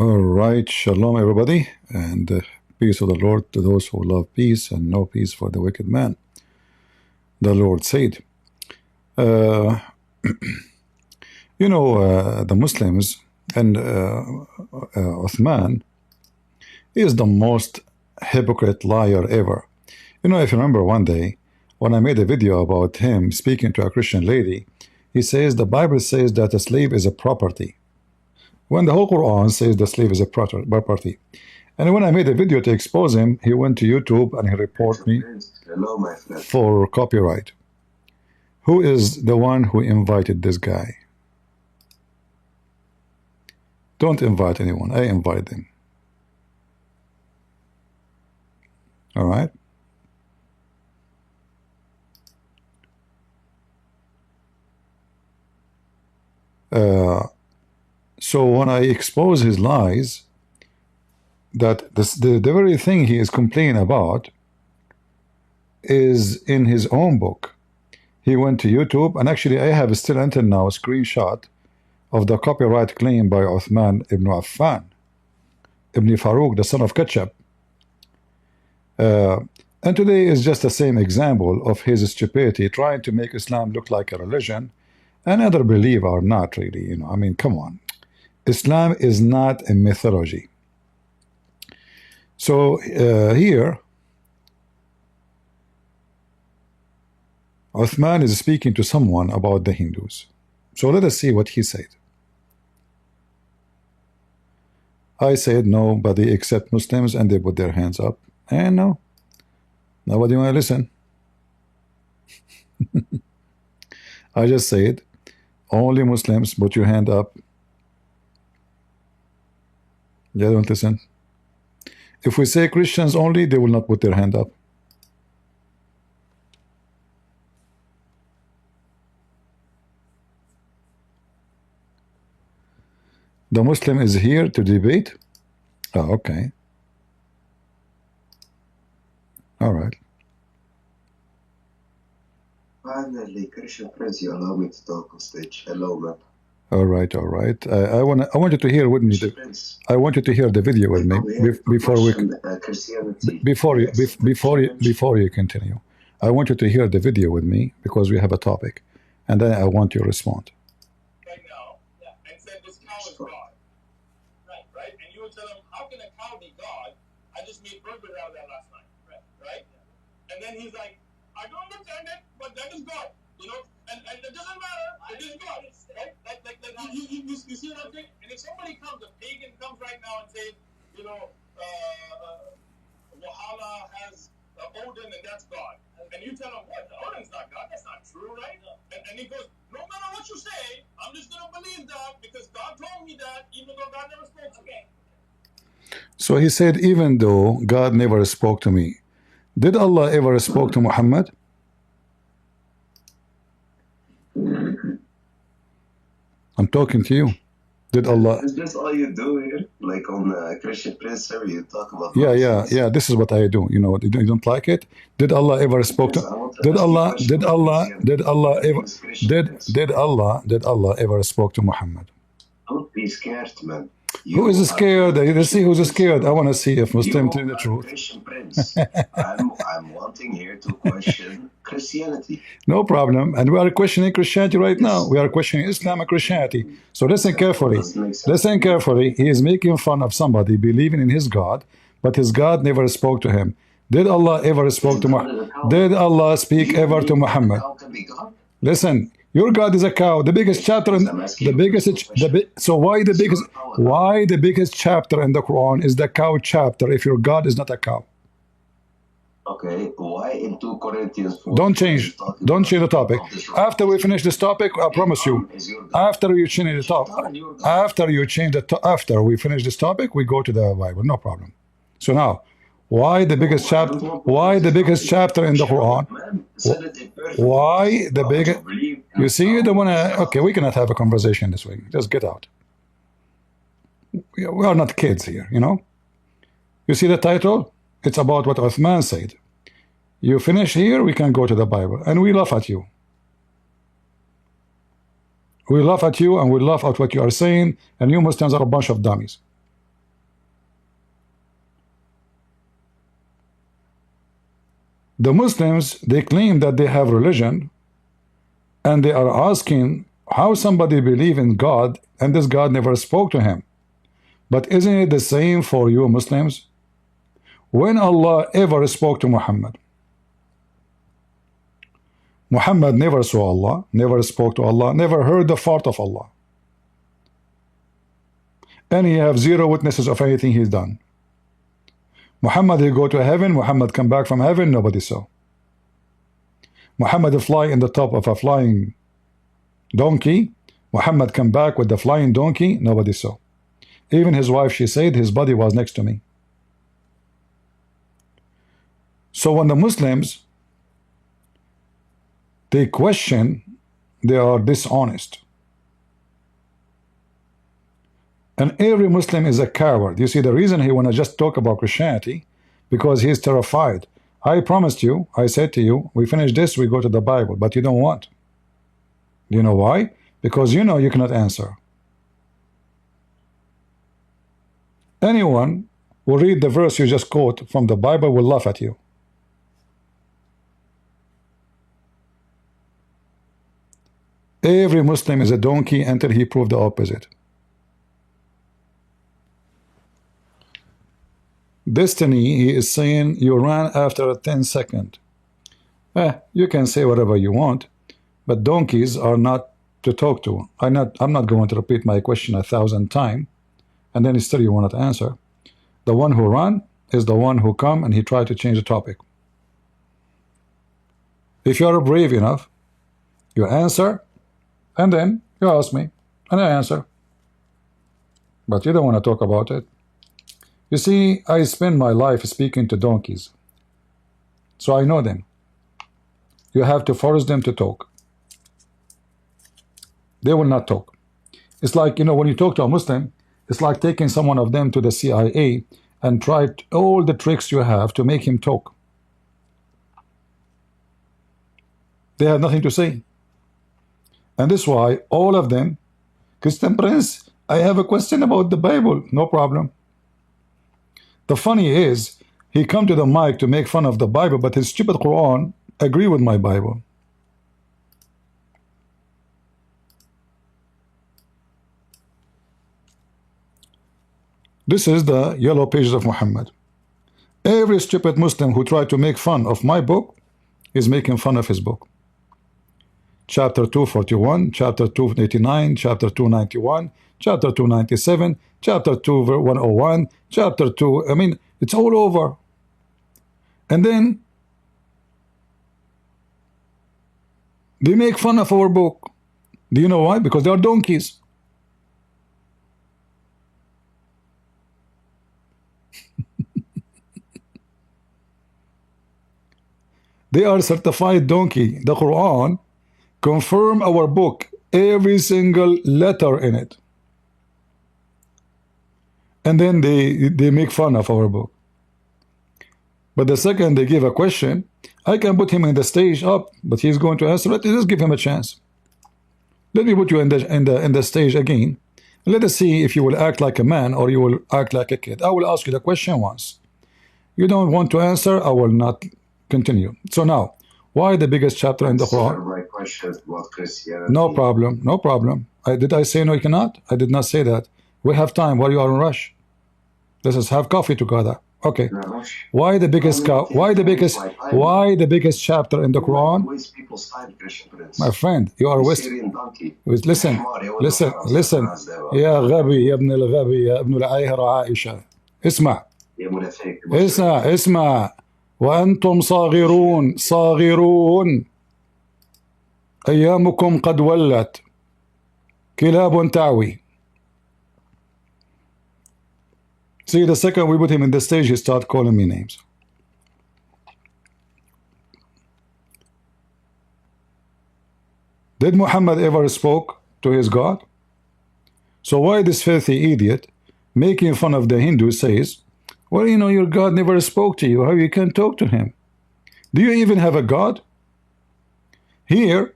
All right, shalom everybody, and peace of the Lord to those who love peace and no peace for the wicked man. The Lord said, the Muslims and Uthman is the most hypocrite liar ever. If you remember one day when I made a video about him speaking to a Christian lady, he says the Bible says that a slave is a property, when the whole Quran says the slave is a property. And when I made a video to expose him, he went to YouTube and he reported me for copyright. Who is the one who invited this guy? Don't invite anyone. I invited him. All right. So when I expose his lies, that the very thing he is complaining about is in his own book. He went to YouTube, and actually I have still until now a screenshot of the copyright claim by Uthman ibn Affan, ibn Farug, the son of Ketchup. And today is just the same example of his stupidity, trying to make Islam look like a religion, and other believe are not really. I mean, come on. Islam is not a mythology. So here, Uthman is speaking to someone about the Hindus. So let us see what he said. I said nobody except Muslims, and they put their hands up. And no, nobody want to listen. I just said only Muslims, put your hand up. They don't listen. If we say Christians only, they will not put their hand up. The Muslim is here to debate? Oh, okay. All right. Finally, Christian Prince, you allow me to talk on stage. Hello, man. All right, all right. I want you to hear with me. I want you to hear the video with me before you continue. I want you to hear the video with me because we have a topic, and then I want you to respond. Right now, and said this cow is God. Right? And you would tell him, how can a cow be God? I just made burgers out of that last night. Right? And then he's like, I don't understand it, but that is God. And it doesn't matter. It is God. Right? You see what I'm saying? And if somebody comes, a pagan comes right now and says, Wahala has Odin and that's God. And you tell him, what? Odin's not God. That's not true, right? And he goes, no matter what you say, I'm just going to believe that because God told me that, even though God never spoke to me. So he said, even though God never spoke to me. Did Allah ever spoke to Muhammad? I'm talking to you. Did Allah? Is this all you do here? Like on Christian Prince server, you talk about. Yeah. This is what I do. You don't like it? Did Allah ever spoke to? Did Allah ever spoke to Muhammad? Don't be scared, man. Who is scared? Let's see who's scared. I want to see if Muslims tell the truth. Christian Prince. I'm wanting here to question Christianity. No problem. And we are questioning Christianity right now. We are questioning Islam and Christianity. So listen carefully. Listen carefully. He is making fun of somebody believing in his God, but his God never spoke to him. Did Allah ever spoke to Muhammad? Did Allah speak ever to Muhammad? Listen. Your God is a cow. The biggest chapter in so why the biggest chapter in the Quran is the cow chapter if your God is not a cow? Okay, why in 2 Corinthians 4? Don't change the topic. After we finish this topic, I promise you. After we finish this topic, we go to the Bible. No problem. So now, why the biggest chapter? Why the biggest chapter in the Quran? Why the biggest? You see, you don't want to. Okay, we cannot have a conversation this way. Just get out. We are not kids here, You see the title? It's about what Uthman said. You finish here, we can go to the Bible, and we laugh at you. We laugh at you and we laugh at what you are saying, and you Muslims are a bunch of dummies. The Muslims, they claim that they have religion, and they are asking how somebody believe in God and this God never spoke to him. But isn't it the same for you Muslims? When Allah ever spoke to Muhammad? Muhammad never saw Allah, never spoke to Allah, never heard the fart of Allah. And he have zero witnesses of anything he's done. Muhammad, he go to heaven, Muhammad come back from heaven, nobody saw. Muhammad fly in the top of a flying donkey, Muhammad come back with the flying donkey, nobody saw. Even his wife, she said, his body was next to me. So when the Muslims, they question, they are dishonest. And every Muslim is a coward. You see, the reason he want to just talk about Christianity, because he is terrified. I promised you, I said to you, we finish this, we go to the Bible, but you don't want. Do you know why? Because you know you cannot answer. Anyone who read the verse you just quote from the Bible will laugh at you. Every Muslim is a donkey until he proved the opposite. Destiny, he is saying you ran after a 10-second. You can say whatever you want, but donkeys are not to talk to. I'm not going to repeat my question 1,000 times, and then still you want to answer. The one who ran is the one who come and he tried to change the topic. If you are brave enough, you answer, and then you ask me, and I answer. But you don't want to talk about it. You see, I spend my life speaking to donkeys, so I know them. You have to force them to talk. They will not talk. It's like, you know, when you talk to a Muslim, it's like taking someone of them to the CIA and try all the tricks you have to make him talk. They have nothing to say. And this is why all of them, Christian Prince, I have a question about the Bible. No problem. The funny is, he come to the mic to make fun of the Bible, but his stupid Quran agree with my Bible. This is the yellow pages of Muhammad. Every stupid Muslim who tried to make fun of my book is making fun of his book. Chapter 241, chapter 289, chapter 291, chapter 297, chapter 101, chapter 2, I mean, it's all over. And then they make fun of our book. Do you know why? Because they are donkeys. They are certified donkey. The Quran confirm our book, every single letter in it. And then they make fun of our book. But the second they give a question, I can put him in the stage up, but he's going to answer it. Let's give him a chance. Let me put you in the stage again. Let us see if you will act like a man or you will act like a kid. I will ask you the question once. You don't want to answer, I will not continue. So now, why the biggest chapter in the Quran? My question about Christianity. No problem, no problem. Did I say no you cannot? I did not say that. We have time while you are in rush. Let us have coffee together. Okay. Why the biggest chapter in the Quran? My friend, you are wasting. Listen. يا غبي يا ابن الغبي يا ابن العاهرة عائشة. اسمع وأنتم صاغرون أيامكم قد ولت كلاب تعوي. See, the second we put him in the stage, he start calling me names. Did Muhammad ever spoke to his God? So why this filthy idiot making fun of the Hindu says, well, you know, your God never spoke to you. How you can talk to him? Do you even have a God? Here,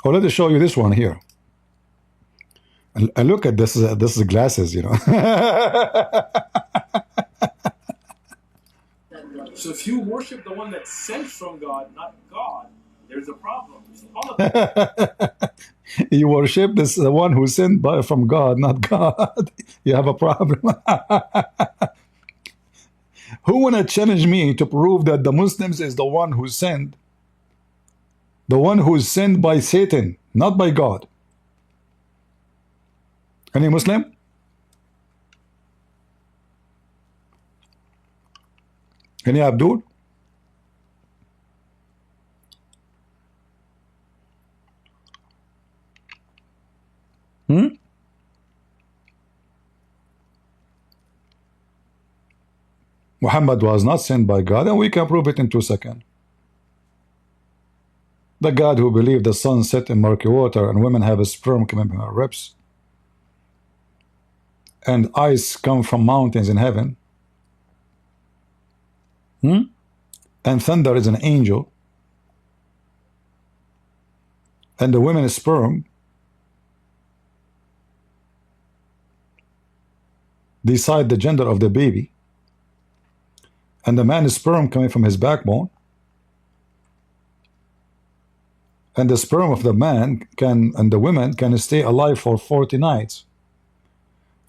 or let me show you this one here. And look at this. This is glasses, you know. So if you worship the one that's sent from God, not God, there's a problem. All of that. You worship the one who's sent from God, not God. You have a problem. Who wanna challenge me to prove that the Muslims is the one who's sent, the one who's sent by Satan, not by God? Any Muslim? Any Abdul? Muhammad was not sent by God, and we can prove it in 2 seconds. The God who believed the sun set in murky water and women have a sperm coming from her ribs and ice come from mountains in heaven, and thunder is an angel, and the women's sperm decide the gender of the baby, and the man's sperm coming from his backbone, and the sperm of the man can, and the women can stay alive for 40 nights.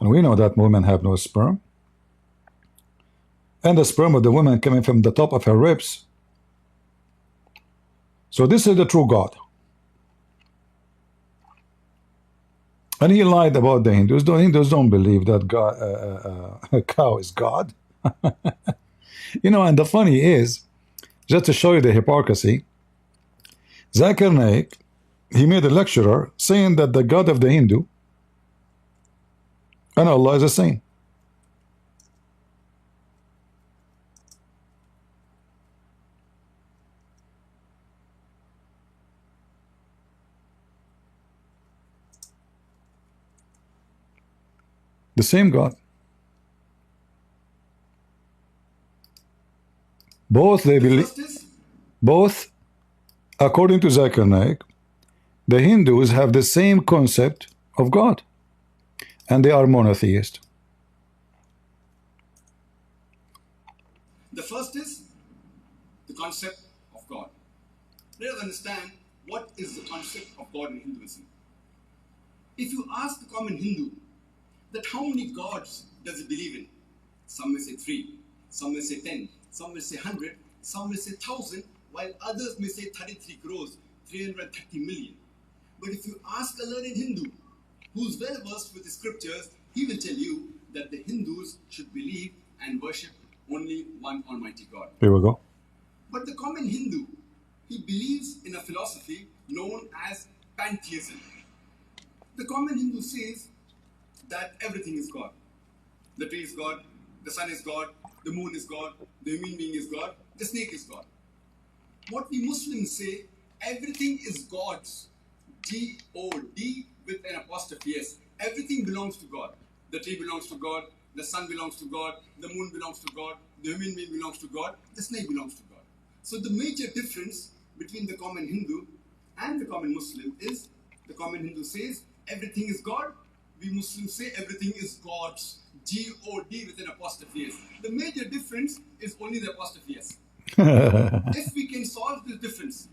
And we know that women have no sperm. And the sperm of the woman coming from the top of her ribs. So this is the true God. And he lied about the Hindus. The Hindus don't believe that God, a cow is God. You know, and the funny is, just to show you the hypocrisy, Zakir Naik, he made a lecturer saying that the God of the Hindu and Allah is the same. The same God. Both they believe, both according to Zakir Naik, the Hindus have the same concept of God, and they are monotheist. The first is the concept of God. Let us understand what is the concept of God in Hinduism. If you ask the common Hindu that how many gods does he believe in, some may say 3, some may say 10, some may say 100, some may say 1,000, while others may say 33 crores, 330 million. But if you ask a learned Hindu who's well versed with the scriptures, he will tell you that the Hindus should believe and worship only one Almighty God. Here we go. But the common Hindu, he believes in a philosophy known as pantheism. The common Hindu says that everything is God. The tree is God, the sun is God, the moon is God, the human being is God, the snake is God. What we Muslims say, everything is God's. G-O-D with an apostrophe S. Everything belongs to God. The tree belongs to God, the sun belongs to God, the moon belongs to God, the human being belongs to God, the snake belongs to God. So the major difference between the common Hindu and the common Muslim is the common Hindu says everything is God. We Muslims say everything is God's. G-O-D with an apostrophe S. The major difference is only the apostrophe S. If we can solve this difference,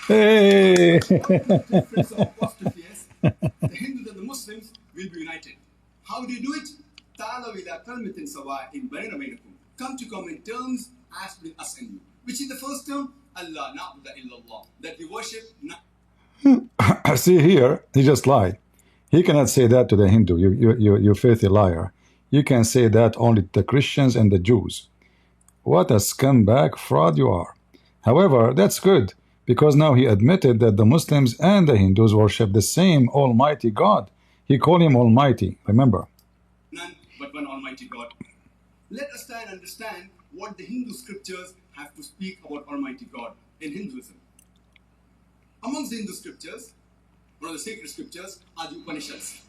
Hey! difference of apostrophe S, the Hindus and the Muslims will be united. How do you do it? Ta'alaw ila kalmatin sawa'in bainana bainakum. Come to common terms as between us and you. Which is the first term? Allah na'budu illallah. That we worship. See here, he just lied. He cannot say that to the Hindu, you filthy liar. You can say that only to the Christians and the Jews. What a scumbag fraud you are. However, that's good, because now he admitted that the Muslims and the Hindus worship the same Almighty God. He called him Almighty, remember. None but one Almighty God. Let us try and understand what the Hindu scriptures have to speak about Almighty God in Hinduism. Amongst the Hindu scriptures, one of the sacred scriptures are the Upanishads.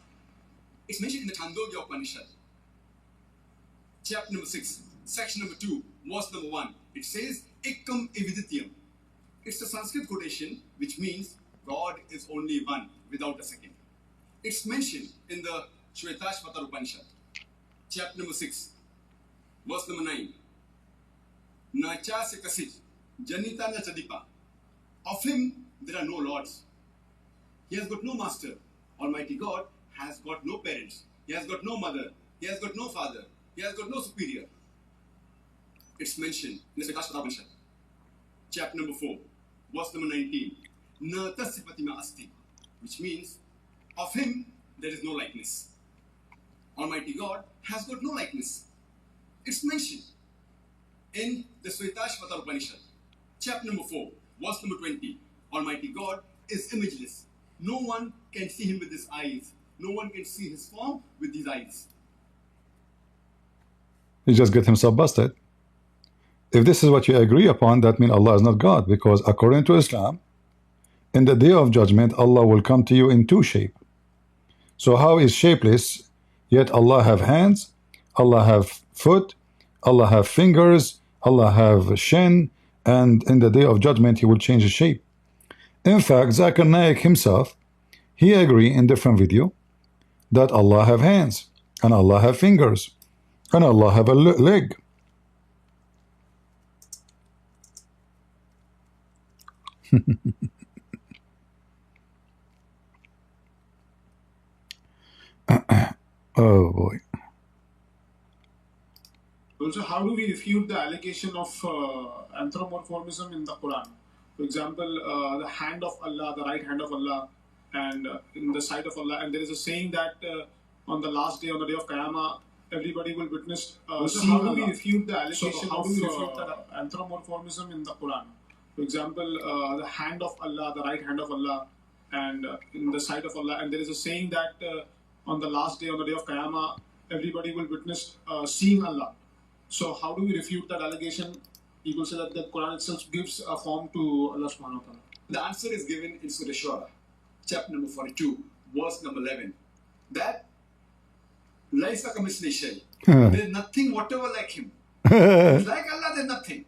It's mentioned in the Chandogya Upanishad, chapter number 6, section number 2, verse number 1. It says, Ekam evidityam. It's a Sanskrit quotation which means God is only one without a second. It's mentioned in the Shvetashvatar Upanishad, chapter number 6, verse number 9. Nacha se kasij, janita na chadipa. Of him there are no lords. He has got no master. Almighty God has got no parents. He has got no mother. He has got no father. He has got no superior. It's mentioned in the Upanishad, chapter number 4, verse number 19. Na tasipatima asti, which means of him there is no likeness. Almighty God has got no likeness. It's mentioned in the Shvetashvatara Upanishad, chapter number 4, verse number 20. Almighty God is imageless. No one can see him with his eyes. No one can see his form with his eyes. He just get himself busted. If this is what you agree upon, that means Allah is not God, because according to Islam, in the day of judgment, Allah will come to you in two shape. So how is shapeless, yet Allah have hands, Allah have foot, Allah have fingers, Allah have shin, and in the day of judgment He will change His shape. In fact, Zakir Naik himself, he agree in different video that Allah have hands, and Allah have fingers, and Allah have a leg. Oh boy. Also, how do we refute the allegation of anthropomorphism in the Quran? For example, the hand of Allah, the right hand of Allah, and in the sight of Allah. And there is a saying that on the last day, on the day of Qiyamah, everybody will witness. So how do we refute the allegation of anthropomorphism in the Quran? For example, the hand of Allah, the right hand of Allah, and in the sight of Allah. And there is a saying that on the last day, on the day of Qiyamah, everybody will witness seeing Allah. So how do we refute that allegation? People say that the Quran itself gives a form to Allah subhanahu wa ta'ala. The answer is given in Surah Shura, chapter number 42, verse number 11. That Laisa kamisli shay. There is nothing whatever like him. It's like Allah, there's nothing.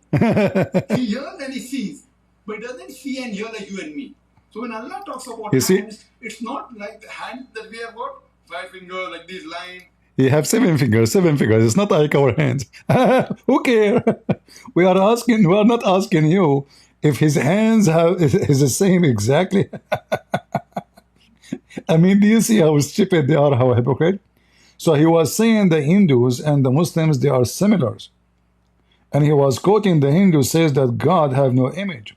He hears and he sees, but he doesn't see and hear like you and me. So when Allah talks about hands, it's not like the hand that we have got, 5 fingers, like this line. He have 7 fingers, 7 fingers. It's not like our hands. Who cares? We are not asking you if his hands is the same exactly. I mean, do you see how stupid they are, how hypocrite? So he was saying the Hindus and the Muslims, they are similar. And he was quoting the Hindu says that God have no image.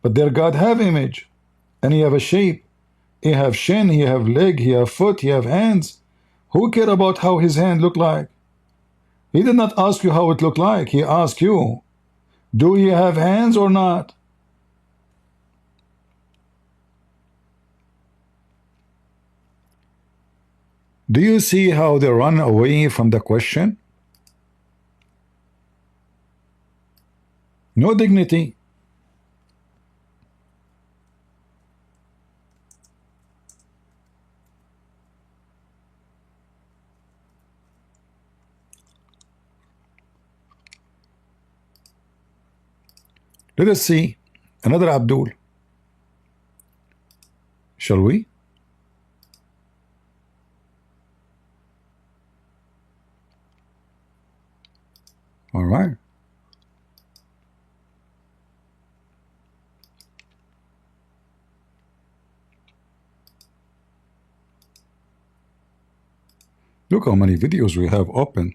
But their God have image. And he have a shape. He have shin, he have leg, he have foot, he have hands. Who care about how his hand look like? He did not ask you how it looked like. He asked you, do you have hands or not? Do you see how they run away from the question? No dignity. Let us see another Abdul. Shall we? All right. Look how many videos we have open.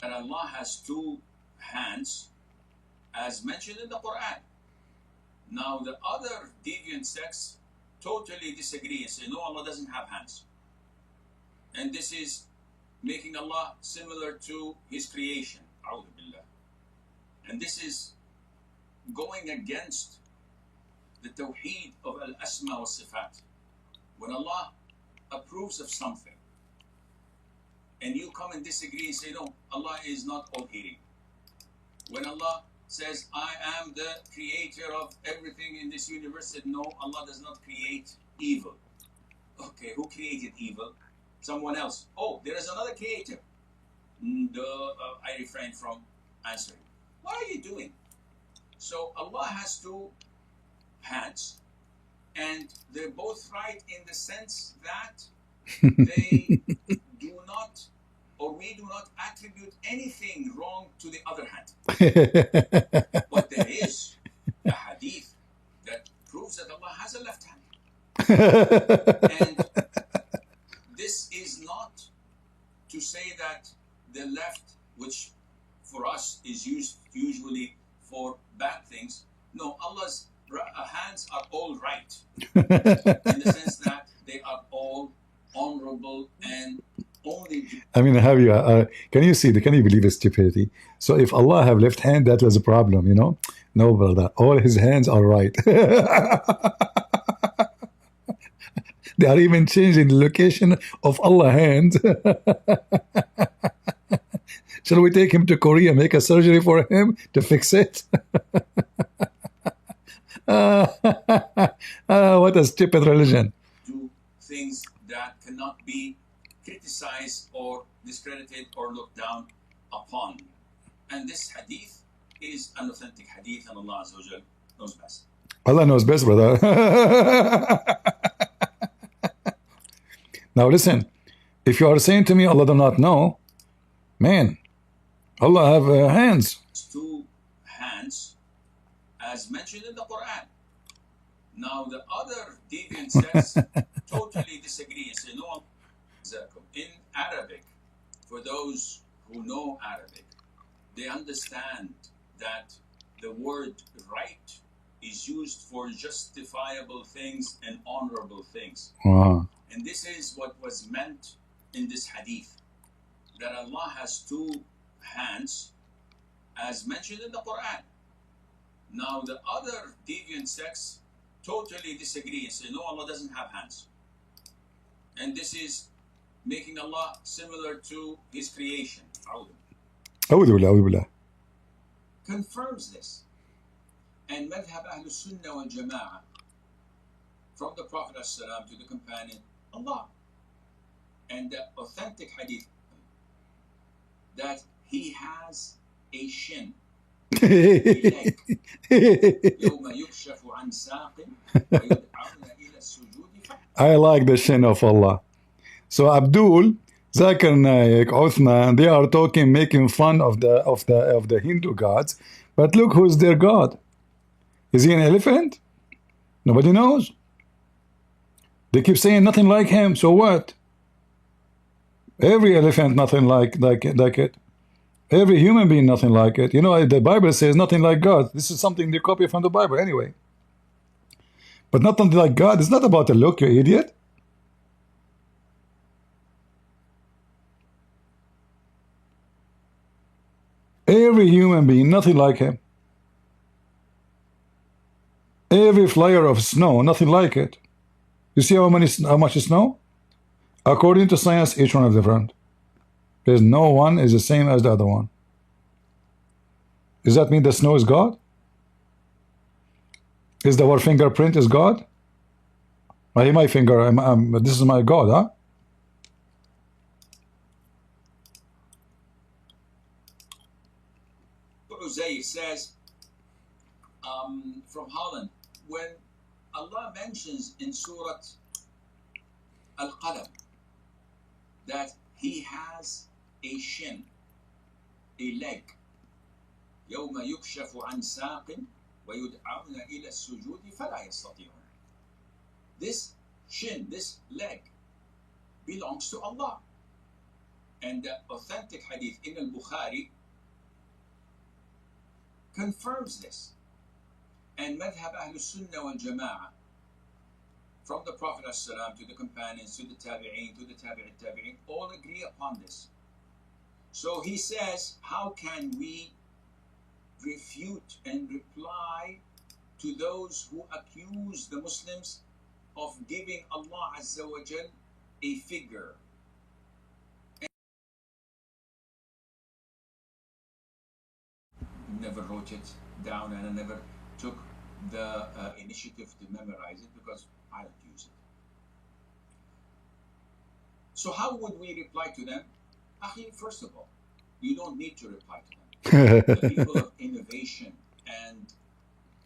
And Allah has 2 hands, as mentioned in the Quran. Now the other deviant sects totally disagree and say, no, Allah doesn't have hands. And this is making Allah similar to His creation. A'udhu billah. And this is going against the tawheed of al-asma wa sifat. When Allah approves of something, and you come and disagree and say, no, Allah is not all-hearing. When Allah says, I am the creator of everything in this universe, said, no, Allah does not create evil. Okay, who created evil? Someone else. Oh, there is another creator. I refrain from answering. What are you doing? So Allah has 2 hands, and they're both right in the sense that they do not or we do not attribute anything wrong to the other hand. But there is a hadith that proves that Allah has a left hand. And this is not to say that the left, which for us is used usually for bad things. No, Allah's hands are all right in the sense that they are all honorable and only. I mean, have you? Can you see? Can you believe his stupidity? So if Allah have left hand, that was a problem, you know? No, brother. All his hands are right. They are even changing the location of Allah's hand. Shall we take him to Korea, make a surgery for him to fix it? What a stupid religion. Do things that cannot be criticized or discredited or looked down upon. And this hadith is an authentic hadith, and Allah Azza wa Jal knows best. Allah knows best, brother. Now listen, if you are saying to me Allah do not know, man, Allah have hands. Two hands, as mentioned in the Quran. Now the other deviant sects totally disagree and say, no, in Arabic, for those who know Arabic, they understand that the word right is used for justifiable things and honorable things. Wow. And this is what was meant in this hadith, that Allah has two hands, as mentioned in the Quran. Now the other deviant sects totally disagree and say, no, Allah doesn't have hands. And this is making Allah similar to His creation. Confirms this. And madhab Ahlul Sunnah wal Jama'ah, from the Prophet ﷺ to the companion, Allah. And the authentic hadith, that He has a shin. I like the shin of Allah. So Abdul, Zakir Naik, Uthman, they are talking, making fun of the Hindu gods. But look who's their god. Is he an elephant? Nobody knows. They keep saying nothing like him. So what? Every elephant nothing like it. Every human being nothing like it. You know, the Bible says nothing like God. This is something they copy from the Bible anyway. But nothing like God. It's not about the look, you idiot. Every human being nothing like him. Every flyer of snow, nothing like it. You see how much is snow? According to science, each one is different. Because no one is the same as the other one. Does that mean the snow is God? Is our fingerprint is God? My finger, this is my God, huh? Uzayr says from Holland, when Allah mentions in Surah Al-Qalam that He has a shin, a leg, يوم يكشف عن ساق ويدعون إلى السجود فلا يستطيعون. This shin, this leg, belongs to Allah. And the authentic hadith in Al-Bukhari confirms this. And madhab Ahlul Sunnah wal Jama'ah, from the Prophet ﷺ to the companions, to the Tabi'een, to the Tabi'in, all agree upon this. So he says, how can we refute and reply to those who accuse the Muslims of giving Allah Azza wa Jal a figure? Never wrote it down, and I never took the initiative to memorize it because I don't use it. So how would we reply to them? Akhi, first of all, you don't need to reply to them. The people of innovation and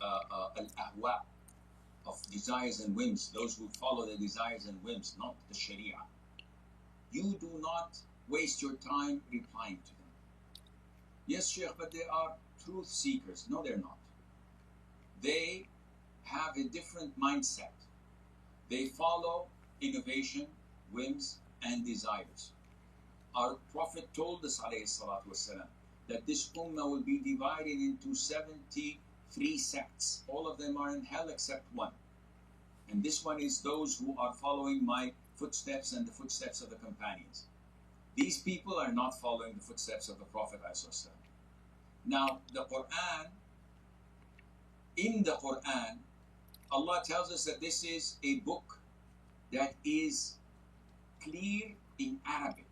al-ahwa, of desires and whims, those who follow their desires and whims, not the Sharia. You do not waste your time replying to them. Yes, Sheikh, but they are truth seekers. No, they're not. They have a different mindset. They follow innovation, whims, and desires. Our Prophet told us, ﷺ, that this ummah will be divided into 73 sects. All of them are in hell except one. And this one is those who are following my footsteps and the footsteps of the companions. These people are not following the footsteps of the Prophet ﷺ. Now, the Quran, in the Quran, Allah tells us that this is a book that is clear in Arabic.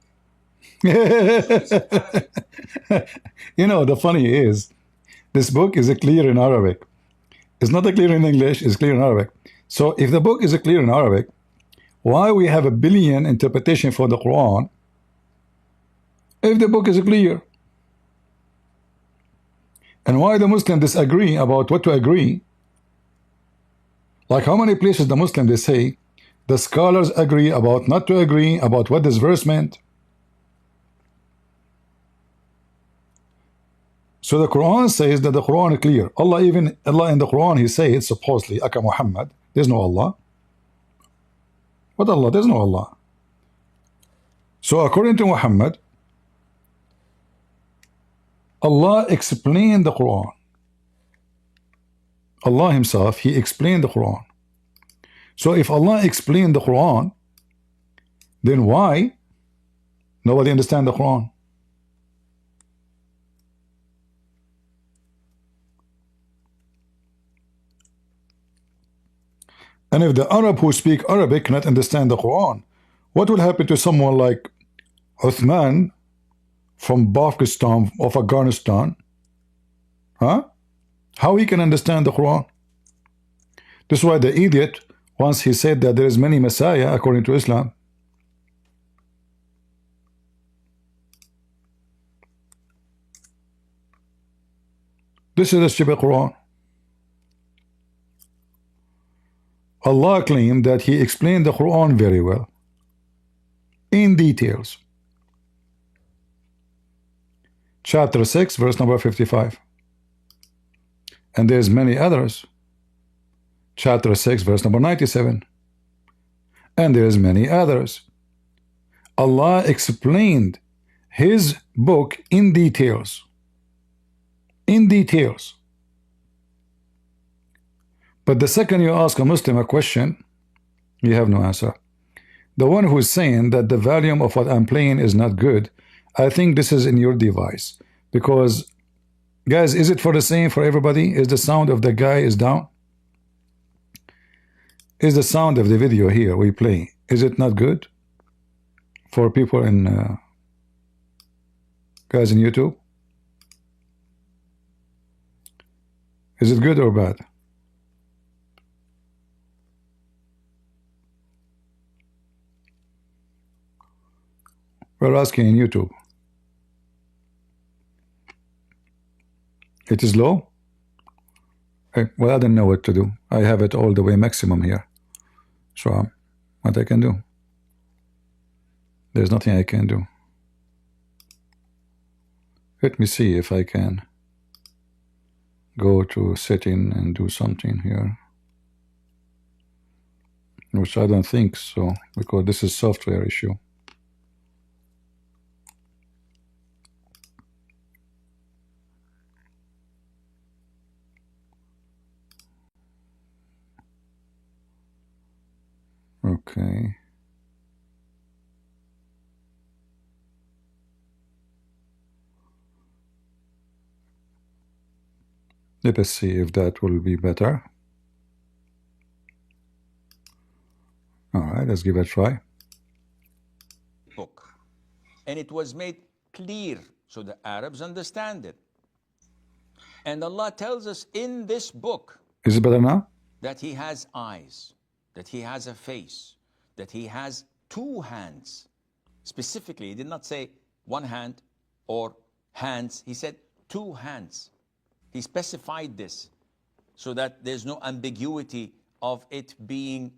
So it's in Arabic. You know, the funny is, this book is clear in Arabic. It's not clear in English, it's clear in Arabic. So if the book is clear in Arabic, why we have a billion interpretation for the Quran if the book is clear? And why the Muslims disagree about what to agree? Like how many places the Muslims they say the scholars agree about not to agree about what this verse meant. So the Quran says that the Quran is clear. Allah in the Quran he says supposedly Aka Muhammad, there's no Allah. What Allah? There's no Allah. So according to Muhammad, Allah explained the Quran. Allah himself, he explained the Quran. So if Allah explained the Quran, then why nobody understand the Quran? And if the Arab who speak Arabic cannot understand the Quran, what will happen to someone like Uthman from Pakistan, of Afghanistan? Huh? How he can understand the Quran? This is why the idiot, once he said that there is many Messiah according to Islam. This is the stupid Quran. Allah claimed that he explained the Quran very well, in details. Chapter 6, verse number 55. And there's many others. Chapter 6, verse number 97. And there's many others. Allah explained his book in details. In details. But the second you ask a Muslim a question, you have no answer. The one who is saying that the volume of what I'm playing is not good, I think this is in your device. Because, guys, is it for the same for everybody? Is the sound of the guy is down? Is the sound of the video here we play, is it not good for people in guys in YouTube? Is it good or bad? We're asking in YouTube. It is low? Well, I don't know what to do. I have it all the way maximum here. So, what I can do? There's nothing I can do. Let me see if I can go to setting and do something here. Which I don't think so, because this is software issue. Okay. Let us see if that will be better. All right, let's give it a try. Book. And it was made clear so the Arabs understand it. And Allah tells us in this book, is it better now? That he has eyes, that he has a face, that he has two hands. Specifically, he did not say one hand or hands. He said two hands. He specified this so that there's no ambiguity of it being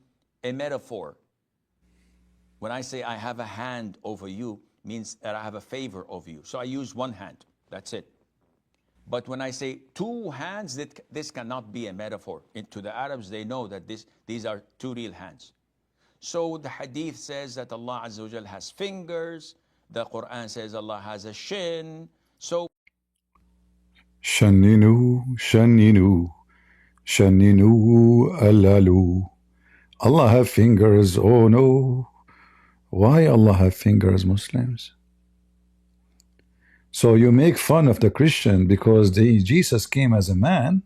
a metaphor. When I say I have a hand over you, means that I have a favor of you. So I use one hand. That's it. But when I say two hands, this cannot be a metaphor. To the Arabs, they know that these are two real hands. So the hadith says that Allah Azza wa Jal has fingers. The Quran says Allah has a shin. So Shaninu, Shaninu, Shaninu, Alalu. Allah have fingers, oh no. Why Allah have fingers, Muslims? So you make fun of the Christian because Jesus came as a man.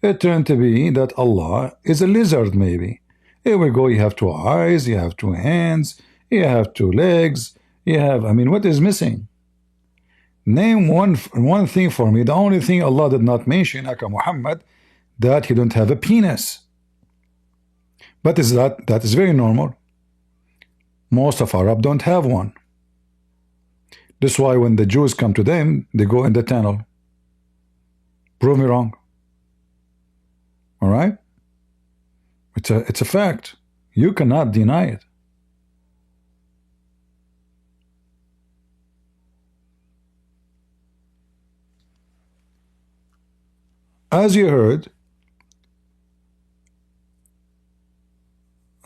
It turned to be that Allah is a lizard, maybe. Here we go, you have two eyes, you have two hands, you have two legs, you have, I mean, what is missing? Name one thing for me. The only thing Allah did not mention, Aka Muhammad, that he don't have a penis. But that is very normal. Most of Arab don't have one. That's why when the Jews come to them, they go in the tunnel. Prove me wrong. All right? It's a fact. You cannot deny it. As you heard,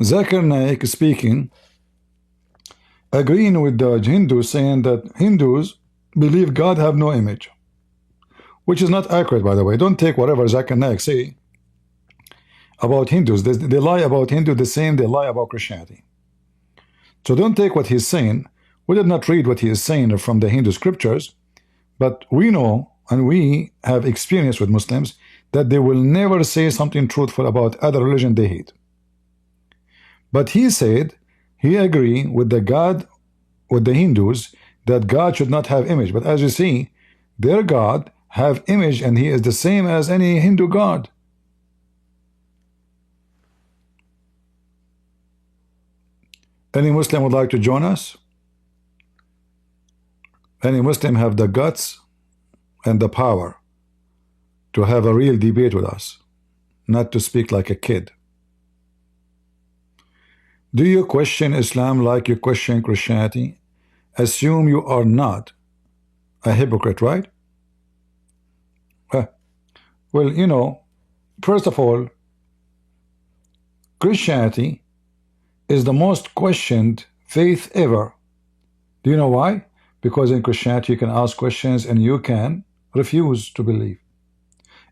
Zakir Naik speaking, agreeing with the Hindus, saying that Hindus believe God have no image, which is not accurate, by the way. Don't take whatever Zakir Naik say about Hindus. They lie about Hindu the same they lie about Christianity. So don't take what he's saying. We did not read what he is saying from the Hindu scriptures, but we know and we have experience with Muslims that they will never say something truthful about other religion they hate. But he said he agreed with the Hindus that God should not have image. But as you see, their God have image and he is the same as any Hindu God. Any Muslim would like to join us? Any Muslim have the guts and the power to have a real debate with us, not to speak like a kid? Do you question Islam like you question Christianity? Assume you are not a hypocrite, right? Well, you know, first of all, Christianity is the most questioned faith ever. Do you know why? Because in Christianity you can ask questions and you can refuse to believe.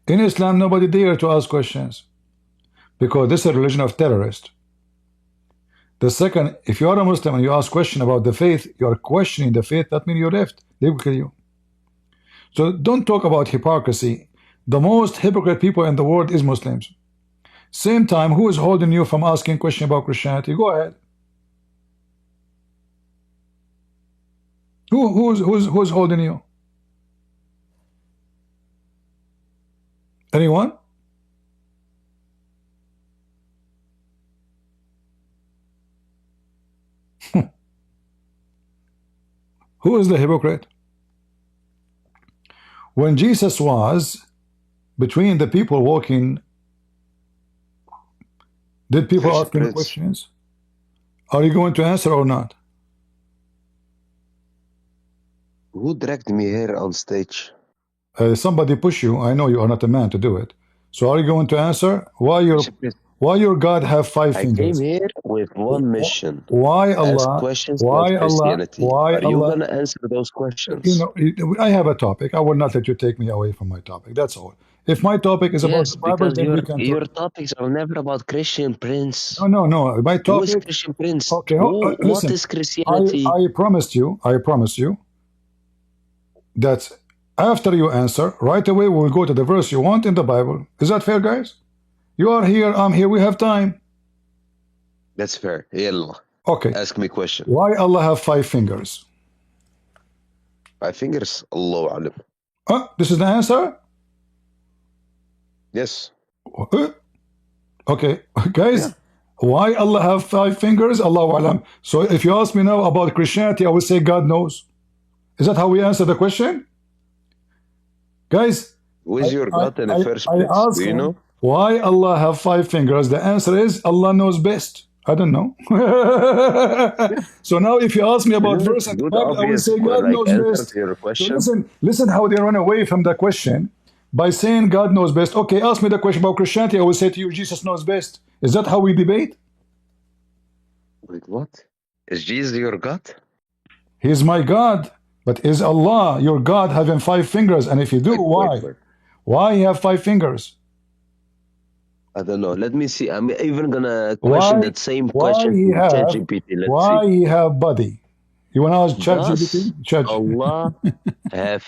In Islam, nobody dare to ask questions because this is a religion of terrorists. The second, if you are a Muslim and you ask question about the faith, you are questioning the faith, that means you left. They will kill you. So don't talk about hypocrisy. The most hypocrite people in the world is Muslims. Same time, who is holding you from asking question about Christianity? Go ahead. Who's holding you? Anyone? Who is the hypocrite? When Jesus was between the people walking, did people ask him questions? Are you going to answer or not? Who dragged me here on stage? Somebody push you. I know you are not a man to do it. So are you going to answer? Why your God have five fingers? I came here with one mission. Why Allah? Ask questions Why about Christianity. Why Are you Allah? going to answer those questions? You know, I have a topic. I will not let you take me away from my topic. That's all. If my topic is about the Bible, then we can your topics are never about Christian Prince. No. My topic. Who is Christian Prince? Okay, listen. What is Christianity? I promise you that after you answer, right away we will go to the verse you want in the Bible. Is that fair, guys? You are here, I'm here, we have time. That's fair. Yalla. Okay. Ask me a question. Why Allah have 5 fingers? 5 fingers? Allahu Alam. This is the answer? Yes. Okay, guys. Yeah. Why Allah have 5 fingers? Allahu Alam. So if you ask me now about Christianity, I will say God knows. Is that how we answer the question? Guys, who is your God in the first place? Do you know? Why Allah have 5 fingers? The answer is Allah knows best. I don't know. So now if you ask me about Isn't verse it in the good, Bible, I will obvious, say God like knows answer best. to your So question? listen how they run away from the question by saying God knows best. Okay, ask me the question about Christianity, I will say to you, Jesus knows best. Is that how we debate? Wait, what? Is Jesus your God? He is my God, but is Allah your God having 5 fingers? And if you do, why? Wait. Why you have 5 fingers? I don't know. Let me see. I'm even gonna question Why? that same Why question he to have? ChatGPT. Let's see. Why he have body? You want to ask Does ChatGPT? Chat. Allah have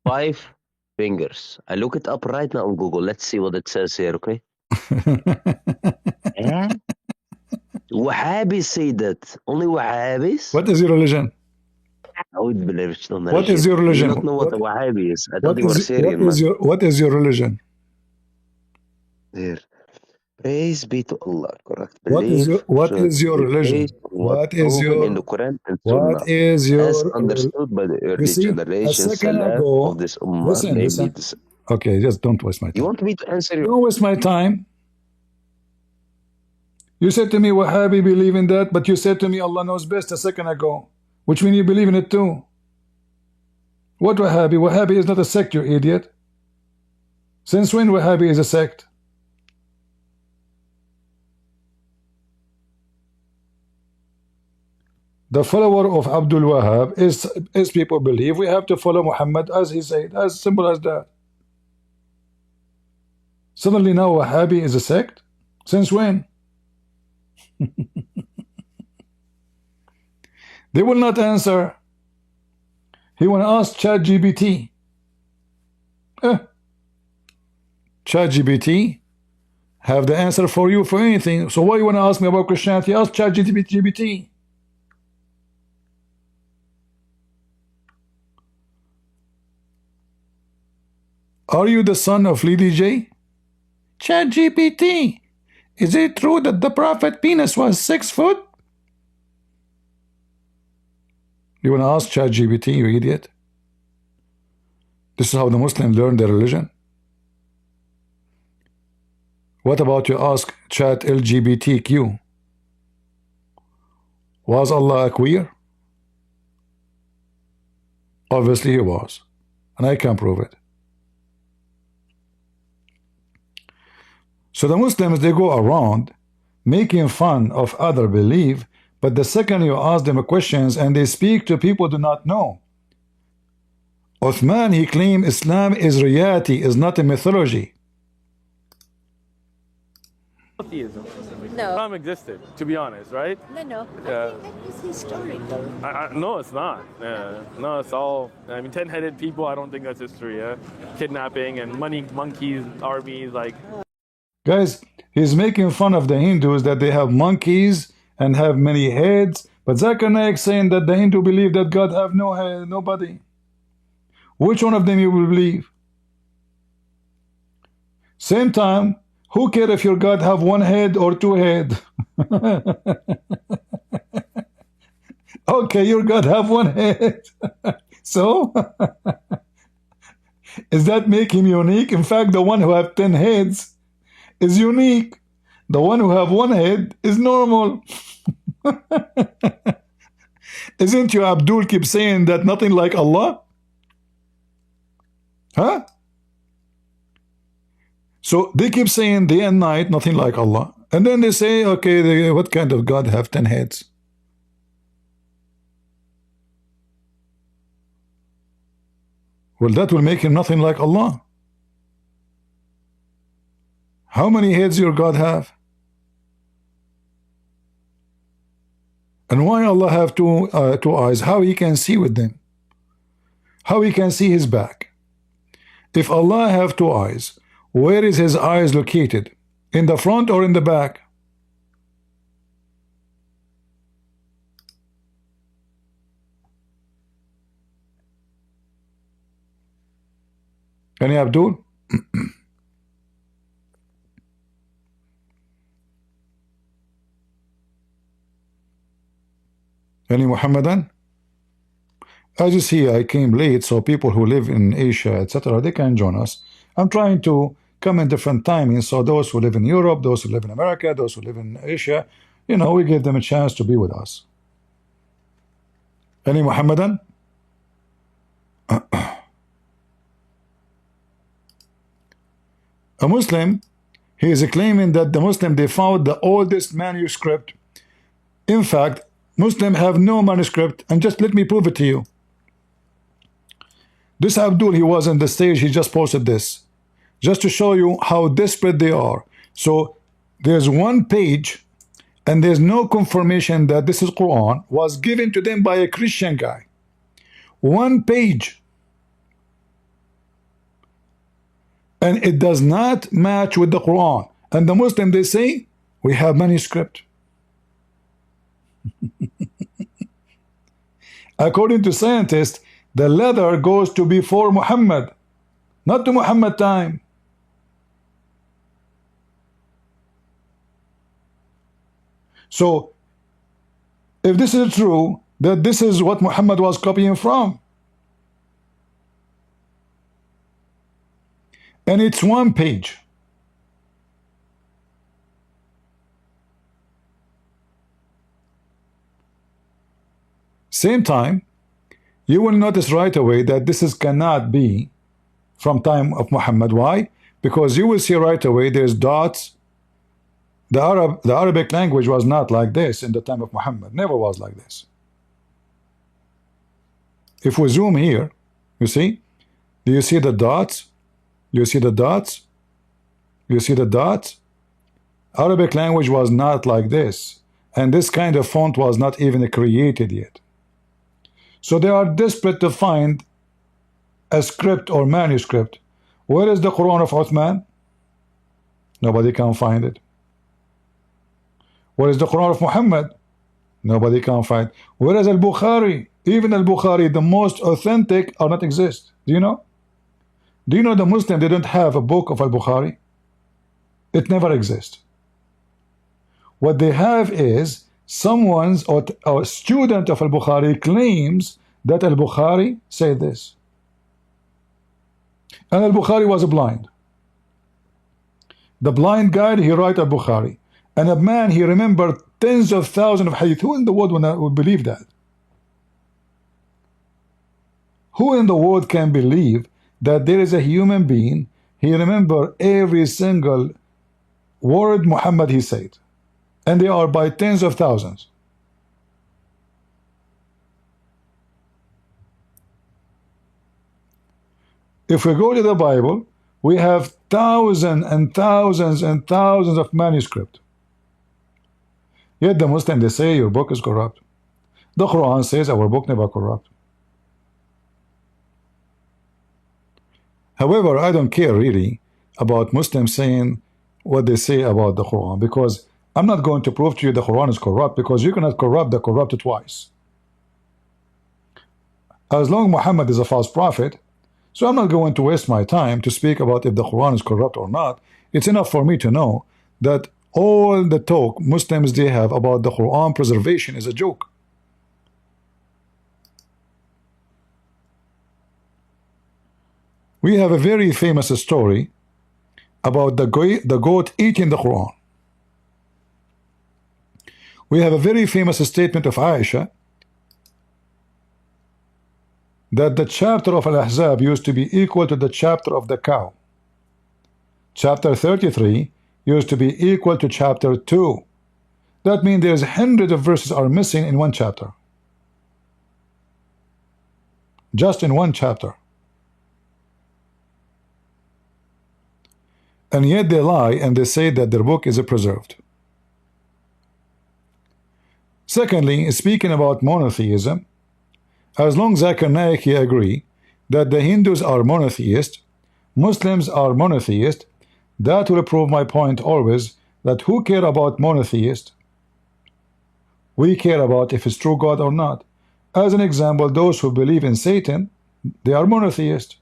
5 fingers? I look it up right now on Google. Let's see what it says here, okay? Eh? Wahhabis say that. Only Wahhabis? What is your religion? أعوذ بالله من الشيطان What is الرجيم. your Do you religion? not know what a Wahhabi is? I thought What you were is Syrian, man. what is your religion? Here. Praise be to Allah. Correct What is belief should your be based religion? on what's proven in the Quran and What Sunnah, is as your understood by the you early see? A generations second Salaf of ago, this Ummah, listen, namely listen. this. Okay, just don't waste my You time. want me to answer you? Don't waste my time. You said to me, Wahhabi believe in that, but you said to me Allah knows best a second ago, which means you believe in it too. What Wahhabi? Wahhabi is not a sect, you idiot. Since when Wahhabi is a sect? The follower of Abdul Wahhab is people believe we have to follow Muhammad as he said, as simple as that. Suddenly now Wahhabi is a sect? Since when? They will not answer. He will ask ChatGPT. ChatGPT have the answer for you for anything. So why you want to ask me about Christianity? Ask ChatGPT. Are you the son of Lady J? ChatGPT, is it true that the prophet penis was 6 foot? You want to ask ChatGPT, you idiot? This is how the Muslims learn their religion. What about you ask Chat LGBTQ? Was Allah a queer? Obviously he was, and I can prove it. So the Muslims, they go around making fun of other belief, but the second you ask them questions and they speak to people do not know. Uthman, he claimed Islam is reality, is not a mythology. Theism. No. Islam existed, to be honest, right? No. Yeah. I think that is historical. No, it's not. No, it's all. I mean, 10-headed people. I don't think that's history. Kidnapping and monkeys, armies, like. Guys, he's making fun of the Hindus that they have monkeys and have many heads, but Zakir Naik saying that the Hindu believe that God have no head, nobody. Which one of them you will believe? Same time, who cares if your God have 1 head or 2 head? Okay, your God have 1 head. So, does that make him unique? In fact, the one who have 10 heads is unique. The one who have 1 head is normal. Isn't you Abdul keep saying that nothing like Allah? Huh? So they keep saying day and night nothing like Allah, and then they say, okay, what kind of God have 10 heads? Well, that will make him nothing like Allah. How many heads your God have? And why Allah have two eyes? How he can see with them? How he can see his back? If Allah have 2 eyes, where is his eyes located? In the front or in the back? Any Abdul? Any Muhammadan? As you see, I came late, so people who live in Asia, etc., they can join us. I'm trying to come in different timings, so those who live in Europe, those who live in America, those who live in Asia, you know, we give them a chance to be with us. Any Muhammadan? A Muslim, he is claiming that the Muslim, they found the oldest manuscript. In fact, Muslims have no manuscript, and just let me prove it to you. This Abdul, he was on the stage, he just posted this, just to show you how desperate they are. So there's one page, and there's no confirmation that this is Quran, was given to them by a Christian guy. One page. And it does not match with the Quran. And the Muslim, they say, we have manuscript. According to scientists, the letter goes to before Muhammad, not to Muhammad time. So, if this is true, that this is what Muhammad was copying from, and it's one page. Same time, you will notice right away that this is cannot be from time of Muhammad. Why? Because you will see right away there's dots. The Arabic language was not like this in the time of Muhammad. Never was like this. If we zoom here, you see? Do you see the dots? You see the dots? You see the dots? Arabic language was not like this. And this kind of font was not even created yet. So they are desperate to find a script or manuscript. Where is the Quran of Uthman? Nobody can find it. Where is the Quran of Muhammad? Nobody can find. Where is Al-Bukhari? Even Al-Bukhari, the most authentic, are not exist. Do you know? Do you know the Muslim, they don't have a book of Al-Bukhari? It never exists. What they have is someone's or a student of Al-Bukhari claims that Al-Bukhari said this. And Al-Bukhari was blind. The blind guy, he wrote Al-Bukhari. And a man, he remembered tens of thousands of hadith. Who in the world would believe that? Who in the world can believe that there is a human being, he remember every single word Muhammad he said? And they are by tens of thousands. If we go to the Bible, we have thousands and thousands and thousands of manuscripts. Yet the Muslims, they say your book is corrupt. The Quran says our book never corrupt. However, I don't care really about Muslims saying what they say about the Quran, because I'm not going to prove to you the Quran is corrupt, because you cannot corrupt the corrupted twice. As long as Muhammad is a false prophet, so I'm not going to waste my time to speak about if the Quran is corrupt or not. It's enough for me to know that all the talk Muslims they have about the Quran preservation is a joke. We have a very famous story about the goat eating the Quran. We have a very famous statement of Aisha that the chapter of Al-Ahzab used to be equal to the chapter of the cow. Chapter 33 used to be equal to chapter 2. That means there's hundreds of verses are missing in one chapter. Just in one chapter. And yet they lie and they say that their book is preserved. Secondly, speaking about monotheism, as long as Zakir Naik agree that the Hindus are monotheist, Muslims are monotheist, that will prove my point always that who care about monotheist? We care about if it's true God or not. As an example, those who believe in Satan, they are monotheist.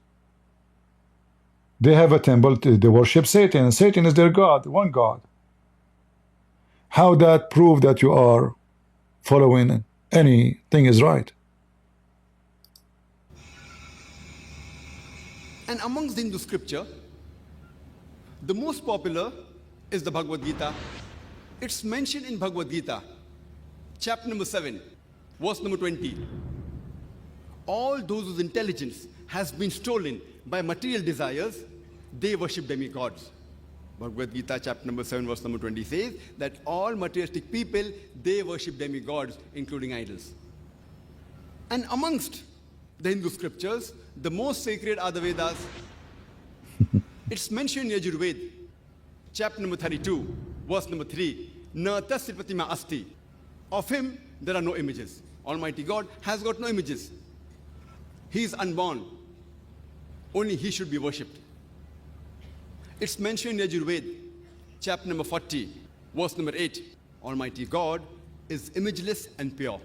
They have a temple, they worship Satan, and Satan is their God, one God. How that prove that you are following anything is right? And amongst Hindu scripture, the most popular is the Bhagavad Gita, It's mentioned in Bhagavad Gita, chapter number 7, verse number 20. All those whose intelligence has been stolen by material desires, they worship demigods. Bhagavad Gita, chapter number 7, verse number 20 says that all materialistic people, they worship demigods, including idols. And amongst the Hindu scriptures, the most sacred are the Vedas. It's mentioned in Yajurveda, chapter number 32, verse number 3. Na tasya pratima asti. Of him, there are no images. Almighty God has got no images. He is unborn. Only he should be worshipped. It's mentioned in Yajurveda, chapter number 40, verse number 8. Almighty God is imageless and pure.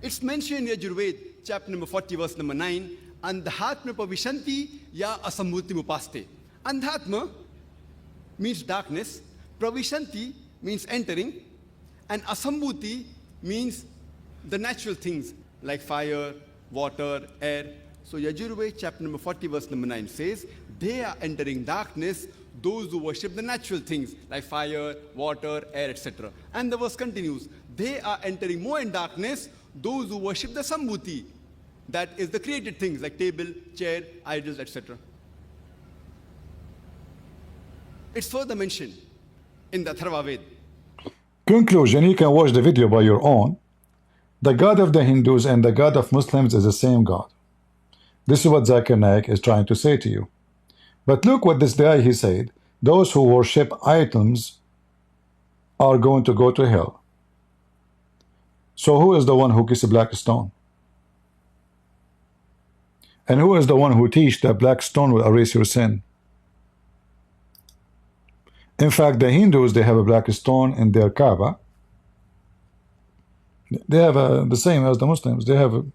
It's mentioned in Yajurveda, chapter number 40, verse number 9. Andhatma pavishanti ya asambuti mupaste. Andhatma means darkness, pravishanti means entering, and asambuti means the natural things like fire, water, air. So Yajurveda chapter number 40 verse number 9 says, they are entering darkness, those who worship the natural things like fire, water, air, etc. And the verse continues, they are entering more in darkness, those who worship the sambhuti, that is the created things like table, chair, idols, etc. It's further mentioned in the Atharva Ved. Conclusion, you can watch the video by your own. The God of the Hindus and the God of Muslims is the same God. This is what Zakir Naik is trying to say to you. But look what this guy, he said, those who worship items are going to go to hell. So who is the one who kisses a black stone? And who is the one who teach that black stone will erase your sin? In fact, the Hindus, they have a black stone in their Kaaba. They have the same as the Muslims. They have,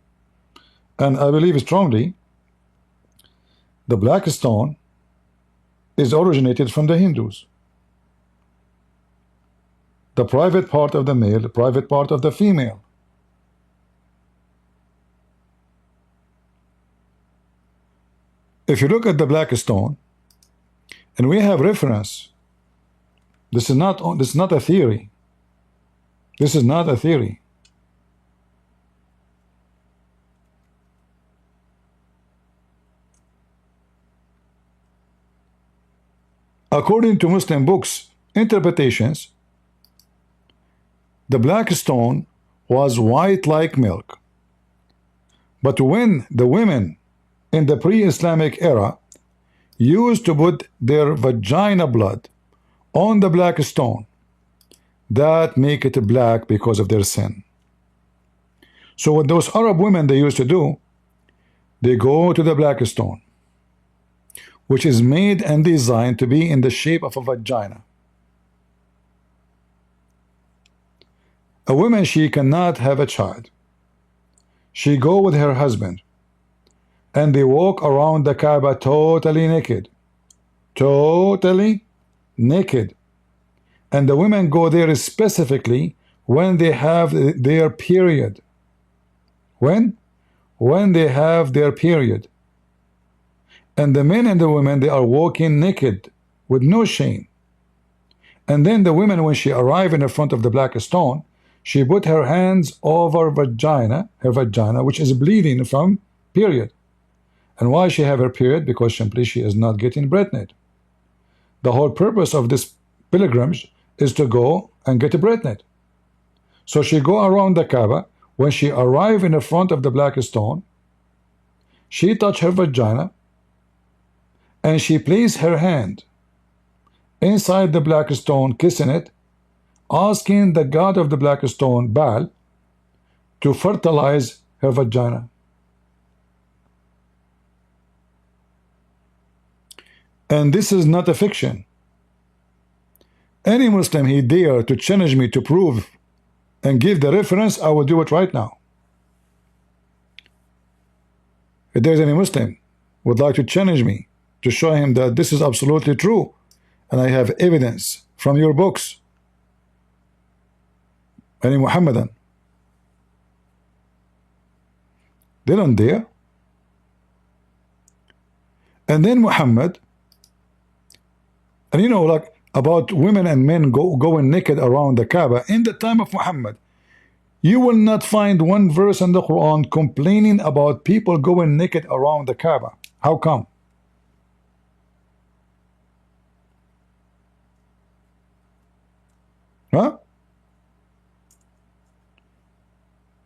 and I believe strongly, the black stone is originated from the Hindus. The private part of the male, the private part of the female. If you look at the black stone, and we have reference, this is not a theory. This is not a theory. According to Muslim books, interpretations, the black stone was white like milk. But when the women in the pre-Islamic era used to put their vagina blood on the black stone, that make it black because of their sin. So what those Arab women they used to do, they go to the black stone, which is made and designed to be in the shape of a vagina. A woman, she cannot have a child. She go with her husband, and they walk around the Kaaba totally naked. Totally naked. And the women go there specifically when they have their period. When? When they have their period. And the men and the women, they are walking naked with no shame. And then the women, when she arrived in the front of the black stone, she put her hands over her vagina, which is bleeding from period. And why she have her period? Because simply she is not getting pregnant. The whole purpose of this pilgrimage is to go and get pregnant. So she go around the Kaaba. When she arrive in the front of the black stone, she touch her vagina, and she place her hand inside the black stone, kissing it, asking the god of the black stone, Baal, to fertilize her vagina. And this is not a fiction. Any Muslim he dare to challenge me to prove and give the reference, I will do it right now. If there's any Muslim would like to challenge me to show him that this is absolutely true, and I have evidence from your books, any Muhammadan, they don't dare. And then Muhammad, and you know, like about women and men going naked around the Kaaba in the time of Muhammad. You will not find one verse in the Quran complaining about people going naked around the Kaaba. How come? Huh?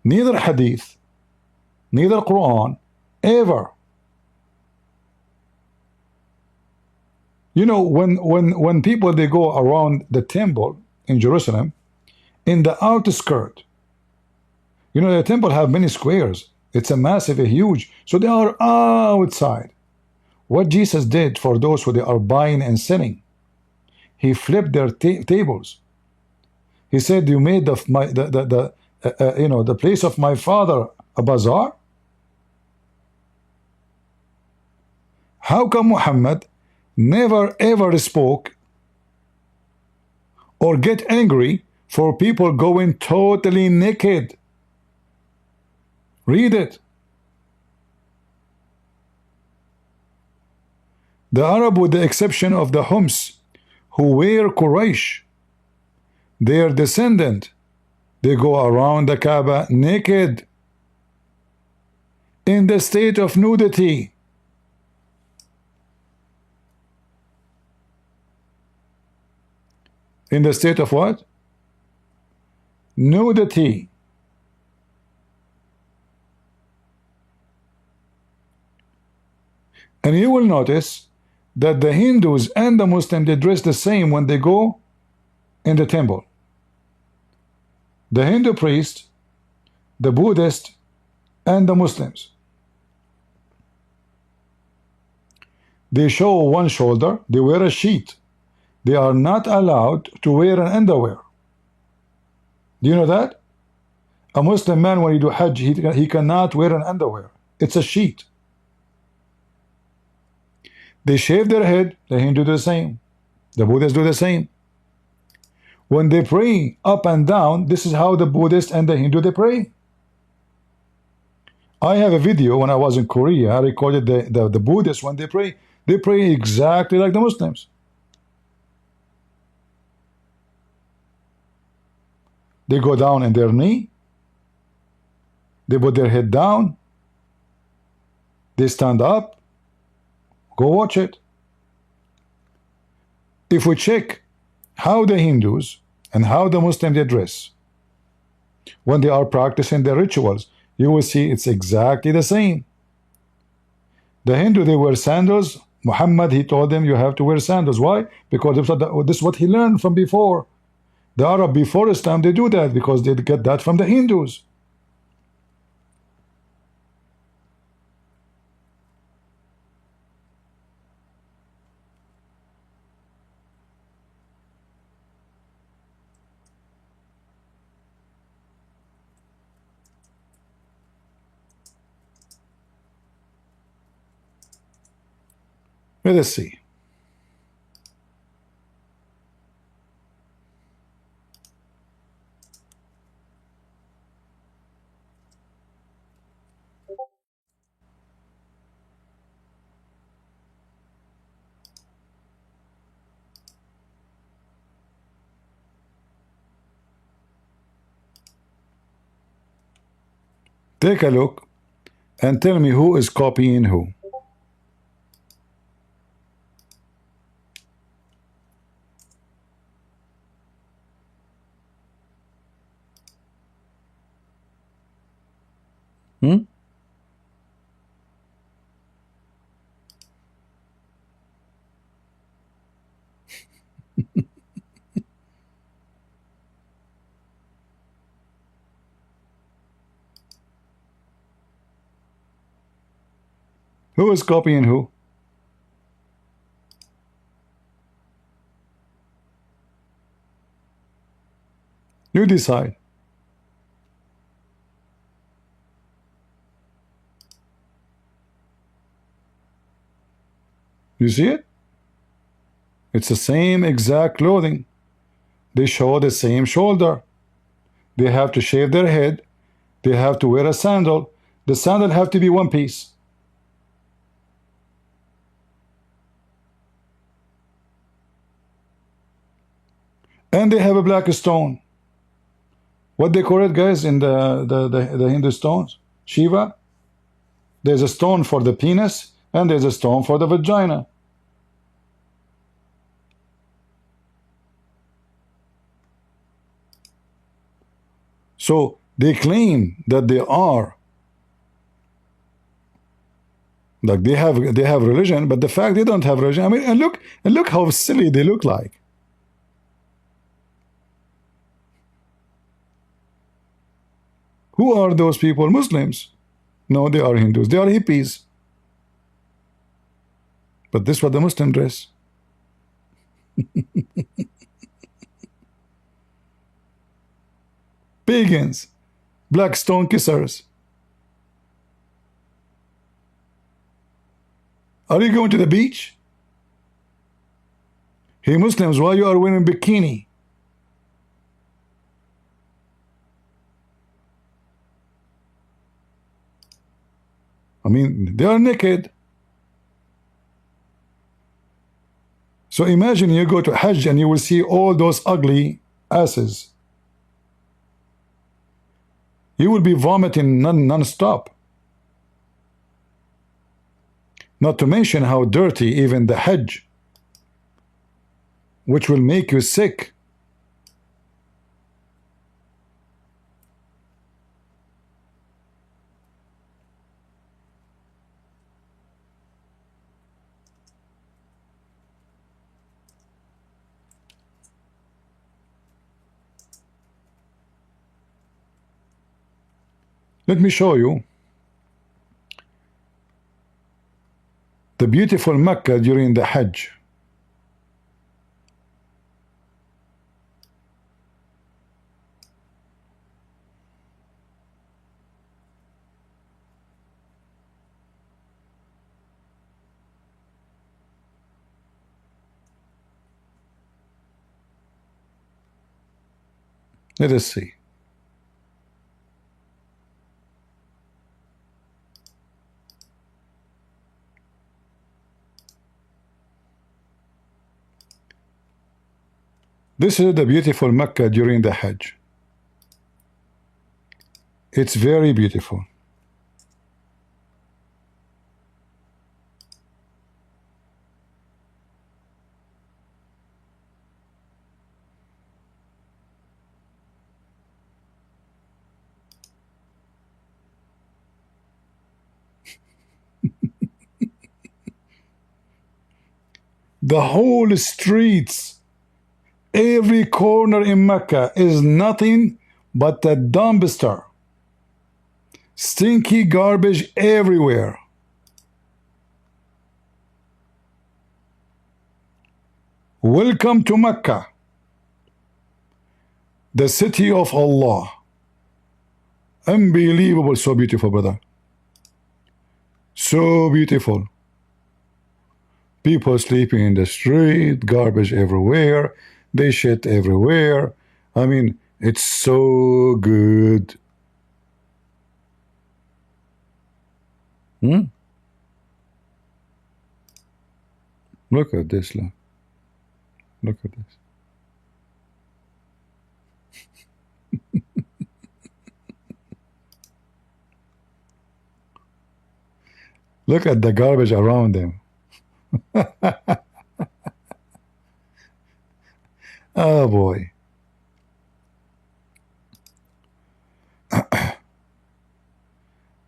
Neither hadith, neither Quran, ever. You know, when people they go around the temple in Jerusalem, in the outskirt, you know, the temple have many squares. It's a massive, a huge. So they are outside. What Jesus did for those who they are buying and selling, he flipped their tables. He said, "You made you know, the place of my father a bazaar." How come Muhammad never ever spoke or get angry for people going totally naked? Read it. The Arab, with the exception of the Homs, who were Quraysh, their descendant, they go around the Kaaba naked, in the state of nudity. In the state of what? Nudity. And you will notice that the Hindus and the Muslims, they dress the same when they go in the temple. The Hindu priest, the Buddhist, and the Muslims, they show one shoulder, they wear a sheet. They are not allowed to wear an underwear. Do you know that? A Muslim man, when you do Hajj, he cannot wear an underwear. It's a sheet. They shave their head. The Hindu do the same. The Buddhists do the same. When they pray up and down, this is how the Buddhist and the Hindu they pray. I have a video when I was in Korea. I recorded the Buddhists when they pray. They pray exactly like the Muslims. They go down in their knee. They put their head down. They stand up. Go watch it. If we check how the Hindus and how the Muslims they dress when they are practicing their rituals, you will see it's exactly the same. The Hindu, they wear sandals. Muhammad, he told them you have to wear sandals. Why? Because this is what he learned from before. The Arab before Islam, they do that because they get that from the Hindus. Let us see. Take a look and tell me who is copying who. Hmm? Who is copying who? You decide. You see it? It's the same exact clothing. They show the same shoulder. They have to shave their head. They have to wear a sandal. The sandal have to be one piece. And they have a black stone. What they call it, guys, in the Hindu stones? Shiva. There's a stone for the penis, and there's a stone for the vagina. So they claim that they are, like they have religion, but the fact they don't have religion. I mean, and look how silly they look like. Who are those people? Muslims? No, they are Hindus. They are hippies. But this is what the Muslim dress. Pagans, black stone kissers. Are you going to the beach? Hey Muslims, why you are wearing bikini? I mean, they are naked. So imagine you go to Hajj and you will see all those ugly asses. You will be vomiting non-stop. Not to mention how dirty even the Hajj, which will make you sick. Let me show you the beautiful Mecca during the Hajj. Let us see. This is the beautiful Mecca during the Hajj. It's very beautiful. The whole streets, every corner in Mecca is nothing but a dumpster. Stinky garbage everywhere. Welcome to Mecca, the city of Allah. Unbelievable, so beautiful, brother. So beautiful. People sleeping in the street, garbage everywhere, they shit everywhere. I mean, it's so good. Look at this, look. Look at this. Look at the garbage around them. Oh boy.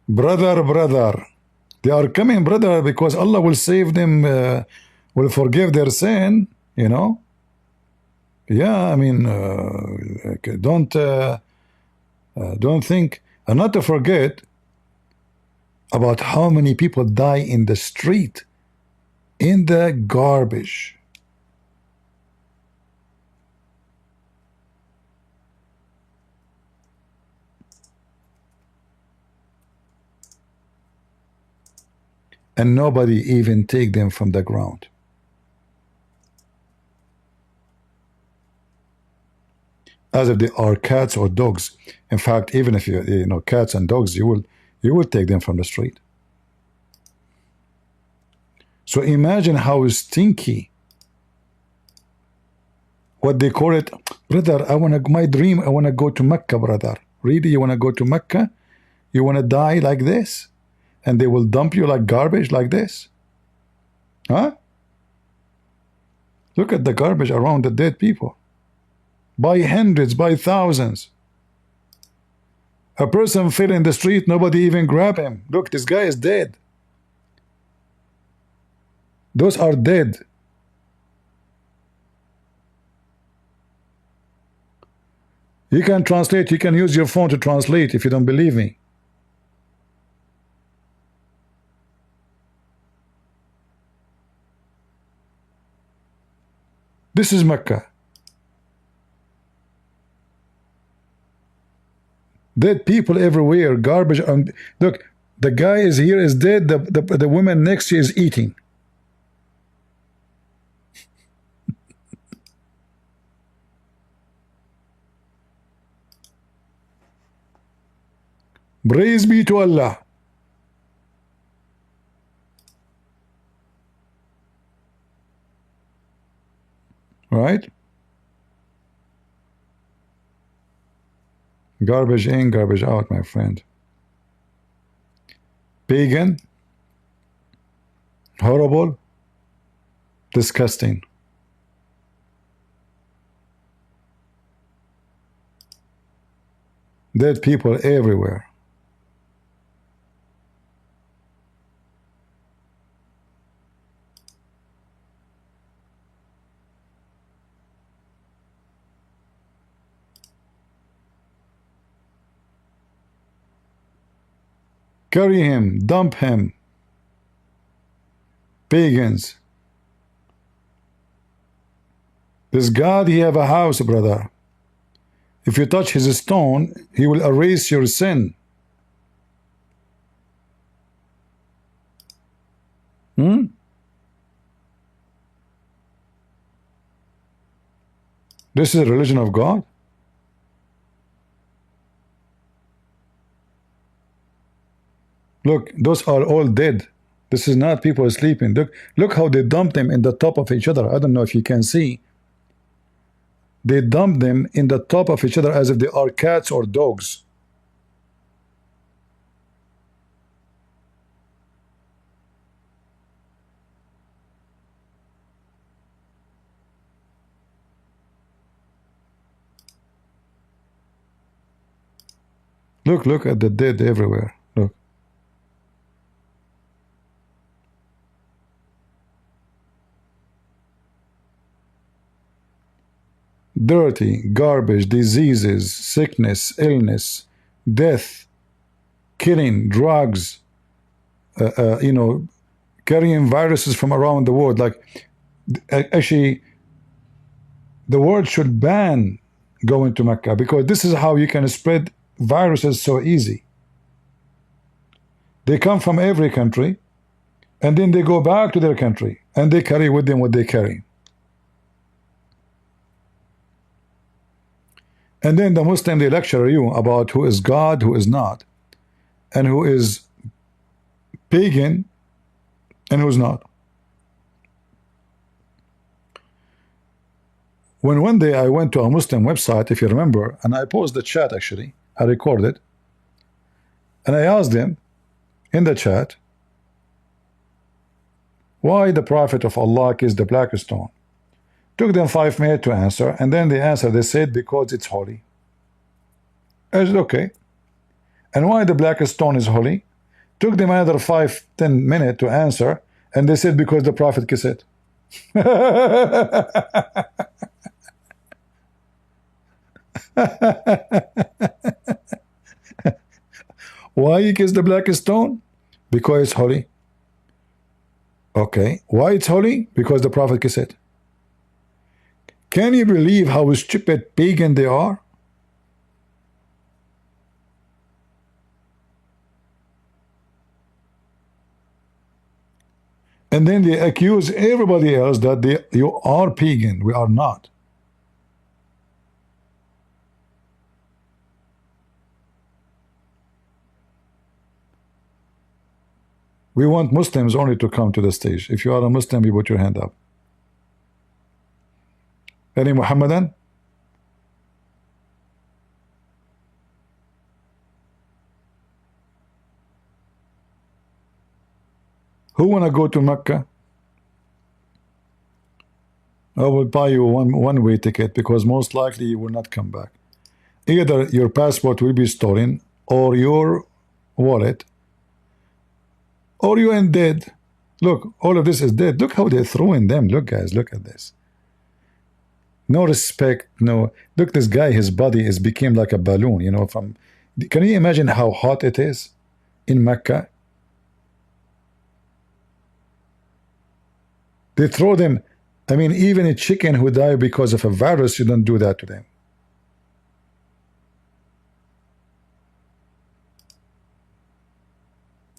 Brother, they are coming, brother, because Allah will save them, will forgive their sin, you know. Yeah, I mean, don't think, and not to forget about how many people die in the street, in the garbage. And nobody even take them from the ground. As if they are cats or dogs. In fact, even if you know cats and dogs, you will take them from the street. So imagine how stinky, what they call it, Brother, my dream, I want to go to Mecca, brother. Really, you want to go to Mecca? You want to die like this? And they will dump you like garbage like this? Huh? Look at the garbage around the dead people. By hundreds, by thousands. A person fell in the street, nobody even grab him. Look, this guy is dead. Those are dead. You can translate, you can use your phone to translate if you don't believe me. This is Mecca. Dead people everywhere, garbage. Look, the guy is here, is dead. The woman next to you is eating. Praise be to Allah. Right? Garbage in, garbage out, my friend. Pagan, horrible, disgusting. Dead people everywhere. Carry him, dump him. Pagans. This God, he have a house, brother. If you touch his stone, he will erase your sin. This is a religion of God. Look, those are all dead. This is not people sleeping. Look how they dump them in the top of each other. I don't know if you can see. They dump them in the top of each other as if they are cats or dogs. Look at the dead everywhere. Look. Dirty, garbage, diseases, sickness, illness, death, killing, drugs, you know, carrying viruses from around the world. Like, actually, the world should ban going to Mecca, because this is how you can spread viruses so easy. They come from every country, and then they go back to their country, and they carry with them what they carry. And then the Muslim, they lecture you about who is God, who is not, and who is pagan, and who's not. When one day I went to a Muslim website, if you remember, and I paused the chat actually, I recorded, and I asked them in the chat, why the Prophet of Allah kissed the black stone? Took them 5 minutes to answer, and then the answer, they said, because it's holy. I said, okay. And why the black stone is holy? Took them another 5-10 minutes to answer, and they said, because the Prophet kissed it. Why you kiss the black stone? Because it's holy. Okay. Why it's holy? Because the Prophet kissed it. Can you believe how stupid pagan they are? And then they accuse everybody else that you are pagan. We are not. We want Muslims only to come to the stage. If you are a Muslim, you put your hand up. Any Muhammadan? Who wanna go to Mecca? I will buy you one-way ticket, because most likely you will not come back. Either your passport will be stolen, or your wallet, or you end dead. Look, all of this is dead. Look how they're throwing them. Look, guys, look at this. No respect, no. Look, this guy, his body is became like a balloon, you know. From, can you imagine how hot it is in Mecca? They throw them. I mean, even a chicken who died because of a virus, you don't do that to them.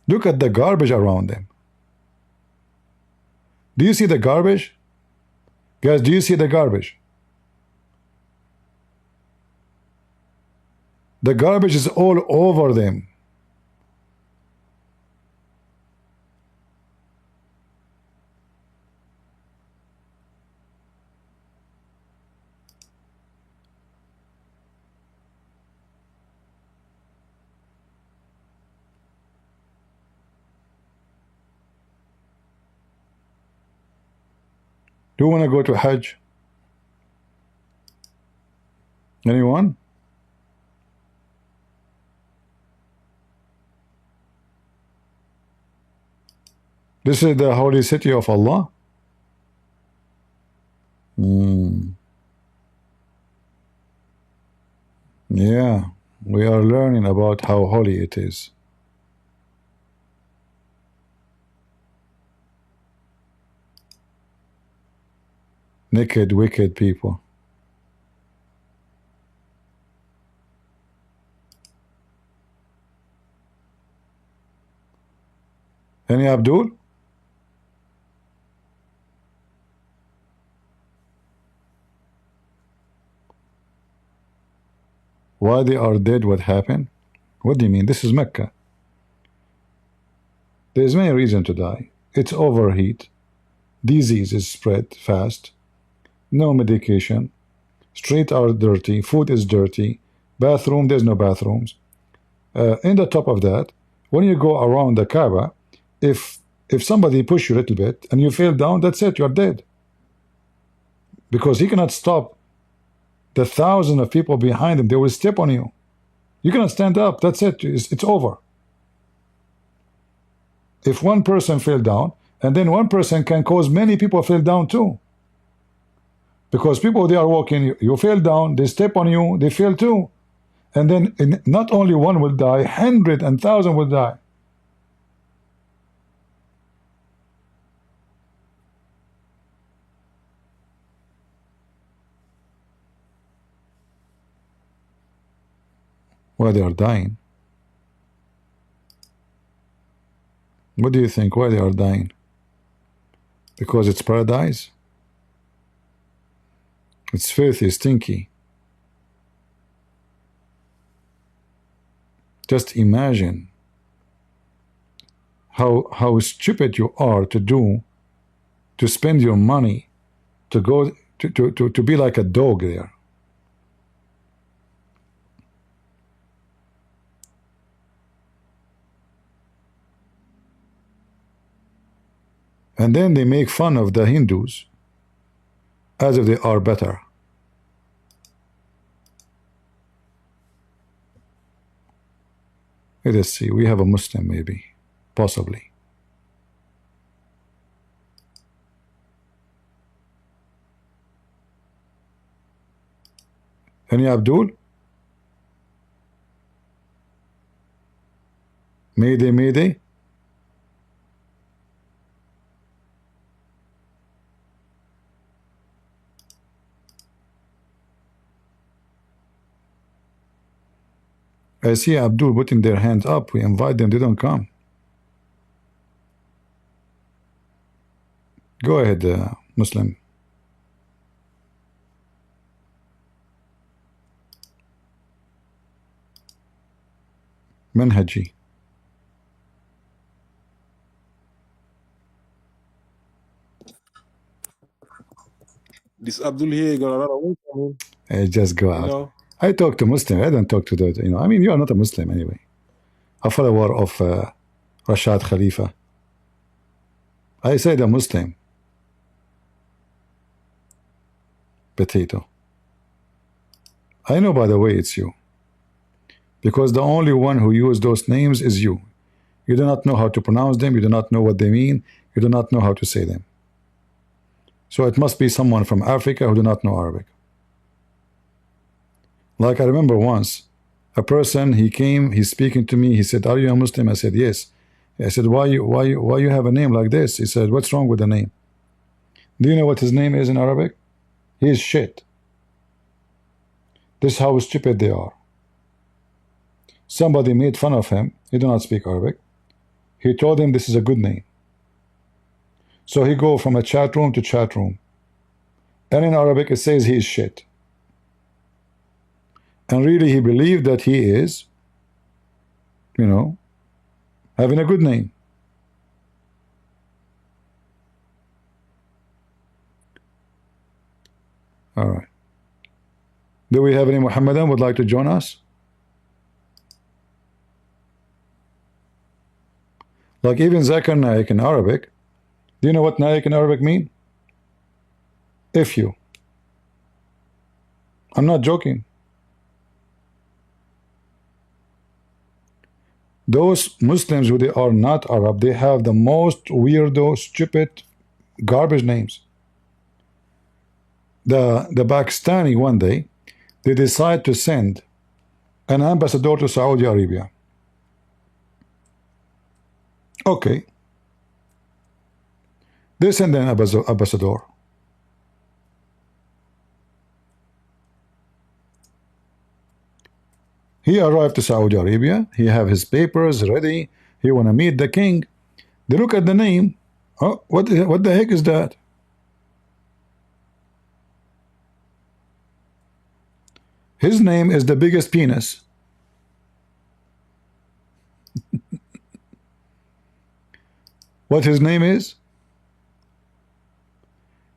Look at the garbage around them. Do you see the garbage? Guys, do you see the garbage? The garbage is all over them. Do you want to go to Hajj? Anyone? This is the holy city of Allah. Yeah, we are learning about how holy it is. Naked, wicked people. Any Abdul? Why they are dead? What happened? What do you mean? This is Mecca. There's many reasons to die. It's overheat. Disease is spread fast. No medication. Streets are dirty. Food is dirty. Bathroom, there's no bathrooms. In the top of that, when you go around the Kaaba, if somebody push you a little bit and you fall down, that's it, you're dead. Because he cannot stop the thousands of people behind him. They will step on you. You cannot stand up. That's it. It's over. If one person fell down, and then one person can cause many people fall down too. Because people, they are walking, you fell down, they step on you, they fall too. And then not only one will die, 100 and 1,000 will die. Why they are dying? What do you think? Why they are dying? Because it's paradise? It's filthy, stinky. Just imagine how stupid you are to spend your money to go to be like a dog there. And then they make fun of the Hindus as if they are better. Let us see, we have a Muslim maybe, possibly. Any Abdul? Mayday, mayday. I see Abdul putting their hands up. We invite them, they don't come. Go ahead, Muslim. Manhaji. This Abdul here got a lot of work from him. Hey, just go out. No. I talk to Muslim. I don't talk to the, you know, I mean, you are not a Muslim anyway. A follower of Rashad Khalifa. I said a Muslim. Potato. I know, by the way, it's you. Because the only one who used those names is you. You do not know how to pronounce them. You do not know what they mean. You do not know how to say them. So it must be someone from Africa who do not know Arabic. Like I remember once, a person, he came, he's speaking to me. He said, "Are you a Muslim?" I said, "Yes." I said, why you have a name like this?" He said, "What's wrong with the name?" Do you know what his name is in Arabic? He is shit. This is how stupid they are. Somebody made fun of him. He do not speak Arabic. He told him this is a good name. So he go from a chat room to chat room. And in Arabic it says he is shit. And really he believed that he is, you know, having a good name. All right. Do we have any Muhammadan would like to join us? Like even Zakir Naik in Arabic. Do you know what Naik in Arabic mean? If you. I'm not joking. Those Muslims who they are not Arab, they have the most weirdo, stupid, garbage names. The Pakistani one day, they decide to send an ambassador to Saudi Arabia. Okay. They send an ambassador. He arrived to Saudi Arabia. He have his papers ready. He want to meet the king. They look at the name. Oh, what the heck is that? His name is the biggest penis. What his name is?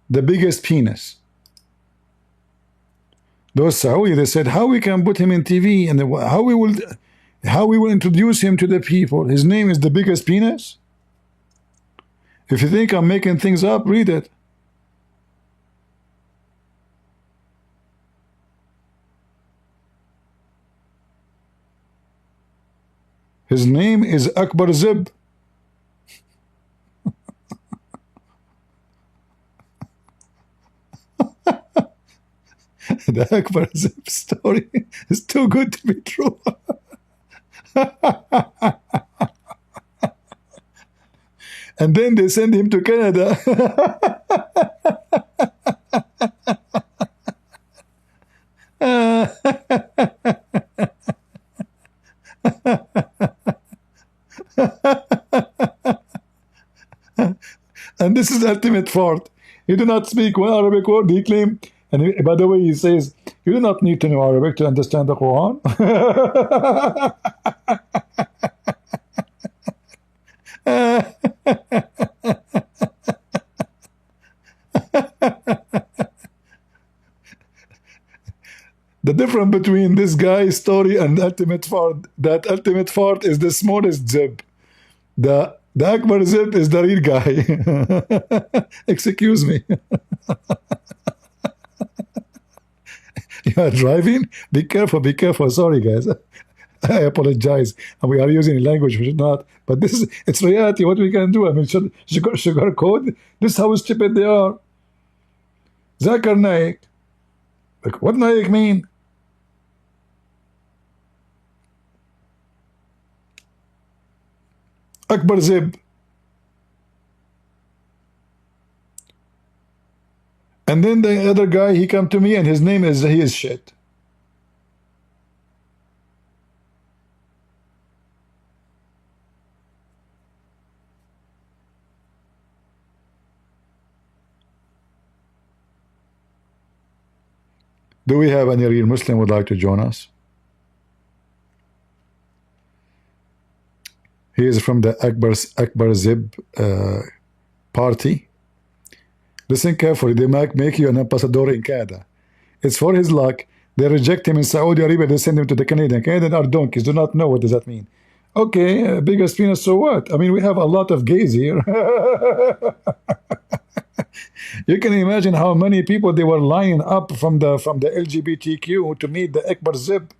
The biggest penis. Those Saudi, they said, how we can put him in TV and how we will introduce him to the people. His name is the biggest penis. If you think I'm making things up, read it. His name is Akbar Zib. The Akbar Zib story is too good to be true. And then they send him to Canada. And this is ultimate fault. He do not speak one Arabic word. He claim, and he, by the way, he says, you do not need to know Arabic to understand the Quran. The difference between this guy's story and ultimate fart, that ultimate fart is the smallest zip. The Akbar zip is the real guy. Excuse me. You are driving? Be careful, be careful. Sorry, guys. I apologize. We are using language we should not. But this is, it's reality. What we can do? I mean, sugar code. This is how stupid they are. Zakir Naik. Like, what Naik mean? Akbar Zib. And then the other guy, he come to me and his name is, he is shit. Do we have any real Muslim would like to join us? He is from the Akbar Zib party. Listen carefully. They might make you an ambassador in Canada. It's for his luck. They reject him in Saudi Arabia. They send him to the Canadian. Canadians are donkeys. Do not know what does that mean. Okay, biggest penis, so what? I mean, we have a lot of gays here. You can imagine how many people they were lining up from the LGBTQ to meet the Akbar Zib.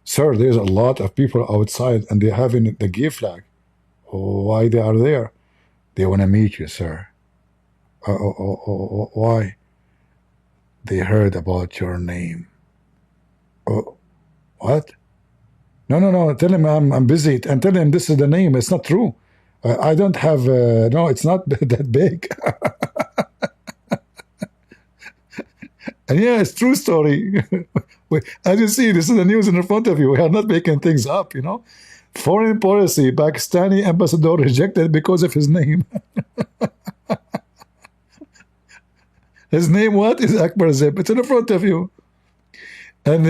Sir, there's a lot of people outside and they're having the gay flag. Why they are there? They want to meet you, sir. Why? They heard about your name. Oh, what? No. Tell him I'm busy and tell him this is the name. It's not true. I don't have. No, it's not that big. And yeah, it's true story. As you see, this is the news in front of you. We are not making things up, you know. Foreign policy, Pakistani ambassador rejected because of his name. His name what? Is Akbar Zip. It's in front of you. And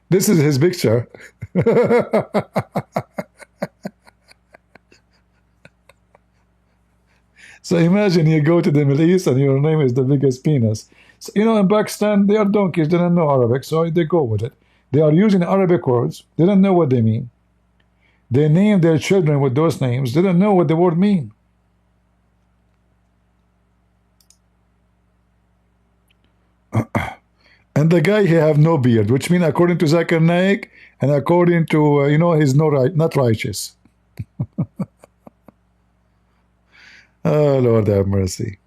this is his picture. So imagine you go to the Middle East and your name is the biggest penis. So, you know, in Pakistan, they are donkeys. They don't know Arabic, so they go with it. They are using Arabic words. They don't know what they mean. They name their children with those names. They don't know what the word mean. And the guy, he have no beard, which means according to Zakir Naik and according to, you know, he's not righteous. Oh, Lord have mercy.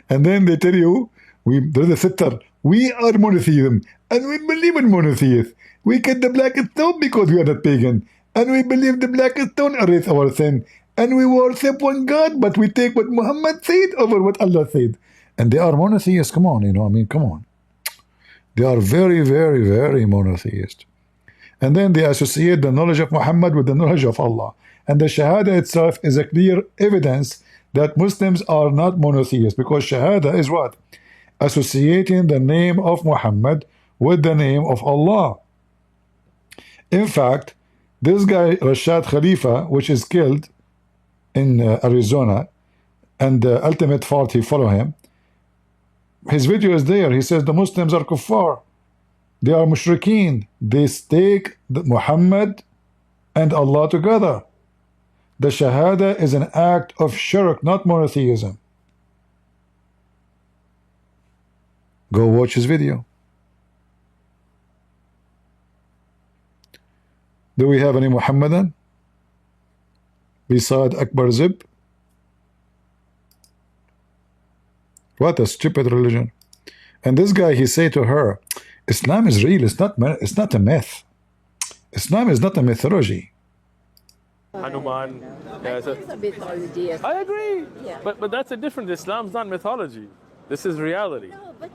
And then they tell you, there's a sitter, we are monotheism, and we believe in monotheism. We get the black stone because we are not pagan, and we believe the black stone erase our sin, and we worship one God, but we take what Muhammad said over what Allah said. And they are monotheists, come on, you know, I mean, come on. They are very, very, very monotheist. And then they associate the knowledge of Muhammad with the knowledge of Allah. And the Shahada itself is a clear evidence that Muslims are not monotheists, because Shahada is what? Associating the name of Muhammad with the name of Allah. In fact, this guy, Rashad Khalifa, which is killed in Arizona, and the ultimate fault, he follow him. His video is there. He says the Muslims are kuffar. They are mushrikeen. They stake Muhammad and Allah together. The Shahada is an act of shirk, not monotheism. Go watch his video. Do we have any Muhammadan beside Akbar Zib? What a stupid religion. And this guy, he say to her, Islam is real. It's not a myth. Islam is not a mythology. Hanuman. Yeah, It's a mythology. I agree. Yeah. But that's a different. Islam's not mythology. This is reality. No, but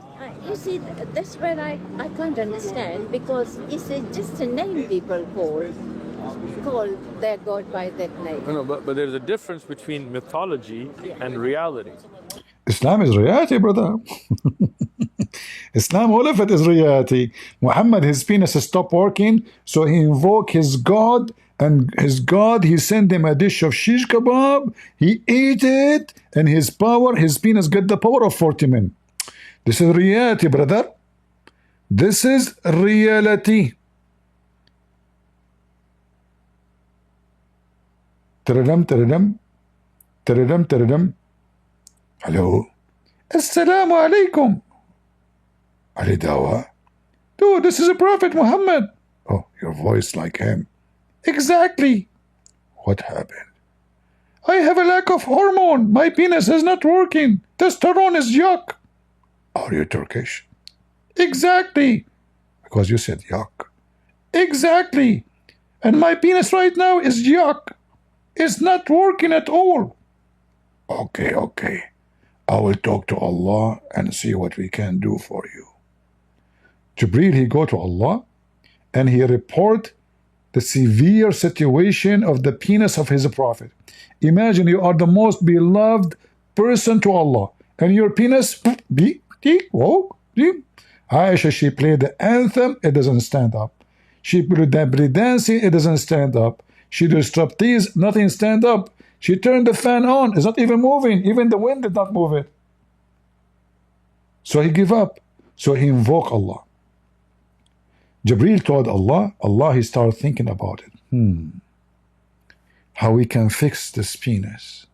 you see, that's where I can't understand, because it's just a name people call their God by that name. No, but there's a difference between mythology and reality. Islam is reality, brother. Islam, all of it is reality. Muhammad, his penis stopped working, so he invoked his God, and his God, he sent him a dish of shish kebab. He ate it, and his penis got the power of 40 men. This is reality, brother. This is reality. Teredam. Hello. Assalamu alaikum. Ali Dawa. Dude, this is a Prophet Muhammad. Oh, your voice like him. Exactly. What happened? I have a lack of hormone. My penis is not working. Testosterone is yuck. Are you Turkish? Exactly. Because you said yuck. Exactly. And my penis right now is yuck. It's not working at all. Okay. I will talk to Allah and see what we can do for you. Jibreel, he go to Allah and he report the severe situation of the penis of his prophet. Imagine you are the most beloved person to Allah, and your penis, Aisha, she played the anthem, it doesn't stand up. She played the dancing, it doesn't stand up. She did striptease, nothing stand up. She turned the fan on, it's not even moving. Even the wind did not move it. So he gave up. So he invoked Allah. Jibreel told Allah. Allah, he started thinking about it. How we can fix this penis.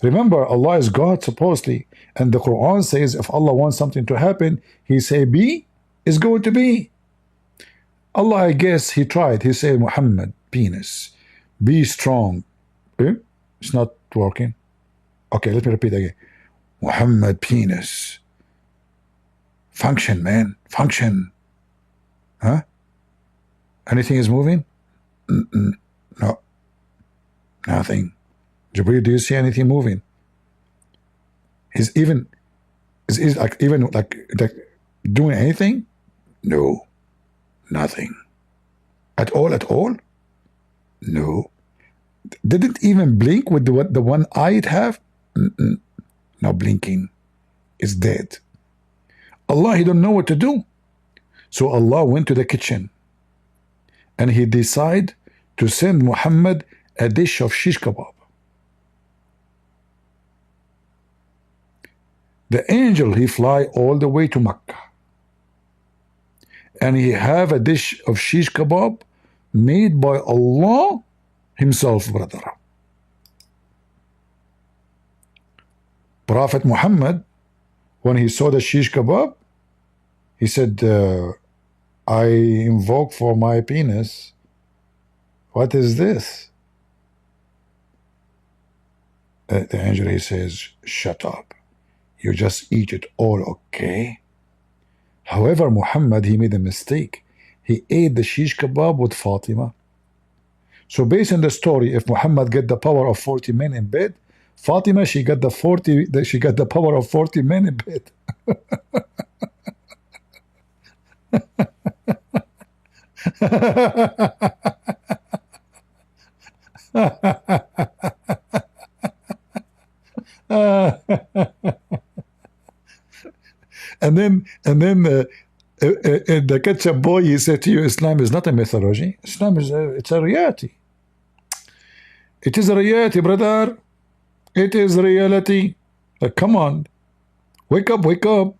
Remember, Allah is God, supposedly. And the Quran says if Allah wants something to happen, he say be, is going to be. Allah, I guess, he tried. He said, Muhammad, penis, be strong. It's not working. Okay, let me repeat again. Muhammad, penis. Function, man. Function. Huh? Anything is moving? No. Nothing. Jibreel, do you see anything moving? Is like doing anything? No. Nothing. At all? No. Didn't even blink with the one eye it have? No blinking. It's dead. Allah, he don't know what to do. So Allah went to the kitchen and he decided to send Muhammad a dish of shish kebab. The angel, he fly all the way to Mecca and he have a dish of shish kebab made by Allah himself, brother. Prophet Muhammad, when he saw the shish kebab, he said, I invoke for my penis. What is this? The angel, he says, shut up. You just eat it all, okay? However, Muhammad, he made a mistake. He ate the shish kebab with Fatima. So based on the story, if Muhammad get the power of 40 men in bed, Fatima, she got the power of 40 men in bed. and then the ketchup boy, he said to you, Islam is not a mythology. Islam is it's a reality. It is a reality, brother. It is reality. Come on, wake up, wake up.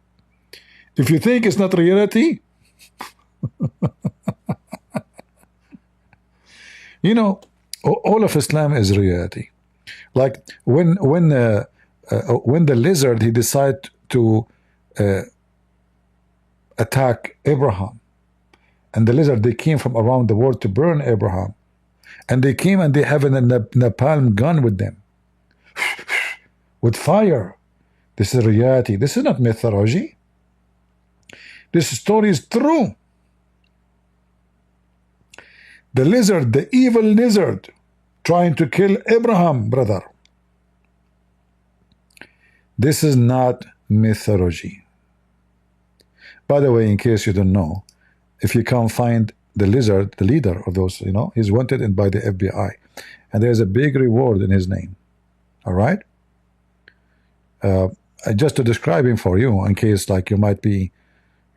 If you think it's not reality, you know, all of Islam is reality. Like when the lizard, he decided to attack Abraham, and the lizard, they came from around the world to burn Abraham, and they came and they have a napalm gun with them, with fire. This is reality. This is not mythology. This story is true. The lizard, the evil lizard, trying to kill Abraham, brother. This is not mythology. By the way, in case you don't know, if you can't find the lizard, the leader of those, you know, he's wanted by the FBI, and there's a big reward in his name. All right. Just to describe him for you, in case like you might be,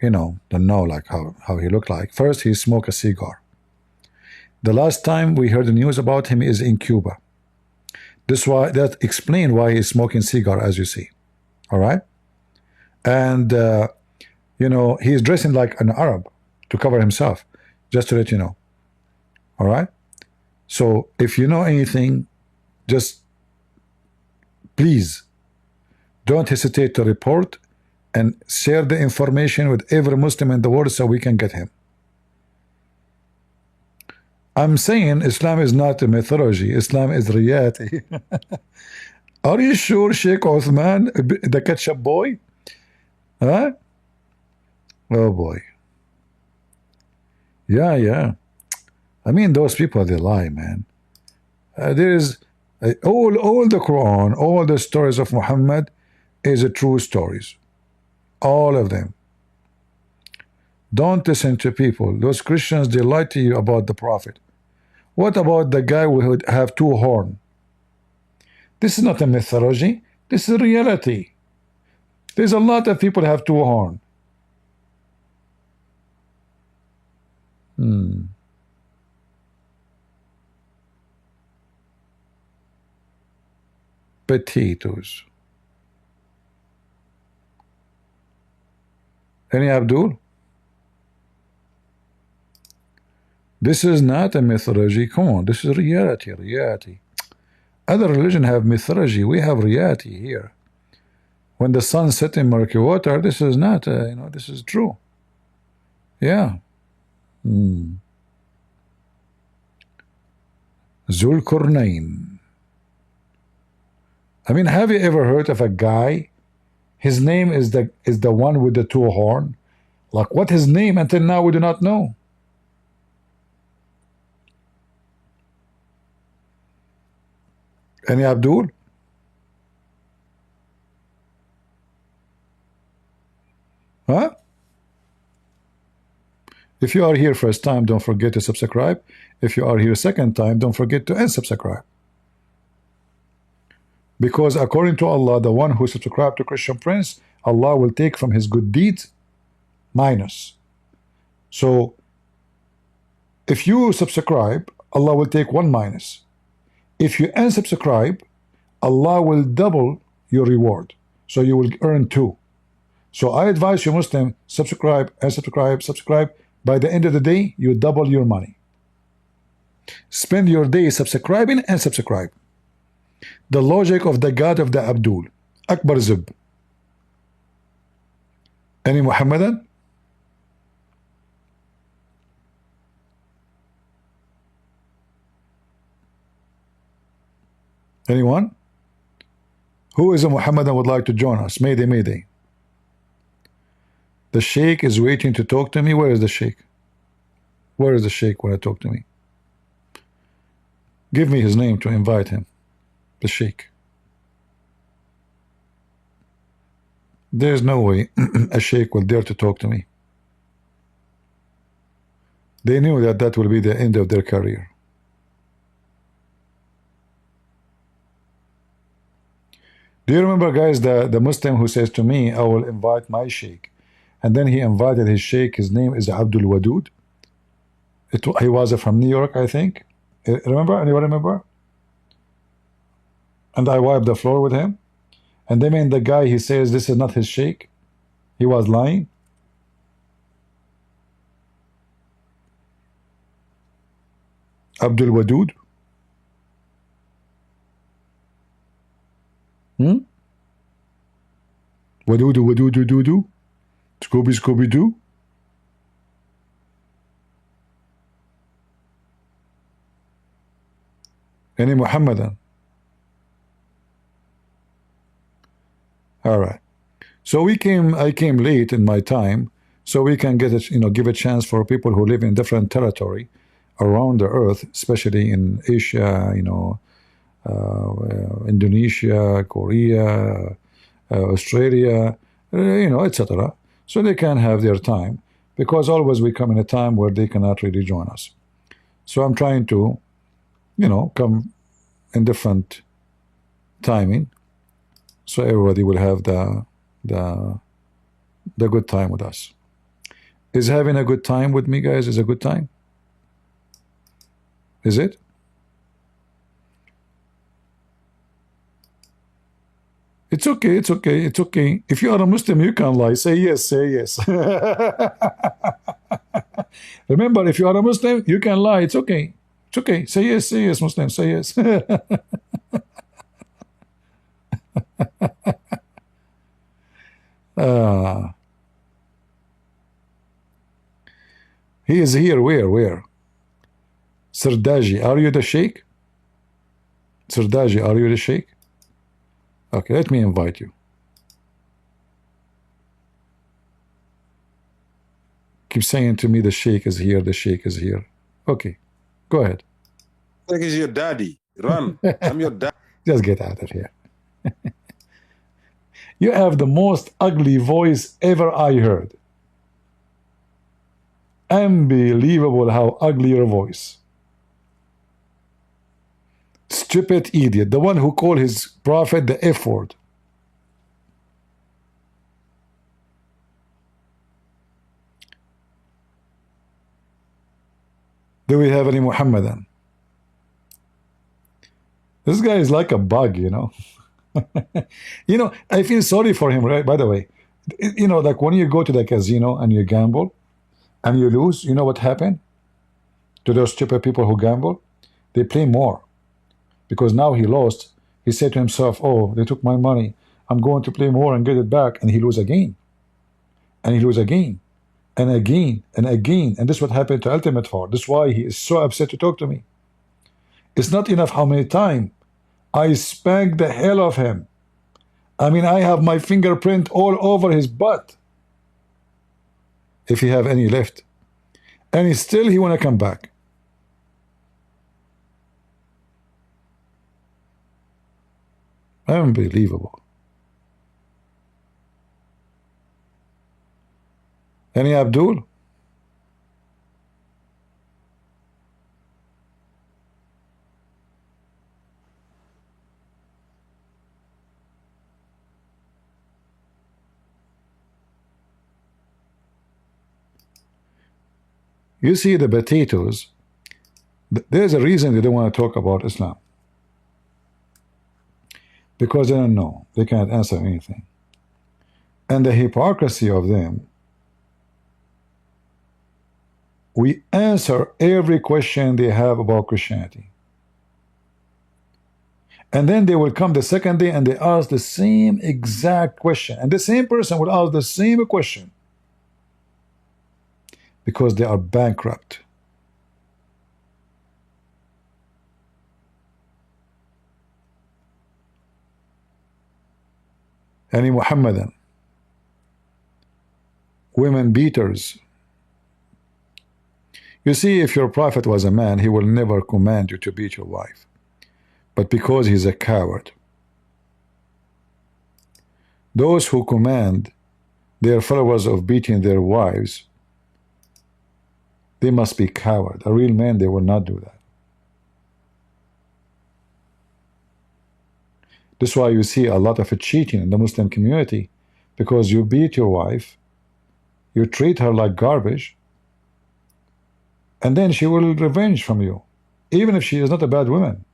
you know, don't know like how he looked like. First, he smoked a cigar. The last time we heard the news about him is in Cuba. That explains why he's smoking cigar, as you see. All right. And you know, he's dressing like an Arab to cover himself, just to let you know. All right. So if you know anything, just please don't hesitate to report and share the information with every Muslim in the world so we can get him. I'm saying Islam is not a mythology. Islam is reality. Are you sure, Sheikh Uthman, the ketchup boy? Huh? Oh boy. Yeah. I mean, those people, they lie, man. There is all the Quran, all the stories of Muhammad is true stories. All of them. Don't listen to people. Those Christians, they lie to you about the Prophet. What about the guy who would have 2 horns? This is not a mythology. This is reality. There's a lot of people have 2 horns. Potatoes. Any Abdul? This is not a mythology. Come on, this is reality. Reality. Other religions have mythology. We have reality here. When the sun sets in murky water, this is not, you know, this is true. Yeah. Zulkarnain. I mean, have you ever heard of a guy? His name is the one with the two horn. Like, what his name? Until now, we do not know. Any Abdul? Huh? If you are here first time, don't forget to subscribe. If you are here second time, don't forget to unsubscribe. Because according to Allah, the one who subscribed to Christian Prince, Allah will take from his good deeds minus. So if you subscribe, Allah will take 1 minus. If you unsubscribe, Allah will double your reward. So you will earn 2. So I advise you, Muslim, subscribe, unsubscribe, subscribe. By the end of the day, you double your money. Spend your day subscribing and subscribe. The logic of the God of the Abdul. Akbar Zub. Any Muhammadan? Anyone? Who is a Muhammadan would like to join us? Mayday, mayday. The Sheikh is waiting to talk to me. Where is the Sheikh? Where is the Sheikh when I talk to me? Give me his name to invite him. The Sheikh. There's no way a Sheikh will dare to talk to me. They knew that that will be the end of their career. Do you remember, guys, the Muslim who says to me, I will invite my Sheikh? And then he invited his Sheikh. His name is Abdul Wadud. He was from New York, I think. Remember? Anyone remember? And I wiped the floor with him. And then the guy, he says this is not his Sheikh. He was lying. Abdul Wadud. Wadudu, wadudu, dudu. Scooby, Scooby, Doo. Any Muhammadan? All right. So I came late in my time, so we can get it, give a chance for people who live in different territory around the earth, especially in Asia, Indonesia, Korea, Australia, etc. So they can have their time, because always we come in a time where they cannot really join us. So I'm trying to, come in different timing, so everybody will have the good time with us. Is having a good time with me, guys, is a good time? Is it? It's okay, it's okay, it's okay. If you are a Muslim, you can lie. Say yes, say yes. Remember, if you are a Muslim, you can lie. It's okay. It's okay. Say yes, Muslim, say yes. He is here. Where? Sardaji, are you the Sheikh? Sardaji, are you the Sheikh? Okay, let me invite you. Keep saying to me the Sheikh is here, the Sheikh is here. Okay, go ahead. I think he's your daddy. Run. I'm your dad. Just get out of here. You have the most ugly voice ever I heard. Unbelievable how ugly your voice. Stupid idiot, the one who called his prophet the F word. Do we have any Muhammadan? This guy is like a bug, I feel sorry for him, right? By the way, You know, like when you go to the casino and you gamble and you lose, you know what happened to those stupid people who gamble? They play more, because now he lost. He said to himself, oh, they took my money, I'm going to play more and get it back. And he lose again, and he lose again, and again, and again. And this is what happened to Ultimate Farug. This is why he is so upset to talk to me. It's not enough how many times I spanked the hell of him. I mean, I have my fingerprint all over his butt, if he have any left. And he want to come back. Unbelievable. Any Abdul? You see, the potatoes, there's a reason they don't want to talk about Islam. Because they don't know. They can't answer anything. And the hypocrisy of them, we answer every question they have about Christianity. And then they will come the second day and they ask the same exact question. And the same person will ask the same question. Because they are bankrupt. Any Muhammadan, women beaters. You see, if your prophet was a man, he will never command you to beat your wife. But because he's a coward, those who command their followers of beating their wives, they must be coward. A real man, they will not do that. This is why you see a lot of cheating in the Muslim community, because you beat your wife, you treat her like garbage, and then she will revenge from you, even if she is not a bad woman.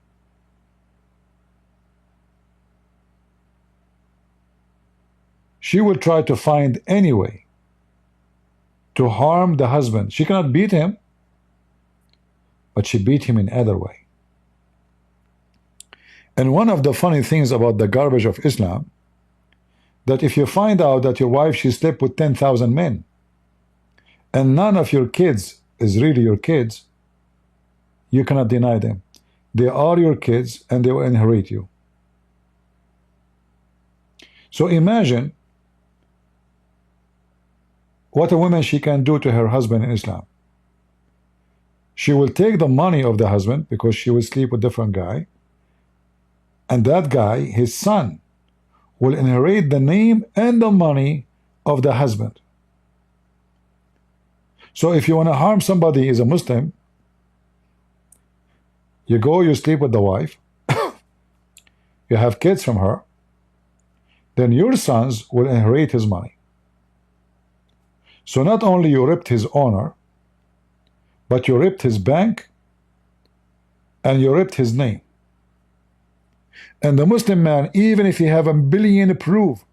She will try to find any way to harm the husband. She cannot beat him, but she beat him in other way. And one of the funny things about the garbage of Islam, that if you find out that your wife, she slept with 10,000 men, and none of your kids is really your kids, you cannot deny them. They are your kids and they will inherit you. So imagine what a woman she can do to her husband in Islam. She will take the money of the husband because she will sleep with a different guy, and that guy, his son, will inherit the name and the money of the husband. So if you want to harm somebody as a Muslim, you go, you sleep with the wife, you have kids from her, then your sons will inherit his money. So not only you ripped his honor, but you ripped his bank and you ripped his name. And the Muslim man, even if he have a billion proof,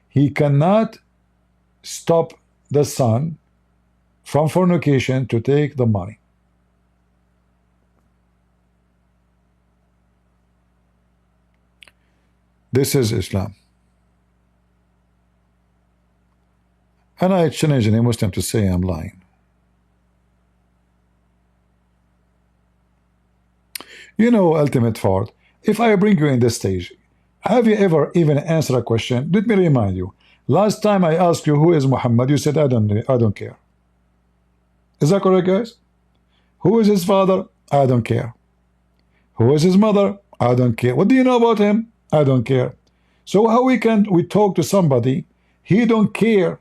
he cannot stop the son from fornication to take the money. This is Islam. And I challenge any Muslim to say I'm lying. You know, Ultimate Farug, if I bring you in this stage, have you ever even answered a question? Let me remind you. Last time I asked you who is Muhammad, you said I don't care. Is that correct, guys? Who is his father? I don't care. Who is his mother? I don't care. What do you know about him? I don't care. So how we talk to somebody, he don't care.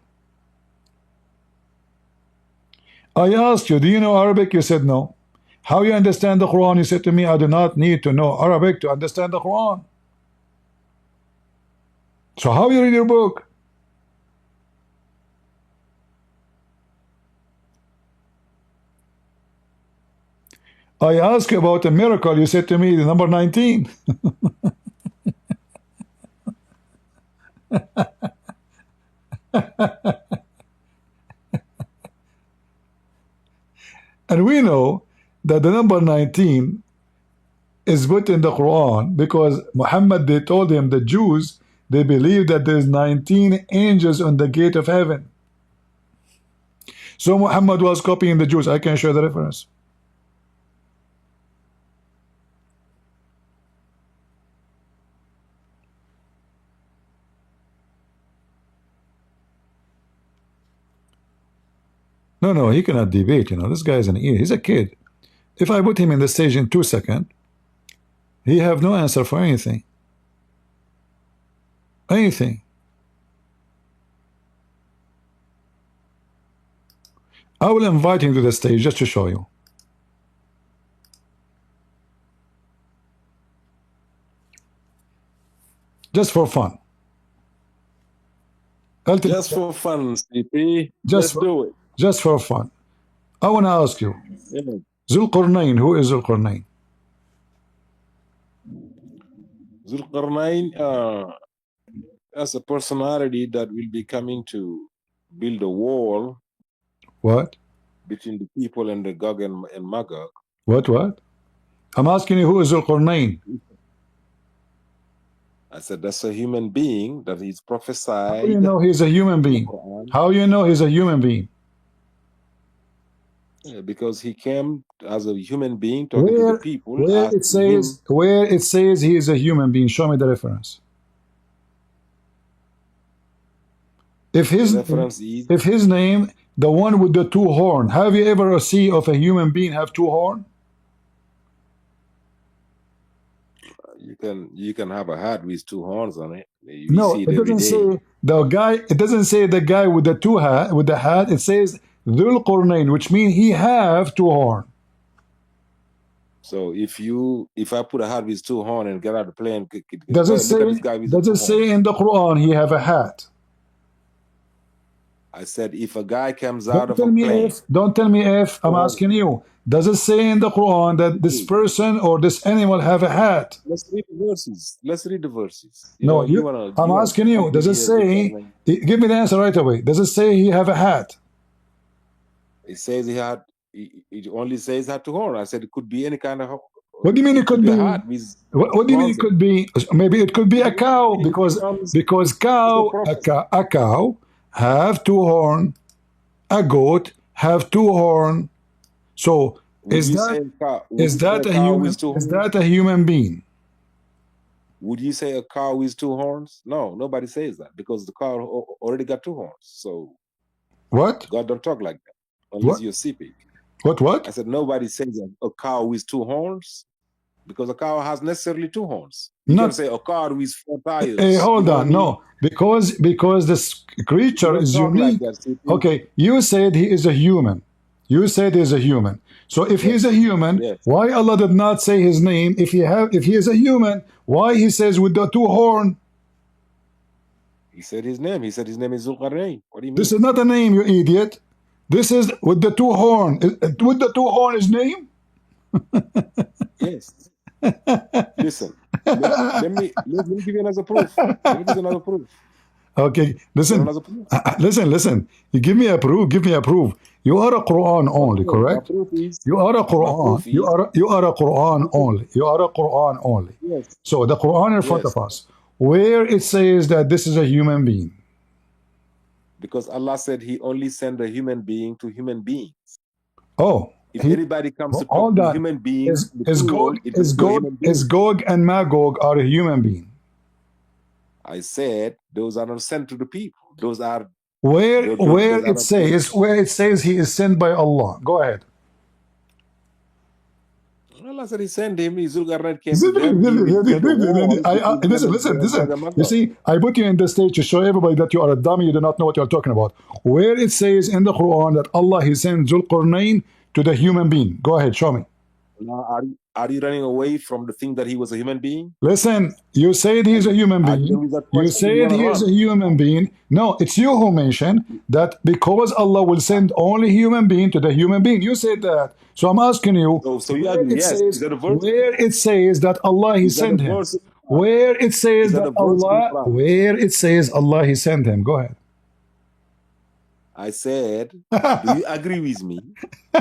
I asked you, do you know Arabic? You said no. How you understand the Quran? You said to me, I do not need to know Arabic to understand the Quran. So how you read your book? I asked you about a miracle. You said to me, the number 19. And we know that the number 19 is put in the Quran because Muhammad, they told him, the Jews, they believe that there's 19 angels on the gate of heaven. So Muhammad was copying the Jews. I can show the reference. No, he cannot debate. This guy is an idiot. He's a kid. If I put him in the stage in 2 seconds, he have no answer for anything. Anything. I will invite him to the stage just to show you. Just for fun. Just for fun, CP. Just do it. Just for fun. I want to ask you. Yeah. Zulqarnain, who is Zulqarnain? Zulqarnain, that's a personality that will be coming to build a wall. What? Between the people and the Gog and Magog. What? I'm asking you, who is Zulqarnain? I said that's a human being that he's prophesied. How do you know he's a human being? How do you know he's a human being? Yeah, because he came as a human being talking to the people. Where it says he is a human being, show me the reference. If his name, the one with the 2 horns, have you ever seen of a human being have 2 horns? You can have a hat with 2 horns on it. No, it doesn't say the guy. It doesn't say the guy with the 2 hat with the hat. It says Dhul Qurnain, which means he have 2 horns. So if I put a hat with 2 horns and get out of the plane, does it say in the Quran he have a hat? I said if a guy comes out of a plane. Don't tell me if. I'm asking you. Does it say in the Quran that this person or this animal have a hat? Let's read the verses. I'm asking you. Does it say? Give me the answer right away. Does it say he have a hat? It says he had. It only says he had 2 horns. I said it could be any kind of. What do you mean it could be? What do you mean it could be? Maybe it could be a cow because a cow have 2 horns. A goat have 2 horns. So is that a human being? Would you say a cow with 2 horns? No, nobody says that because the cow already got 2 horns. So what? God don't talk like that unless you're sleeping. What? I said nobody says a cow with 2 horns because a cow has necessarily 2 horns. You can say a car with 4 tires. Hey, hold on, no, because this creature is unique. Okay, you said he is a human. You said he's a human. So if he's a human, why Allah did not say his name? If he is a human, why he says with the 2 horns? He said his name. He said his name is Zulqarnain. What do you mean? This is not a name, you idiot. This is with the 2 horns. With the 2 horns is name? Yes. Listen. Let me give you another proof. Let me give you another proof. Okay, listen. You give me a proof. You are a Quran only, correct? You are a Quran. You are a Quran only. You are a Quran only. Yes. So the Quran in front of us, where it says that this is a human being. Because Allah said He only sent a human being to human beings. Oh. If anybody comes to talk to human beings, is Gog and Magog are a human being? I said those are not sent to the people. Those are where it says he is sent by Allah. Go ahead. Allah said He sent him. Zulqarnain came to them. Listen. You see, I put you in the stage to show everybody that you are a dummy. You do not know what you are talking about. Where it says in the Quran that Allah He sent Zulqarnain to the human being. Go ahead, show me. Now, are you running away from the thing that he was a human being? Listen, you said he's a human being. You said he is a human being. No, it's you who mentioned that because Allah will send only human being to the human being. You said that. So I'm asking you, where it says that Allah He sent him. Where it says that Allah He sent him. Go ahead. I said, do you agree with me?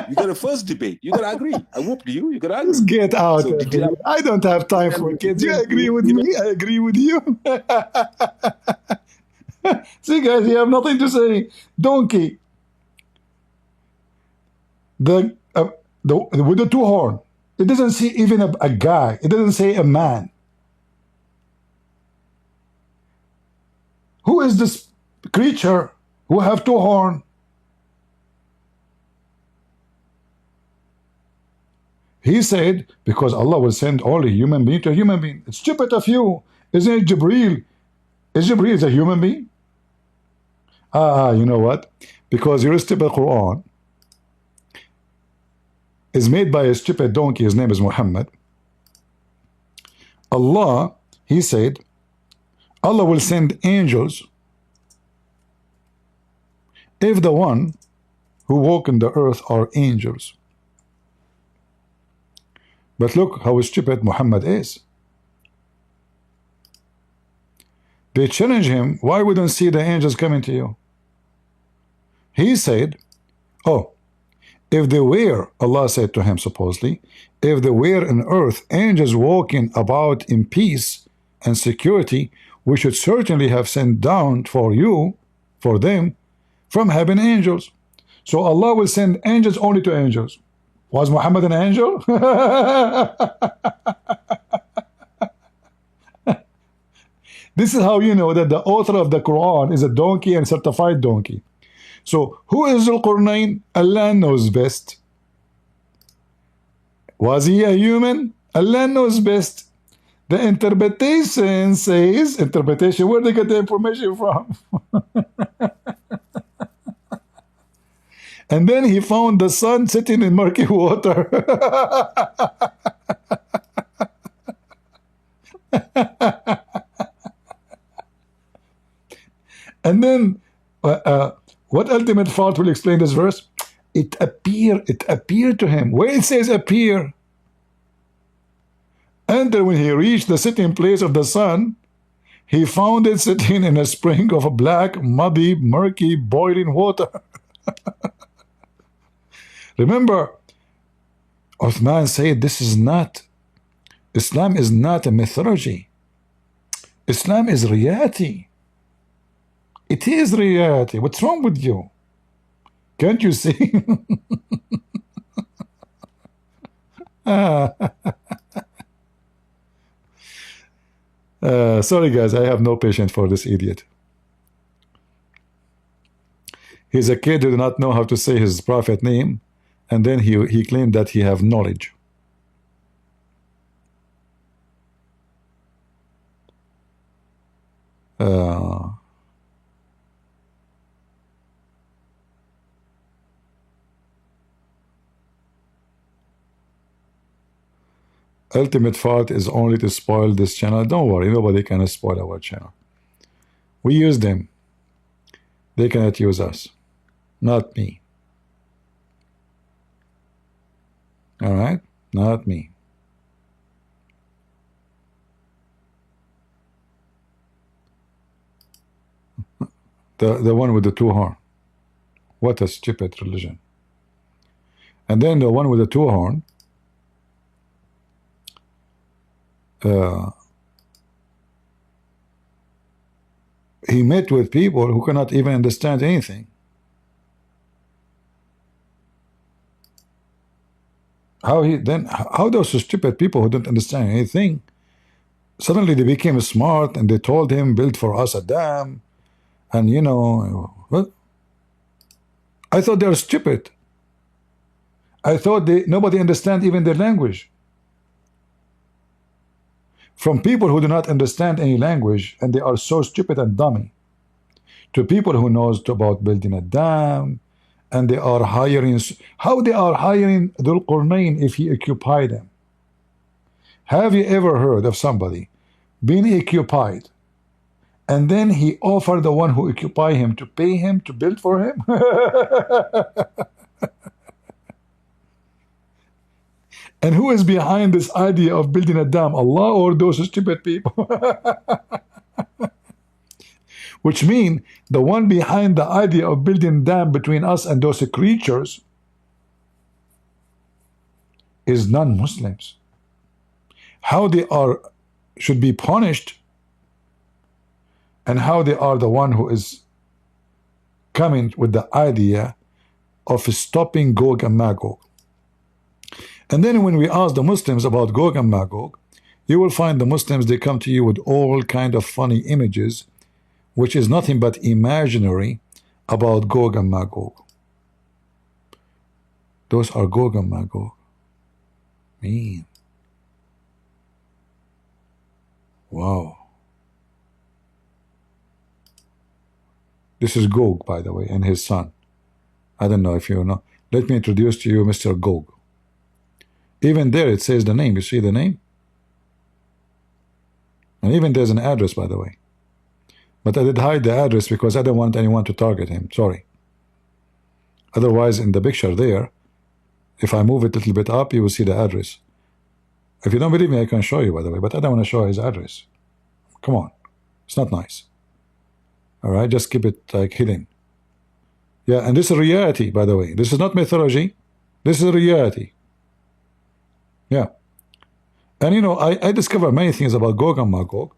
You got a first debate. You gotta agree. I whooped you. You gotta agree. Just get out So of did you here. I don't have time for kids. You agree with me, I agree with you. See, guys, you have nothing to say. Donkey. The with the two horn. It doesn't say even a guy. It doesn't say a man. Who is this creature who have two horn? He said, because Allah will send only human being to a human being. It's stupid of you. Isn't it Jibreel? Is Jibreel a human being? You know what? Because your stupid Quran is made by a stupid donkey. His name is Muhammad. Allah, he said, Allah will send angels if the one who walk in the earth are angels. But look how stupid Muhammad is. They challenge him, why we don't see the angels coming to you? He said, oh, if they were, Allah said to him supposedly, if they were on earth angels walking about in peace and security, we should certainly have sent down for you, for them, from heaven angels. So Allah will send angels only to angels. Was Muhammad an angel? This is how you know that the author of the Quran is a donkey and certified donkey. So who is Al-Qurnayn? Allah knows best. Was he a human? Allah knows best. The interpretation says, interpretation, where they get the information from? And then he found the sun sitting in murky water. And then what ultimate fault will explain this verse? It appeared to him. Where it says appear, and then when he reached the sitting place of the sun, he found it sitting in a spring of a black, muddy, murky, boiling water. Remember, Uthman said this is not, Islam is not a mythology. Islam is reality. It is reality. What's wrong with you? Can't you see? Sorry guys, I have no patience for this idiot. He's a kid who did not know how to say his prophet name, and then he claimed that he have knowledge. Ultimate fault is only to spoil this channel. Don't worry, nobody can spoil our channel. We use them. They cannot use us. Not me. Alright? Not me. The one with the two horn. What a stupid religion. And then the one with the two horn, he met with people who cannot even understand anything. How those stupid people who don't understand anything, suddenly they became smart and they told him, build for us a dam, and you know, what? I thought they were stupid. I thought nobody understand even their language. From people who do not understand any language and they are so stupid and dummy, to people who knows about building a dam, and they are hiring. How they are hiring Dhul Qurnayn if he occupied them? Have you ever heard of somebody being occupied and then he offered the one who occupy him to pay him to build for him? And who is behind this idea of building a dam? Allah or those stupid people? which mean the one behind the idea of building dam between us and those creatures is non-Muslims. How they are should be punished, and how they are the one who is coming with the idea of stopping Gog and Magog. And then when we ask the Muslims about Gog and Magog, you will find the Muslims, they come to you with all kind of funny images, which is nothing but imaginary about Gog and Magog. Those are Gog and Magog. Mean. Wow. This is Gog, by the way, and his son. I don't know if you know. Let me introduce to you Mr. Gog. Even there it says the name. You see the name? And even there's an address, by the way. But I did hide the address because I don't want anyone to target him. Sorry. Otherwise, in the picture there, if I move it a little bit up, you will see the address. If you don't believe me, I can show you, by the way. But I don't want to show his address. Come on. It's not nice. All right? Just keep it like hidden. Yeah, and this is reality, by the way. This is not mythology. This is reality. Yeah. And you know, I discovered many things about Gog and Magog.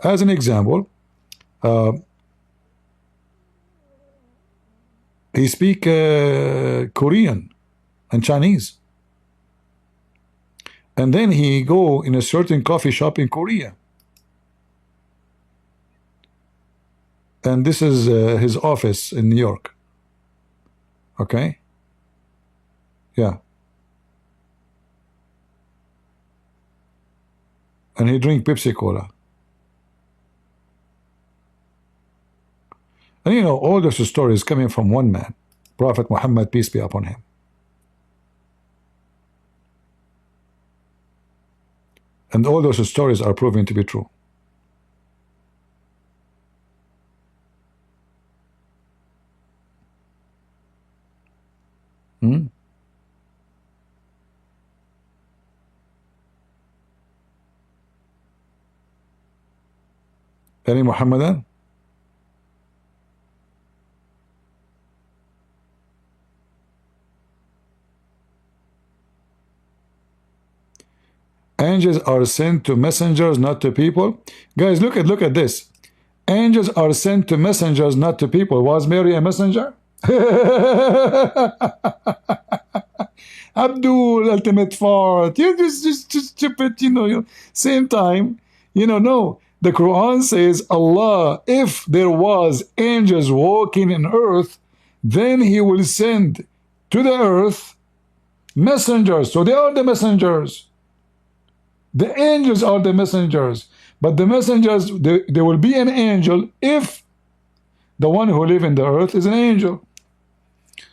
As an example, he speak Korean and Chinese. And then he go in a certain coffee shop in Korea. And this is his office in New York. Okay? Yeah. And he drink Pepsi Cola. And you know, all those stories coming from one man, Prophet Muhammad, peace be upon him. And all those stories are proven to be true. Any Muhammadan? Angels are sent to messengers, not to people. Guys, look at this. Angels are sent to messengers, not to people. Was Mary a messenger? Abdul, ultimate fart. You just stupid, you know. Same time, you know, no. The Quran says, Allah, if there was angels walking in earth, then he will send to the earth messengers. So they are the messengers. The angels are the messengers. But the messengers, there will be an angel if the one who lives in the earth is an angel.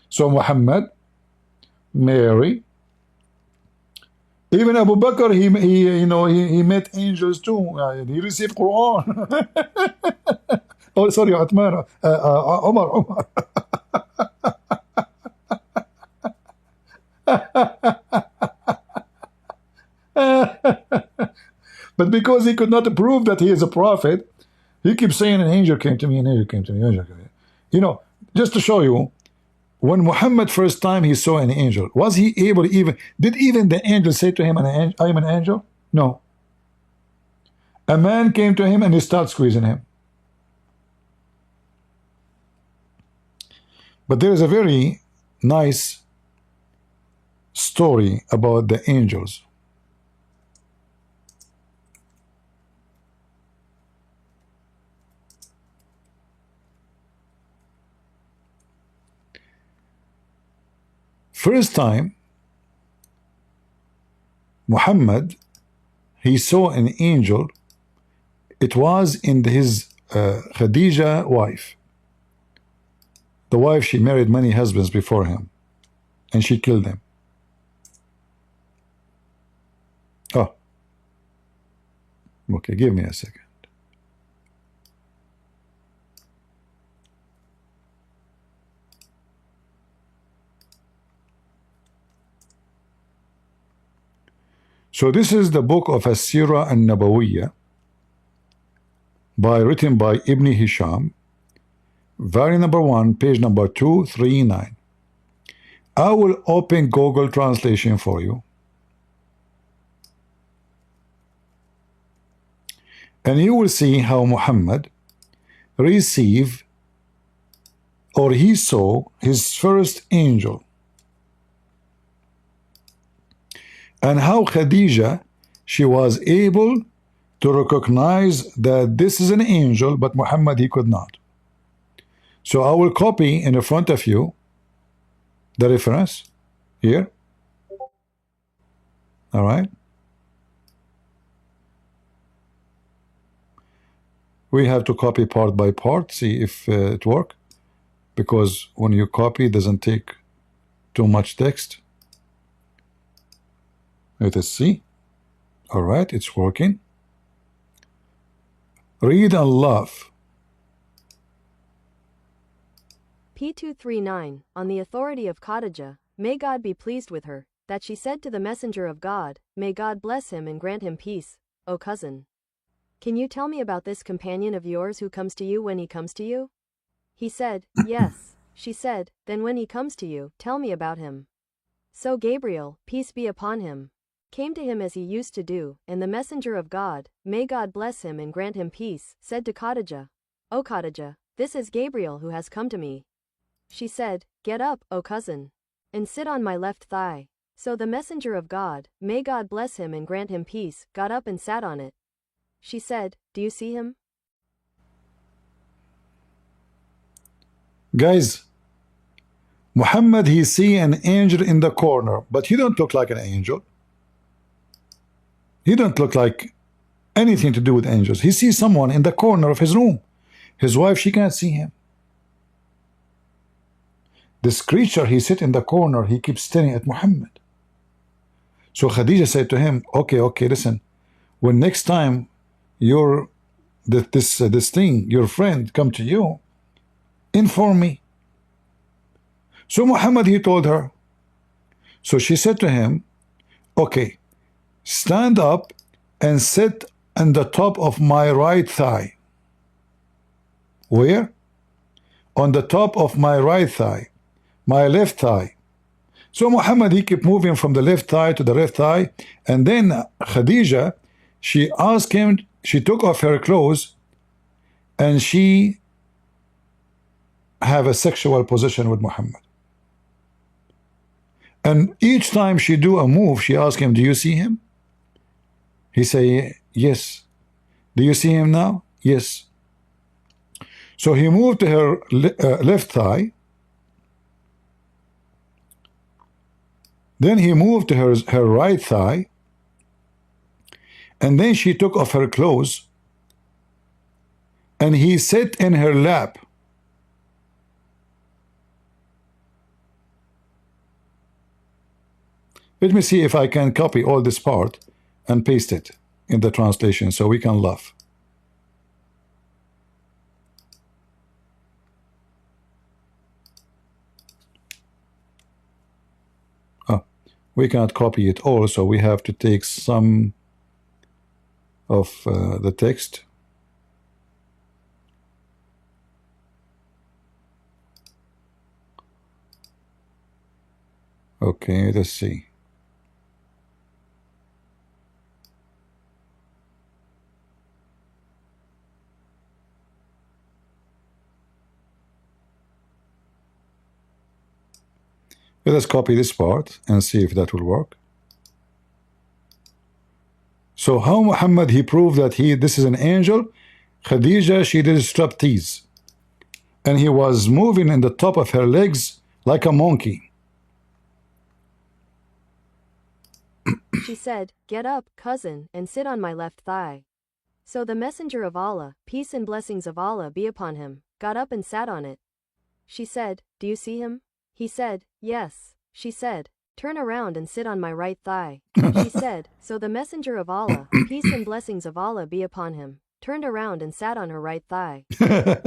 So Muhammad, Mary, even Abu Bakr, he met angels too. He received Quran. Oh, sorry, Uthman, Omar. But because he could not prove that he is a prophet, he keeps saying an angel came to me, an angel came to me, an angel came to me. You know, just to show you, when Muhammad first time he saw an angel, was he able to did even the angel say to him, I am an angel? No. A man came to him and he started squeezing him. But there is a very nice story about the angels. First time Muhammad, he saw an angel. It was in his Khadija wife. The wife, she married many husbands before him, and she killed them. Oh, okay, give me a second. So this is the book of As-Sirah an-Nabawiyya, written by Ibn Hisham, volume number 1, page number 239. I will open Google Translation for you, and you will see how Muhammad received, or he saw, his first angel, and how Khadija, she was able to recognize that this is an angel, but Muhammad, he could not. So I will copy in front of you the reference here. All right. We have to copy part by part, see if it works, because when you copy, it doesn't take too much text. Let us see. All right, it's working. Read and laugh. P239, on the authority of Khadijah, may God be pleased with her, that she said to the messenger of God, may God bless him and grant him peace, O cousin. Can you tell me about this companion of yours who comes to you when he comes to you? He said, yes. She said, then when he comes to you, tell me about him. So Gabriel, peace be upon him, came to him as he used to do, and the messenger of God, may God bless him and grant him peace, said to Khadijah, O Khadijah, this is Gabriel who has come to me. She said, get up, O cousin, and sit on my left thigh. So the messenger of God, may God bless him and grant him peace, got up and sat on it. She said, do you see him? Guys, Muhammad, he see an angel in the corner, but he don't look like an angel. He don't look like anything to do with angels. He sees someone in the corner of his room. His wife, she can't see him. This creature, he sit in the corner, he keeps staring at Muhammad. So Khadija said to him, okay, listen, when next time this thing, your friend, come to you, inform me. So Muhammad, he told her. So she said to him, okay, stand up and sit on the top of my right thigh. Where? On the top of my right thigh, my left thigh. So Muhammad, he kept moving from the left thigh to the left thigh, and then Khadija, she asked him, she took off her clothes, and she have a sexual position with Muhammad. And each time she do a move, she asked him, do you see him? He say, yes. Do you see him now? Yes. So he moved to her left thigh. Then he moved to her right thigh. And then she took off her clothes. And he sat in her lap. Let me see if I can copy all this part and paste it in the translation so we can laugh. Oh, we cannot copy it all, so we have to take some of the text. Okay, let's see. Let us copy this part and see if that will work. So how Muhammad, he proved that this is an angel. Khadija, she did striptease, and he was moving in the top of her legs like a monkey. She said, get up, cousin, and sit on my left thigh. So the messenger of Allah, peace and blessings of Allah be upon him, got up and sat on it. She said, do you see him? He said, yes. She said, turn around and sit on my right thigh. She said, so the messenger of Allah, peace and blessings of Allah be upon him, turned around and sat on her right thigh.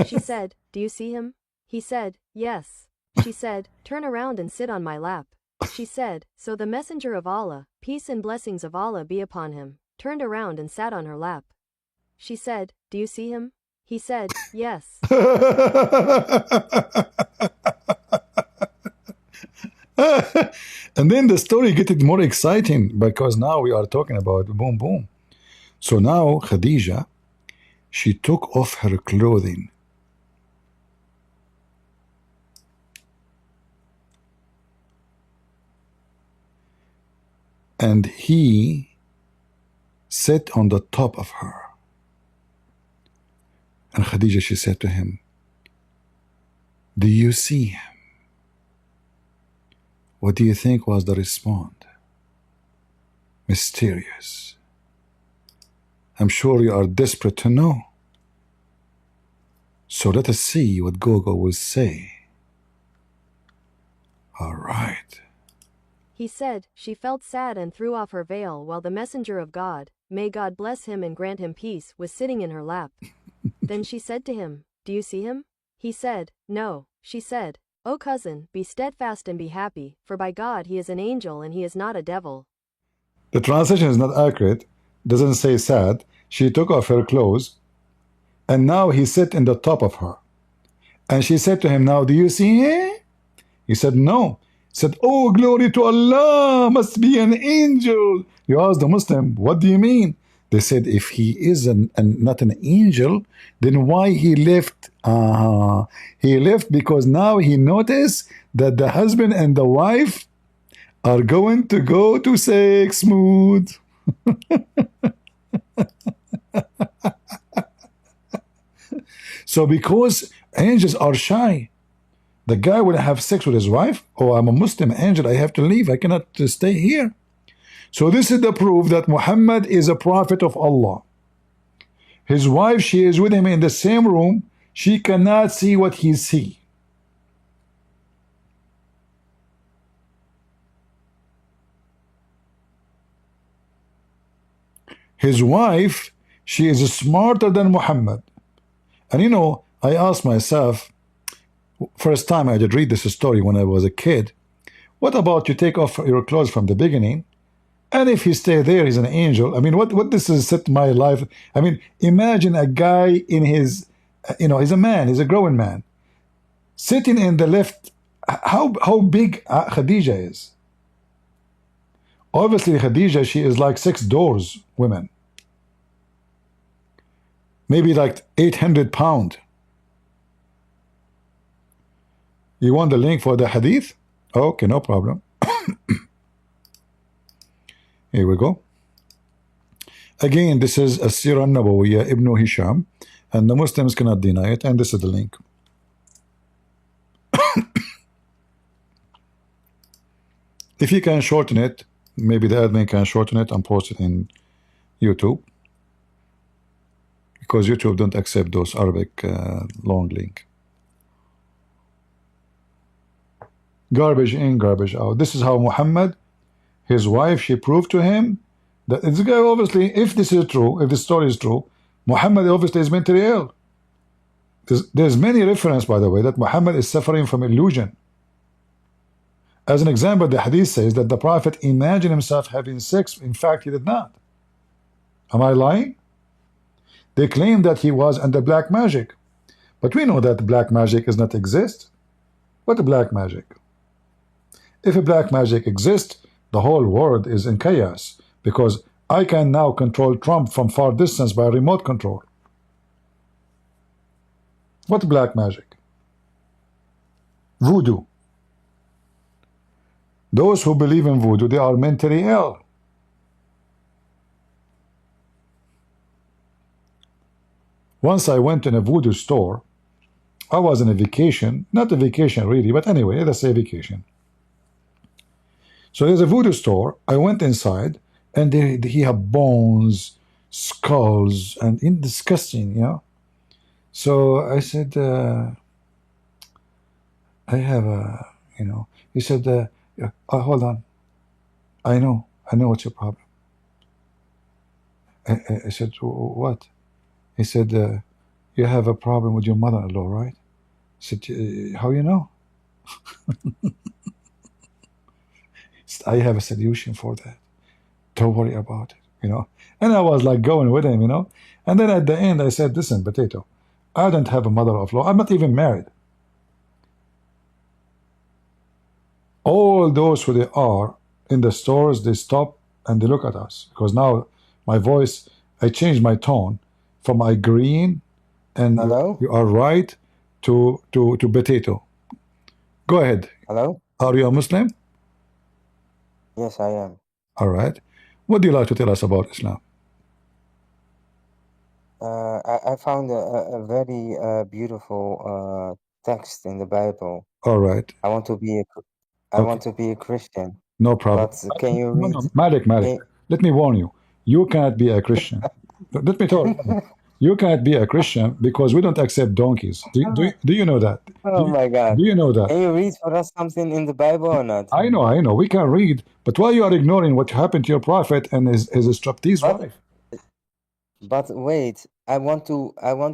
She said, do you see him? He said, yes. She said, turn around and sit on my lap. She said, so the messenger of Allah, peace and blessings of Allah be upon him, turned around and sat on her lap. She said, do you see him? He said, yes. And then the story getting more exciting because now we are talking about boom boom. So now Khadija, she took off her clothing. And he sat on the top of her. And Khadija, she said to him, do you see him? What do you think was the response? Mysterious. I'm sure you are desperate to know. So let us see what Gogo will say. All right. He said, she felt sad and threw off her veil while the messenger of God, may God bless him and grant him peace, was sitting in her lap. Then she said to him, do you see him? He said, no. She said, O cousin, be steadfast and be happy, for by God he is an angel and he is not a devil. The translation is not accurate. Doesn't say sad. She took off her clothes, and now he sat in the top of her. And she said to him, now do you see him? He said, no. He said, oh, glory to Allah, must be an angel. You asked the Muslim, what do you mean? They said, if he is not an angel, then why he left? He left because now he noticed that the husband and the wife are going to go to sex mood. So because angels are shy, the guy will have sex with his wife. Oh, I'm a Muslim angel, I have to leave, I cannot stay here. So this is the proof that Muhammad is a prophet of Allah. His wife, she is with him in the same room, she cannot see what he sees. His wife, she is smarter than Muhammad. And you know, I asked myself, first time I did read this story when I was a kid, what about you take off your clothes from the beginning, and if he stay there, he's an angel. I mean, what this is set my life. I mean, imagine a guy in his, you know, he's a man, he's a growing man, sitting in the left. How big Khadija is. Obviously, Khadija, she is like 6 doors women. Maybe like 800 pounds. You want the link for the hadith? Okay, no problem. Here we go. Again, this is a Sirah Nabawiyya Ibn Hisham, and the Muslims cannot deny it, and this is the link. If you can shorten it, maybe the admin can shorten it and post it in YouTube, because YouTube don't accept those Arabic long link. Garbage in, garbage out. This is how Muhammad, his wife, she proved to him that this guy, obviously, if this is true, if this story is true, Muhammad obviously is mentally ill. There's many reference, by the way, that Muhammad is suffering from illusion. As an example, the hadith says that the Prophet imagined himself having sex. In fact, he did not. Am I lying? They claim that he was under black magic, but we know that black magic does not exist. What black magic? If a black magic exists, the whole world is in chaos, because I can now control Trump from far distance by remote control. What black magic? Voodoo. Those who believe in voodoo, they are mentally ill. Once I went in a voodoo store. I was on a vacation, not a vacation really, but anyway, let's say a vacation. So there's a voodoo store. I went inside, and he had bones, skulls, and disgusting, you know. So I said, I have a, you know. He said, hold on. I know what's your problem. I said, what? He said, you have a problem with your mother-in-law, right? I said, how you know? I have a solution for that. Don't worry about it, you know. And I was like going with him, you know. And then at the end, I said, listen, potato, I don't have a mother-in-law. I'm not even married. All those who they are in the stores, they stop and they look at us because now my voice, I changed my tone from I green and Hello? you are right to potato. Go ahead. Hello? Are you a Muslim? Yes, I am. All right. What do you like to tell us about Islam? I found a very beautiful text in the Bible. All right. I want to be I Okay. want to be a Christian, No problem. but can you No, read? no, Malik, Can, let me warn you. You cannot be a Christian. Let me talk. You cannot be a Christian because we don't accept donkeys. Do you know that? oh my God! Do you know that? Can you read for us something in the Bible or not? I know. We can read, but why you are ignoring what happened to your prophet and his striptease But wife? wait, I want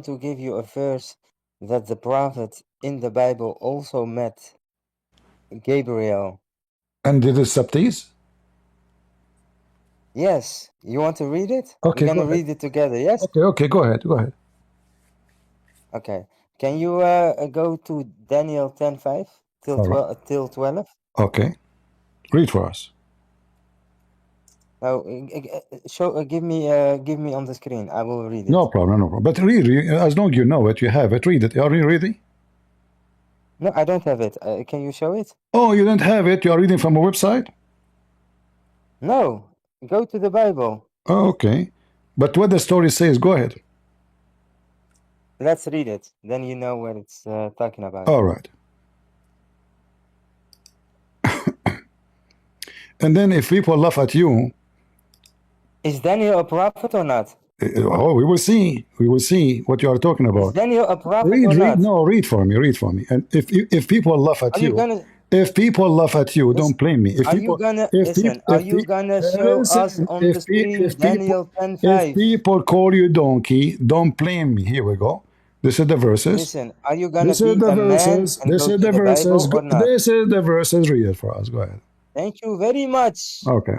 to give you a verse that the prophet in the Bible also met Gabriel. And did it striptease? Yes, you want to read it? We're Okay, go gonna ahead. read it together. Yes. Okay, go ahead. Okay. Can you go to Daniel 10:5 till All right. 12? Okay, read for us. Now, give me on the screen. I will read No it. problem. But read, as long as you know it, you have it. Read it. Are you ready? No, I don't have it. Can you show it? Oh, you don't have it. You are reading from a website. No, go to the Bible. Oh, okay, but what the story says, go ahead. Let's read it. Then you know what it's talking about. All right. And then if people laugh at you, is Daniel a prophet or not? Oh, we will see. We will see what you are talking about. Is Daniel a prophet or read. not? No, read for me. Read for me. And if people laugh at you, if people laugh at you, don't blame me. If Are you people, gonna if listen? people, Are if you gonna show us on the screen Daniel 10:5? if people call you donkey, don't blame me. Here we go. This is the verses. Listen, are you gonna This is be the a man verses. and This go is to the the verses. Bible or not? This is the verses. Read it for us. Go ahead. Thank you very much. Okay.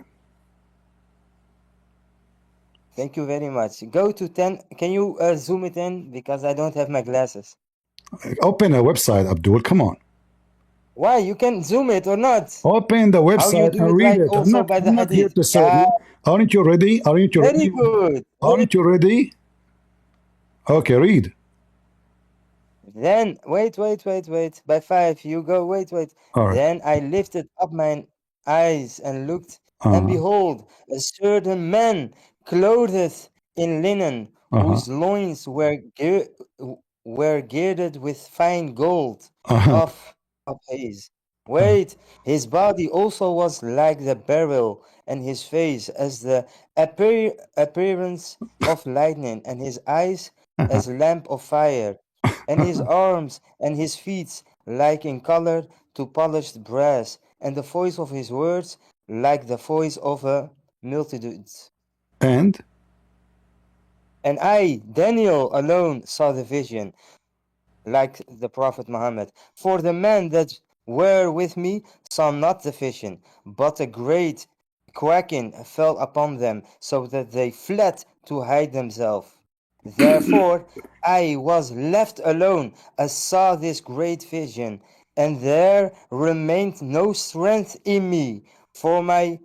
Thank you very much. Go to 10. Can you zoom it in? Because I don't have my glasses. Open a website, Abdul. Come on. Why? You can zoom it or not? Open the How you website do and it read like it. also by the I'm not here hadith. to serve you. Aren't you ready? Aren't you Very ready? good. Aren't you ready? Okay, read. Then, wait. By 5, you go, wait. All right. Then I lifted up mine eyes and looked, and behold, a certain man clothed in linen, whose loins were girded with fine gold of his. Wait, his body also was like the beryl, and his face as the appearance of lightning, and his eyes as lamp of fire, and his arms and his feet like in color to polished brass, and the voice of his words like the voice of a multitude. And I, Daniel, alone saw the vision, like the Prophet Muhammad. For the men that were with me saw not the vision, but a great quaking fell upon them, so that they fled to hide themselves. Therefore I was left alone, and saw this great vision, and there remained no strength in me, for my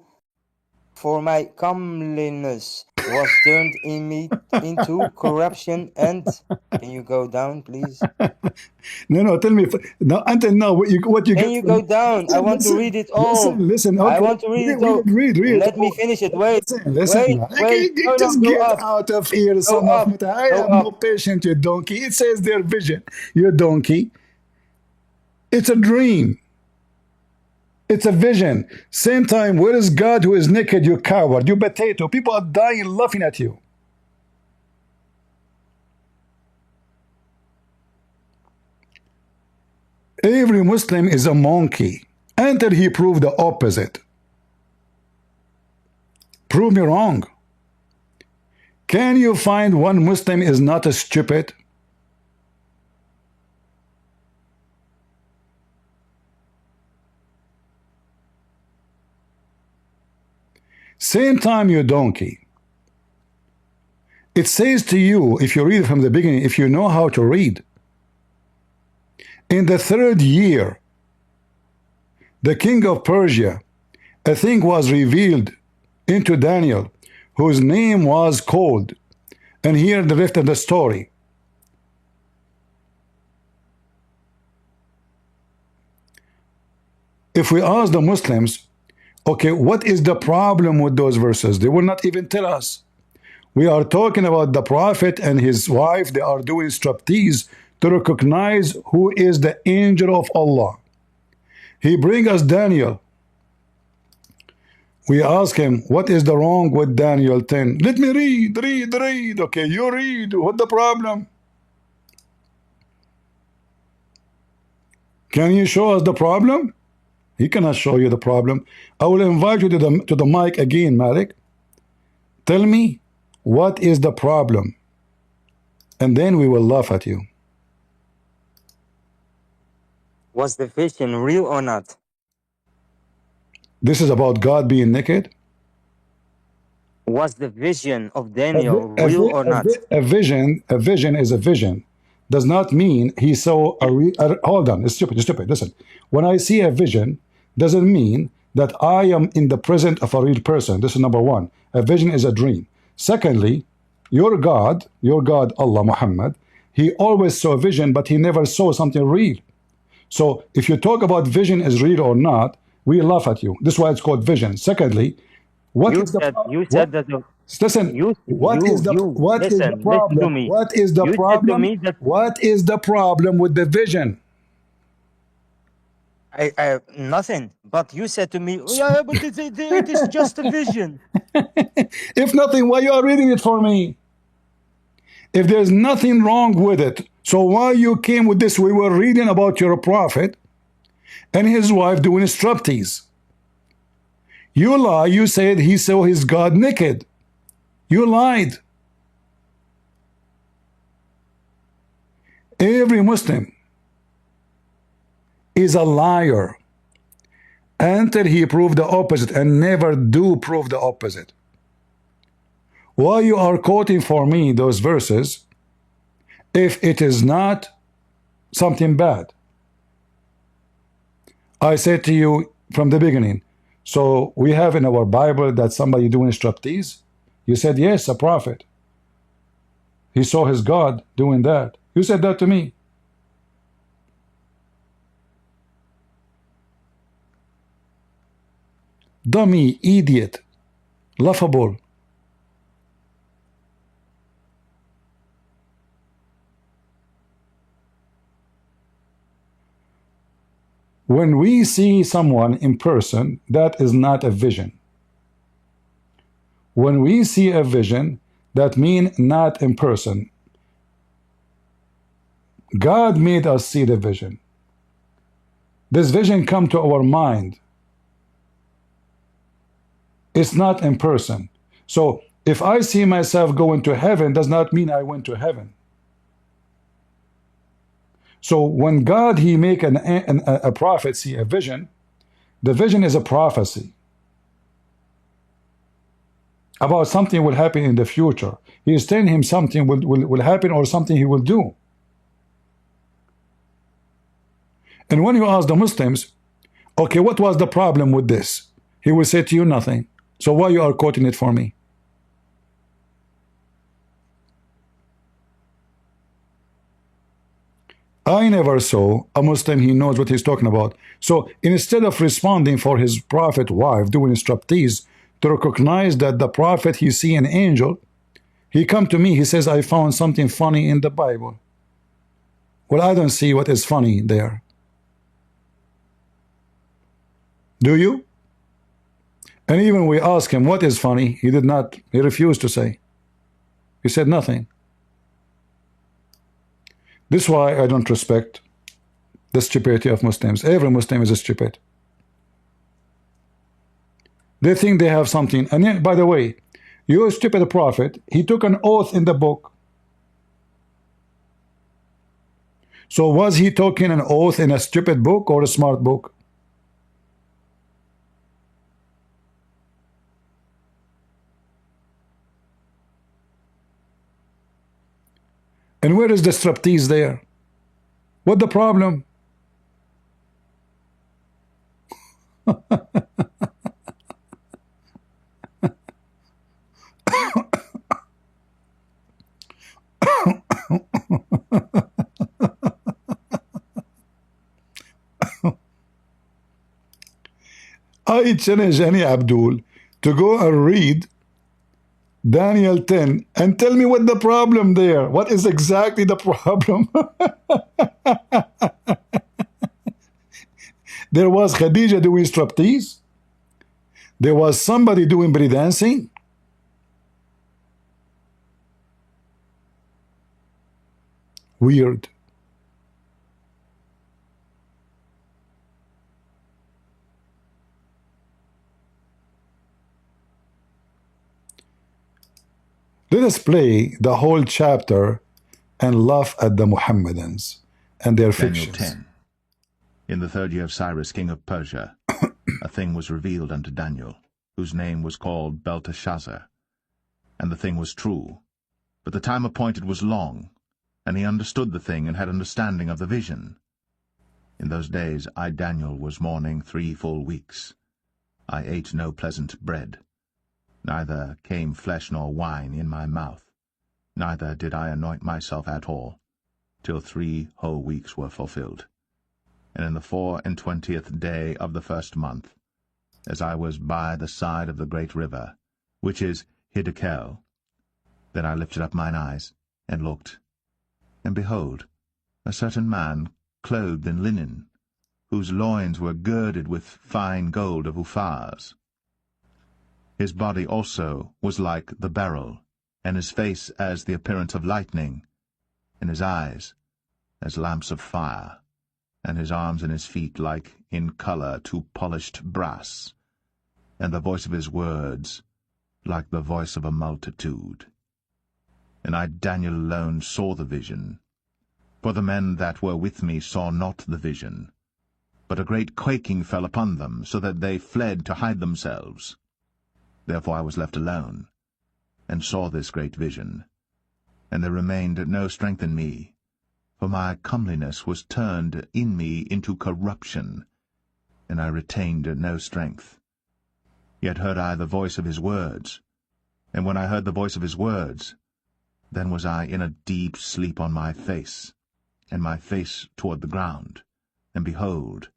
comeliness was turned in me into corruption. And can you go down, please? no, tell me now. Until now, what you Can get you from? go down? I want to read it all. Listen. I Okay, want to read it all. read. Let me finish it. Wait, Listen. No, Just go get up. out of here, Go son of up. Muta. I Go have no up. patience, you donkey. It says their vision. You donkey. It's a dream. It's a vision. Same time, where is God who is naked, you coward, you potato? People are dying laughing at you. Every Muslim is a monkey until he proved the opposite. Prove me wrong. Can you find one Muslim is not a stupid? Same time, you donkey. It says to you, if you read from the beginning, if you know how to read, in the 3rd year, the king of Persia, a thing was revealed into Daniel, whose name was called. And here the rest of the story. If we ask the Muslims, okay, what is the problem with those verses? They will not even tell us. We are talking about the prophet and his wife. They are doing striptease to recognize who is the angel of Allah. He brings us Daniel. We ask him, what is the wrong with Daniel 10? Let me read. Okay, you read. What the problem? Can you show us the problem? He cannot show you the problem. I will invite you to the mic again, Malik. Tell me, what is the problem? And then we will laugh at you. Was the vision real or not? This is about God being naked? Was the vision of Daniel real or not? A vision is a vision. Does not mean he saw hold on, it's stupid. Listen, when I see a vision, doesn't mean that I am in the presence of a real person. This is number one. A vision is a dream. Secondly, your God, Allah Muhammad, he always saw a vision, but he never saw something real. So if you talk about vision is real or not, we laugh at you. This is why it's called vision. Secondly, what is the problem? What is the problem with the vision? Nothing. But you said to me, yeah, but it is just a vision. If nothing, why you are reading it for me? If there's nothing wrong with it, so why you came with this? We were reading about your prophet and his wife doing striptease. You lie. You said he saw his God naked. You lied. Every Muslim is a liar until he proved the opposite, and never do prove the opposite. Why you are quoting for me those verses if it is not something bad? I said to you from the beginning, so we have in our Bible that somebody doing striptease? You said, yes, a prophet. He saw his God doing that. You said that to me. Dummy, idiot, laughable. When we see someone in person, that is not a vision. When we see a vision, that means not in person. God made us see the vision. This vision come to our mind. It's not in person. So if I see myself going to heaven, does not mean I went to heaven. So when God, he make a prophet see a vision, the vision is a prophecy about something will happen in the future. He is telling him something will happen, or something he will do. And when you ask the Muslims, okay, what was the problem with this? He will say to you, nothing. So why you are quoting it for me? I never saw a Muslim, he knows what he's talking about. So instead of responding for his prophet wife doing striptease to recognize that the prophet, he see an angel, he come to me, he says, I found something funny in the Bible. Well, I don't see what is funny there. Do you? And even we ask him what is funny, he refused to say. He said nothing. This is why I don't respect the stupidity of Muslims. Every Muslim is stupid. They think they have something. And yet, by the way, you stupid prophet, he took an oath in the book. So was he taking an oath in a stupid book or a smart book? And where is the striptease there? What the problem? I challenge any Abdul to go and read Daniel 10 and tell me what the problem there. What is exactly the problem? There was Khadija doing striptease. There was somebody doing belly dancing. Weird. Let us play the whole chapter and laugh at the Muhammadans and their Daniel fictions. 10. In the 3rd year of Cyrus, king of Persia, a thing was revealed unto Daniel, whose name was called Belteshazzar. And the thing was true, but the time appointed was long, and he understood the thing and had understanding of the vision. In those days I, Daniel, was mourning 3 full weeks. I ate no pleasant bread, neither came flesh nor wine in my mouth, neither did I anoint myself at all, till 3 whole weeks were fulfilled. And in the 24th day of the 1st month, as I was by the side of the great river, which is Hiddekel, then I lifted up mine eyes, and looked, and behold, a certain man clothed in linen, whose loins were girded with fine gold of Uphaz. His body also was like the beryl, and his face as the appearance of lightning, and his eyes as lamps of fire, and his arms and his feet like in colour to polished brass, and the voice of his words like the voice of a multitude. And I, Daniel, alone saw the vision, for the men that were with me saw not the vision, but a great quaking fell upon them, so that they fled to hide themselves. Therefore I was left alone, and saw this great vision, and there remained no strength in me, for my comeliness was turned in me into corruption, and I retained no strength. Yet heard I the voice of his words, and when I heard the voice of his words, then was I in a deep sleep on my face, and my face toward the ground. And behold,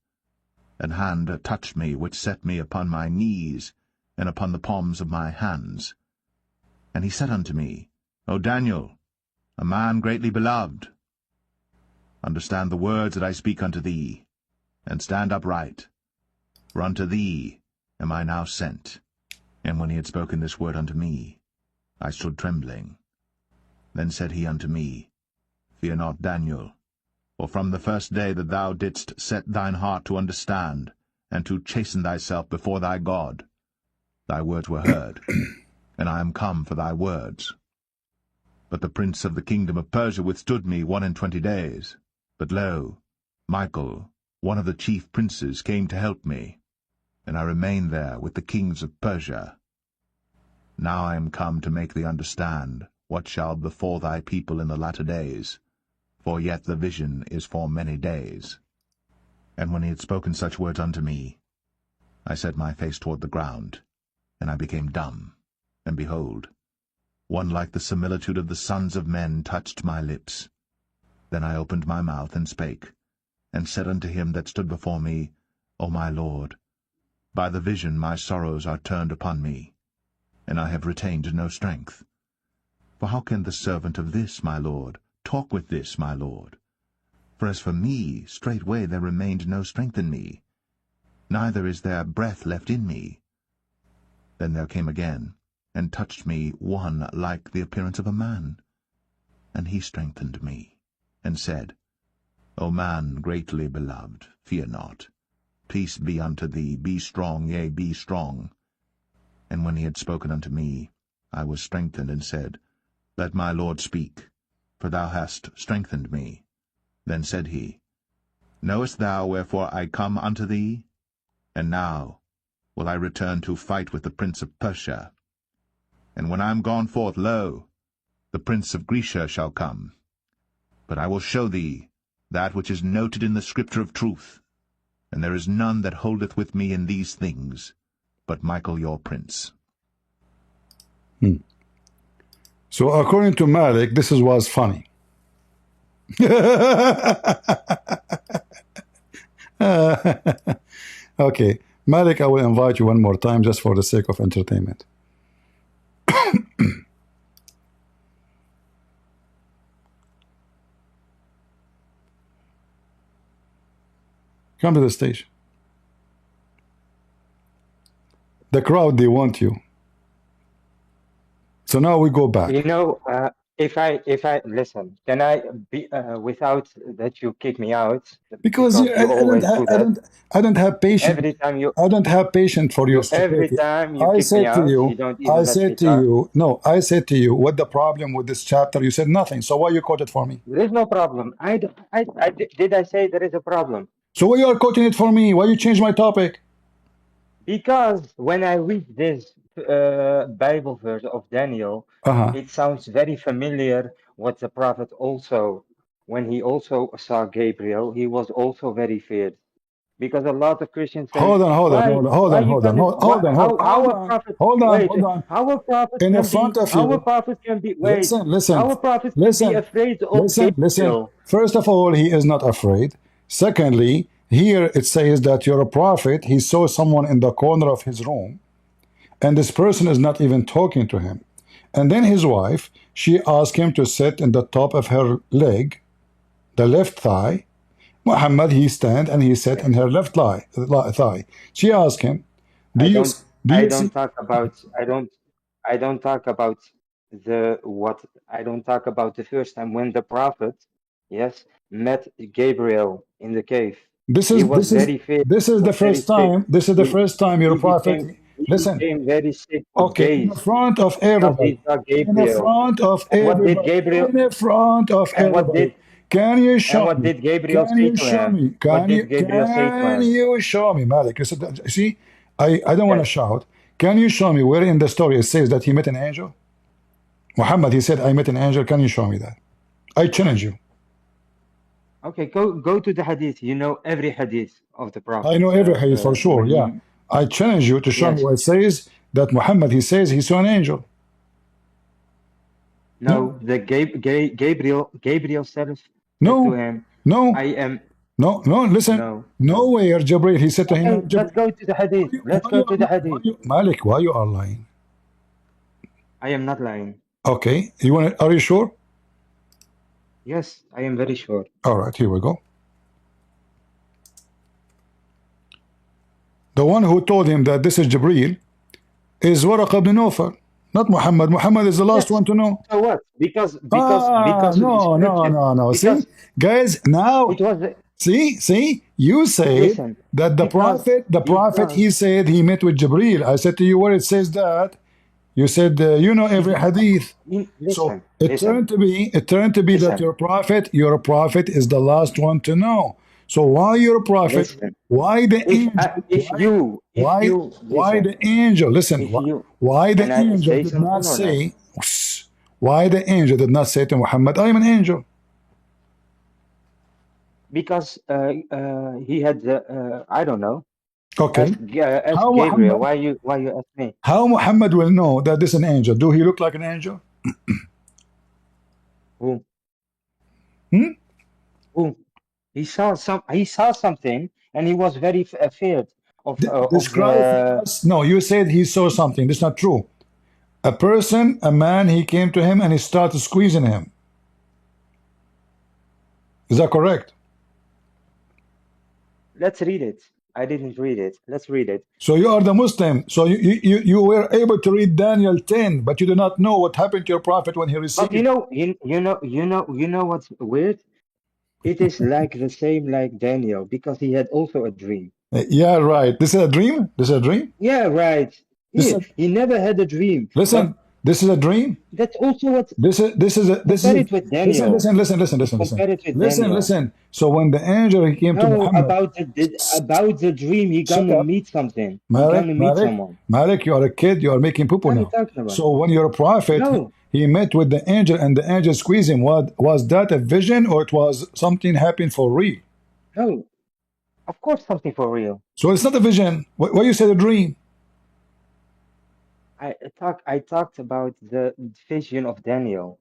an hand touched me, which set me upon my knees, and upon the palms of my hands. And he said unto me, O Daniel, a man greatly beloved, understand the words that I speak unto thee, and stand upright, for unto thee am I now sent. And when he had spoken this word unto me, I stood trembling. Then said he unto me, Fear not, Daniel, for from the first day that thou didst set thine heart to understand, and to chasten thyself before thy God, thy words were heard, and I am come for thy words. But the prince of the kingdom of Persia withstood me 21 days. But lo, Michael, one of the chief princes, came to help me, and I remained there with the kings of Persia. Now I am come to make thee understand what shall befall thy people in the latter days, for yet the vision is for many days. And when he had spoken such words unto me, I set my face toward the ground, and I became dumb. And behold, one like the similitude of the sons of men touched my lips. Then I opened my mouth and spake, and said unto him that stood before me, O my Lord, by the vision my sorrows are turned upon me, and I have retained no strength. For how can the servant of this, my Lord, talk with this, my Lord? For as for me, straightway there remained no strength in me, neither is there breath left in me. Then there came again, and touched me one like the appearance of a man. And he strengthened me, and said, O man greatly beloved, fear not. Peace be unto thee, be strong, yea, be strong. And when he had spoken unto me, I was strengthened, and said, Let my Lord speak, for thou hast strengthened me. Then said he, Knowest thou wherefore I come unto thee? And now will I return to fight with the prince of Persia. And when I am gone forth, lo, the prince of Grecia shall come, But I will show thee that which is noted in the scripture of truth, and there is none that holdeth with me in these things, but Michael your prince. So according to Malik, this was funny. Okay, Malik, I will invite you one more time just for the sake of entertainment. Come to the stage. The crowd, they want you. So now we go back. You know, if I listen, can I be without that you kick me out? Because you always do that. I don't have patience. Every time you, I don't have patience for your every stupidity. time you I kick me said to out, you, you don't even let me to talk. you, no, I said to you, what the problem with this chapter? You said nothing. So why you quoted for me? There is no problem. Did I say there is a problem? So why you are quoting it for me? Why you change my topic? Because when I read this Bible verse of Daniel, it sounds very familiar what the prophet also, when he also saw Gabriel, he was also very feared. Because a lot of Christians say, Hold on. how a prophet, how a prophet In the can front be, of how a you. prophet can be, Listen. how a prophet can be afraid of Gabriel. First of all, he is not afraid. Secondly, here it says that you're a prophet. He saw someone in the corner of his room, and this person is not even talking to him. And then his wife, she asked him to sit in the top of her leg, the left thigh. Muhammad, he stand and he sat in her left thigh. She asked him, I don't talk about the first time when the prophet, yes, met Gabriel in the cave. This is the first time. This is the first time your prophet. Listen. Became very sick for Okay, days. in the front of everybody. In the front of everybody. In the front of everybody. Can you show me? What did Gabriel say to him? Can you show me, Malik? See, I don't want to shout. Can you show me where in the story it says that he met an angel? Muhammad, he said, I met an angel. Can you show me that? I challenge you. Okay, go to the hadith. You know every hadith of the prophet. I know every hadith for sure, yeah. I challenge you to show me where it says that Muhammad, he says he saw an angel. No, the Gabriel said to him, I am. No, listen. Nowhere, Jibreel, he said to him. Let's go to the hadith. Let's go to the hadith. Malik, why you are lying? I am not lying. Okay, are you sure? Yes, I am very sure. All right, here we go. The one who told him that this is Jibreel is Waraq ibn Nawfal, not Muhammad. Muhammad is the last one to know. So what? Because no. See, guys, now see, you say that the prophet, he said he met with Jibreel. I said to you where it says that. You said you know every hadith. So it turned to be that your prophet is the last one to know. So why you're a prophet? Why the angel? Why the angel? Listen, why the angel did not say? Why the angel did not say to Muhammad, I am an angel? Because he had I don't know. Okay. Ask Gabriel. Why you ask me? How Muhammad will know that this is an angel? Do he look like an angel? Who? Who? He saw something, and he was very feared of. No, you said he saw something. That's not true. A man, he came to him and he started squeezing him. Is that correct? Let's read it. I didn't read it. Let's read it. So you are the Muslim. So you were able to read Daniel 10, but you do not know what happened to your prophet when he received. But you know what's weird? It is like the same like Daniel because he had also a dream. Yeah, right. This is a dream. Yeah, right. He never had a dream. Listen, this is a dream. That's also what. Listen. With Daniel. Listen. So when the angel he came to Muhammad about the dream, he gonna meet something. Malik, you are a kid. You are making poo-poo now. So when you're a prophet, he met with the angel and the angel squeezed him. What was that, a vision, or it was something happened for real? No, of course something for real. So it's not a vision. Why you said a dream? I talked about the vision of Daniel.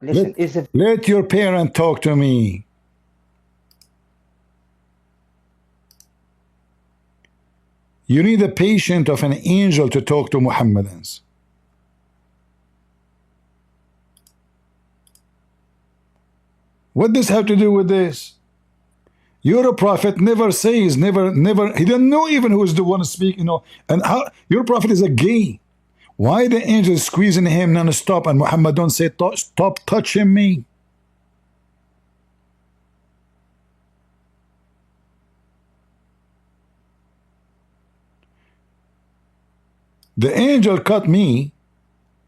Listen, let your parent talk to me. You need a patient of an angel to talk to Muhammadans. What does have to do with this? Your prophet never says, never, he didn't know even who is the one to speak, and how your prophet is a gay. Why the angel is squeezing him non-stop and Muhammad don't say, stop touching me? The angel cut me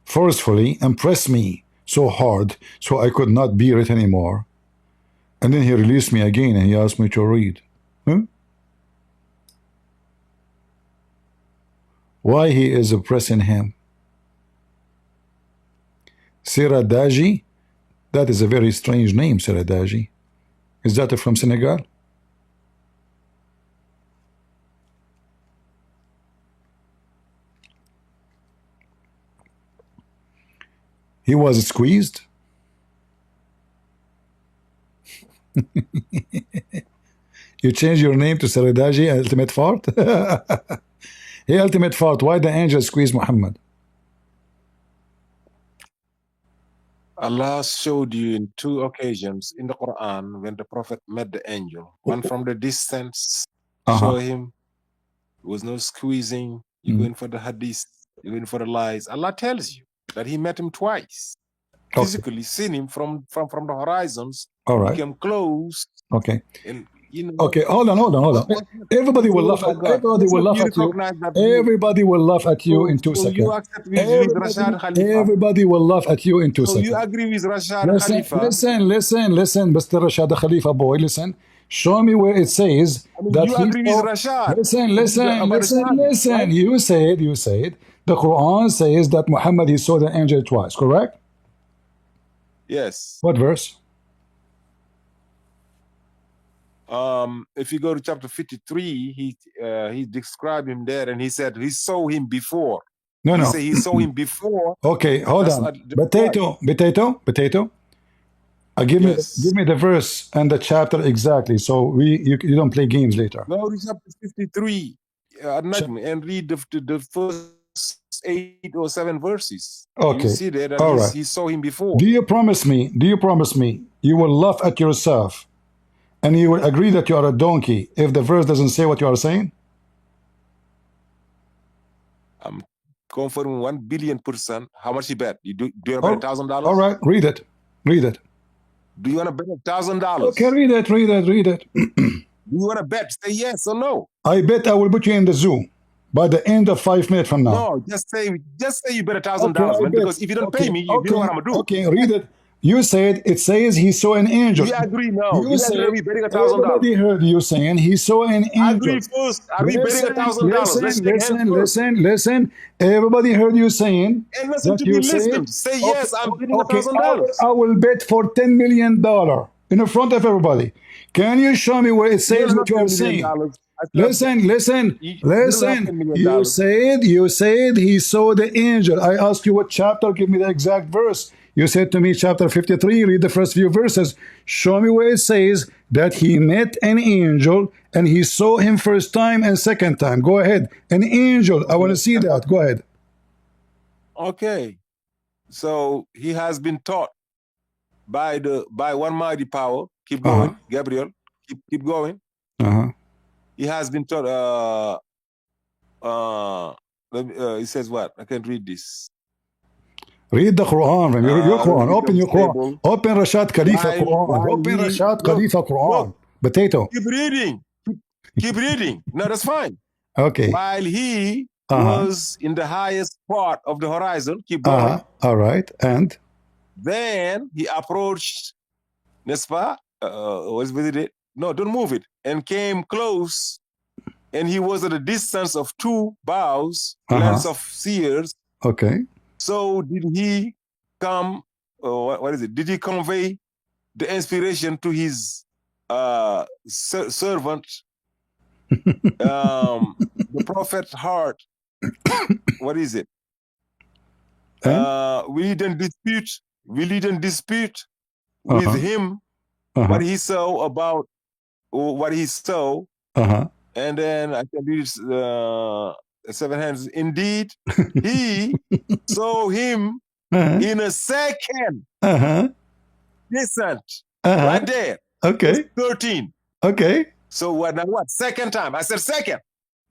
forcefully and pressed me so hard so I could not bear it anymore. And then he released me again and he asked me to read. Why he is oppressing him? Siradaji, that is a very strange name, Siradaji. Is that from Senegal? He was squeezed. You change your name to Siradaji, Ultimate Fart? Hey, Ultimate Fart, why the angel squeezed Muhammad? Allah showed you in 2 occasions in the Quran when the Prophet met the angel. One from the distance, show him, there was no squeezing. You go in for the hadith, you go in for the lies. Allah tells you that he met him twice. Physically seen him from the horizons. All right. Became close. Okay. And, okay, hold on. Everybody will laugh at everybody will laugh at you. Everybody will laugh at you in 2 seconds. You accept with Rashad Khalifa. Everybody will laugh at you in 2 seconds. So you agree with Rashad Khalifa? Listen, Mr. Rashad Khalifa boy, listen. Show me where it says that you agree with Rashad. Listen. You said the Quran says that Muhammad he saw the angel twice, correct? Yes. What verse? If you go to chapter 53, he described him there, and he said he saw him before. No. He said he saw him before. Okay, hold on. Potato. Give me the verse and the chapter exactly, so you don't play games later. No, chapter 53, and read the first 8 or 7 verses. Okay. You see there that he saw him before. Do you promise me you will laugh at yourself and you will agree that you are a donkey if the verse doesn't say what you are saying? I'm confirming 1 billion%. How much you bet? Do you want to bet $1,000? All right, read it. Do you want to bet $1,000? Okay, read it. Do you want to bet? Say yes or no. I bet I will put you in the zoo by the end of 5 minutes from now. No, just say you bet $1,000, because if you don't pay me, you know what I'm gonna do. Okay, read it. You said it says he saw an angel. We agree now. You said we betting $1,000. Everybody heard you saying he saw an angel. Agree first. Are we betting $1,000? Listen. Everybody heard you saying and listen that to you me. Listen. Say yes. I'm betting $1,000. I will bet for $10 million in front of everybody. Can you show me where it says what you are saying? Listen. You said he saw the angel. I asked you what chapter. Give me the exact verse. You said to me chapter 53. Read the first few verses. Show me where it says that he met an angel and he saw him first time and second time. Go ahead. An angel. I want to see that. Go ahead. Okay. So he has been taught by one mighty power. Keep going, Gabriel. Keep going. He has been taught. He says what? I can't read this. Read the Quran. Your Quran. Open your Quran. Open Rashad Khalifa Quran. Open Rashad Khalifa Quran. Potato. Keep reading. Keep reading. No, that's fine. Okay. While he was in the highest part of the horizon. Keep going. All right. And then he approached Nespa. Was visited. No, don't move it. And came close. And he was at a distance of 2 bows, lengths of seers. Okay. So did he come, what is it? Did he convey the inspiration to his servant, the prophet's heart? What is it? Will he then dispute with him what he saw about what he saw? And then I can read seven hands. Indeed, he saw him in a second. Listen, right there. Okay. 13. Okay. So what? Second time. I said second.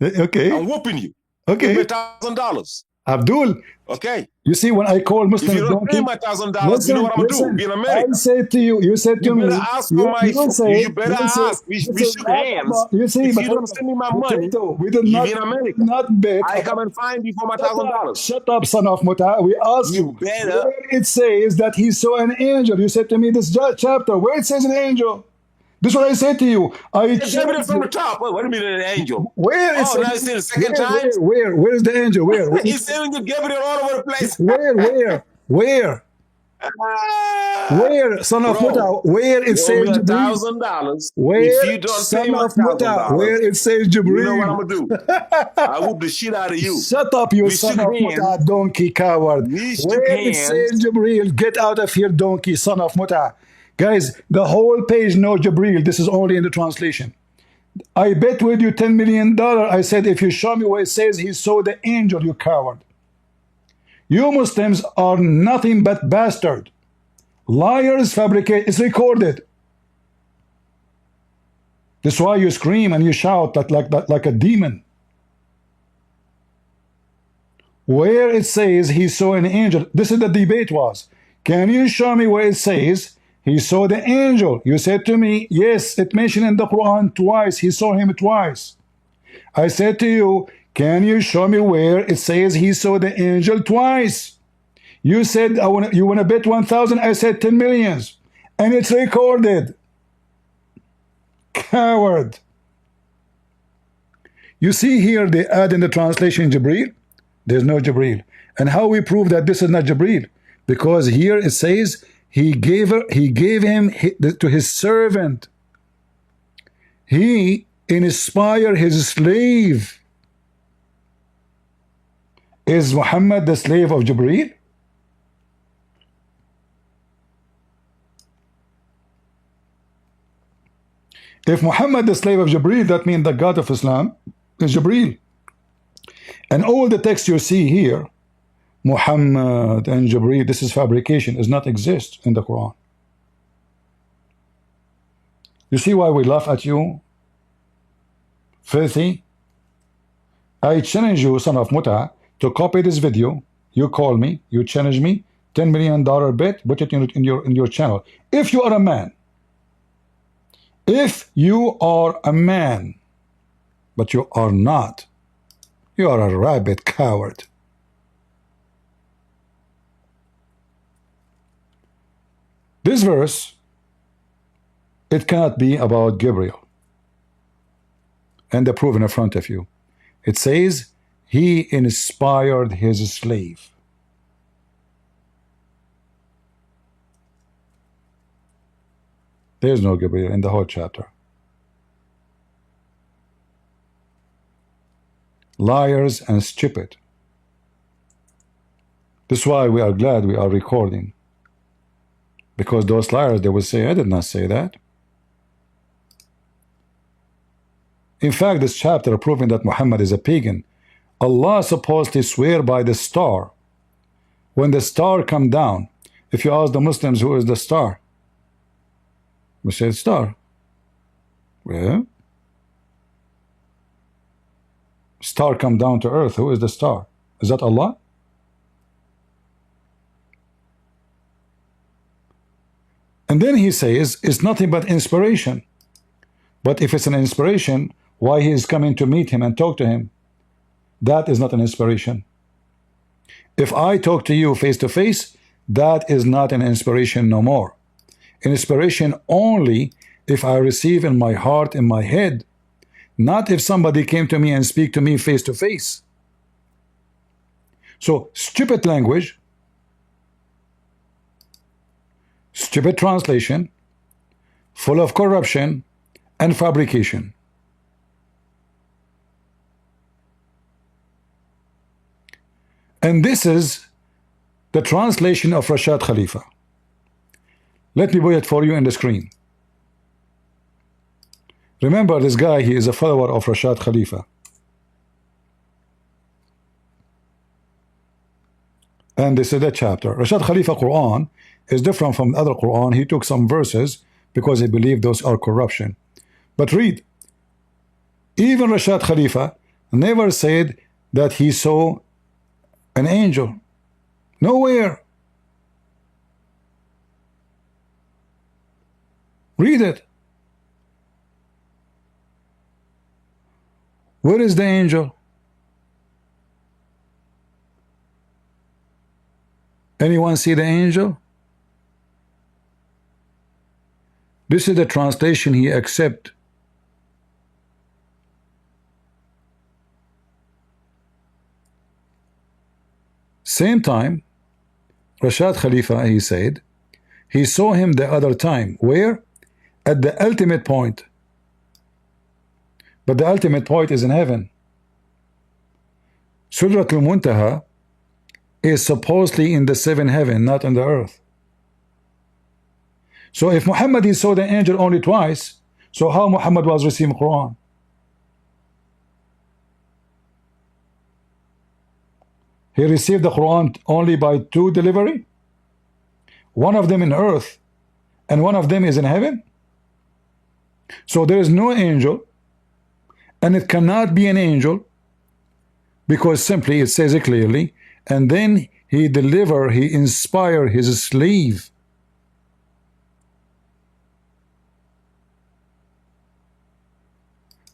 Okay. I'm whooping you. Okay. Give me $1,000. Abdul. Okay. You see, when I call Muslims, if you don't pay my $1,000, you know what I'm gonna do? Be in America. I said to you, you said to me, you better ask for my. You better ask. We shook hands. You see, if you don't send me my money, we did you not, be in America. not bet. I come and find you for my $1,000. Shut up, son of Muta. We asked you. Better. Where it says that he saw an angel. You said to me this chapter where it says an angel. This is what I said to you. I gave it from the top. What do you mean an angel? Where is now it's the second time? Where is the angel? Where? He's saying you gave it all over the place. Where? Where, son of Muta? Where it says $1,000. Where, if you don't son pay of Muta? Where it says Jibreel? You know what I'm gonna do? I whoop the shit out of you. Shut up, you son of Muta, donkey coward. Where it says Jibreel? Get out of here, donkey, son of Muta. Guys, the whole page no Jibreel. This is only in the translation. I bet with you $10 million. I said, if you show me where it says he saw the angel, you coward. You Muslims are nothing but bastard. Liars fabricate. It's recorded. That's why you scream and you shout like a demon. Where it says he saw an angel. This is the debate was. Can you show me where it says he saw the angel? You said to me, yes, it mentioned in the Quran twice. He saw him twice. I said to you, can you show me where it says he saw the angel twice? You said, you want to bet 1,000? I said 10 millions. And it's recorded. Coward. You see here they add in the translation Jibreel. There's no Jibreel. And how we prove that this is not Jibreel? Because here it says he gave him to his servant. He inspired his slave. Is Muhammad the slave of Jibreel? If Muhammad the slave of Jibreel, that means the God of Islam is Jibreel. And all the text you see here, Muhammad and Jibreel, this is fabrication, does not exist in the Quran. You see why we laugh at you? Filthy. I challenge you, son of Muta, to copy this video. You call me, you challenge me, $10 million bet, put it in your channel. If you are a man, if you are a man, but you are not, you are a rabid coward. This verse, it cannot be about Gabriel. And the proof in front of you. It says, he inspired his slave. There's no Gabriel in the whole chapter. Liars and stupid. This is why we are glad we are recording. Because those liars, they will say, I did not say that. In fact, this chapter proving that Muhammad is a pagan. Allah supposedly swear by the star. When the star come down, if you ask the Muslims who is the star, we say star. Well, star come down to earth. Who is the star? Is that Allah? And then he says it's nothing but inspiration. But if it's an inspiration, why he is coming to meet him and talk to him? That is not an inspiration. If I talk to you face to face, that is not an inspiration no more. Inspiration only if I receive in my heart, in my head, not if somebody came to me and speak to me face to face. So stupid language, stupid translation, full of corruption and fabrication. And this is the translation of Rashad Khalifa. Let me put it for you in the screen. Remember, this guy, he is a follower of Rashad Khalifa. And this is the chapter. Rashad Khalifa Quran is different from the other Quran. He took some verses because he believed those are corruption. But read, even Rashad Khalifa never said that he saw an angel. Nowhere. Read it. Where is the angel? Anyone see the angel? This is the translation he accepts. Same time, Rashad Khalifa, he said, he saw him the other time. Where? At the ultimate point. But the ultimate point is in heaven. Sudratul Muntaha is supposedly in the seventh heaven, not on the earth. So if Muhammad he saw the angel only twice, so how Muhammad was receiving Quran? He received the Quran only by two delivery? One of them in earth and one of them is in heaven? So there is no angel, and it cannot be an angel, because simply it says it clearly, and then he inspired his slave.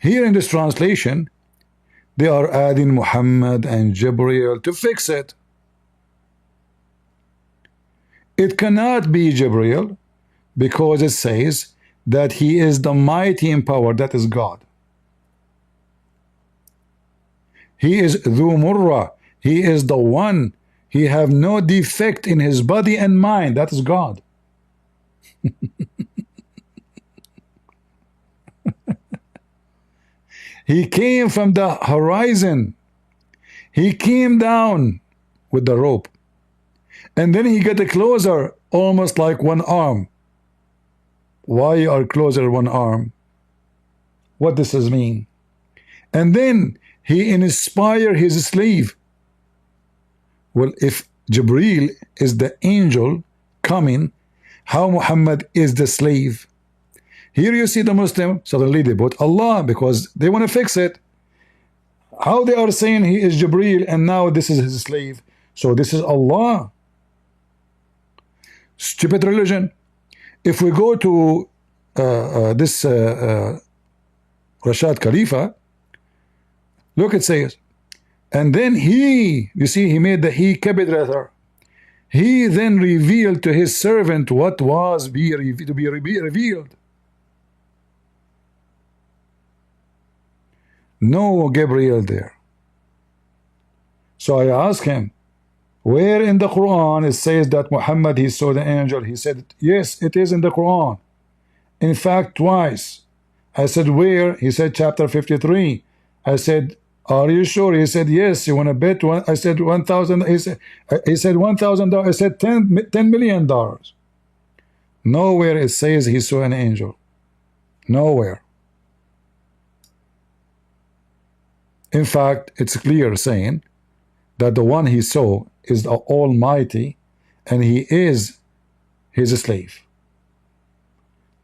Here in this translation, they are adding Muhammad and Jibreel to fix it. It cannot be Jibreel because it says that he is the mighty in power, that is God. He is Dhu Murra, he is the one, he have no defect in his body and mind, that is God. He came from the horizon. He came down with the rope. And then he got closer, almost like one arm. Why you are closer one arm? What does this mean? And then he inspired his slave. Well, if Jibreel is the angel coming, how Muhammad is the slave? Here you see the Muslim, suddenly they put Allah because they want to fix it. How they are saying he is Jibreel and now this is his slave. So this is Allah. Stupid religion. If we go to this Rashad Khalifa, look, it says, and then he, you see, he made the he capital letter. He then revealed to his servant what was to be revealed. No Gabriel there. So I asked him, where in the Quran it says that Muhammad he saw the angel? He said, yes, it is in the Quran. In fact, twice. I said, where? He said, chapter 53. I said, are you sure? He said, yes. You want to bet one? I said, 1,000. He said, $1,000. I said, $10 million. Nowhere it says he saw an angel. Nowhere. In fact, it's clear saying that the one he saw is the Almighty and he is his slave.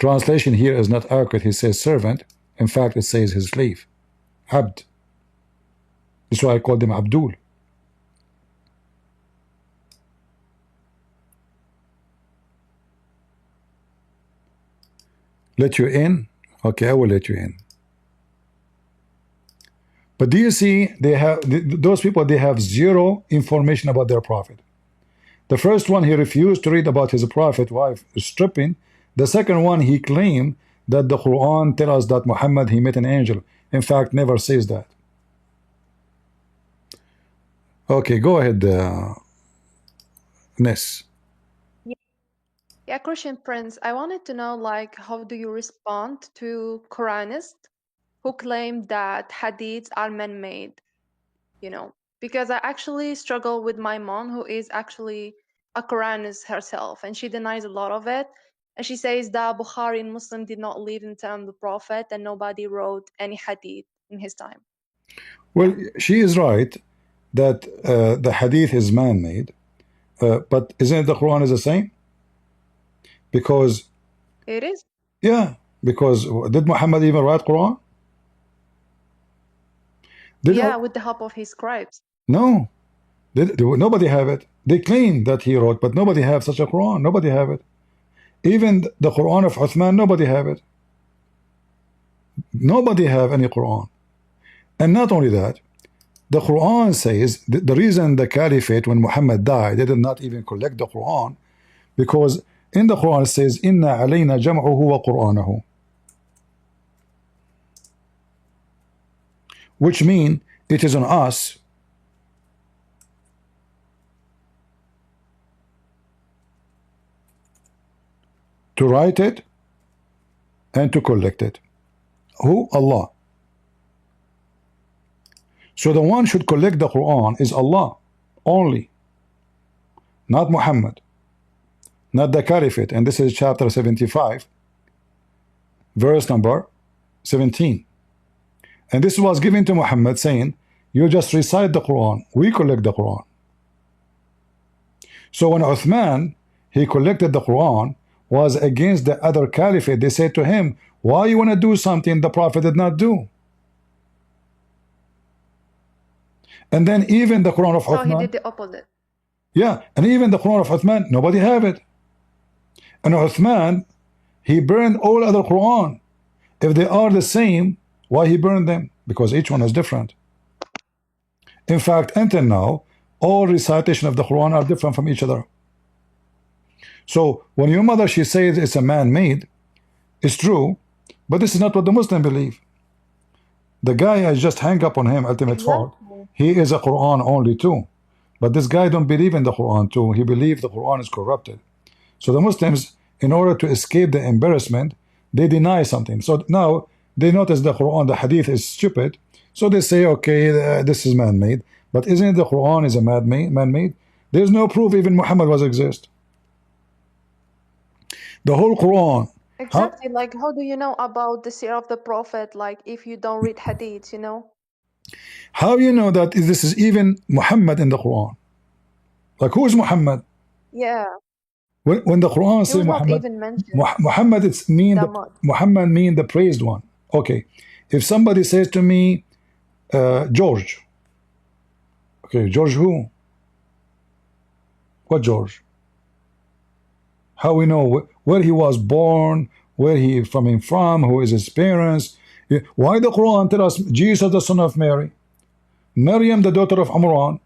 Translation here is not accurate. He says servant. In fact, it says his slave. Abd. That's why I called him Abdul. Let you in? Okay, I will let you in. But do you see, they have those people, they have zero information about their prophet. The first one, he refused to read about his prophet wife stripping. The second one, he claimed that the Quran tells us that Muhammad he met an angel. In fact, never says that. Okay, go ahead, Ness. Yeah, Christian Prince, I wanted to know, like, how do you respond to Quranists who claim that hadiths are man-made, you know? Because I actually struggle with my mom, who is actually a Quranist herself, and she denies a lot of it. And she says that Bukhari and Muslim did not live in the time of the Prophet, and nobody wrote any hadith in his time. Well, she is right that the hadith is man-made, but isn't the Quran is the same? Because It is. yeah, because did Muhammad even write Quran? Yeah, with the help of his scribes. No, nobody have it. They claim that he wrote, but nobody have such a Quran. Nobody have it. Even the Quran of Uthman, nobody have it. Nobody have any Quran. And not only that, the Quran says the reason the caliphate, when Muhammad died, they did not even collect the Quran, because in the Quran it says, Inna alayna jam'uhu wa Qur'anahu, which means it is on us to write it and to collect it. Who? Allah. So the one should collect the Quran is Allah only, not Muhammad, not the caliphate. And this is chapter 75, verse number 17. And this was given to Muhammad, saying, you just recite the Quran, we collect the Quran. So when Uthman, he collected the Quran, was against the other caliphate, they said to him, why you want to do something the Prophet did not do? And then even the Quran of Uthman, so he did the opposite. Yeah, and even the Quran of Uthman, nobody have it. And Uthman, he burned all other Quran. If they are the same, why he burned them? Because each one is different. In fact, until now, all recitation of the Quran are different from each other. So when your mother, she says it's a man-made, it's true, but this is not what the Muslim believe. The guy I just hang up on him, ultimate fault, he is a Quran only too. But this guy don't believe in the Quran too. He believes the Quran is corrupted. So the Muslims, in order to escape the embarrassment, they deny something. So now they notice the Quran, the Hadith is stupid. So they say, okay, this is man-made. But isn't it the Quran is a man-made? There's no proof even Muhammad was exist. The whole Quran. Exactly. Like, how do you know about the seerah of the Prophet? Like, if you don't read hadiths, you know? How you know that this is even Muhammad in the Quran? Like, who is Muhammad? Yeah. When the Quran says Muhammad, Muhammad, it's mean Muhammad mean the praised one. Okay, if somebody says to me, George. Okay, George who? What George? How we know where he was born, where he from, who is his parents? Why the Quran tell us Jesus the son of Mary, Maryam the daughter of Imran?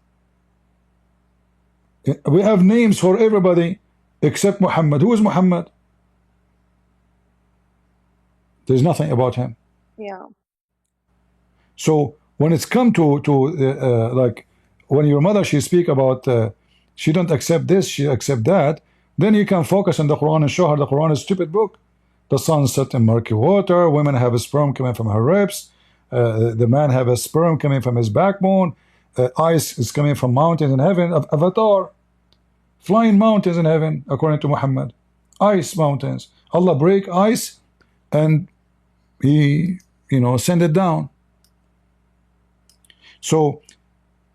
We have names for everybody except Muhammad. Who is Muhammad? There's nothing about him. Yeah. So when it's come to like when your mother, she speak about she don't accept this, she accept that, then you can focus on the Quran and show her the Quran is a stupid book. The sun set in murky water, women have a sperm coming from her ribs, the man have a sperm coming from his backbone, ice is coming from mountains in heaven, avatar, flying mountains in heaven, according to Muhammad, ice mountains. Allah break ice and he, send it down. So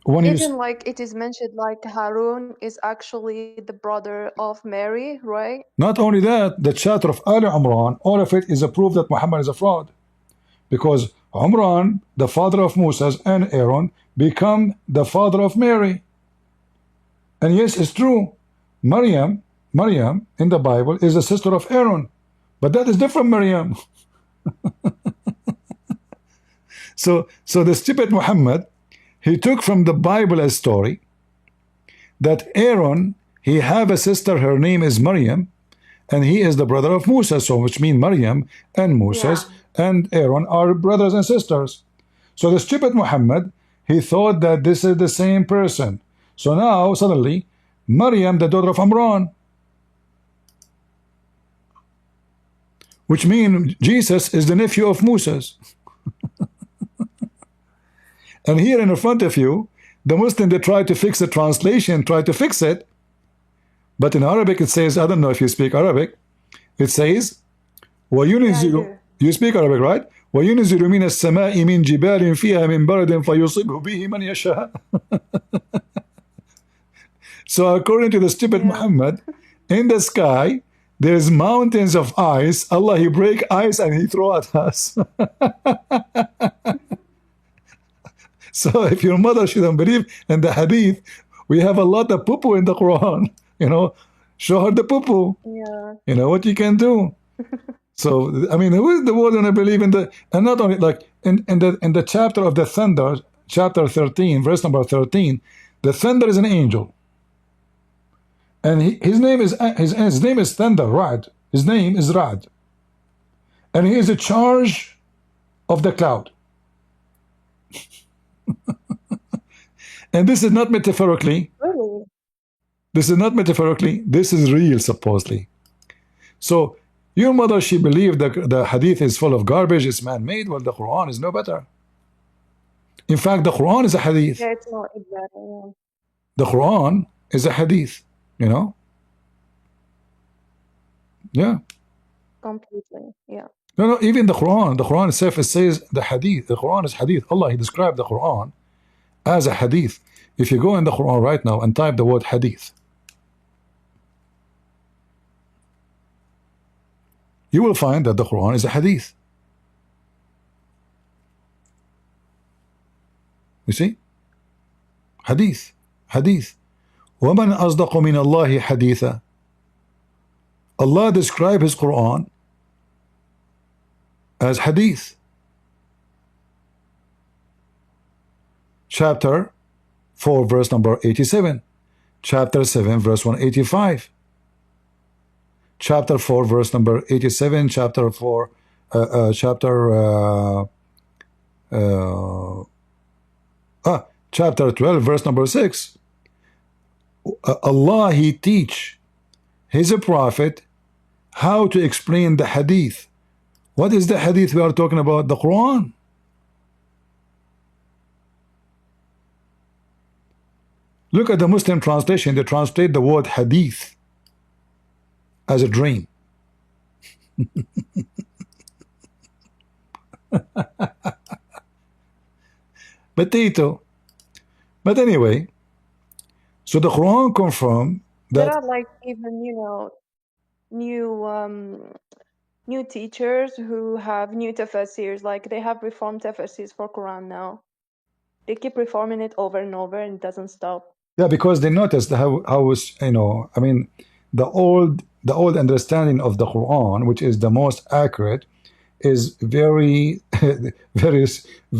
when even like it is mentioned, like Harun is actually the brother of Mary, right? Not only that, the chapter of Ali Imran, all of it is a proof that Muhammad is a fraud, because Imran, the father of Moses and Aaron, become the father of Mary. And yes, it's true, Maryam in the Bible is the sister of Aaron, but that is different Maryam. So the stupid Muhammad, he took from the Bible a story that Aaron, he have a sister, her name is Maryam, and he is the brother of Moses, so which means Maryam and Moses and Aaron are brothers and sisters. So the stupid Muhammad, he thought that this is the same person. So now, suddenly, Maryam, the daughter of Imran, which means Jesus is the nephew of Moses. And here in front of you, the Muslim, they try to fix the translation, try to fix it. But in Arabic, it says, I don't know if you speak Arabic, it says, وَيُنزِلُ You speak Arabic, right? وَيُنزِلُ مِنَ السَّمَاءِ مِنْ جِبَالٍ فِيهَا مِنْ بَرَدٍ فَيُصِبْهُ بِهِ مَنْ يَشَاءُ. So according to the stupid Muhammad, in the sky, there's mountains of ice. Allah, he break ice and he throw at us. So if your mother shouldn't believe in the hadith, we have a lot of poo-poo in the Quran. You know, show her the poo-poo. Yeah. You know what you can do. So I mean, who is the world gonna believe in the? And not only like in the chapter of the thunder, chapter 13, verse number 13, the thunder is an angel, and his name is Thunder, Rad. His name is Rad, and he is in charge of the cloud. And this is not metaphorically. Really? This is not metaphorically. This is real, supposedly. So your mother, she believed that the hadith is full of garbage, it's man-made. Well, the Quran is no better. In fact, the Quran is a hadith. Yeah, it's not exactly. Yeah. The Quran is a hadith, you know? Yeah. Completely. Yeah. No, even the Quran itself, it says the hadith. The Quran is hadith. Allah, he described the Quran as a hadith. If you go in the Quran right now and type the word hadith, you will find that the Quran is a hadith. You see? Hadith. Hadith. وَمَنْ أَصْدَقُ مِنَ اللَّهِ حَدِيثًا. Allah described his Quran as hadith. Chapter 4, verse number 87. Chapter 7, verse 185. Chapter 4, verse number 87. Chapter 4, chapter 12, verse number 6. Allah, he teach his prophet how to explain the hadith. What is the hadith we are talking about? The Quran. Look at the Muslim translation. They translate the word hadith as a dream. Potato. But anyway, so the Quran confirmed that there are like even new teachers who have new tafsirs, like they have reformed tafsirs for Quran now. They keep reforming it over and over and it doesn't stop. Yeah, because they noticed how was, you know, I mean, the old understanding of the Quran, which is the most accurate, is very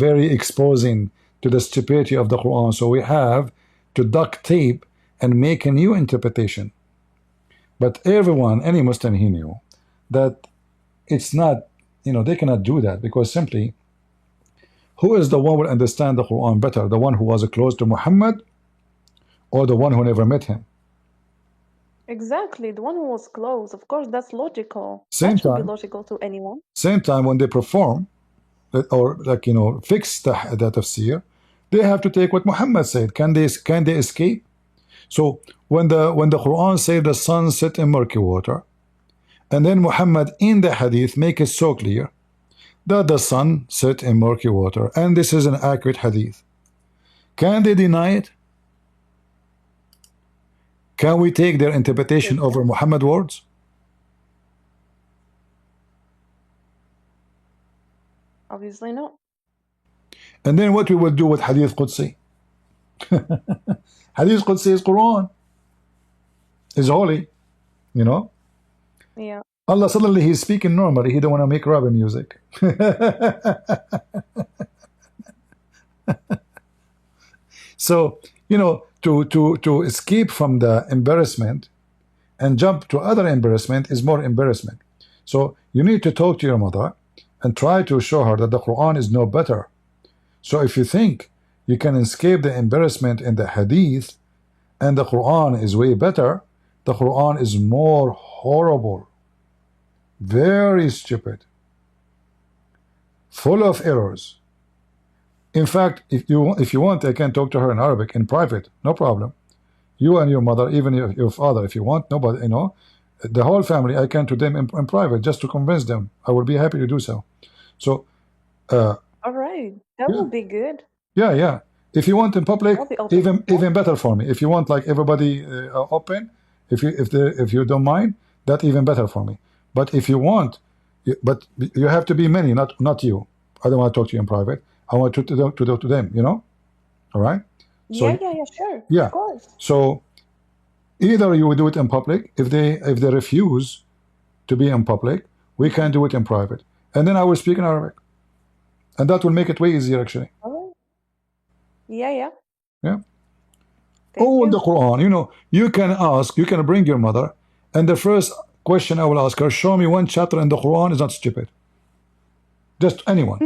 very exposing to the stupidity of the Quran. So we have to duct tape and make a new interpretation. But everyone, any Muslim, he knew that it's not, you know, they cannot do that, because simply, who is the one who will understand the Quran better? The one who was close to Muhammad, or the one who never met him? Exactly, the one who was close. Of course, that's logical. Same That should be time, logical to anyone. same time when they perform, or like, you know, fix the tafsir, they have to take what Muhammad said. Can they escape? So when the Quran says the sun set in murky water, and then Muhammad in the hadith make it so clear that the sun set in murky water, and this is an accurate hadith, can they deny it? Can we take their interpretation over Muhammad's words? Obviously not. And then what we will do with Hadith Qudsi? Hadith Qudsi is Quran, is holy, you know. Yeah. Allah suddenly he's speaking normally. He don't want to make rubber music. So, you know, to escape from the embarrassment and jump to other embarrassment is more embarrassment. So you need to talk to your mother and try to show her that the Quran is no better. So if you think you can escape the embarrassment in the hadith, and the Quran is way better. The Quran is more horrible, very stupid, full of errors. In fact, if you want, I can talk to her in Arabic in private, no problem. You and your mother, even your father, if you want, nobody, the whole family, I can to them in private just to convince them. I will be happy to do so. So, All right, that yeah. would be good. Yeah. If you want in public, I'll be open. even better for me. If you want like everybody open, if you don't mind, that even better for me. But if you want, but you have to be many, not you. I don't want to talk to you in private. I want to talk to them. All right. So, Yeah, sure. yeah. Of course. So either you will do it in public. If they refuse to be in public, we can do it in private, and then I will speak in Arabic, and that will make it way easier actually. All right. Yeah. All the Quran, you can ask, you can bring your mother, and the first question I will ask her, show me one chapter in the Quran is not stupid. Just anyone.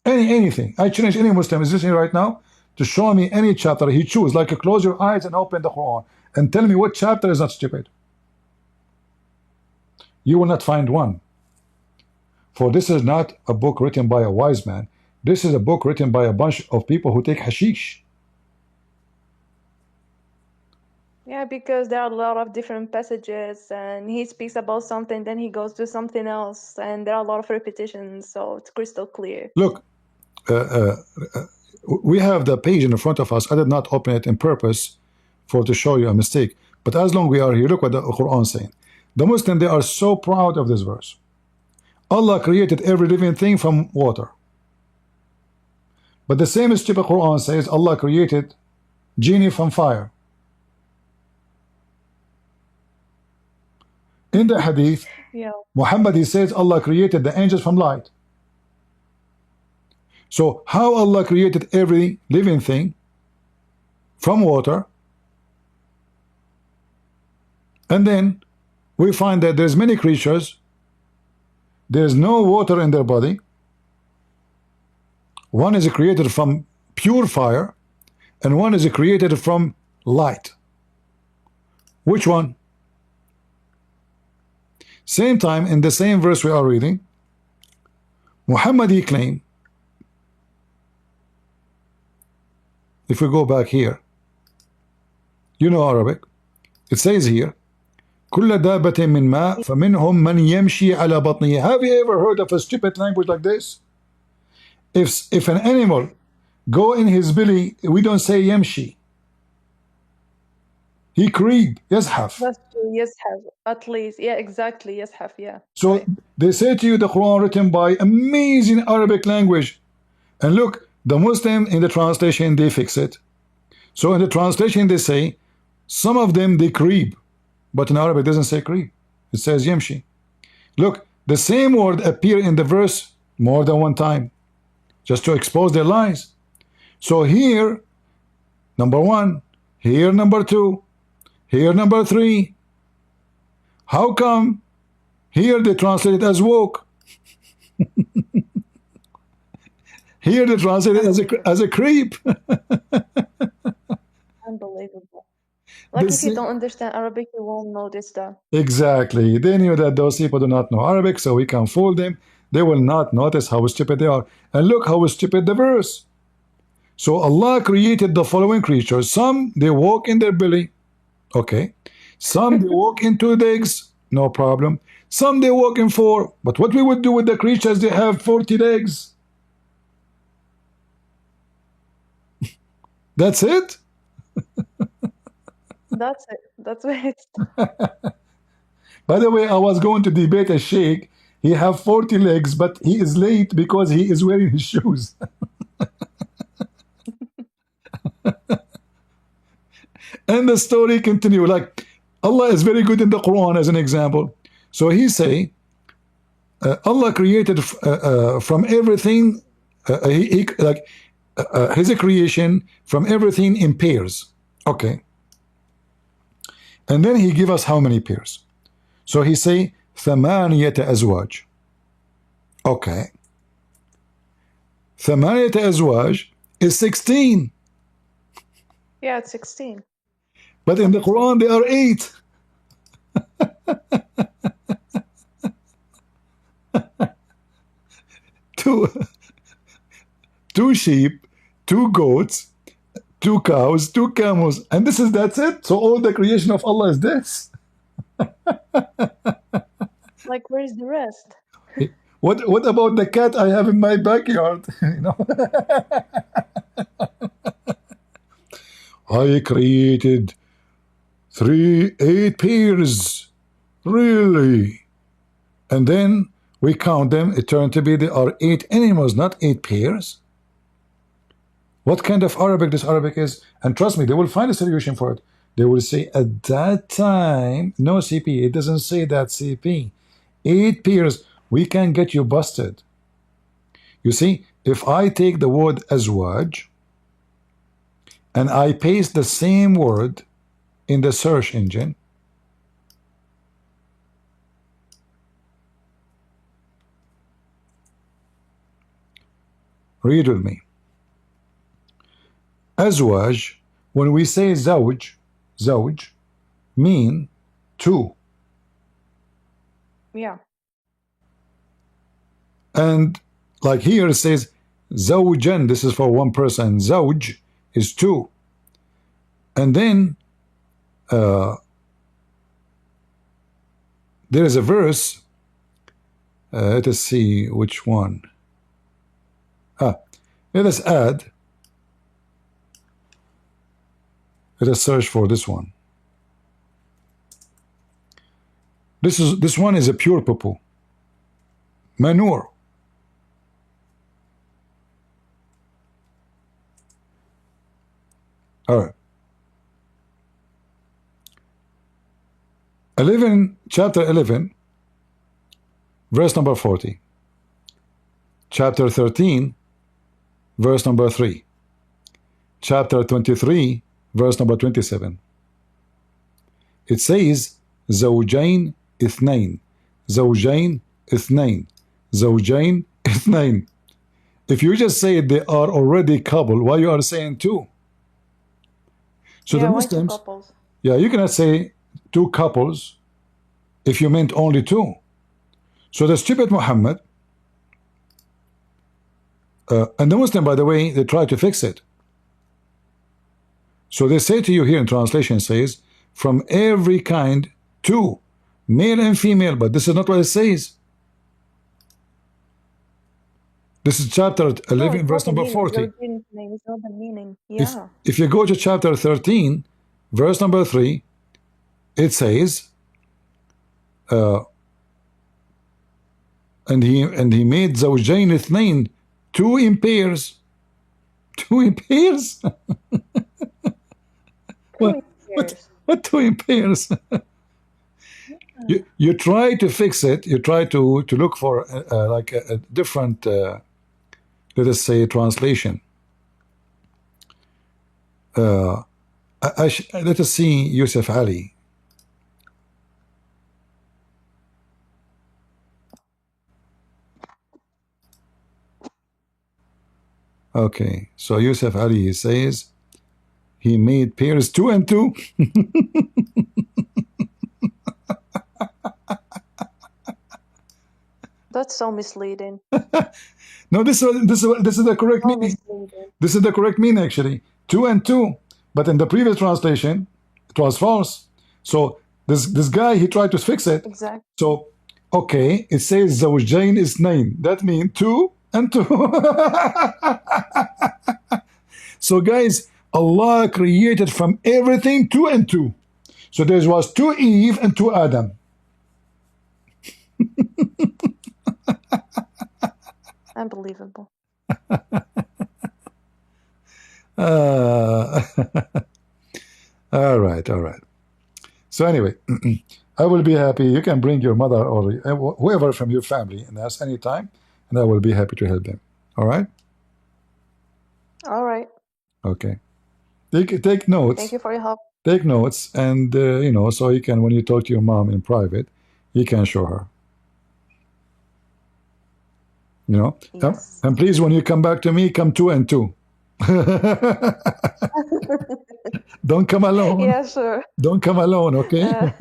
anything. I challenge any Muslim is listening right now to show me any chapter he choose, like close your eyes and open the Quran and tell me what chapter is not stupid. You will not find one. For this is not a book written by a wise man. This is a book written by a bunch of people who take hashish. Yeah, because there are a lot of different passages, and he speaks about something, then he goes to something else, and there are a lot of repetitions, so it's crystal clear. Look, we have the page in front of us. I did not open it in purpose to show you a mistake. But as long we are here, look what the Quran is saying. The Muslims, they are so proud of this verse. Allah created every living thing from water. But the same stupid Quran says Allah created genie from fire. In the hadith, Muhammad, he says Allah created the angels from light. So how Allah created every living thing from water, and then we find that there's many creatures, there's no water in their body. One is created from pure fire, and one is created from light. Which one? Same time, in the same verse we are reading, Muhammad, he claimed, if we go back here, Arabic, it says here, كل دابة من ماء فمنهم من يمشي على بطنه. Have you ever heard of a stupid language like this? If an animal go in his belly, we don't say يمشي. He creep, يزحف. That's true, يزحف, at least. Yeah, exactly, يزحف, yeah. So they say to you the Quran written by amazing Arabic language, and look, the Muslim in the translation they fix it. So in the translation they say some of them they creep, but in Arabic it doesn't say creep, it says yamshi. Look, the same word appear in the verse more than one time, just to expose their lies. So here, number one, here number two, here number three. How come here they translate it as woke? Here they translate it as a creep. Unbelievable. Like if you don't understand Arabic, you won't notice that. Exactly. They knew that those people do not know Arabic, so we can fool them. They will not notice how stupid they are. And look how stupid the verse. So Allah created the following creatures. Some, they walk in their belly. Okay. Some, they walk in 2 legs. No problem. Some, they walk in 4. But what we would do with the creatures, they have 40 legs. That's it? That's it. That's it. By the way, I was going to debate a sheikh. He have 40 legs, but he is late because he is wearing his shoes. And the story continue. Like Allah is very good in the Quran as an example. So he say, Allah created from everything. His creation from everything in pairs. Okay. And then he give us how many pairs? So he say ثمانية أزواج. Okay. ثمانية أزواج is 16. Yeah, it's 16. But in the Quran, they are 8. Two sheep, 2 goats, 2 cows, 2 camels, and that's it. So all the creation of Allah is this. Like, where's the rest? What about the cat I have in my backyard? You know, I created 8 pairs, really, and then we count them. It turned to be there are 8 animals, not 8 pairs. What kind of Arabic this Arabic is? And trust me, they will find a solution for it. They will say at that time, no CP. It doesn't say that CP. 8 pairs. We can get you busted. You see, if I take the word azwaj and I paste the same word in the search engine, read with me. Azwaj, when we say zawj mean 2. Yeah. And like here it says zawjan, this is for 1 person. Zawj is 2. And then there is a verse. Let us see which one. Let us add. Let us search for this one. This one is a pure poo, manure. All right. 11, chapter 11, verse number 40. Chapter 13, verse number 3. Chapter 23, verse number 27. It says, زوجين اثنين, زوجين اثنين, زوجين اثنين. If you just say they are already couple, why you are saying 2? So yeah, the Muslims, why 2 couples? Yeah, you cannot say 2 couples if you meant only 2. So the stupid Muhammad and the Muslim, by the way, they try to fix it. So they say to you here in translation says, from every kind 2, male and female, but this is not what it says. This is chapter 11, No, verse number 40. It's not the meaning. Yeah. If you go to chapter 13, verse number 3, it says, and he made zawjayn ithnain, 2 in pairs. 2 in pairs? What 2 in pairs? You try to fix it. You try to look for like a different, let us say, translation. Let us see Yusuf Ali. Okay, so Yusuf Ali says he made pairs 2 and 2. That's so misleading. No, this is the correct meaning. This is the correct meaning actually. 2 and 2, but in the previous translation, it was false. So this guy, he tried to fix it. Exactly. So okay, it says zawjayn is 9. That means 2 and 2. So guys, Allah created from everything 2 and 2. So there was 2 Eve and 2 Adam. Unbelievable. All right. So anyway, I will be happy. You can bring your mother or whoever from your family and ask anytime, and I will be happy to help them. All right? All right. Okay. Take notes. Thank you for your help. Take notes, and you know, so you can, when you talk to your mom in private, you can show her. You know, yes. And please, when you come back to me, come 2 and 2. Don't come alone. Yeah, sure. Don't come alone, okay?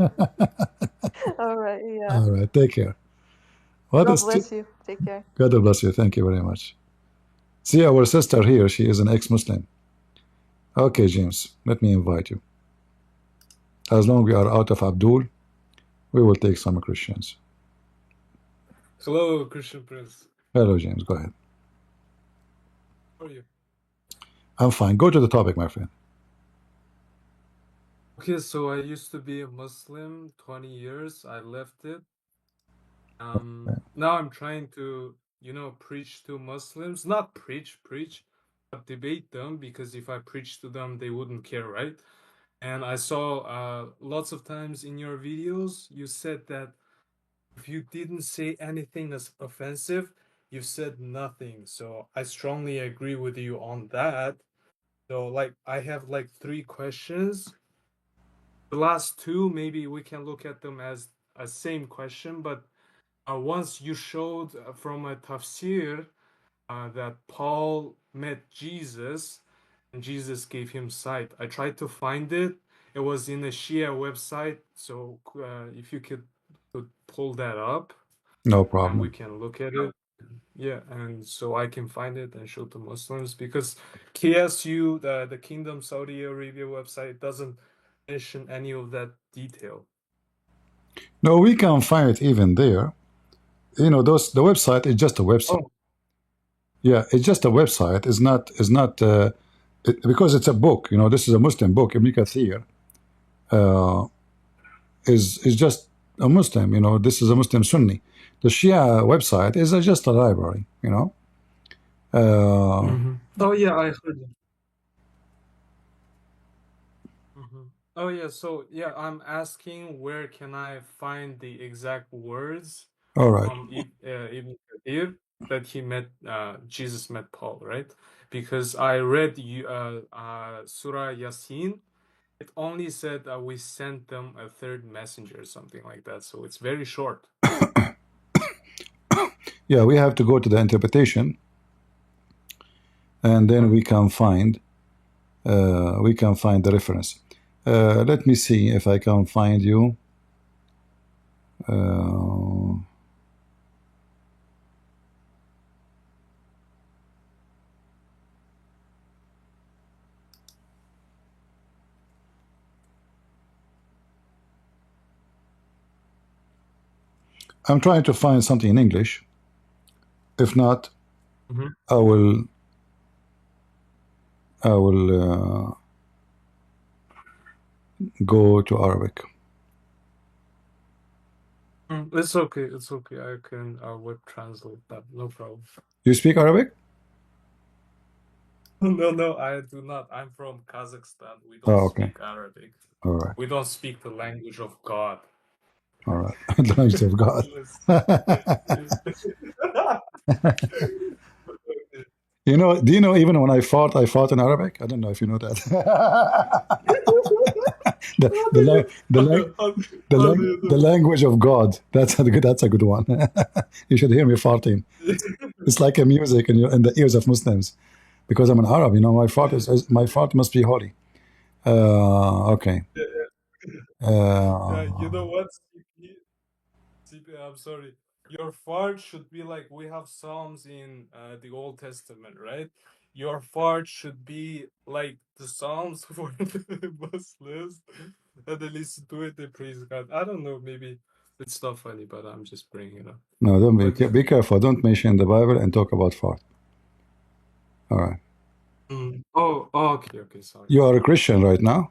All right, yeah. All right, take care. What God is bless you. Take care. God bless you. Thank you very much. See our sister here. She is an ex-Muslim. Okay, James, let me invite you. As long as we are out of Abdul, we will take some Christians. Hello, Christian Prince. Hello, James. Go ahead. How are you? I'm fine. Go to the topic, my friend. Okay, so I used to be a Muslim 20 years. I left it. Now I'm trying to, preach to Muslims. Not preach, but debate them, because if I preach to them, they wouldn't care, right? And I saw lots of times in your videos, you said that if you didn't say anything that's offensive, you said nothing. So I strongly agree with you on that. So like I have like 3 questions. The last 2, maybe we can look at them as a same question, but once you showed from a tafsir that Paul met Jesus and Jesus gave him sight. I tried to find it. It was in a Shia website. So if you could pull that up, No and we problem. can look at it. Yeah, and so I can find it and show to Muslims, because KSU, the Kingdom Saudi Arabia website, doesn't mention any of that detail. No, we can find it even there. The website is just a website. Oh. Yeah, it's just a website. It's not because it's a book. This is a Muslim book. Ibn Kathir is just a Muslim. This is a Muslim Sunni. The Shia website is just a library. Oh yeah, I heard it. Oh yeah, so yeah, I'm asking where can I find the exact words All right. from Ibn Kathir that he met Jesus met Paul, right? Because I read Surah Yasin. It only said we sent them a third messenger or something like that, so it's very short. Yeah, we have to go to the interpretation, and then we can find the reference. Let me see if I can find you. I'm trying to find something in English. If not, I will go to Arabic. It's okay. It's okay. I can web translate that. No problem. You speak Arabic? No, I do not. I'm from Kazakhstan. We don't okay. speak Arabic. All right. We don't speak the language of God. All right. The language of God. Do you know even when I fought in Arabic? I don't know if you know that. the language of God. That's a good one. You should hear me farting. It's like a music in the ears of Muslims, because I'm an Arab. My fart must be holy. Okay. Yeah, you know what, CP, I'm sorry. Your fart should be like, we have Psalms in the Old Testament, right? Your fart should be like the Psalms for the Muslims, and they listen to it, they praise God. I don't know, maybe it's not funny, but I'm just bringing it up. No, don't be careful. Don't mention the Bible and talk about fart. All right. Oh, okay, sorry. You are a Christian right now?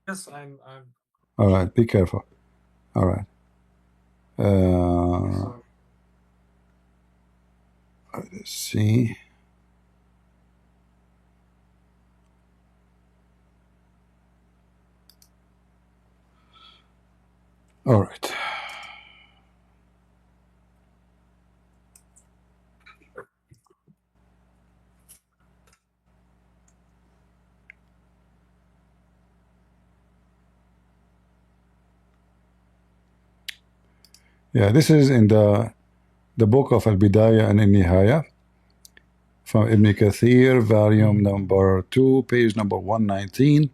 Yes, I'm. All right, be careful. All right. Let's see. All right. Yeah, this is in the book of Al-Bidayah and Al-Nihaya from Ibn Kathir, volume number 2, page number 119.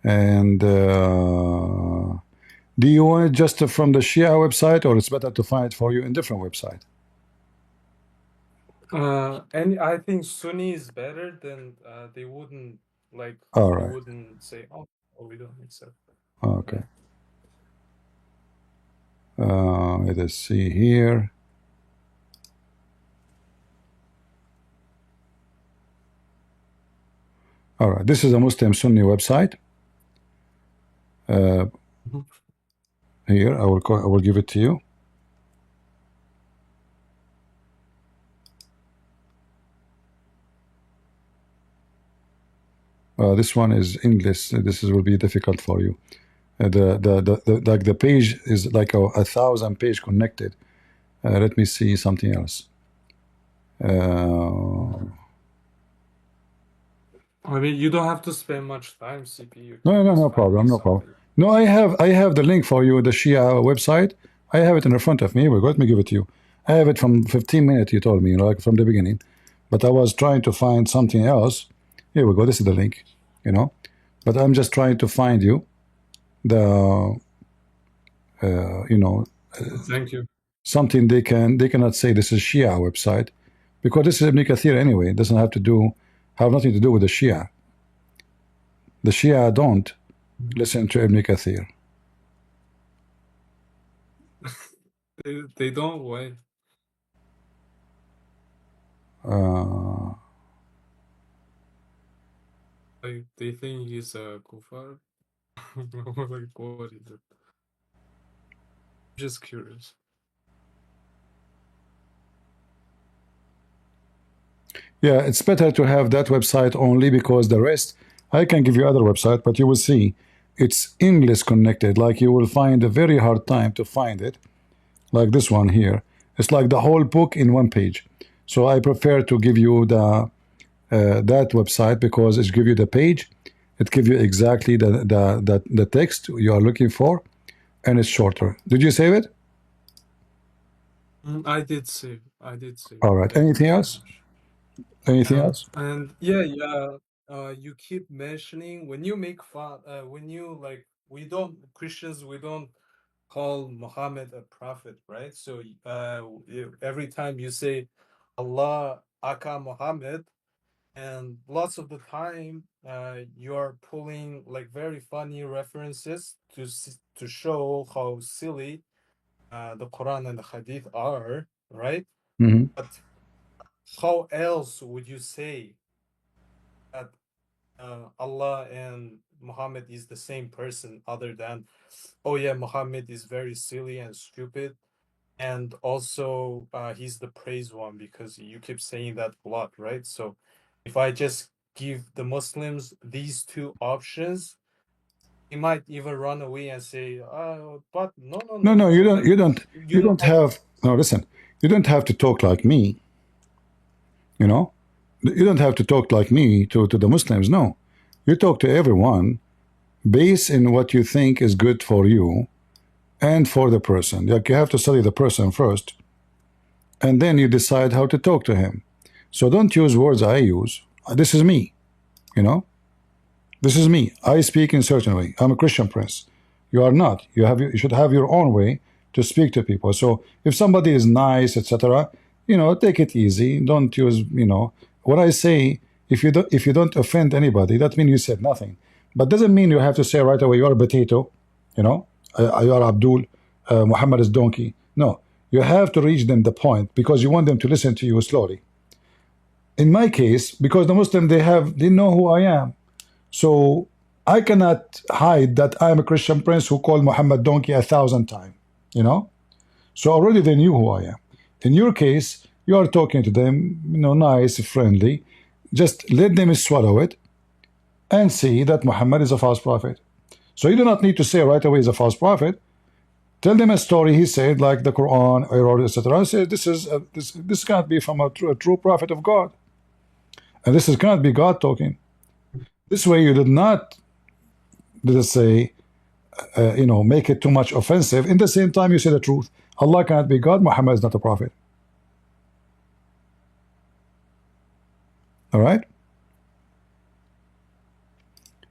And do you want it just from the Shia website, or it's better to find it for you in different website? And I think Sunni is better. Then they wouldn't like. All They right. wouldn't say, "Oh, we don't accept." Okay. Let us see here. All right. This is a Muslim Sunni website. Here, I will give it to you. This one is English. This will be difficult for you. The page is like a 1,000 page connected. Let me see something else. I mean, you don't have to spend much time, CPU. No problem, no problem. No, I have the link for you, the Shia website. I have it in front of me. Let me give it to you. I have it from 15 minutes, you told me, like from the beginning. But I was trying to find something else. Here we go. This is the link, But I'm just trying to find you the, Thank you. something they cannot say this is Shia website, because this is Ibn Kathir anyway. It doesn't have nothing to do with the Shia. The Shia don't listen to Ibn Kathir. They don't wait. Like they think he's a kufar. Like what is it? Just curious. Yeah, it's better to have that website only, because the rest, I can give you other website, but you will see it's English connected. Like you will find a very hard time to find it. Like this one here. It's like the whole book in one page. So I prefer to give you the that website, because it gives you the page. It gives you exactly the text you are looking for, and it's shorter. Did you save it? I did save. All right. Anything else? Anything else? And yeah, you keep mentioning when you make fun, when you like, Christians, we don't call Muhammad a prophet, right? So every time you say Allah Aka Muhammad, and lots of the time you're pulling like very funny references to show how silly the Quran and the Hadith are, right? But how else would you say that Allah and Muhammad is the same person, other than, oh yeah, Muhammad is very silly and stupid, and also he's the praised one, because you keep saying that a lot, right? So if I just give the Muslims these two options, he might even run away and say, but No, you don't have. No, listen, you don't have to talk like me. You don't have to talk like me to the Muslims. No, you talk to everyone based in what you think is good for you and for the person. Like you have to study the person first, and then you decide how to talk to him. So don't use words I use. This is me. This is me. I speak in a certain way. I'm a Christian prince. You are not. You should have your own way to speak to people. So if somebody is nice, etc., take it easy. Don't use, what I say. If you don't offend anybody, that means you said nothing. But doesn't mean you have to say right away, you're a potato, you are Abdul, Muhammad is donkey. No, you have to reach them the point, because you want them to listen to you slowly. In my case, because the Muslim, they know who I am. So I cannot hide that I am a Christian prince who called Muhammad donkey 1,000 times, So already they knew who I am. In your case, you are talking to them, nice, friendly. Just let them swallow it and see that Muhammad is a false prophet. So you do not need to say right away he's a false prophet. Tell them a story he said, like the Quran, or etc. Say this can't be from a true prophet of God, and this cannot be God talking. This way, you did not, let us say, make it too much offensive. In the same time, you say the truth. Allah cannot be God. Muhammad is not a prophet. All right?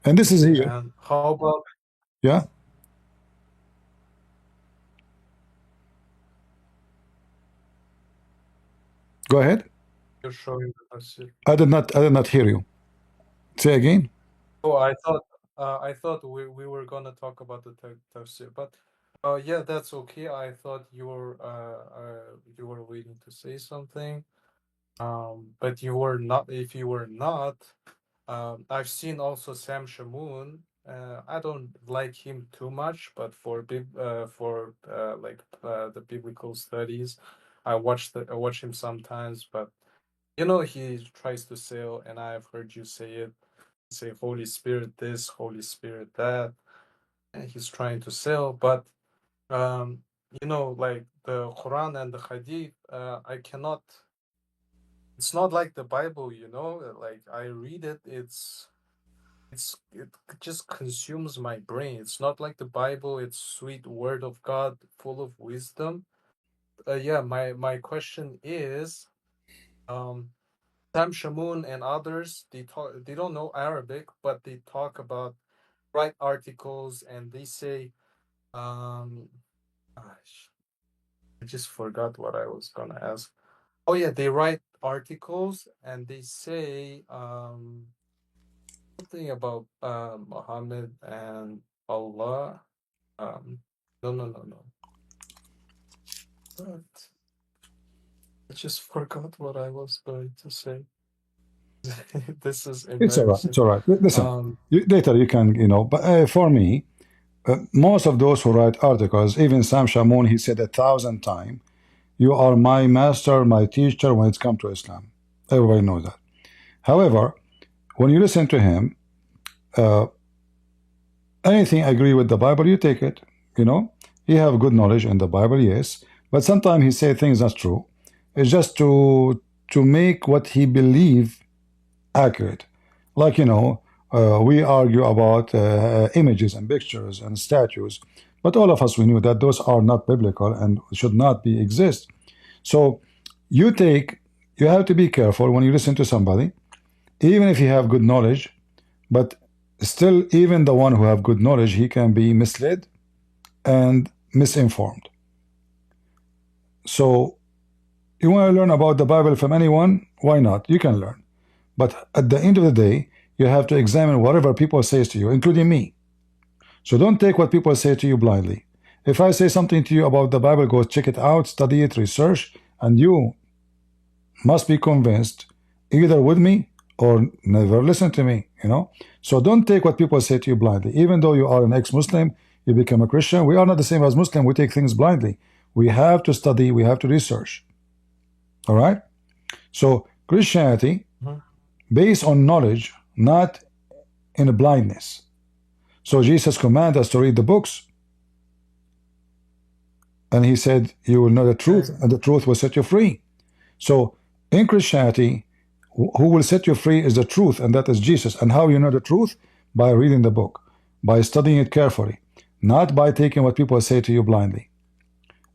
And this is here. And how about... Yeah? Go ahead. You're showing the tafsir. I did not hear you. Say again. Oh, I thought we were gonna talk about the tafsir, but yeah, that's okay. I thought you were waiting to say something, but you were not. If you were not, I've seen also Sam Shamoon. I don't like him too much, but for the biblical studies, I watch him sometimes. But you know, he tries to sell, and I've heard you say Holy Spirit this, Holy Spirit that, and he's trying to sell. But you know, like the Quran and the Hadith, I cannot. It's not like the Bible, you know. Like I read it, it just consumes my brain. It's not like the Bible. It's sweet word of God, full of wisdom. Yeah, my question is, Sam Shamoon and others, they don't know Arabic, but they talk about, write articles, and they say, gosh, I just forgot what I was gonna ask. Oh yeah, they write articles and they say something about Muhammad and Allah. No. But I just forgot what I was going to say. This is It's all right. embarrassing. It's all right. Listen, later you can, but for me, most of those who write articles, even Sam Shamoun, he said 1,000 times, you are my master, my teacher when it's come to Islam. Everybody knows that. However, when you listen to him, anything agree with the Bible, you take it. He have good knowledge in the Bible, yes, but sometimes he say things not true. It's just to make what he believe accurate. Like, we argue about images and pictures and statues, but all of us, we knew that those are not biblical and should not be exist. So you have to be careful when you listen to somebody, even if you have good knowledge, but still, even the one who have good knowledge, he can be misled and misinformed. So you want to learn about the Bible from anyone, why not? You can learn. But at the end of the day, you have to examine whatever people say to you, including me. So don't take what people say to you blindly. If I say something to you about the Bible, go check it out, study it, research, and you must be convinced either with me or never listen to me, So don't take what people say to you blindly. Even though you are an ex-Muslim, you become a Christian, we are not the same as Muslim. We take things blindly. We have to study, we have to research. All right? So Christianity, based on knowledge, not in blindness. So Jesus commanded us to read the books. And he said, you will know the truth, and the truth will set you free. So in Christianity, who will set you free is the truth, and that is Jesus. And how you know the truth? By reading the book, by studying it carefully, not by taking what people say to you blindly.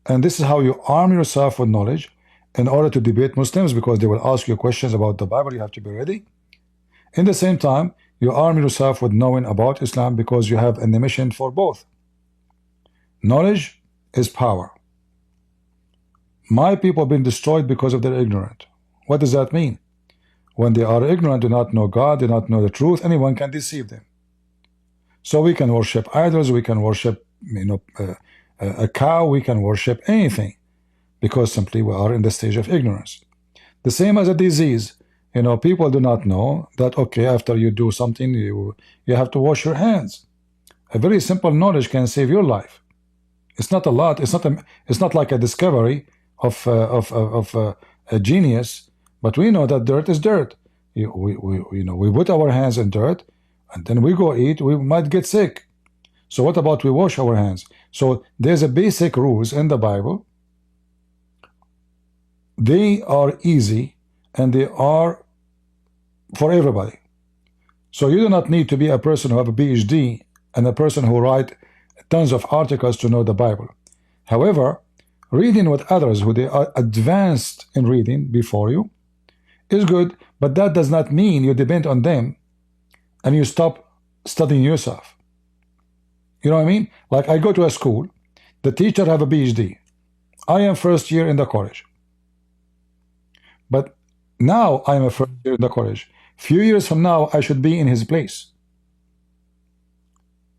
And this is how you arm yourself with knowledge in order to debate Muslims, because they will ask you questions about the Bible. You have to be ready. In the same time, you arm yourself with knowing about Islam, because you have an mission for both. Knowledge is power. My people have been destroyed because of their ignorance. What does that mean? When they are ignorant, do not know God, do not know the truth, anyone can deceive them. So we can worship idols, we can worship a cow, we can worship anything, because simply we are in the stage of ignorance. The same as a disease. People do not know that, okay, after you do something, you have to wash your hands. A very simple knowledge can save your life. It's not a lot. It's not like a discovery of a genius, but we know that dirt is dirt. We put our hands in dirt, and then we go eat. We might get sick. So what about we wash our hands? So there's a basic rules in the Bible. They are easy, and they are for everybody. So you do not need to be a person who have a PhD and a person who write tons of articles to know the Bible. However, reading with others who they are advanced in reading before you It's good, but that does not mean you depend on them and you stop studying yourself. You know what I mean? Like I go to a school, the teacher have a PhD. I am first year in the college. But now I am a first year in the college. Few years from now, I should be in his place.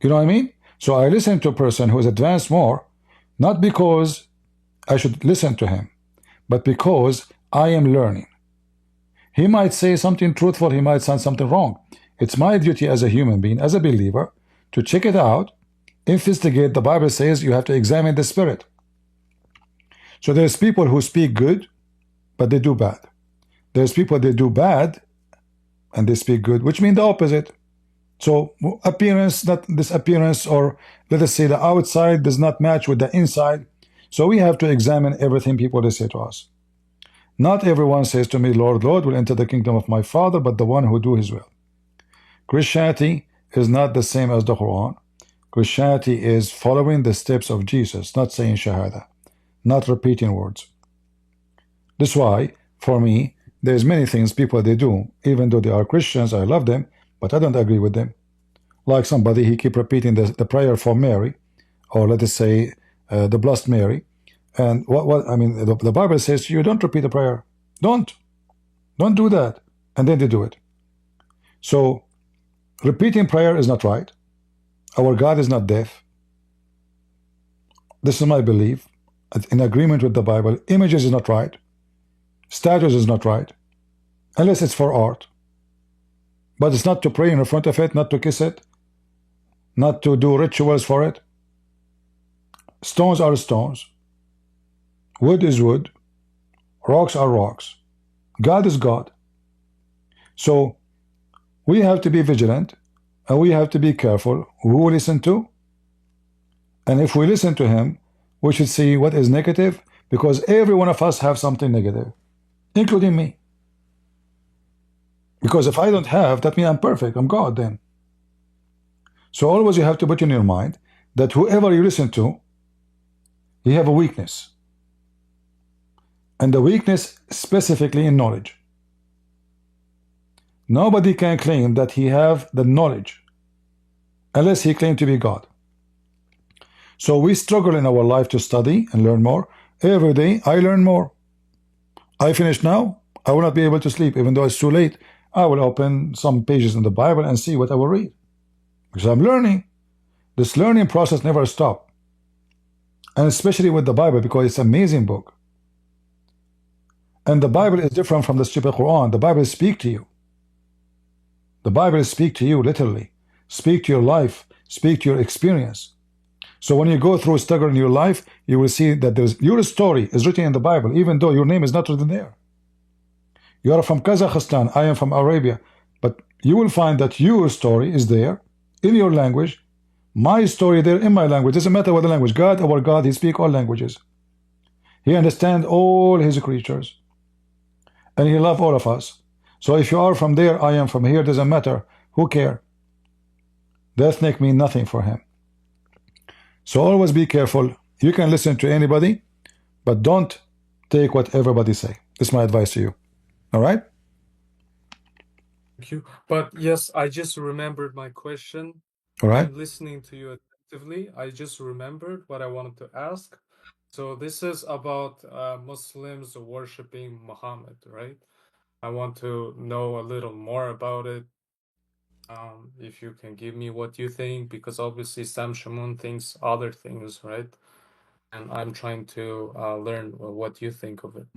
You know what I mean? So I listen to a person who is advanced more, not because I should listen to him, but because I am learning. He might say something truthful, he might say something wrong. It's my duty as a human being, as a believer, to check it out, investigate. The Bible says you have to examine the spirit. So there's people who speak good, but they do bad. There's people that do bad, and they speak good, which means the opposite. So appearance, not this appearance, or let us say the outside does not match with the inside. So we have to examine everything people they say to us. Not everyone says to me, Lord, Lord, will enter the kingdom of my Father, but the one who do his will. Christianity is not the same as the Quran. Christianity is following the steps of Jesus, not saying Shahada, not repeating words. That's why, for me, there's many things people they do, even though they are Christians, I love them, but I don't agree with them. Like somebody, he keep repeating the prayer for Mary, or let us say the Blessed Mary. And what I mean, the Bible says you don't repeat the prayer. Don't do that. And then they do it. So repeating prayer is not right. Our God is not deaf. This is my belief. In agreement with the Bible, images is not right. Statues is not right. Unless it's for art. But it's not to pray in front of it, not to kiss it, not to do rituals for it. Stones are stones. Wood is wood. Rocks are rocks. God is God. So we have to be vigilant, and we have to be careful who we listen to. And if we listen to him, we should see what is negative, because every one of us have something negative, including me. Because if I don't have, that means I'm perfect. I'm God then. So always you have to put in your mind that whoever you listen to, he have a weakness. And the weakness specifically in knowledge. Nobody can claim that he have the knowledge unless he claim to be God. So we struggle in our life to study and learn more. Every day I learn more. I finish now, I will not be able to sleep. Even though it's too late, I will open some pages in the Bible and see what I will read. Because I'm learning. This learning process never stops. And especially with the Bible, because it's an amazing book. And the Bible is different from the stupid Quran. The Bible speaks to you. The Bible speaks to you literally. Speak to your life. Speak to your experience. So when you go through a struggle in your life, you will see that your story is written in the Bible, even though your name is not written there. You are from Kazakhstan, I am from Arabia, but you will find that your story is there in your language, my story there in my language. Doesn't matter what the language. God, our God, he speaks all languages. He understands all his creatures, and he loves all of us. So if you are from there, I am from here, doesn't matter. Who cares? The ethnic mean nothing for him. So always be careful. You can listen to anybody, but don't take what everybody say. This is my advice to you. All right? Thank you. But yes, I just remembered my question. All right. I'm listening to you attentively. I just remembered what I wanted to ask. So this is about Muslims worshiping Muhammad, right? I want to know a little more about it. If you can give me what you think, because obviously Sam Shamoun thinks other things, right? And I'm trying to learn what you think of it.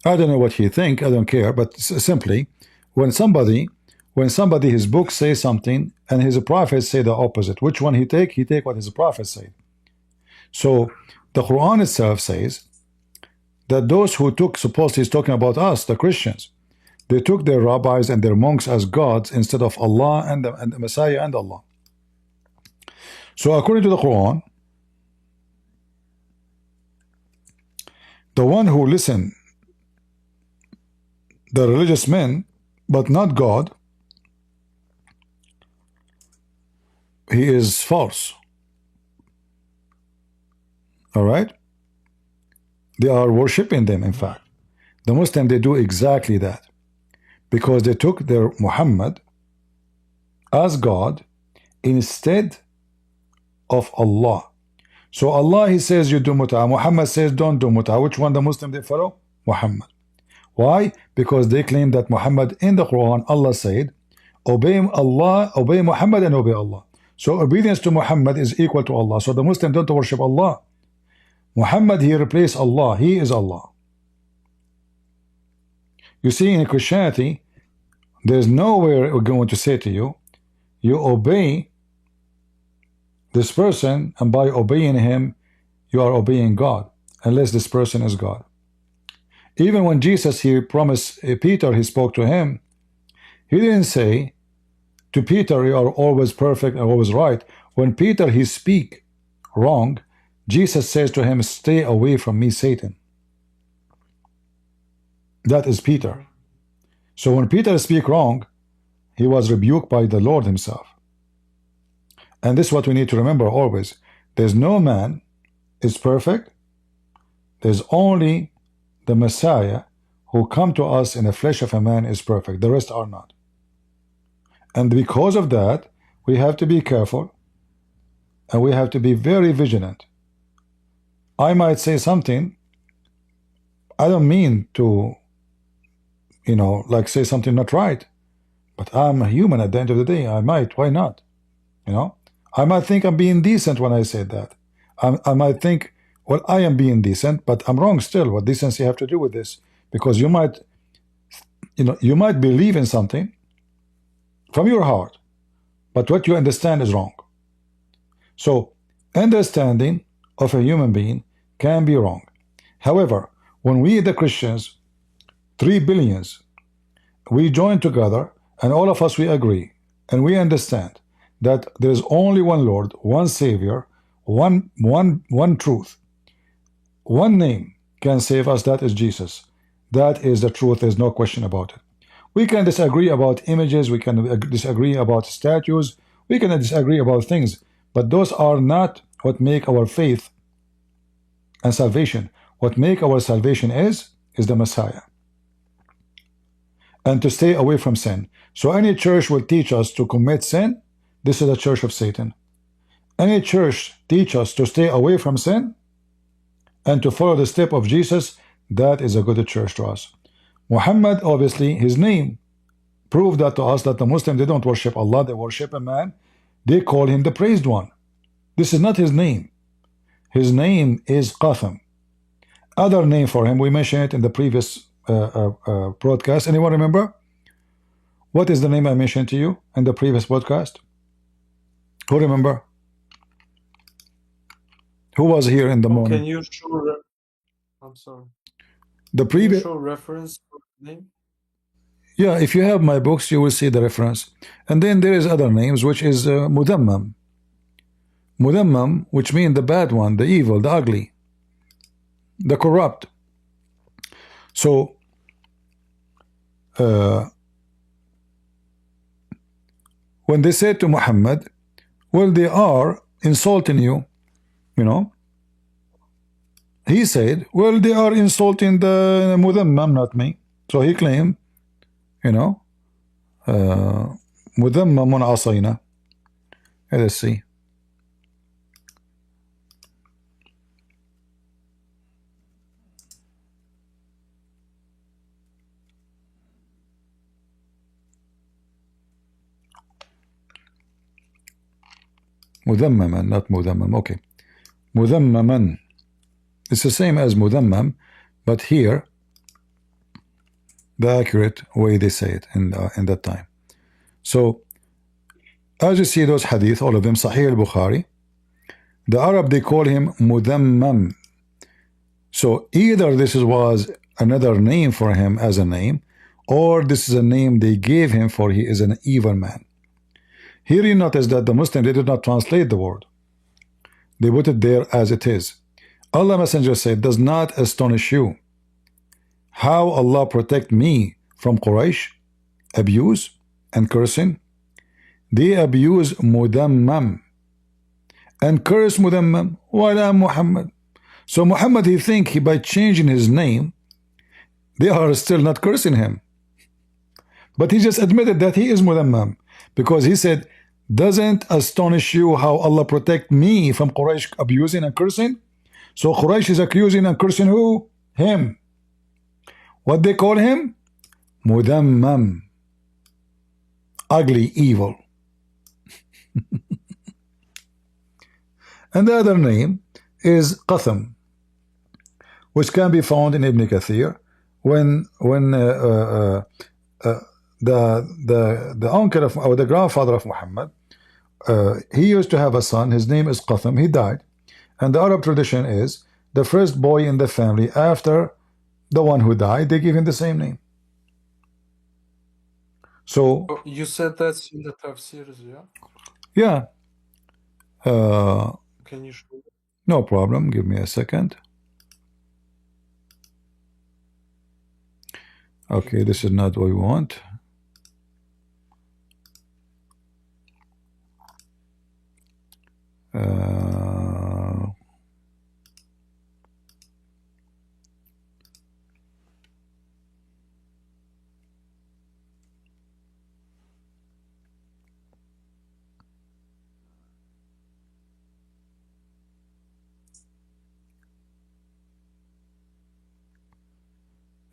I don't know what you think. I don't care. But simply, when somebody, his book says something and his prophet say the opposite, which one he take? He take what his prophet said. So the Quran itself says that those who took, supposedly he's talking about us, the Christians, they took their rabbis and their monks as gods instead of Allah and the Messiah and Allah. So according to the Quran, the one who listen, the religious men, but not God, he is false. All right? They are worshiping them, in fact. The Muslim, they do exactly that. because they took their Muhammad as God instead of Allah. So Allah, he says you do mut'ah. Muhammad says don't do mut'ah. Which one the Muslim they follow? Muhammad. Why? Because they claim that Muhammad in the Quran, Allah said, obey Allah, obey Muhammad and obey Allah. So obedience to Muhammad is equal to Allah. So the Muslim don't worship Allah. Muhammad, he replaced Allah. He is Allah. You see, in Christianity, there's nowhere we're going to say to you, you obey this person, and by obeying him, you are obeying God, unless this person is God. Even when Jesus, he promised Peter, he spoke to him, he didn't say to Peter, you are always perfect and always right. When Peter, he speak wrong, Jesus says to him, stay away from me, Satan. That is Peter. So when Peter speak wrong, he was rebuked by the Lord himself. And this is what we need to remember always. There's no man is perfect. There's only the Messiah who come to us in the flesh of a man is perfect. The rest are not. And because of that, we have to be careful and we have to be very vigilant. I might say something, I don't mean to, like say something not right, but I'm a human at the end of the day. I might, why not? I might think I'm being decent when I say that. I might think, well, I am being decent, but I'm wrong still. What decency have to do with this? Because you might believe in something from your heart, but what you understand is wrong. So understanding of a human being can be wrong. However, when we the Christians, 3 billions, we join together and all of us we agree and we understand that there is only one Lord, one Savior, one truth, one name can save us. That is Jesus. That is the truth. There's no question about it. We can disagree about images. We can disagree about statues. We can disagree about things, but those are not what make our faith and salvation. What make our salvation is the Messiah. And to stay away from sin. So any church will teach us to commit sin. This is a church of Satan. Any church teach us to stay away from sin and to follow the step of Jesus. That is a good church to us. Muhammad, obviously, his name proved that to us that the Muslims, they don't worship Allah, they worship a man. They call him the praised one. This is not his name. His name is Qatham. Other name for him, we mentioned it in the previous broadcast. Anyone remember? What is the name I mentioned to you in the previous podcast? Who remember? Who was here in the morning? Can you show? I'm sorry. The previous. Can you show reference for the name? Yeah, if you have my books, you will see the reference. And then there is other names, which is Mudammam. Mudammam, which means the bad one, the evil, the ugly, the corrupt. So, when they said to Muhammad, well, they are insulting you, he said, well, they are insulting the Mudammam, not me. So he claimed, Mudammamun asayna. Let's see. Mudammaman, not Mudammam. Okay. Mudammaman. It's the same as Mudammam, but here the accurate way they say it in that time. So as you see those hadith, all of them Sahih al-Bukhari, the Arab they call him Mudammam. So either this was another name for him as a name, or this is a name they gave him for he is an evil man. Here you notice that the Muslim, they did not translate the word. They put it there as it is. Allah Messenger said, does not astonish you how Allah protect me from Quraysh, abuse and cursing. They abuse Mudammam and curse Mudammam while I'm Muhammad. So Muhammad, he think by changing his name, they are still not cursing him. But he just admitted that he is mudhammam, because he said, doesn't astonish you how Allah protect me from Quraysh abusing and cursing? So Quraysh is accusing and cursing who? Him. What they call him? Mudhammam. Ugly, evil. And the other name is Qatham, which can be found in Ibn Kathir when the uncle of, or the grandfather of Muhammad, he used to have a son. His name is Qatham. He died, and the Arab tradition is the first boy in the family after the one who died, they give him the same name. So Oh, you said that's in the tafsirs, yeah? yeah, Can you show it? no problem. Give me a second. Okay, this is not what we want.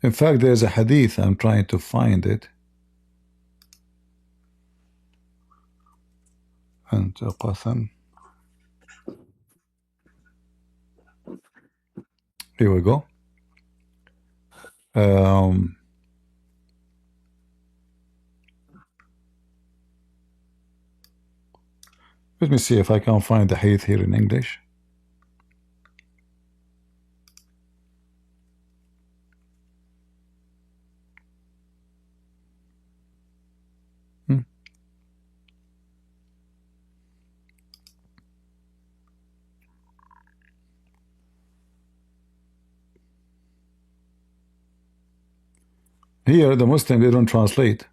In fact, there's a hadith. I'm trying to find it. And Qatham. Here we go. Let me see if I can find the hadith here in English. Here, the Muslim, they don't translate.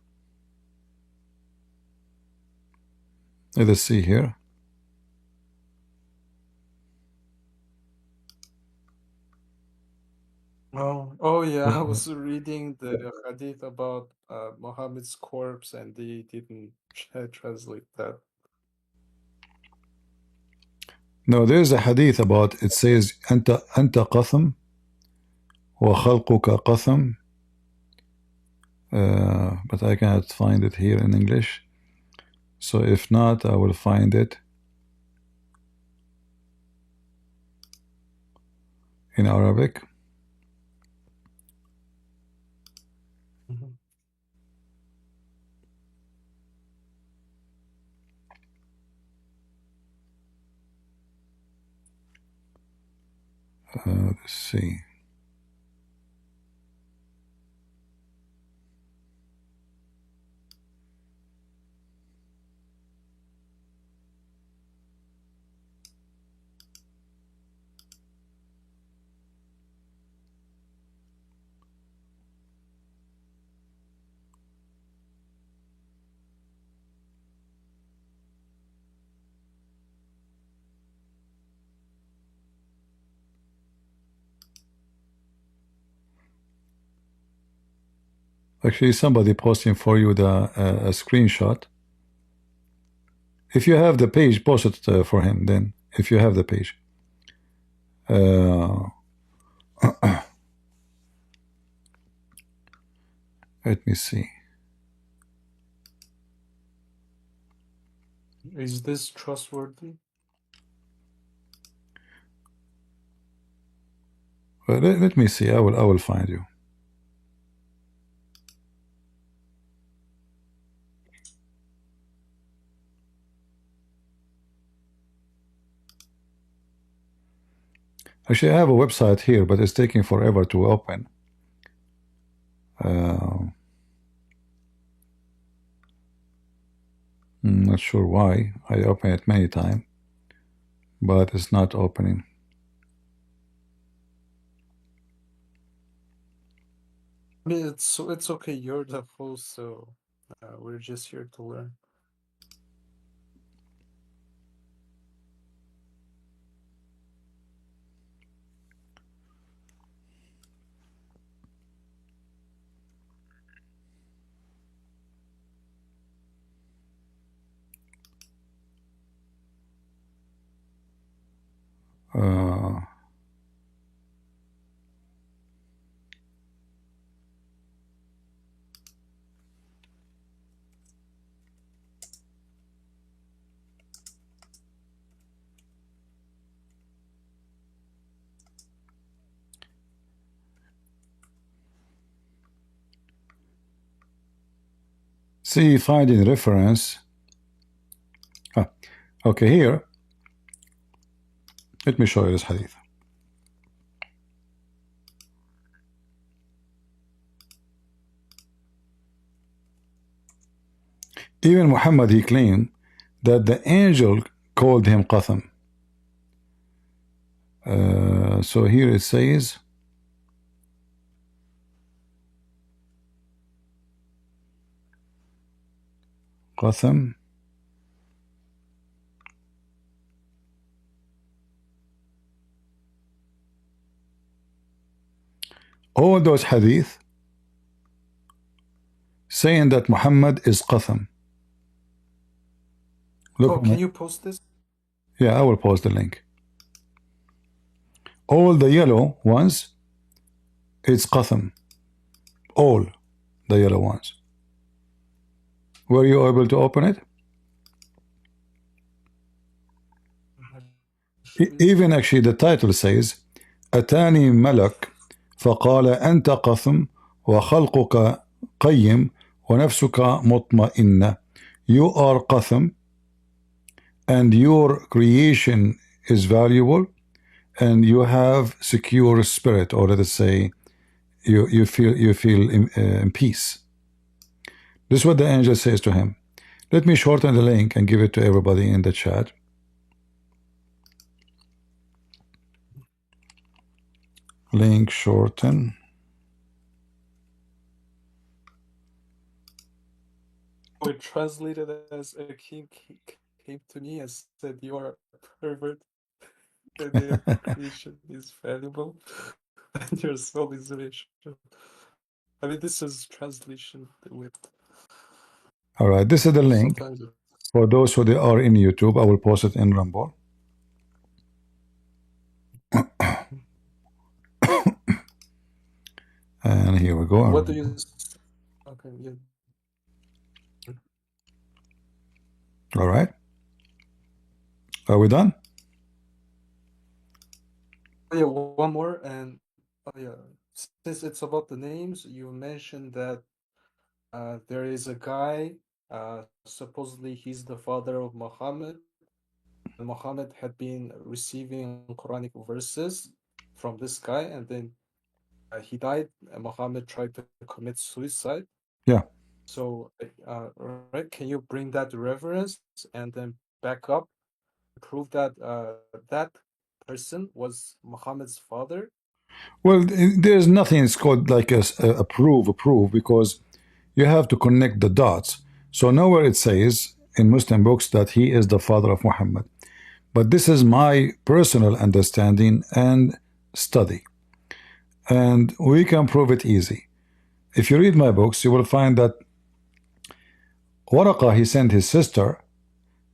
Let us see here. Oh yeah, I was reading the hadith about Muhammad's corpse and they didn't translate that. No, there's a hadith about, it says, أنت قثم وخلقك قثم. But I cannot find it here in English. So if not, I will find it in Arabic. Let's see. Actually, somebody posting for you a screenshot. If you have the page, post it for him then, if you have the page. Let me see. Is this trustworthy? Let me see. I will find you. Actually, I have a website here, but it's taking forever to open. I'm not sure why. I open it many times, but it's not opening. I mean, it's okay. You're the host, so we're just here to learn. See, finding reference. Okay, here. Let me show you this hadith. Even Muhammad, he claimed that the angel called him Qatham. So here it says, Qatham. All those hadith saying that Muhammad is Qatham. Look, can you post this? Yeah, I will post the link. All the yellow ones, it's Qatham. All the yellow ones. Were you able to open it? Even actually the title says, أتاني ملك فقال أنت قثم وخلقك قيم ونفسك مطمئنة. You are Qatham and your creation is valuable and you have secure spirit, or let us say you feel in peace. This is what the angel says to him. Let me shorten the link and give it to everybody in the chat. Link shorten. We translated as a king came to me and said, you are a pervert, and their creation is valuable, and your soul is rich. I mean, this is translation with. All right, this is the link for those who are in YouTube. I will post it in Rumble. And here we go. What do you? Okay, yeah. All right. Are we done? Oh, yeah, one more, and yeah, since it's about the names, you mentioned that there is a guy, supposedly he's the father of Muhammad, and Muhammad had been receiving Quranic verses from this guy, and then he died, and Muhammad tried to commit suicide. Yeah. So, right, can you bring that reference and then back up, prove that that person was Muhammad's father? Well, there's nothing it's called like a proof, because you have to connect the dots. So nowhere it says in Muslim books that he is the father of Muhammad. But this is my personal understanding and study. And we can prove it easy. If you read my books, you will find that Waraqah, he sent his sister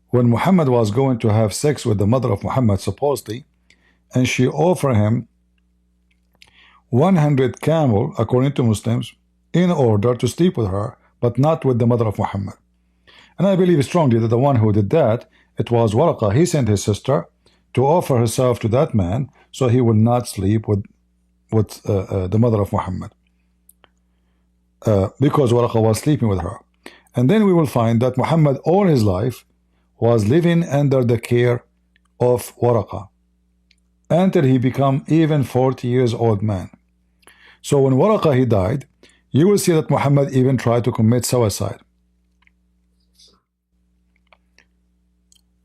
when Muhammad was going to have sex with the mother of Muhammad, supposedly, and she offered him 100 camel, according to Muslims, in order to sleep with her, but not with the mother of Muhammad. And I believe strongly that the one who did that, it was Waraqah. He sent his sister to offer herself to that man so he will not sleep with the mother of Muhammad, because Waraqah was sleeping with her. And then we will find that Muhammad all his life was living under the care of Waraqah until he became even 40 years old man. So when Waraqah he died, you will see that Muhammad even tried to commit suicide.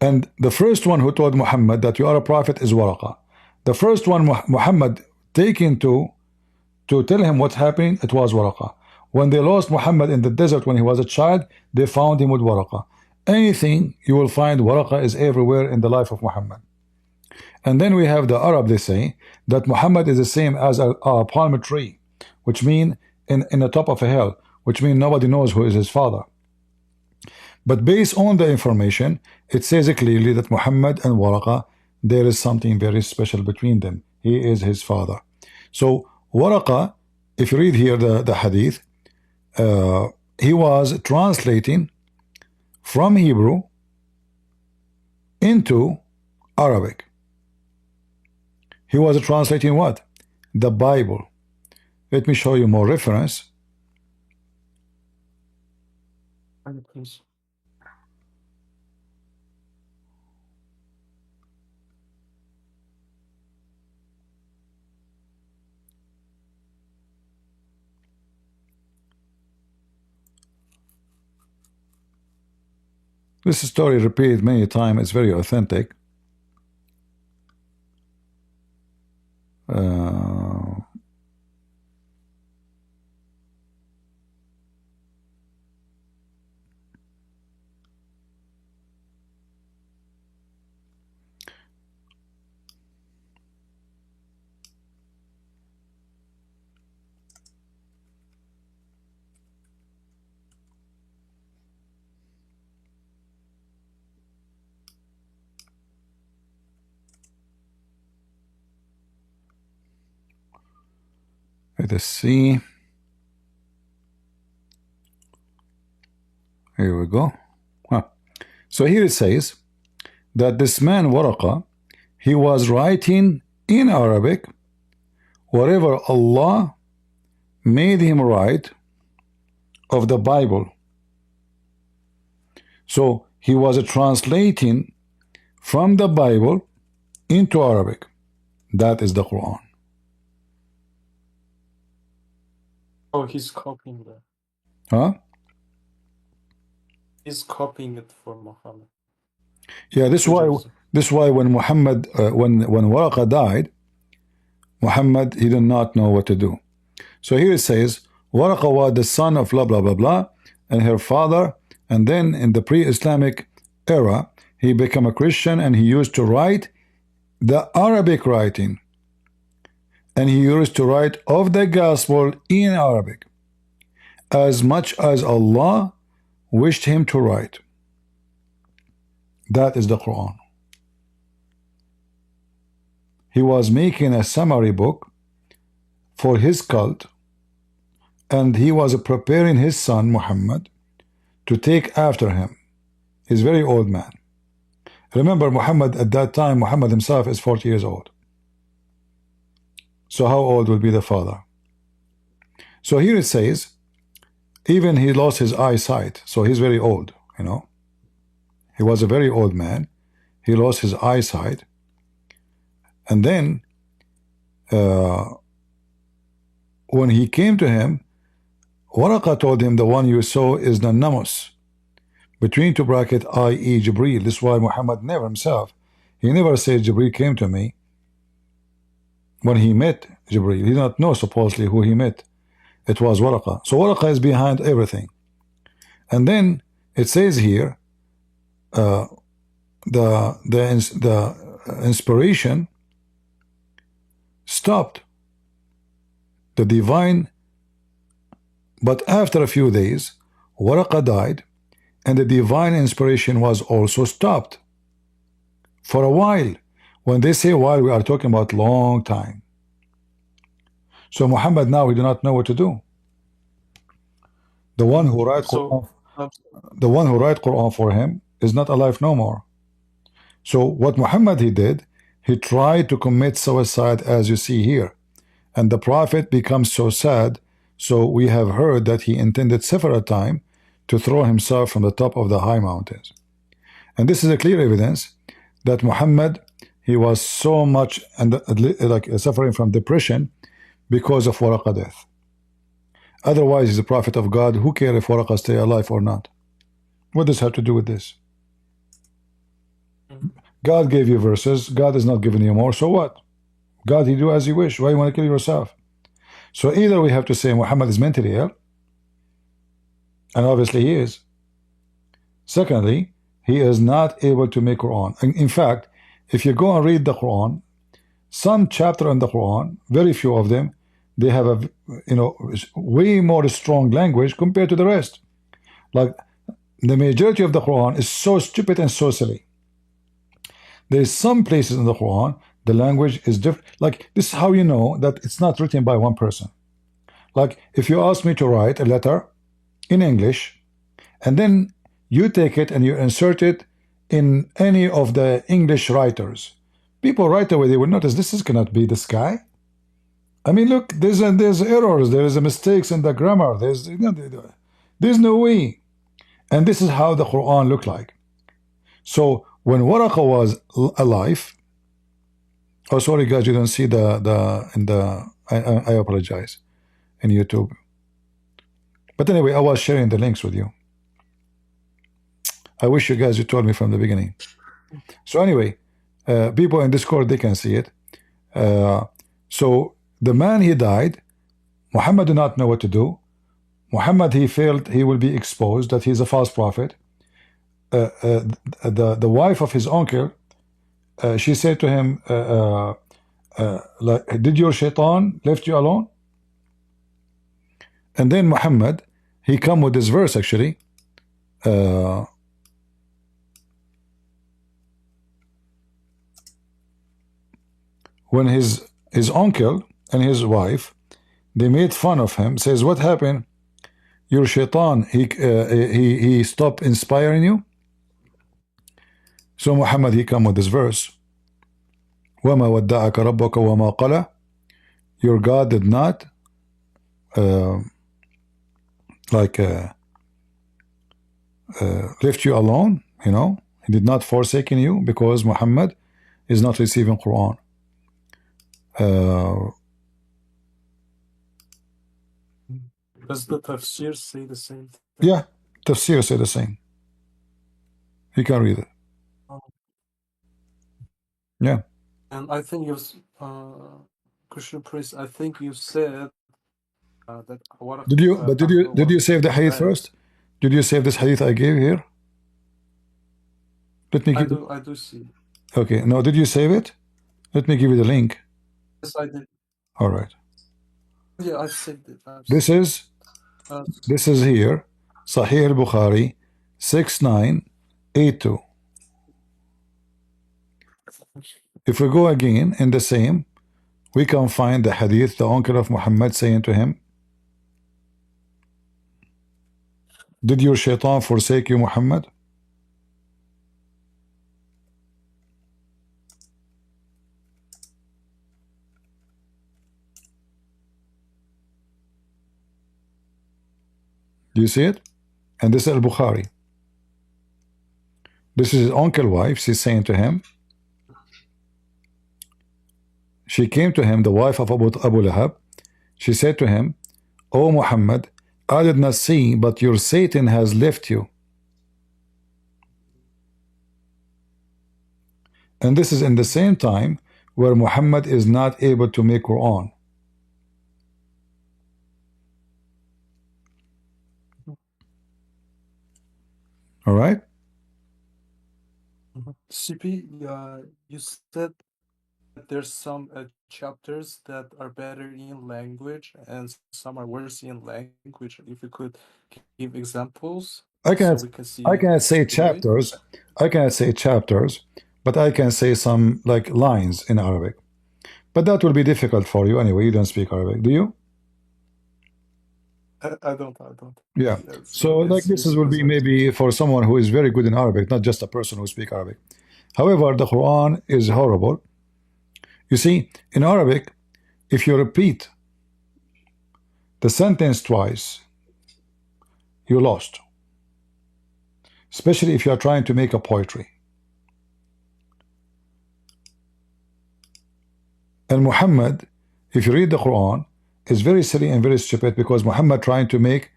And the first one who told Muhammad that you are a prophet is Waraqah. The first one Muhammad taken to tell him what's happening, it was Waraqah. When they lost Muhammad in the desert when he was a child, they found him with Waraqah. Anything you will find, Waraqah is everywhere in the life of Muhammad. And then we have the Arab, they say that Muhammad is the same as a palm tree, which means in the top of a hill, which means nobody knows who is his father. But based on the information, it says clearly that Muhammad and Waraqah, there is something very special between them. He is his father. So Waraqa, if you read here the hadith, he was translating from Hebrew into Arabic. He was translating what? The Bible. Let me show you more reference. Please. This story repeated many times. It's very authentic. Let us see. Here we go. So here it says that this man Waraqa, he was writing in Arabic whatever Allah made him write of the Bible. So he was translating from the Bible into Arabic. That is the Quran. Oh, he's copying that. Huh? He's copying it for Muhammad. Yeah, this is why when Muhammad when Waraqa died, Muhammad, he did not know what to do. So here it says Waraqa was the son of blah blah blah blah and her father, and then in the pre-Islamic era he became a Christian and he used to write the Arabic writing, and he used to write of the gospel in Arabic as much as Allah wished him to write. That is the Quran. He was making a summary book for his cult, and he was preparing his son Muhammad to take after him. He's a very old man. Remember, Muhammad at that time, Muhammad himself is 40 years old. So how old will be the father? So here it says, even he lost his eyesight, so he's very old, you know. He was a very old man. He lost his eyesight. And then when he came to him, Waraqa told him, the one you saw is the namus, between two bracket, i.e. Jibreel. This is why Muhammad never himself, he never said Jibreel came to me. When he met Jibreel, he did not know supposedly who he met. It was Waraqa. So Waraqa is behind everything. And then it says here, the inspiration stopped. The divine, but after a few days, Waraqa died, and the divine inspiration was also stopped for a while. When they say while, we are talking about long time. So Muhammad now, he do not know what to do. The one who write Quran, the one who write Quran for him is not alive no more. So what Muhammad he did, he tried to commit suicide, as you see here, and the Prophet becomes so sad. So we have heard that he intended several times to throw himself from the top of the high mountains, and this is a clear evidence that Muhammad, he was so much and like suffering from depression because of Waraqa death. Otherwise, he's a prophet of God. Who cares if Waraqa stay alive or not? What does it have to do with this? God gave you verses. God is not giving you more. So what? God, he do as you wish. Why you want to kill yourself? So either we have to say Muhammad is mentally ill, and obviously he is. Secondly, he is not able to make Quran. In fact, if you go and read the Quran, some chapter in the Quran, very few of them, they have a way more strong language compared to the rest. Like the majority of the Quran is so stupid and so silly. There's some places in the Quran the language is different. Like, this is how you know that it's not written by one person. Like, if you ask me to write a letter in English, and then you take it and you insert it in any of the English writers, people right away, they will notice this cannot be this guy. I mean, look, there's errors, there is a mistakes in the grammar, there's no way. And this is how the Quran looked like. So when Waraqah was alive, oh, sorry guys, you don't see I apologize, in YouTube. But anyway, I was sharing the links with you. I wish you guys you told me from the beginning. So anyway, people in Discord, they can see it. So the man, he died. Muhammad did not know what to do. Muhammad, he felt he will be exposed, that he's a false prophet. The wife of his uncle, she said to him, like, did your shaitan left you alone? And then Muhammad, he come with this verse actually. When his uncle and his wife, they made fun of him, says, what happened? Your shaitan, he stopped inspiring you? So Muhammad, he come with this verse. وَمَا وَدَّعَكَ رَبُّكَ وَمَا قَلَى. Your God did not left you alone, you know. He did not forsaken you, because Muhammad is not receiving Quran. Does the tafsir say the same thing? Yeah, tafsir say the same. You can read it. Yeah. And I think you, Christian priest, I think you said that. Did you save the hadith first? Did you save this hadith I gave here? Let me give. I do see. Okay. No, did you save it? Let me give you the link. Yes, I did. All right. Yeah, I've saved it. This is here, Sahih al-Bukhari, 6982. If we go again in the same, we can find the hadith, the uncle of Muhammad saying to him, did your shaitan forsake you, Muhammad? Do you see it? And this is al-Bukhari. This is his uncle wife. She's saying to him, she came to him, the wife of Abu Lahab. She said to him, O Muhammad, I did not see, but your Satan has left you. And this is in the same time where Muhammad is not able to make Quran. All right? CP, you said that there's some chapters that are better in language and some are worse in language. If you could give examples, I cannot say chapters. I cannot say chapters, but I can say some like lines in Arabic. But that will be difficult for you anyway. You don't speak Arabic, do you? I don't. Yeah. So like this will be maybe for someone who is very good in Arabic, not just a person who speaks Arabic. However, the Quran is horrible. You see, in Arabic, if you repeat the sentence twice, you lost. Especially if you are trying to make a poetry. And Muhammad, if you read the Quran, is very silly and very stupid, because Muhammad trying to make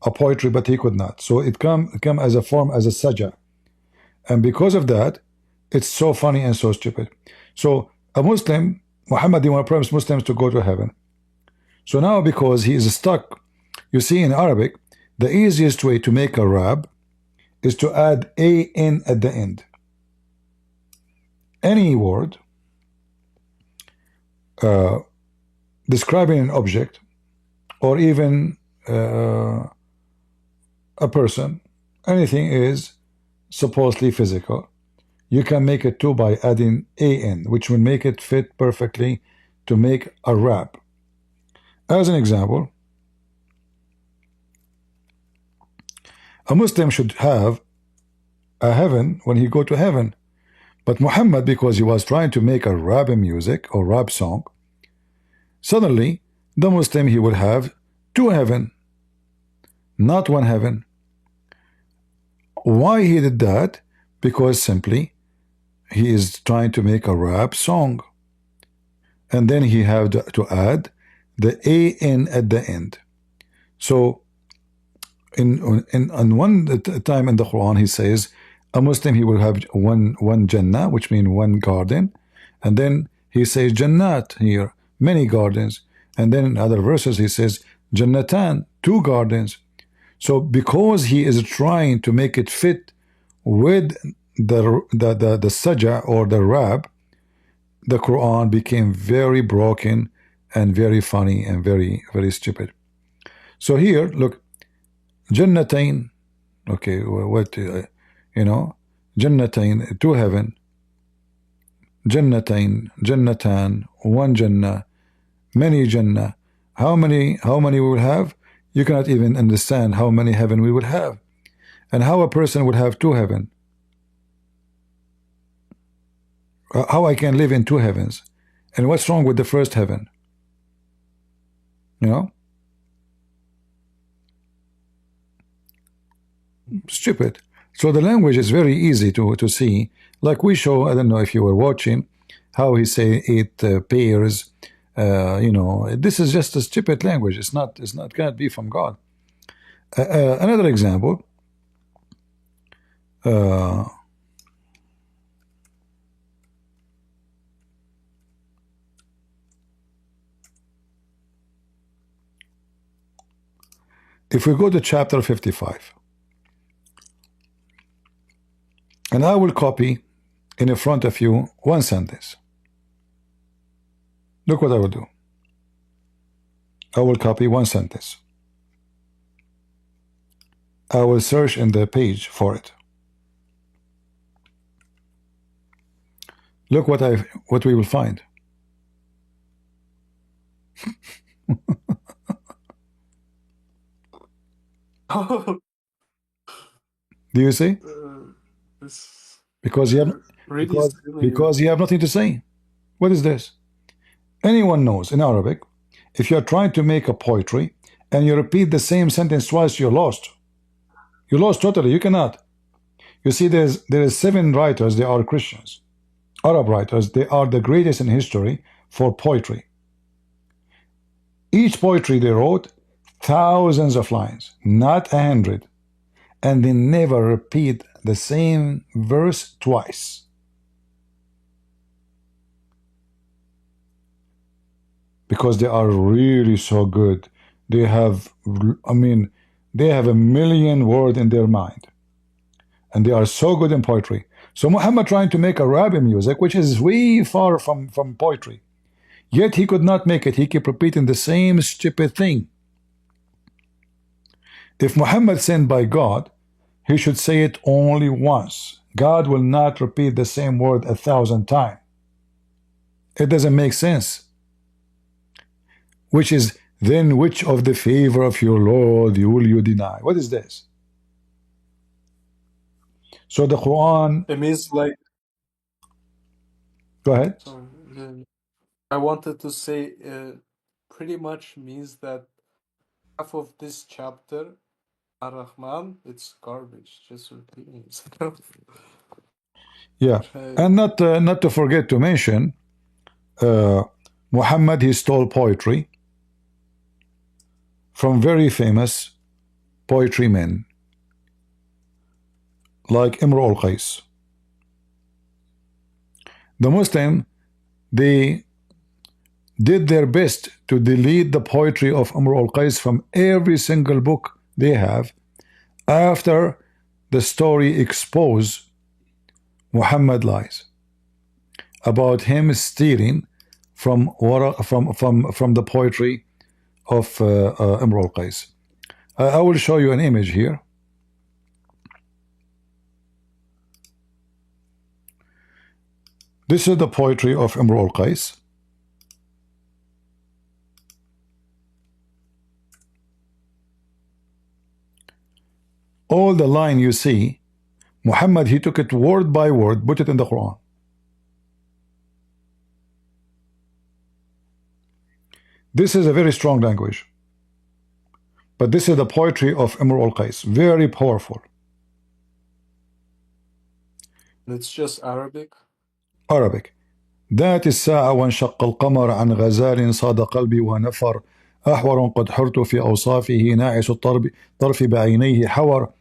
a poetry, but he could not. So it come as a form, as a sajah. And because of that, it's so funny and so stupid. So a Muslim, Muhammad, you want to promise Muslims to go to heaven. So now because he is stuck, you see in Arabic, the easiest way to make a rab is to add a-in at the end. Any word describing an object or even a person, anything is supposedly physical. you can make it 2 by adding an, which will make it fit perfectly to make a rap. As an example, a Muslim should have a heaven when he go to heaven. But Muhammad, because he was trying to make a rap music or rap song, suddenly the Muslim, he will have 2 heaven, not 1 heaven. Why he did that? Because simply he is trying to make a rap song, and then he have to add the an at the end. So in one time in the Quran, he says a Muslim, he will have one Jannah, which means 1 garden, and then he says Jannat here, many gardens, and then in other verses he says Jannatan, 2 gardens. So because he is trying to make it fit with the sajah or the rap, the Quran became very broken and very funny and very, very stupid. So here, look, Jannatain, okay, what, Jannatain, 2 heaven, Jannatain, Jannatan, 1 Jannah, many Jannah. How many we will have? You cannot even understand how many heaven we would have, and how a person would have 2 heaven. How I can live in 2 heavens, and what's wrong with the first heaven? Stupid. So the language is very easy to see. Like we show, I don't know if you were watching, how he say 8 pairs. This is just a stupid language. It's not cannot be from God. Another example. If we go to chapter 55, and I will copy in front of you 1 sentence. Look what I will do. I will copy 1 sentence. I will search in the page for it. Look what we will find. Do you see? Because you have because you have nothing to say. What is this? Anyone knows in Arabic, if you are trying to make a poetry and you repeat the same sentence twice, you're lost. You're lost totally. You cannot. You see, there is 7 writers. They are Christians, Arab writers. They are the greatest in history for poetry. Each poetry they wrote thousands of lines, not 100, and they never repeat the same verse twice. Because they are really so good. They have, they have 1 million words in their mind, and they are so good in poetry. So Muhammad trying to make a rap music, which is way far from poetry, yet he could not make it. He kept repeating the same stupid thing. If Muhammad sent by God, he should say it only once. God will not repeat the same word 1,000 times. It doesn't make sense. Which is, then which of the favor of your Lord will you deny? What is this? So the Quran... It means like... Go ahead. Sorry, I wanted to say pretty much means that half of this chapter, Ar-Rahman, it's garbage. Just repeating itself. Yeah, and not to forget to mention, Muhammad, he stole poetry from very famous poetry men like Imru al-Qais. The Muslim, they did their best to delete the poetry of Imru al-Qais from every single book they have after the story exposed Muhammad lies about him stealing from the poetry of Imru al-Qais. I will show you an image here. This is the poetry of Imru al-Qais. All the line you see, Muhammad, he took it word by word, put it in the Quran. This is a very strong language. But this is the poetry of Imru al-Qais. Very powerful. It's just Arabic? Arabic. ذات الساعة وانشق القمر عن غزال صاد قلبي ونفر أحور قد حرت في أوصافه ناعس الطرف بعينيه حور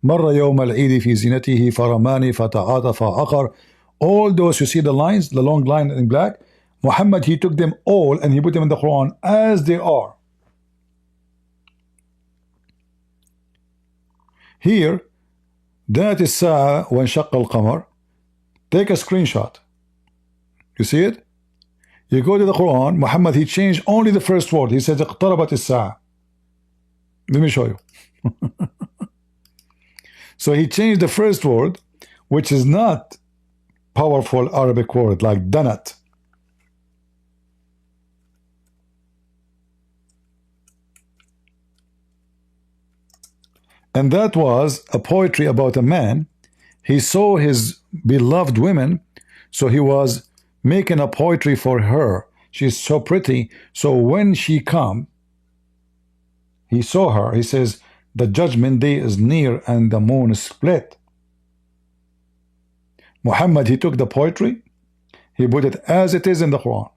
مر يوم العيد في زينته فرماني فتعاطف عقر. All those, you see the lines, the long line in black, Muhammad, he took them all and he put them in the Quran as they are. Here, ذات الساعة وانشق القمر, take a screenshot. You see it? You go to the Quran, Muhammad, he changed only the first word. He said, اقتربت الساعة. Let me show you. So he changed the first word, which is not powerful Arabic word, like danat. And that was a poetry about a man. He saw his beloved women, so he was making a poetry for her. She's so pretty. So when she come, he saw her. He says, the judgment day is near and the moon is split. Muhammad, he took the poetry, he put it as it is in the Quran.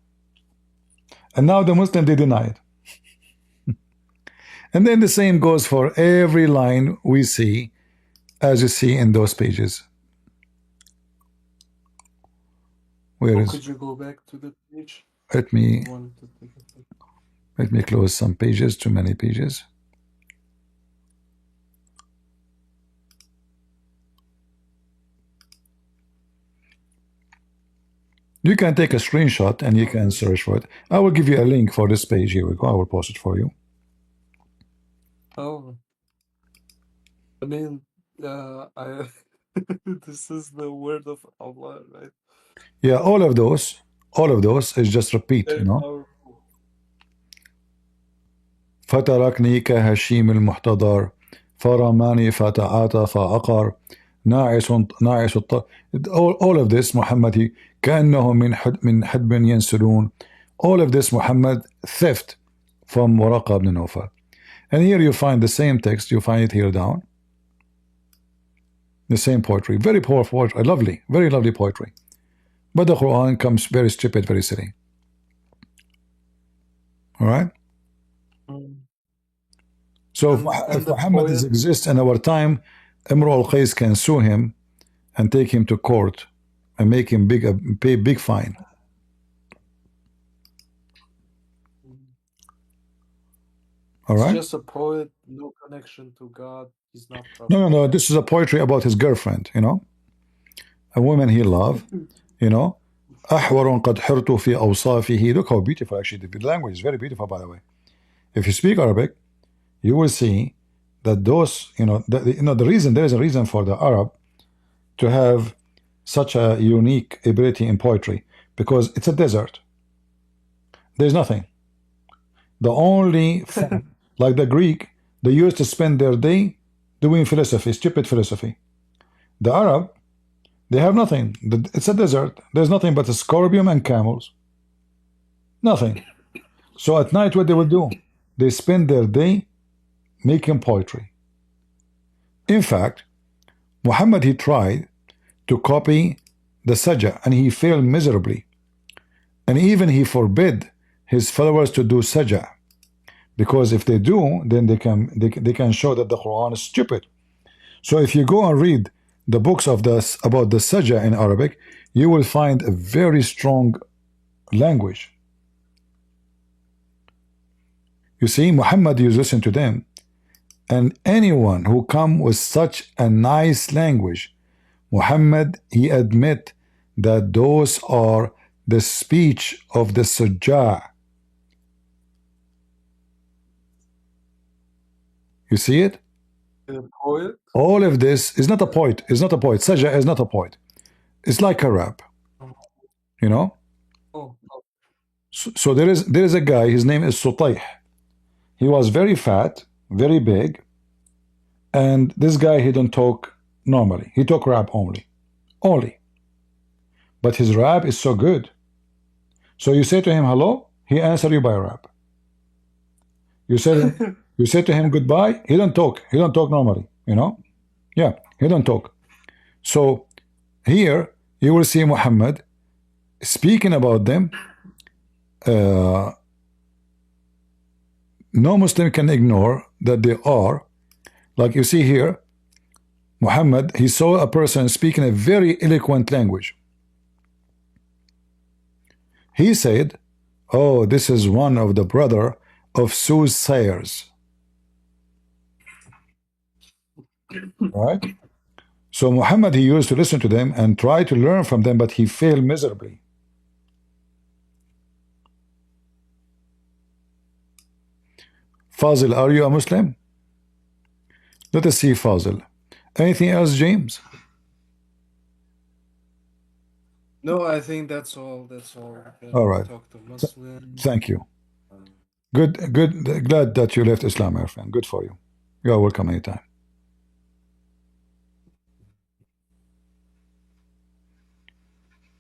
And now the Muslims, they deny it. And then the same goes for every line we see, as you see in those pages. Where is? Could you go back to the page? Let me close some pages, too many pages. You can take a screenshot and you can search for it. I will give you a link for this page. Here we go. I will post it for you. Oh, I mean, this is the word of Allah, right? Yeah, all of those is just repeat, you know. فتركني كهشيم المحتضر فرماني فتعاطى فعقر ناعس all of this Muhammad, كأنه من حدب ينسلون. All of this Muhammad, theft from Waraqa ibn Nawfal. And here you find the same text, you find it here down. The same poetry, very powerful poetry, lovely, very lovely poetry. But the Quran comes very stupid, very silly. All right? So if Muhammad exists in our time, Imru al-Qais can sue him and take him to court and make him pay big fine. All right? He's just a poet, no connection to God. He's not prophet. No. This is a poetry about his girlfriend, you know, a woman he loved, you know. أحور قد حرت في أوصافه. Look how beautiful actually the language is, very beautiful, by the way. If you speak Arabic, you will see that those, the reason, there is a reason for the Arab to have such a unique ability in poetry, because it's a desert. There's nothing. The only like the Greek, they used to spend their day doing philosophy, stupid philosophy. The Arab, they have nothing. It's a desert. There's nothing but a scorpion and camels. Nothing. So at night, what they will do? They spend their day making poetry. In fact, Muhammad, he tried to copy the Sajja and he failed miserably. And even he forbid his followers to do Sajja, because if they do, then they can show that the Quran is stupid. So if you go and read the books of about the Sajja in Arabic, you will find a very strong language. You see, Muhammad, you listen to them, and anyone who come with such a nice language, Muhammad, he admit that those are the speech of the Sajja. You see it? The poet? All of this is not a poet. It's not a poet. Sajja is not a poet. It's like a rap. You know? Oh, So there is a guy, his name is Sutayh. He was very fat, very big, and this guy, he don't talk normally. He talk rap only. Only. But his rap is so good. So you say to him hello, he answer you by rap. You say to him goodbye, he don't talk. He don't talk normally, you know? Yeah, he don't talk. So here you will see Muhammad speaking about them. No Muslim can ignore that they are, like you see here, Muhammad, he saw a person speaking a very eloquent language. He said, oh, this is one of the brother of soothsayers. Right? So Muhammad, he used to listen to them and try to learn from them, but he failed miserably. Fazil, are you a Muslim? Let us see Fazil. Anything else, James? no, I think that's all. That's all. All right. Talk to Muslims. Thank you. Good. Glad that you left Islam, my friend. Good for you. You are welcome anytime.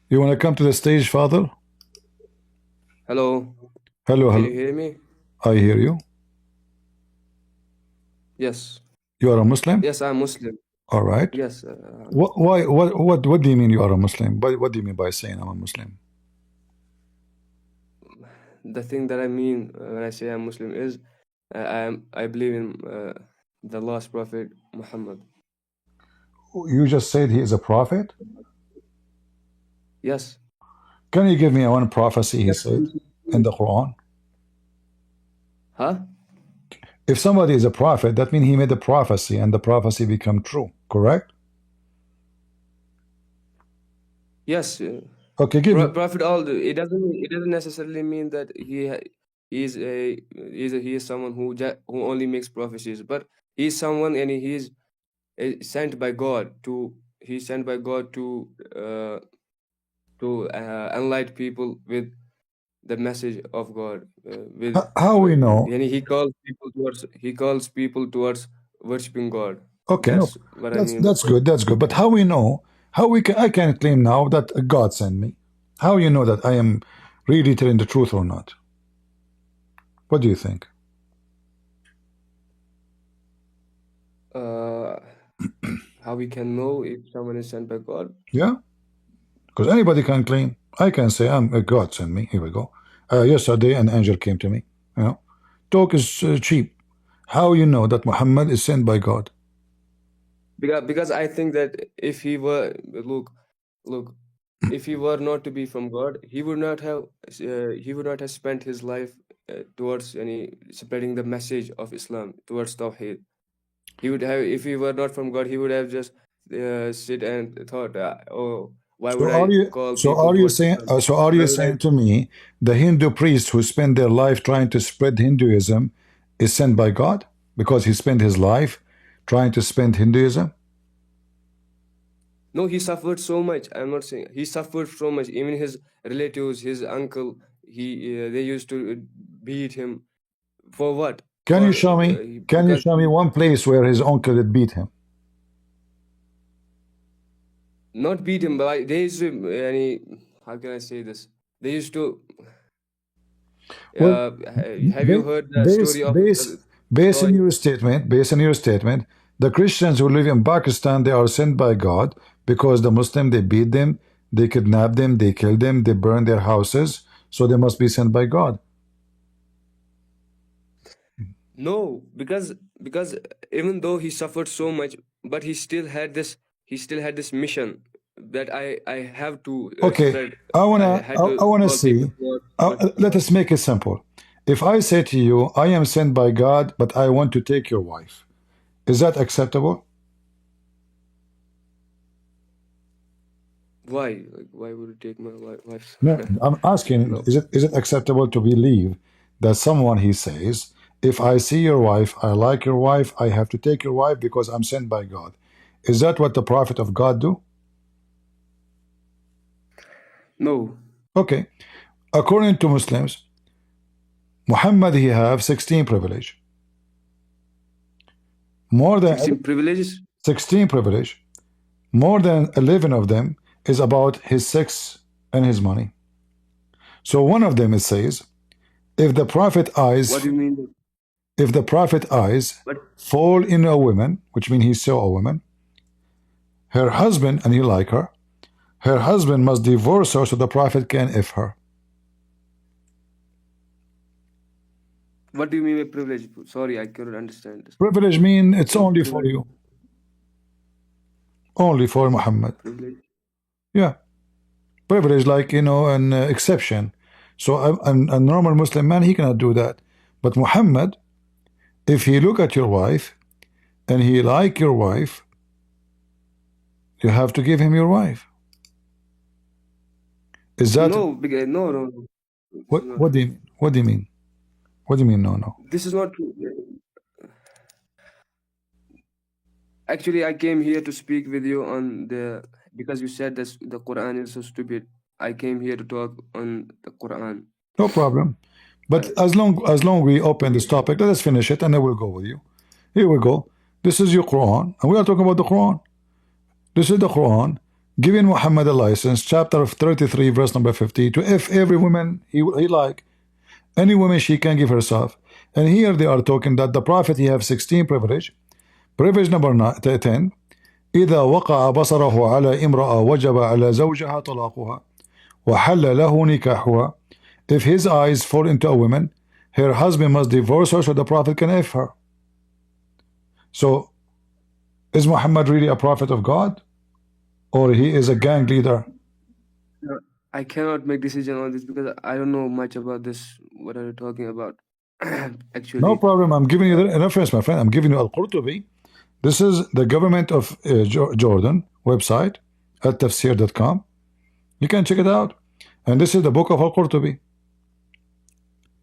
You want to come to the stage, Fadil? Hello. Hello. Can you hear me? I hear you. Yes. You are a Muslim? Yes, I'm Muslim. All right. Yes. What do you mean you are a Muslim? What do you mean by saying I'm a Muslim? The thing that I mean when I say I'm Muslim is I believe in the last prophet Muhammad. You just said he is a prophet? Yes. Can you give me one prophecy he said in the Quran? Huh? If somebody is a prophet, that means he made a prophecy and the prophecy become true, correct? Yes. Okay, give me. Prophet it doesn't necessarily mean that he is someone who only makes prophecies, but he's someone and he's sent by God to enlighten people with the message of God. How we know? And he calls people towards worshiping God. Okay, That's what I mean. that's good. That's good. But how we know? I can claim now that God sent me. How you know that I am really telling the truth or not? What do you think? How we can know if someone is sent by God? Yeah, because anybody can claim. I can say I'm a God sent me. Here we go. Yesterday an angel came to me. You know, talk is cheap. How you know that Muhammad is sent by God? Because I think that if he were if he were not to be from God, he would not have spent his life towards spreading the message of Islam, towards Tawheed. He would have, if he were not from God, he would have just sit and thought, why would I call people towards Islam? So are you saying to me the Hindu priests who spend their life trying to spread Hinduism is sent by God because he spent his life trying to spread Hinduism? No, he suffered so much. I'm not saying he suffered so much. Even his relatives, his uncle, they used to beat him. For what? Can you show me? Can you show me one place where his uncle had beat him? Not beat him, but they used to. How can I say this? They used to. Well, have you heard the story of? Based on your statement, the Christians who live in Pakistan, they are sent by God because the Muslim, they beat them, they kidnap them, they kill them, they burn their houses, so they must be sent by God. No, because even though he suffered so much, but he still had this mission that I have to okay. I wanna see. Let us make it simple. If I say to you, I am sent by God, but I want to take your wife, is that acceptable? Why? Why would you take my wife? No, I'm asking. No. Is it acceptable to believe that someone, he says, if I see your wife, I like your wife, I have to take your wife because I'm sent by God? Is that what the prophet of God do? No. Okay. According to Muslims, Muhammad, he have 16 privilege. More than 16 privileges? 16 privilege. More than 11 of them is about his sex and his money. So one of them, it says, if the prophet eyes, What do you mean? if the prophet eyes What? fall in a woman, which means he saw a woman, her husband, and he like her husband must divorce her so the prophet can F her. What do you mean by privilege? Sorry, I cannot understand this. Privilege mean it's only for you. Only for Muhammad. Privilege? Yeah. Privilege, like, you know, an exception. So a normal Muslim man, he cannot do that. But Muhammad, if he look at your wife and he like your wife, you have to give him your wife. Is that no? No. What do you mean? What do you mean? What do you mean? No. This is not true. Actually, I came here to speak with you on because you said that the Quran is so stupid. I came here to talk on the Quran. No problem. But as long we open this topic, let us finish it and I will go with you. Here we go. This is your Quran, and we are talking about the Quran. This is the Quran giving Muhammad a license, chapter 33, verse number 50, to if every woman he like, any woman she can give herself. And here they are talking that the Prophet, he have 16 privilege. Privilege number 10, إذا وقع بصره على امرأة وجب على زوجها طلاقها وحل له نكاحها. If his eyes fall into a woman, her husband must divorce her so the Prophet can F her. So, is Muhammad really a prophet of God? Or he is a gang leader? I cannot make decision on this because I don't know much about this. What are you talking about? Actually, no problem. I'm giving you the reference, my friend. I'm giving you Al-Qurtubi. This is the government of Jordan website at tafsir.com. You can check it out. And this is the book of Al-Qurtubi.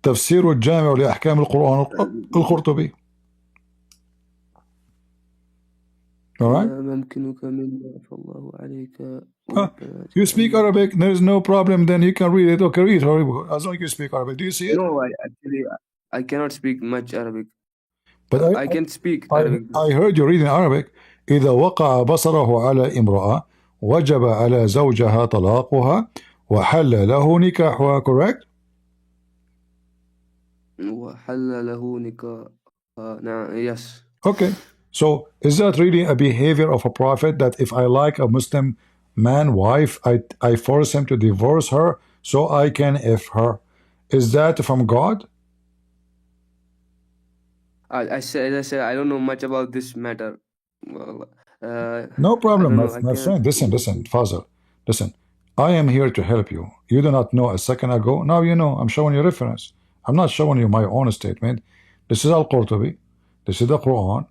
تفسير الجامع لأحكام القرآن القرطبي. All right? You speak Arabic, there is no problem, then you can read it. Okay, read Arabic as long as you speak Arabic. Do you see it? No, I cannot speak much Arabic. But I can speak Arabic. I heard you reading Arabic. إذا وقع بصره على امرأة وجب على زوجها طلاقها وحل له نكاحها. Correct? وحل له نكاحها. Yes. Okay. So is that really a behavior of a prophet, that if I like a Muslim man wife, I force him to divorce her so I can F her? Is that from God? I said I don't know much about this matter. No problem, my friend. Listen, Fazal. Listen, I am here to help you. You do not know a second ago. Now you know. I'm showing you reference. I'm not showing you my own statement. This is Al-Qurtubi. This is the Quran.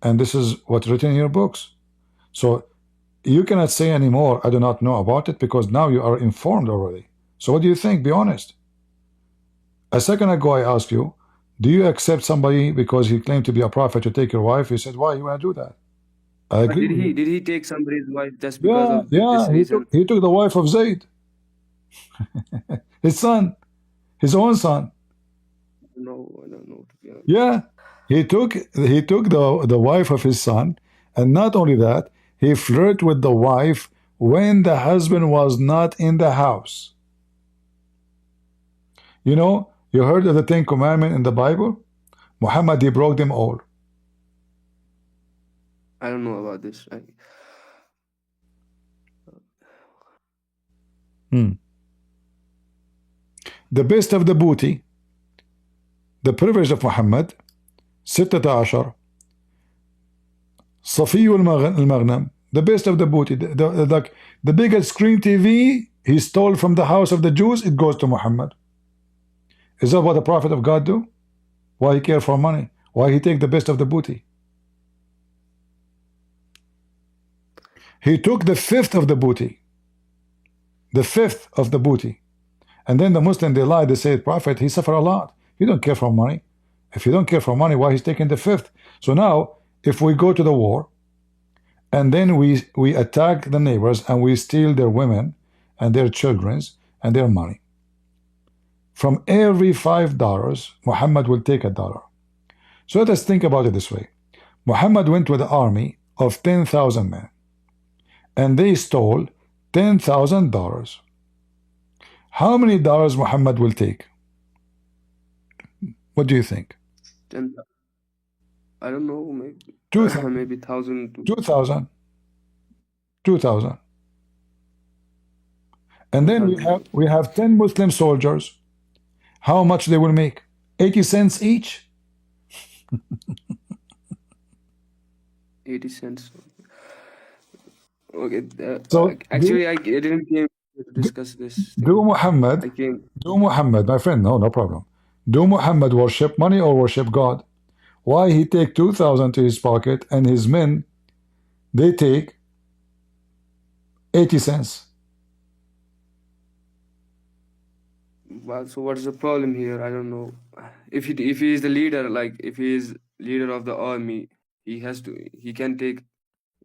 And this is what's written in your books. So you cannot say anymore, I do not know about it, because now you are informed already. So what do you think? Be honest. A second ago I asked you, do you accept somebody because he claimed to be a prophet to take your wife? You said, why you want to do that? I agree. Did he take somebody's wife just because of this reason? He took the wife of Zayd. His son. His own son. No, I don't know. Yeah. He took the wife of his son, and not only that, he flirted with the wife when the husband was not in the house. You know, you heard of the 10 Commandments in the Bible? Muhammad, he broke them all. I don't know about this. The best of the booty, the privilege of Muhammad, 16 صفي المغنم, the best of the booty, the biggest screen TV he stole from the house of the Jews, it goes to Muhammad. Is that what the prophet of God do? Why he care for money? Why he take the best of the booty? He took the fifth of the booty. The fifth of the booty. And then the Muslim, they lie, they say, prophet, he suffer a lot. He don't care for money. If you don't care for money, why he's taking the fifth? So now, if we go to the war, and then we attack the neighbors, and we steal their women and their children, and their money. From every $5, Muhammad will take $1. So let us think about it this way. Muhammad went with an army of 10,000 men, and they stole $10,000. How many dollars Muhammad will take? What do you think? 10, I don't know, maybe 2,000. maybe 1,000. 2,000. 2,000. And then we have 10 Muslim soldiers. How much they will make? 80 cents each? 80 cents. Okay. So Actually, I didn't came to discuss this thing. do Muhammad, my friend, no problem. Do Muhammad worship money or worship God? Why he take 2,000 to his pocket and his men, they take 80 cents? Well, so what's the problem here? I don't know. If he is the leader, like if he is leader of the army, he can take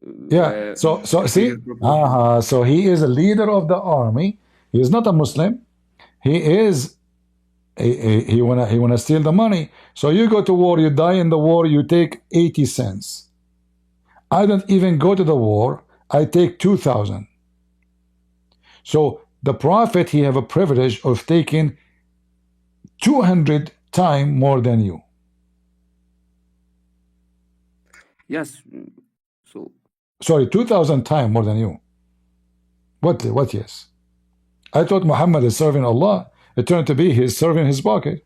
Yeah. So see, bigger proportion. so he is a leader of the army. He is not a Muslim. He is he wanna steal the money. So you go to war, you die in the war, you take 80 cents. I don't even go to the war. I take 2,000. So the Prophet, he have a privilege of taking 200 times more than you. Yes. So sorry, 2,000 times more than you. What yes? I thought Muhammad is serving Allah. It turned to be he's serving his pocket.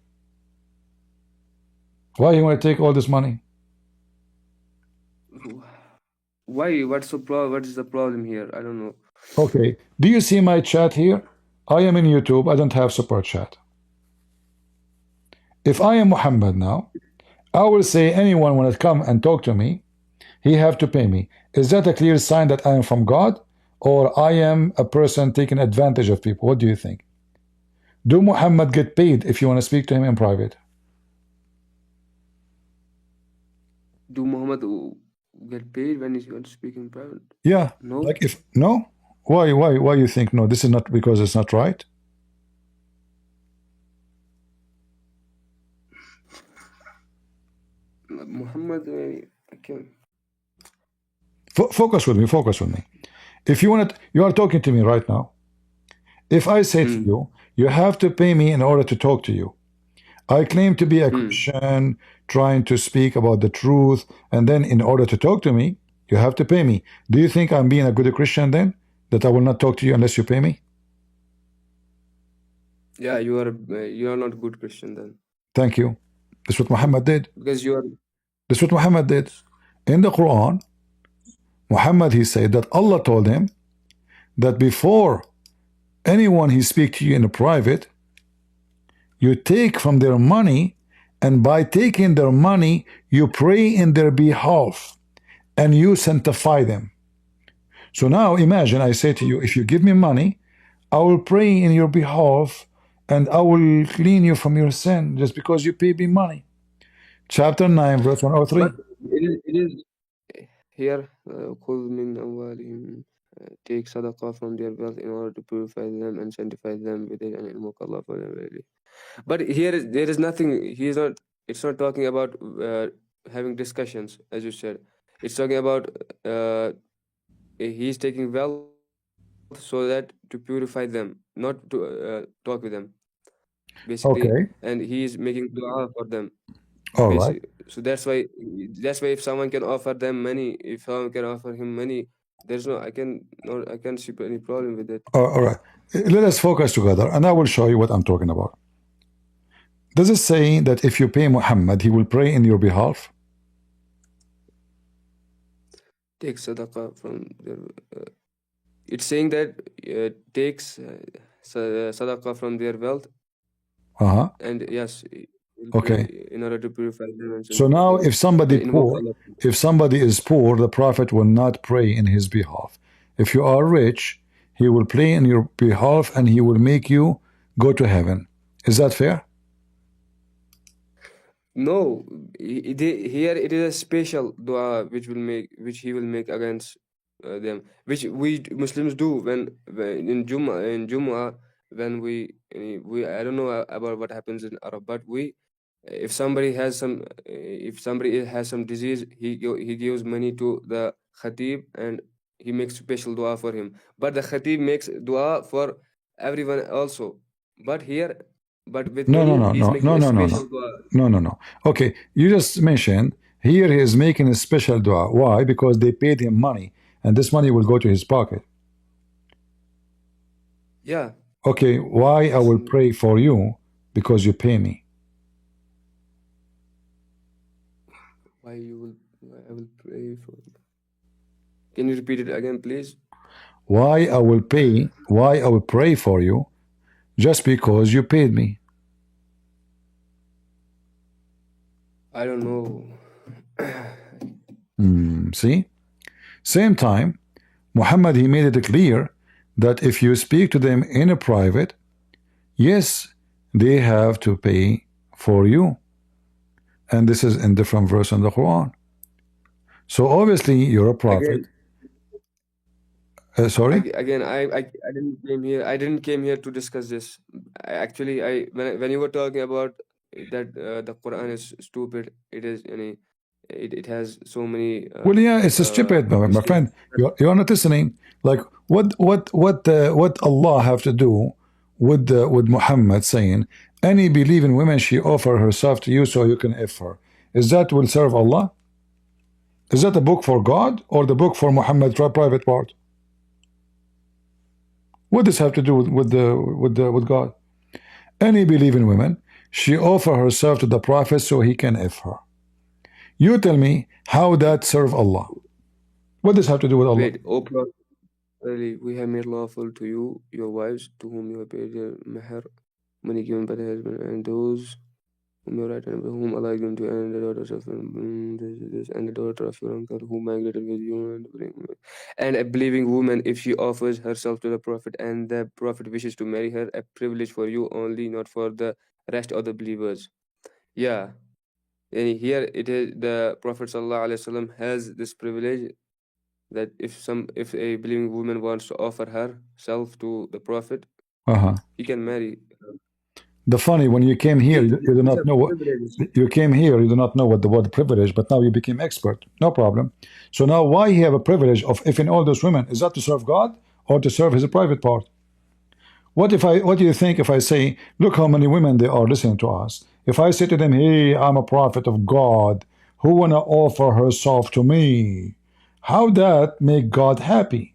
Why you want to take all this money? why? What is the problem here? I don't know. Okay. Do you see my chat here? I am in YouTube. I don't have super chat. If I am Muhammad now, I will say anyone when it come and talk to me, he have to pay me. Is that a clear sign that I am from God, or I am a person taking advantage of people? What do you think? Do Muhammad get paid if you want to speak to him in private? Do Muhammad get paid when he's going to speak in private? Yeah. No. Like if no? Why you think no? This is not because it's not right? Muhammad, okay. Focus with me. If you want it, you are talking to me right now. If I say to you, you have to pay me in order to talk to you. I claim to be a Christian, trying to speak about the truth, and then in order to talk to me, you have to pay me. Do you think I'm being a good Christian then? That I will not talk to you unless you pay me? Yeah, you are not a good Christian then. Thank you. That's what Muhammad did. Because you are. That's what Muhammad did. In the Quran, Muhammad, he said that Allah told him that before anyone he speak to you in a private, you take from their money, and by taking their money, you pray in their behalf, and you sanctify them. So now imagine I say to you, if you give me money, I will pray in your behalf, and I will clean you from your sin just because you pay me money. Chapter 9, verse 103. But it is here, take sadaqah from their wealth in order to purify them and sanctify them with it and invoke Allah for them. But here there is nothing. It's not talking about having discussions, as you said. It's talking about he's taking wealth so that to purify them, not to talk with them, basically. Okay. And he is making dua for them. All right. So that's why if someone can offer them money, if someone can offer him money, there's I can't see any problem with it. All right. Let us focus together, and I will show you what I'm talking about. Does it say that if you pay Muhammad, he will pray in your behalf? Take sadaqah from their. It's saying that takes sadaqah from their wealth. And yes. Okay. In order to purify them. So now, if somebody is poor, the Prophet will not pray in his behalf. If you are rich, he will pray in your behalf, and he will make you go to heaven. Is that fair? No, here it is a special dua which he will make against them, which we Muslims do when in Jumu'ah, when we I don't know about what happens in Arab, but if somebody has some disease, he gives money to the khatib and he makes special dua for him. But the khatib makes dua for everyone also. But with No, no, him, no, he's no, making no, a no, no, special no, dua. no, no, no. Okay, you just mentioned here he is making a special dua. Why? Because they paid him money, and this money will go to his pocket. Yeah. Okay, why I will pray for you? Because you pay me. Why I will pray for you. Can you repeat it again, please? Why I will pay? Why I will pray for you? Just because you paid me. I don't know. See? Same time, Muhammad, he made it clear that if you speak to them in a private, yes, they have to pay for you. And this is in different verse in the Quran. So obviously you're a prophet. Sorry? Again, I didn't came here. I didn't came here to discuss this. Actually, when you were talking about that the Quran is stupid, it is it has so many Well, yeah, it's stupid, my mistakes. friend. You're not listening. Like, what Allah have to do with Muhammad saying, any believing woman, she offer herself to you so you can F her? Is that will serve Allah? Is that a book for God or the book for Muhammad's private part? What does have to do with God? Any believing woman, she offer herself to the Prophet so he can F her. You tell me how that serve Allah. What does have to do with Allah? Wait, O Prophet, we have made lawful to you your wives to whom you have paid your meher, money given by the husband, and those whom you right and whom Allah given to you, and the daughters of and the daughter of your uncle who migrated with you, and a believing woman, if she offers herself to the Prophet and the Prophet wishes to marry her, a privilege for you only, not for the rest of the believers. Yeah. And here it is the Prophet ﷺ has this privilege that if a believing woman wants to offer herself to the Prophet, he can marry. The funny, when you came here, you do not know what you came here. You do not know what the word privilege, but now you became expert. No problem. So now, why he have a privilege of if in all those women? Is that to serve God or to serve his private part? What do you think if I say, look how many women they are listening to us? If I say to them, hey, I'm a prophet of God who wanna offer herself to me, how that make God happy?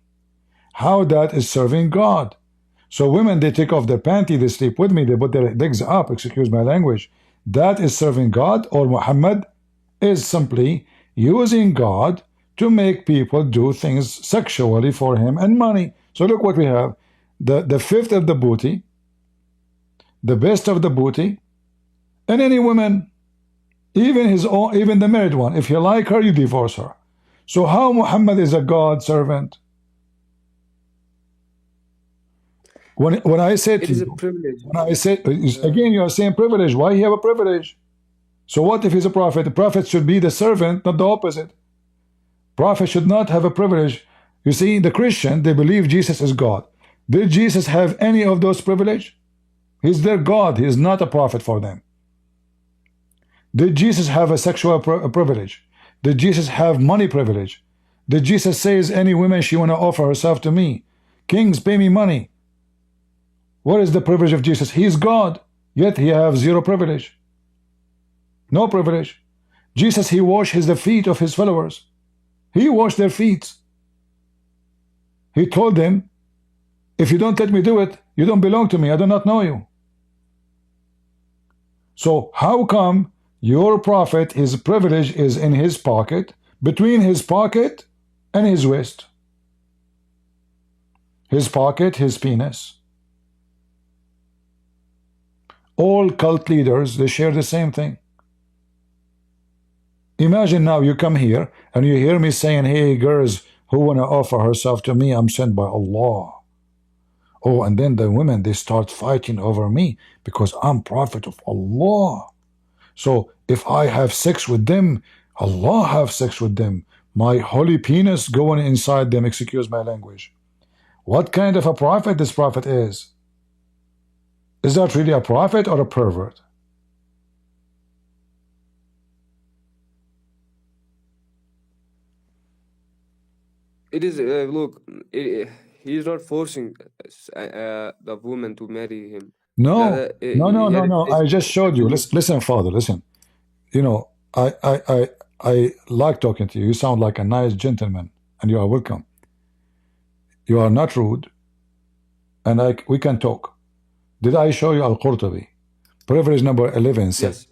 How that is serving God? So women, they take off their panty, they sleep with me, they put their legs up, excuse my language. That is serving God, or Muhammad is simply using God to make people do things sexually for him and money. So look what we have. The fifth of the booty, the best of the booty, and any woman, even his own, even the married one, if you like her, you divorce her. So how Muhammad is a God servant? When I said to you, when I said again, you are saying privilege. Why he have a privilege? So what if he's a prophet? The prophet should be the servant, not the opposite. Prophet should not have a privilege. You see, the Christian, they believe Jesus is God. Did Jesus have any of those privilege? He's their God. He is not a prophet for them. Did Jesus have a sexual privilege? Did Jesus have money privilege? Did Jesus say, any woman she want to offer herself to me? Kings, pay me money. What is the privilege of Jesus? He is God, yet he have zero privilege. No privilege. Jesus, he washed the feet of his followers. He washed their feet. He told them, if you don't let me do it, you don't belong to me. I do not know you. So how come your prophet, his privilege is in his pocket, between his pocket and his waist? His pocket, his penis. All cult leaders, they share the same thing. Imagine now you come here and you hear me saying, hey, girls who want to offer herself to me, I'm sent by Allah. Oh, and then the women, they start fighting over me because I'm prophet of Allah. So if I have sex with them, Allah have sex with them. My holy penis going inside them, excuse my language. What kind of a prophet this prophet is? Is that really a prophet or a pervert? It is, look, he is not forcing the woman to marry him. No, Rather, no, here it no. says, I just showed you. Listen, Father, listen. You know, I like talking to you. You sound like a nice gentleman, and you are welcome. You are not rude, and we can talk. Did I show you Al-Qurtubi? Privilege number 11 said, yes.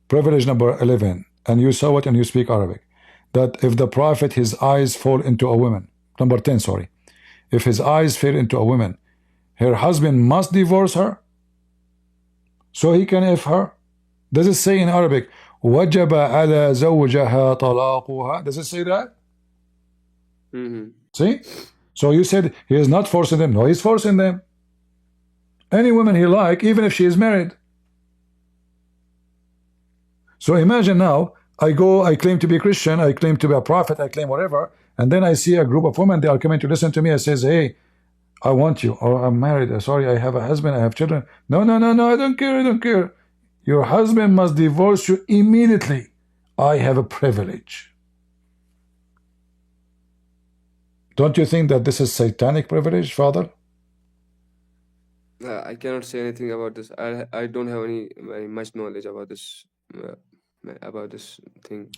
privilege number 11, and you saw it and you speak Arabic, that if the prophet, his eyes fall into a woman, number 10, sorry, if his eyes fall into a woman, her husband must divorce her, so he can F her. Does it say in Arabic, وَجَبَ عَلَى زَوْجَهَا طَلَاقُهَا? Does it say that? See? So you said he is not forcing them. No, he's forcing them. Any woman he like, even if she is married. So imagine now, I claim to be Christian, I claim to be a prophet, I claim whatever, and then I see a group of women, they are coming to listen to me. I says, hey, I want you, or I'm married, sorry, I have a husband, I have children. No, I don't care, I don't care. Your husband must divorce you immediately. I have a privilege. Don't you think that this is satanic privilege, Father? I cannot say anything about this. I don't have any much knowledge about this thing.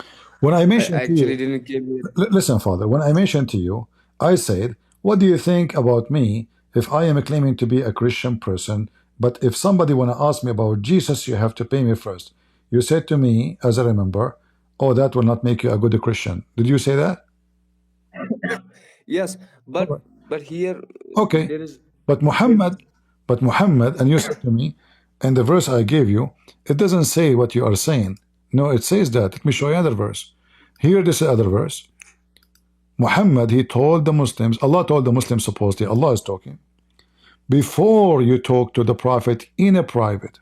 When I mentioned I actually to you, didn't give me. Listen, Father, when I mentioned to you, I said, what do you think about me if I am claiming to be a Christian person, but if somebody want to ask me about Jesus, you have to pay me first. You said to me, as I remember, oh, that will not make you a good Christian. Did you say that? Yes, but here okay, there is. But Muhammad, and you said to me, and the verse I gave you, it doesn't say what you are saying. No, it says that. Let me show you another verse. Here, this other verse. Muhammad, he told the Muslims, Allah told the Muslims supposedly, Allah is talking, before you talk to the Prophet in a private,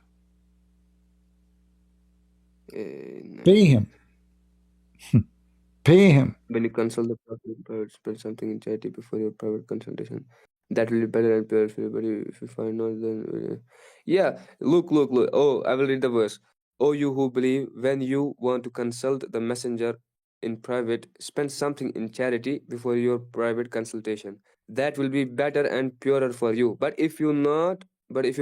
pay him. Pay him. When you consult the Prophet, spend something in charity before your private consultation. That will be better and pure for you. But if you find not, then yeah. Look. Oh, I will read the verse. Oh, you who believe, when you want to consult the messenger in private, spend something in charity before your private consultation. That will be better and purer for you. But if you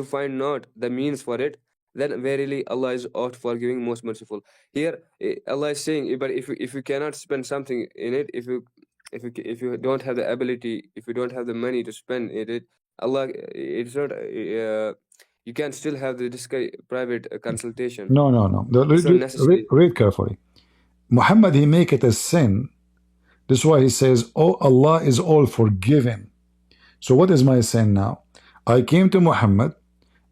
find not the means for it, then verily Allah is oft forgiving, most merciful. Here Allah is saying, but if you cannot spend something in it, if you don't have the ability, if you don't have the money to spend it, Allah, it's not you can still have the private consultation. No. It's not necessary. Read carefully. Muhammad, he make it a sin. This is why he says, oh, Allah is all forgiving. So what is my sin now? I came to Muhammad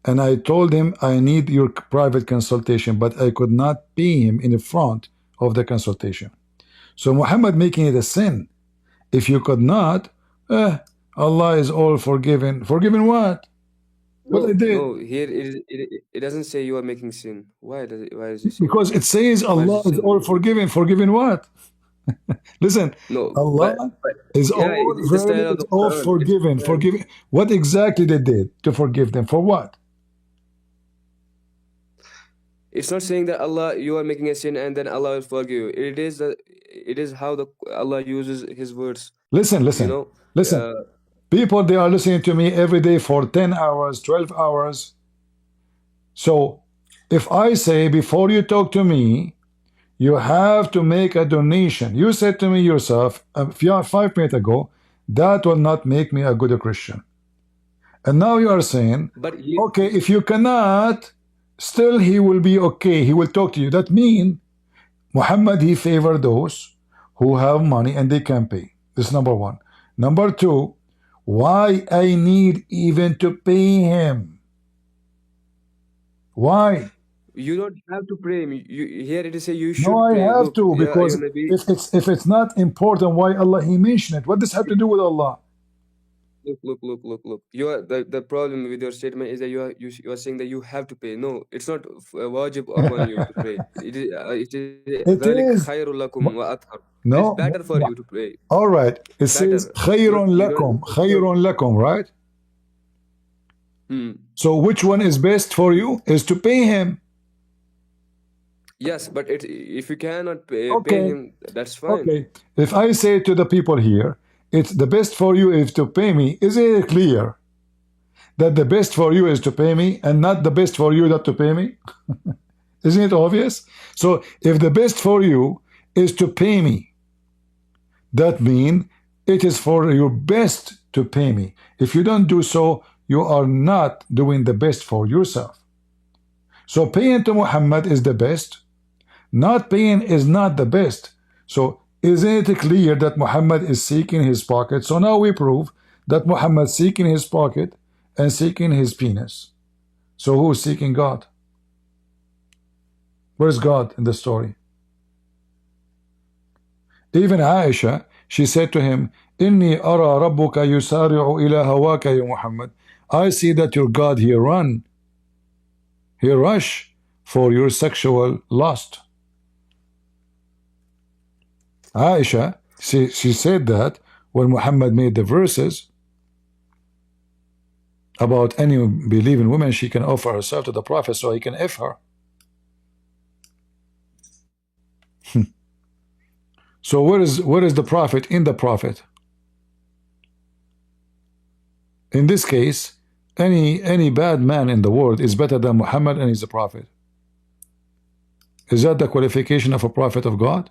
and I told him I need your private consultation, but I could not pay him in the front of the consultation. So Muhammad making it a sin. If you could not, Allah is all forgiving. Forgiving what? What I did? No, here it doesn't say you are making sin. Why does it say? Because it says Allah is all forgiving. Forgiving what? Listen, no, Allah is all forgiving. Forgiving. What exactly they did to forgive them? For what? It's not saying that Allah, you are making a sin and then Allah will forgive you. It is how Allah uses His words. Listen. You know, listen. People, they are listening to me every day for 10 hours, 12 hours. So if I say, before you talk to me, you have to make a donation. You said to me yourself 5 minutes ago, that will not make me a good Christian. And now you are saying, okay, if you cannot, still he will be okay. He will talk to you. That means Muhammad, he favored those who have money and they can pay. This is number one. Number two, why I need even to pay him? Why? You don't have to pray. Here it is say you should pray. No, I have Look, to, because if it's not important, why Allah he mentioned it? What does have to do with Allah? Look. The problem with your statement is that you are saying that you have to pay. No, it's not wajib upon you to pray. It is. No, it's better for you to pray. All right. It says khayrun lakum, right? So which one is best for you is to pay him. Yes, but if you cannot pay Okay. him, that's fine. Okay. If I say to the people here, it's the best for you is to pay me, is it clear that the best for you is to pay me and not the best for you not to pay me? Isn't it obvious? So if the best for you is to pay me, that means it is for your best to pay me. If you don't do so, you are not doing the best for yourself. So paying to Muhammad is the best. Not paying is not the best. So isn't it clear that Muhammad is seeking his pocket? So now we prove that Muhammad is seeking his pocket and seeking his penis. So who is seeking God? Where's God in the story? Even Aisha, she said to him, Inni ara rabbuka yusari'u ila hawaka ya Muhammad. I see that your God he rush for your sexual lust. Aisha, she said that when Muhammad made the verses about any believing woman, she can offer herself to the Prophet so he can F her. So where is the Prophet in the Prophet? In this case, any bad man in the world is better than Muhammad and he's a Prophet. Is that the qualification of a Prophet of God?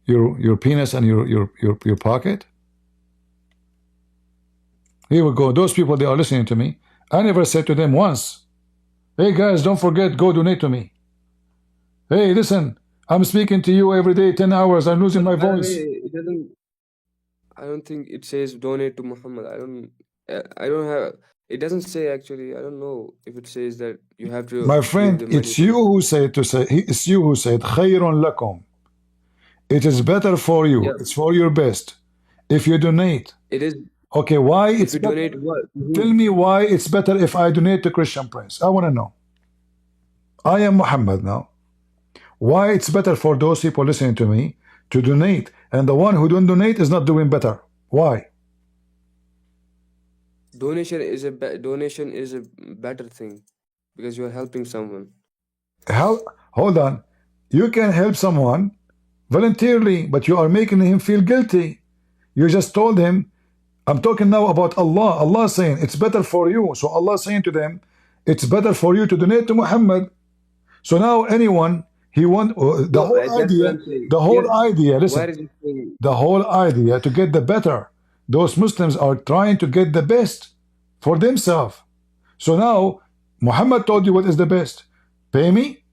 Your penis and your pocket? Here we go. Those people, they are listening to me. I never said to them once, hey guys, don't forget, go donate to me. Hey, listen, I'm speaking to you every day, 10 hours, I'm losing my voice. I don't think it says donate to Muhammad. I don't have, it doesn't say actually, I don't know if it says that you have to My friend, it's you who said it's you who said khayrun lakum. It is better for you. Yeah. It's for your best. If you donate. It is. Okay, why if it's you better? Donate what? Tell me why it's better if I donate to Christian Prince. I want to know. I am Muhammad now. Why it's better for those people listening to me to donate, and the one who don't donate is not doing better? Why? Donation is a better thing because you are helping someone. Hold on. You can help someone voluntarily, but you are making him feel guilty. You just told him, I'm talking now about Allah. Allah is saying it's better for you. So Allah is saying to them, it's better for you to donate to Muhammad. So now anyone he want the whole idea. Listen, the whole idea to get the better. Those Muslims are trying to get the best for themselves. So now Muhammad told you what is the best. Pay me.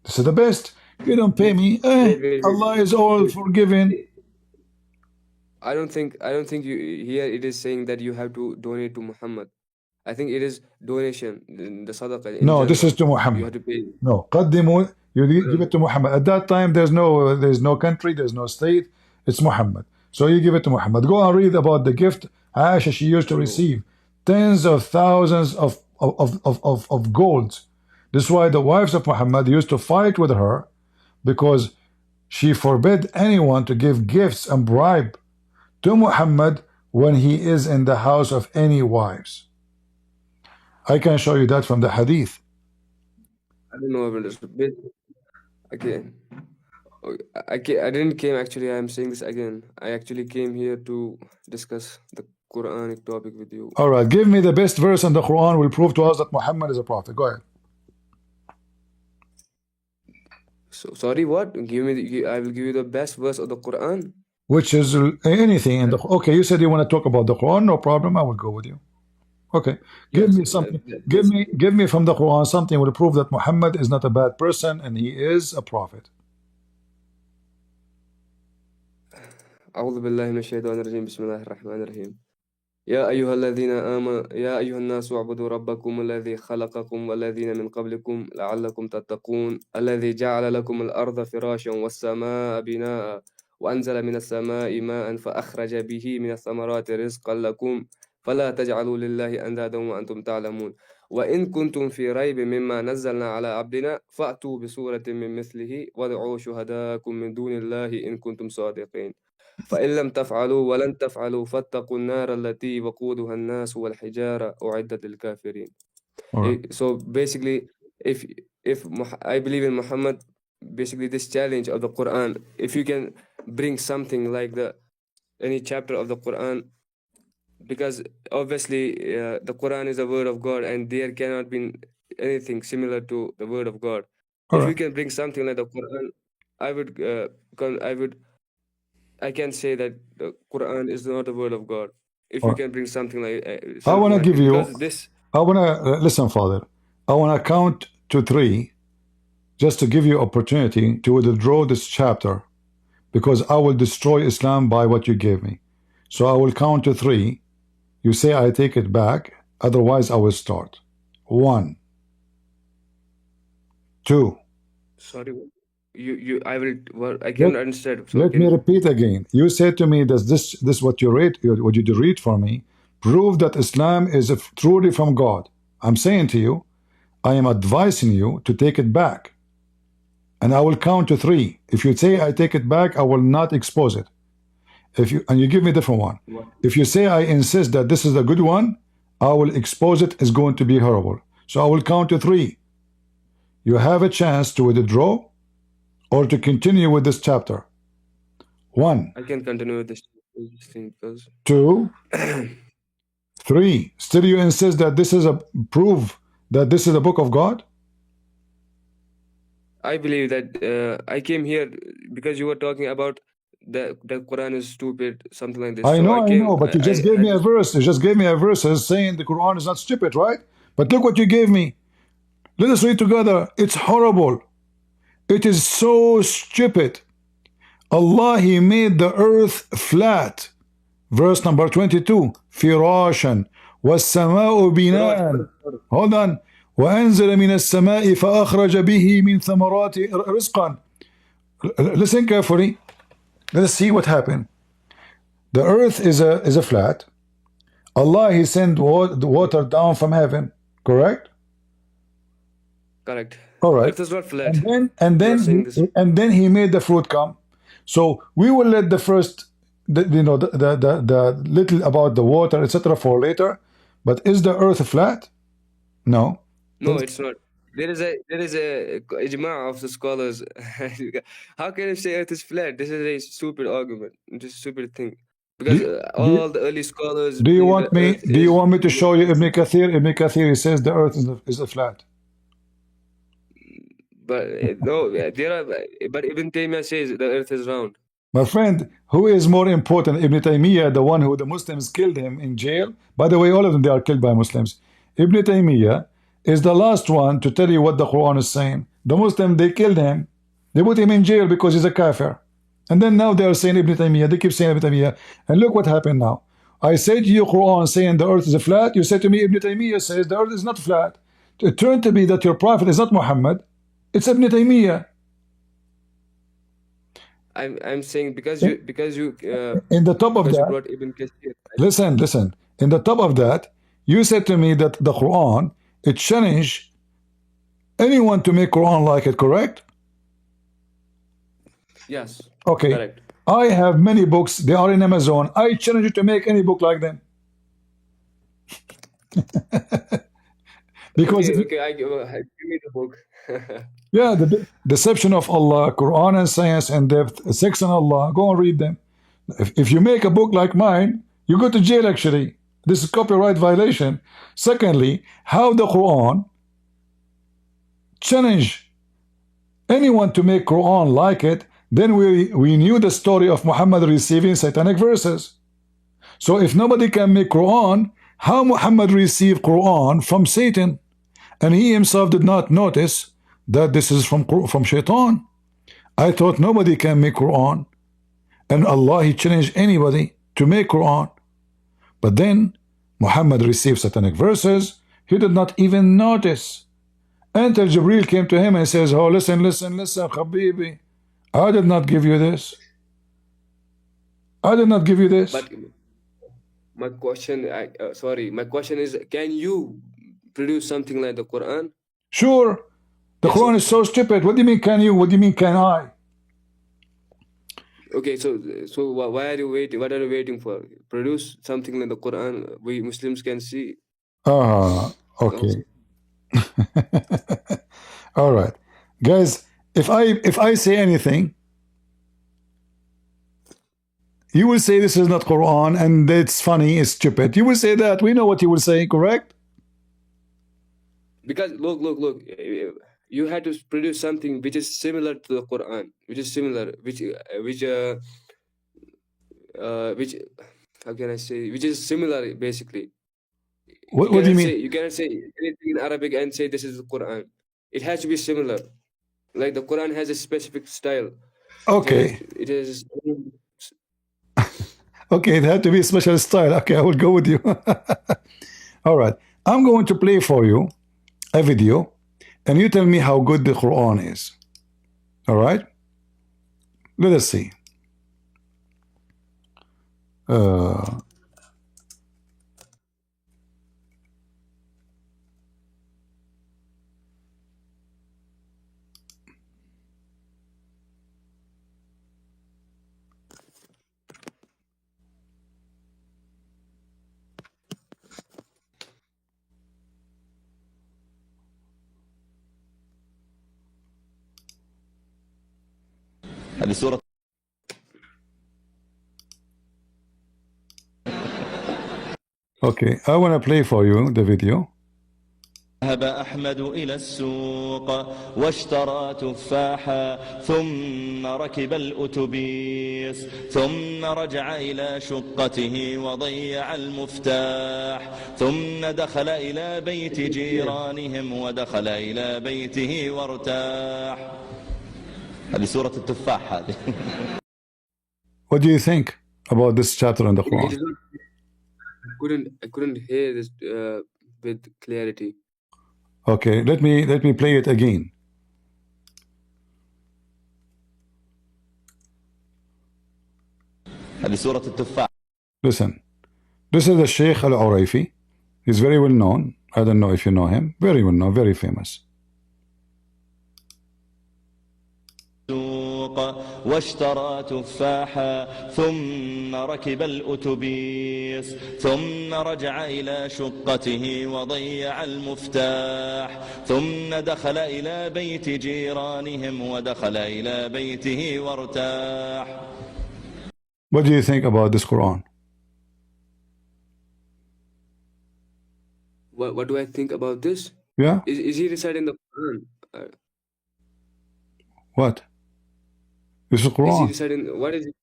This is the best. You don't pay me. Allah is all forgiving. I don't think you here it is saying that you have to donate to Muhammad. I think it is donation, the sadaqah. No, this is to Muhammad. You have to pay. No, قدموا, you give it to Muhammad. At that time, there's no country, there's no state. It's Muhammad. So you give it to Muhammad. Go and read about the gift Aisha she used to receive. Tens of thousands of gold. This is why the wives of Muhammad used to fight with her, because she forbid anyone to give gifts and bribe to Muhammad when he is in the house of any wives. I can show you that from the hadith. I don't know about this bit. Again, I didn't came actually. I am saying this again. I actually came here to discuss the Quranic topic with you. All right, give me the best verse in the Quran will prove to us that Muhammad is a prophet. Go ahead. So sorry, what? I will give you the best verse of the Quran. Which is anything in the. Okay, you said you want to talk about the Quran. No problem. I will go with you. Okay, give me something. Give me from the Quran something will prove that Muhammad is not a bad person and he is a prophet. أعوذ بالله من الشيطان الرجيم بسم الله الرحمن الرحيم يا أيها الذين آمنوا يا أيها الناس اعبدوا ربكم الذي خلقكم والذين من قبلكم لعلكم تتقون الذي جعل لكم الأرض فراشا والسماء بناء وأنزل من السماء ماء فأخرج به من الثمرات رزقا لكم فلا تجعلوا لله أندادا وأنتم تعلمون وَإِن كُنتُم فِي رَيْبٍ مِّمَّا نَزَّلْنَا عَلَى عَبْدِنَا فَأْتُوا بِسُورَةٍ مِّن مِّثْلِهِ وَادْعُوا شُهَدَاءَكُم مِّن دُونِ اللَّهِ إِن كُنتُم صَادِقِينَ فإن لم تفعلوا ولن تفعلوا فاتقوا النار التي وقودها الناس والحجارة أعدت للكافرين. Alright. So basically, if I believe in Muhammad, basically this challenge of the Quran, if you can bring something like any chapter of the Quran, because obviously the Quran is the word of God and there cannot be anything similar to the word of God. If you Alright. can bring something like the Quran, I can say that the Quran is not the word of God. If you Alright. can bring something like I want to give you, because this. I want to, listen, Father. I want to count to 3 just to give you opportunity to withdraw this chapter, because I will destroy Islam by what you gave me. So I will count to 3. You say I take it back, otherwise I will start. 1, 2. Sorry, I will. Well, I Let, can understand. So let can me repeat again. You said to me that this what you read, what you did read for me, prove that Islam is truly from God. I'm saying to you, I am advising you to take it back. And I will count to 3. If you say I take it back, I will not expose it. And you give me a different one. What? If you say I insist that this is a good one, I will expose it. It's going to be horrible. So I will count to 3. You have a chance to withdraw or to continue with this chapter. 1. I can continue with this thing because 2. 3. Still you insist that this is a proof that this is a book of God? I believe that I came here because you were talking about the Quran is stupid, something like this. I So know, but you just gave me a verse. You just gave me a verse saying the Quran is not stupid, right? But look what you gave me. Let us read together. It's horrible. It is so stupid. Allah, He made the earth flat. Verse number 22. فراشا والسماء بناء. Hold on. وأنزل من السماء فأخرج به من ثمرات رزقا. Listen carefully. Let us see what happened. The earth is a flat. Allah, He sent water down from heaven. Correct? Correct. All right. Earth is not flat. And then He made the fruit come. So we will let the first, the little about the water, etc. for later. But is the earth flat? No. No, it's not. There is a ijma of the scholars. How can you say Earth is flat? This is a stupid argument. This is a stupid thing. Because all the early scholars do you believe want the me? Earth Do you is want me to show you Ibn Kathir? Ibn Kathir, he says the earth is a flat. But no, there are. But Ibn Taymiyyah says the Earth is round. My friend, who is more important, Ibn Taymiyyah, the one who the Muslims killed him in jail? By the way, all of them, they are killed by Muslims. Ibn Taymiyyah is the last one to tell you what the Quran is saying. The Muslim, they killed him. They put him in jail because he's a kafir. And then now they are saying Ibn Taymiyyah. They keep saying Ibn Taymiyyah. And look what happened now. I said to you, Quran saying the earth is flat. You said to me, Ibn Taymiyyah says the earth is not flat. It turned to be that your prophet is not Muhammad. It's Ibn Taymiyyah. I'm saying because you in the top of that, you brought Ibn Kathir. Listen. In the top of that, you said to me that the Quran, it challenged anyone to make Quran like it, correct? Yes. Okay. Correct. I have many books. They are in Amazon. I challenge you to make any book like them. Because okay, give me the book. yeah, the deception of Allah, Quran and Science and Depth, Sex and Allah. Go and read them. If you make a book like mine, you go to jail actually. This is copyright violation. Secondly, how the Quran challenge anyone to make Quran like it, then we knew the story of Muhammad receiving satanic verses. So if nobody can make Quran, how Muhammad received Quran from Satan? And he himself did not notice that this is from Shaitan. I thought nobody can make Quran. And Allah, He challenged anybody to make Quran. But then Muhammad received satanic verses. He did not even notice. Until Jibreel came to him and says, oh, listen, Habibi. I did not give you this. I did not give you this. But my question, my question is, can you produce something like the Quran? Sure. The Quran is so stupid. What do you mean can you? What do you mean can I? Okay, so why are you waiting? What are you waiting for? Produce something like the Quran we Muslims can see. Okay. All right, guys. If I say anything, you will say this is not Quran and it's funny, it's stupid. You will say that. We know what you will say, correct? Because look. You had to produce something which is similar to the Quran, which is similar, which how can I say, which is similar basically. What do you mean? You cannot say anything in Arabic and say this is the Quran. It has to be similar. Like the Quran has a specific style. Okay. It is. Okay, it had to be a special style. Okay, I will go with you. All right. I'm going to play for you a video and you tell me how good the Quran is. All right? Let us see. هذه سورة. Okay, I want to play for you the video. ذهب أحمد إلى السوق واشترى تفاحا ثم ركب الأتوبيس ثم رجع إلى شقته وضيع المفتاح ثم دخل إلى بيت جيرانهم ودخل إلى بيته وارتاح. هذه سورة التفاح هذه. What do you think about this chapter in the Quran? I couldn't hear this with clarity. Okay, let me play it again. هذه سورة التفاح. Listen, this is the Sheikh Al-Urayfi. He's very well known. I don't know if you know him. Very well known, very famous. واشترى تفاحا ثم ركب الأتوبيس ثم رجع إلى شقته وضيع المفتاح ثم دخل إلى بيت جيرانهم ودخل إلى بيته وارتاح. What do you think about this Quran? What do I think about this? Yeah. Is he reciting the Quran? What? This is Quran. Is he reciting? What is it?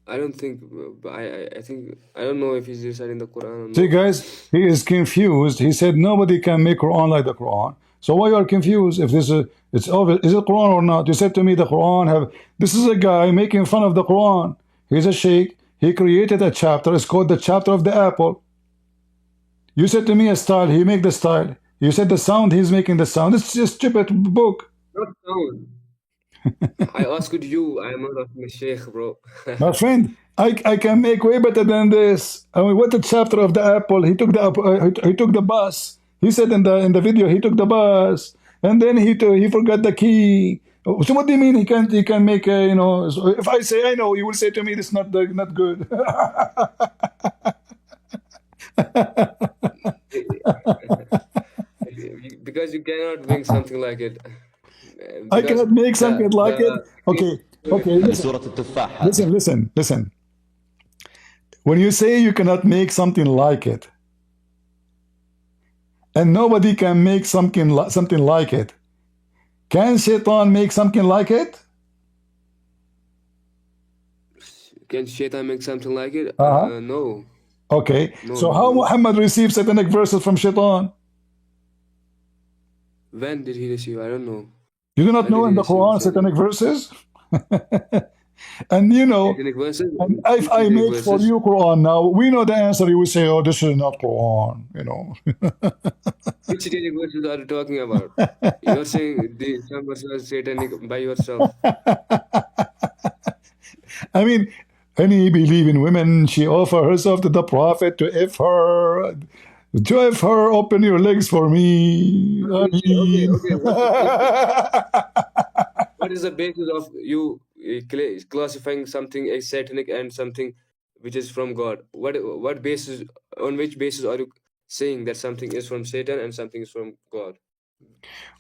I don't think. I think I don't know if he's reciting the Quran or not. See, guys, he is confused. He said nobody can make Quran like the Quran. So why you are confused? If this is is it Quran or not? You said to me the Quran have. This is a guy making fun of the Quran. He's a sheikh. He created a chapter. It's called the chapter of the apple. You said to me a style. He make the style. You said the sound. He's making the sound. It's just stupid book. Not sound. I asked you. I am not a sheikh, bro. My friend, I can make way better than this. I mean, what the chapter of the apple? He took the bus. He said in the video he took the bus, and then he forgot the key. So what do you mean he can make you know? So if I say I know, you will say to me this is not good. Because you cannot make something like it. I cannot make something like it. Okay. Listen. When you say you cannot make something like it, and nobody can make something like it, can Shaitan make something like it? Can Shaitan make something like it? No. Okay. No, so how Muhammad received satanic verses from Shaitan? When did he receive? I don't know. You do not know in the Quran satanic verses? And you know, and if I make for you Quran now, we know the answer. You will say, oh, this is not Quran, you know. Which satanic verses are you talking about? You're saying some verses are satanic by yourself. I mean, Any believing women, she offer herself to the Prophet to if her. To if her, open your legs for me. I Okay, mean. okay. What is the basis of you classifying something as satanic and something which is from God? What basis, on which basis are you saying that something is from Satan and something is from God?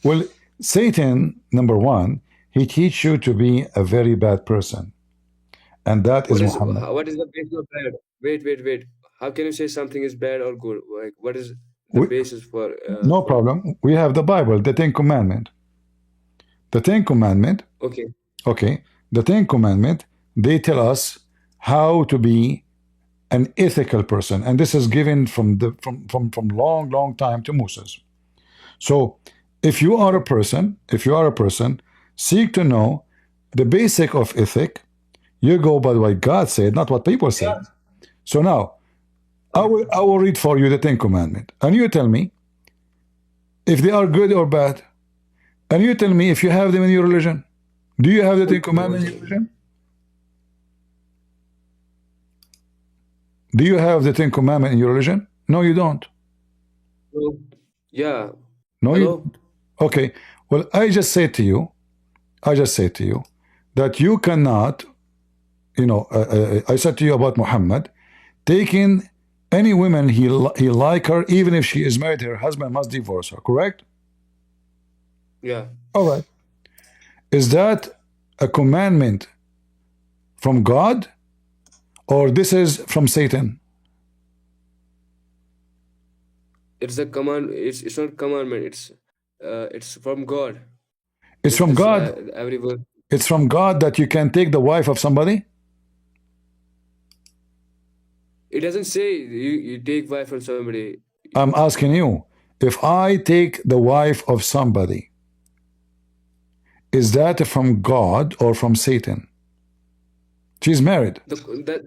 Well, Satan, number one, he teach you to be a very bad person. And that is Muhammad. What is the basis of bad? Wait. How can you say something is bad or good? Like, what is the basis for? No problem. We have the Bible, the Ten Commandments. The Ten Commandments. Okay. Okay. The Ten Commandments, they tell us how to be an ethical person. And this is given from long time to Moses. So if you are a person, seek to know the basic of ethic. You go by what God said, not what people said. Yeah. So now, I will read for you the Ten Commandments. And you tell me if they are good or bad. And you tell me if you have them in your religion. Do you have the Ten Commandments in your religion? Do you have the Ten Commandments in your religion? No, you don't. Yeah. No, you don't. Okay. Well, I just say to you that you cannot, I said to you about Muhammad, taking any woman he like her, even if she is married, her husband must divorce her, correct? Yeah. All right. Is that a commandment from God, or this is from Satan? It's a command. It's not commandment. It's from God. It's from God. It's from God that you can take the wife of somebody. It doesn't say you take wife from somebody. I'm asking you, if I take the wife of somebody, is that from God or from Satan? She's married.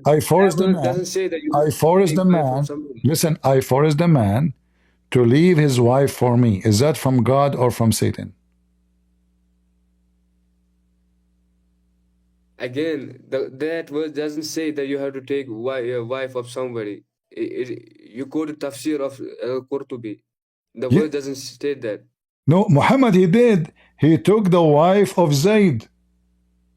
I force the man. Doesn't say that you I force the man. Listen, I force the man to leave his wife for me. Is that from God or from Satan? Again, that word doesn't say that you have to take a wife of somebody. You quote the tafsir of Qurtubi. The word doesn't state that. No, Muhammad, he did. He took the wife of Zayd.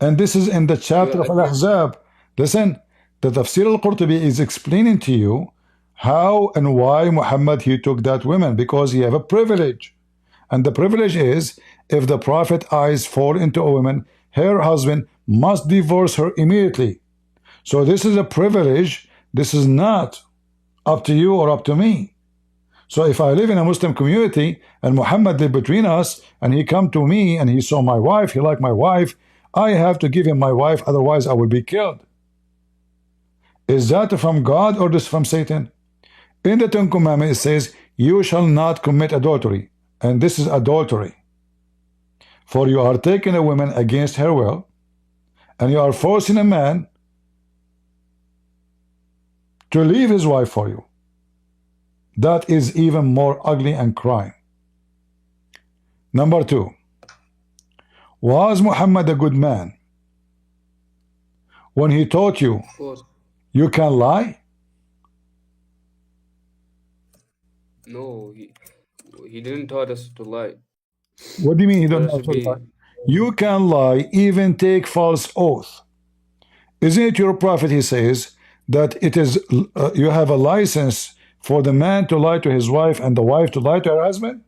And this is in the chapter of Al-Ahzab. Listen, the tafsir al-Qurtubi is explaining to you how and why Muhammad, he took that woman, because he have a privilege. And the privilege is, if the Prophet eyes fall into a woman, her husband must divorce her immediately. So this is a privilege. This is not up to you or up to me. So if I live in a Muslim community and Muhammad lived between us and he come to me and he saw my wife, he liked my wife, I have to give him my wife, otherwise I will be killed. Is that from God or this from Satan? In the Ten Commandments it says, you shall not commit adultery. And this is adultery. For you are taking a woman against her will, and you are forcing a man to leave his wife for you. That is even more ugly and crime. Number two, was Muhammad a good man when he taught you you can lie? No, he didn't taught us to lie. What do you mean he don't know to lie? You can lie, even take false oath. Isn't it your prophet, he says, that it is you have a license for the man to lie to his wife and the wife to lie to her husband?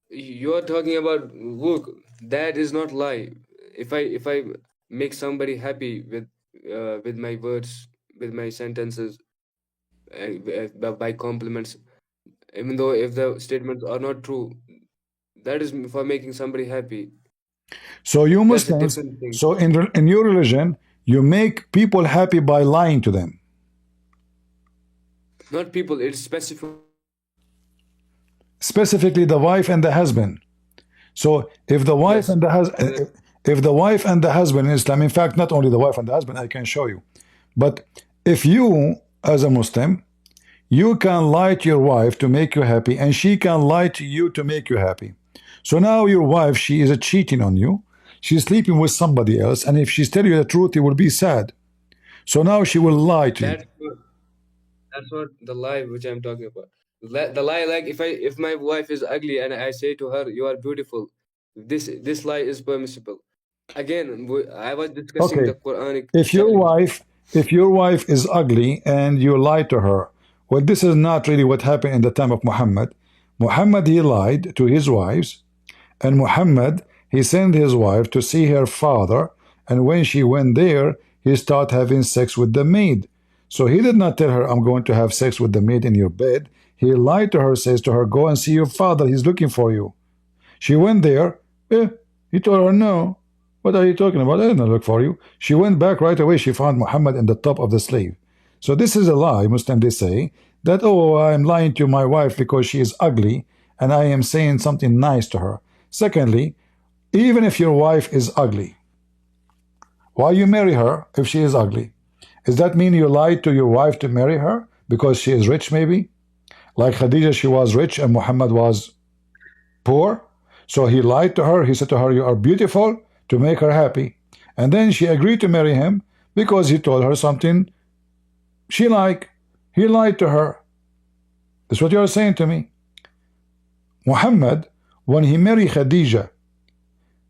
You are talking about, look, that is not lie. If I make somebody happy with my words, with my sentences, by compliments, even though if the statements are not true, that is for making somebody happy. So you Muslims, so in your religion, you make people happy by lying to them. Not people, it's specifically the wife and the husband. So if the wife and the husband, if the wife and the husband in Islam, in fact, not only the wife and the husband, I can show you, but if you as a Muslim, you can lie to your wife to make you happy, and she can lie to you to make you happy. So now your wife, she is cheating on you. she's sleeping with somebody else, and if she's telling you the truth, you will be sad. So now she will lie to you. That's what the lie which I'm talking about. The lie, like if my wife is ugly and I say to her, "You are beautiful," this lie is permissible. Again, I was discussing the Quranic. If your wife is ugly and you lie to her, well, this is not really what happened in the time of Muhammad. Muhammad, he lied to his wives, and Muhammad, he sent his wife to see her father, and when she went there, he started having sex with the maid. So he did not tell her, I'm going to have sex with the maid in your bed. He lied to her, says to her, go and see your father, he's looking for you. She went there. He told her, no. What are you talking about? I didn't look for you. She went back right away. She found Muhammad in the top of the slave. So this is a lie. Muslims, they say that, oh, I'm lying to my wife because she is ugly and I am saying something nice to her. Secondly, even if your wife is ugly, why you marry her if she is ugly? Does that mean you lied to your wife to marry her because she is rich maybe? Like Khadija, she was rich and Muhammad was poor. So he lied to her. He said to her, you are beautiful, to make her happy. And then she agreed to marry him because he told her something she liked. He lied to her. That's what you are saying to me. Muhammad, when he married Khadija,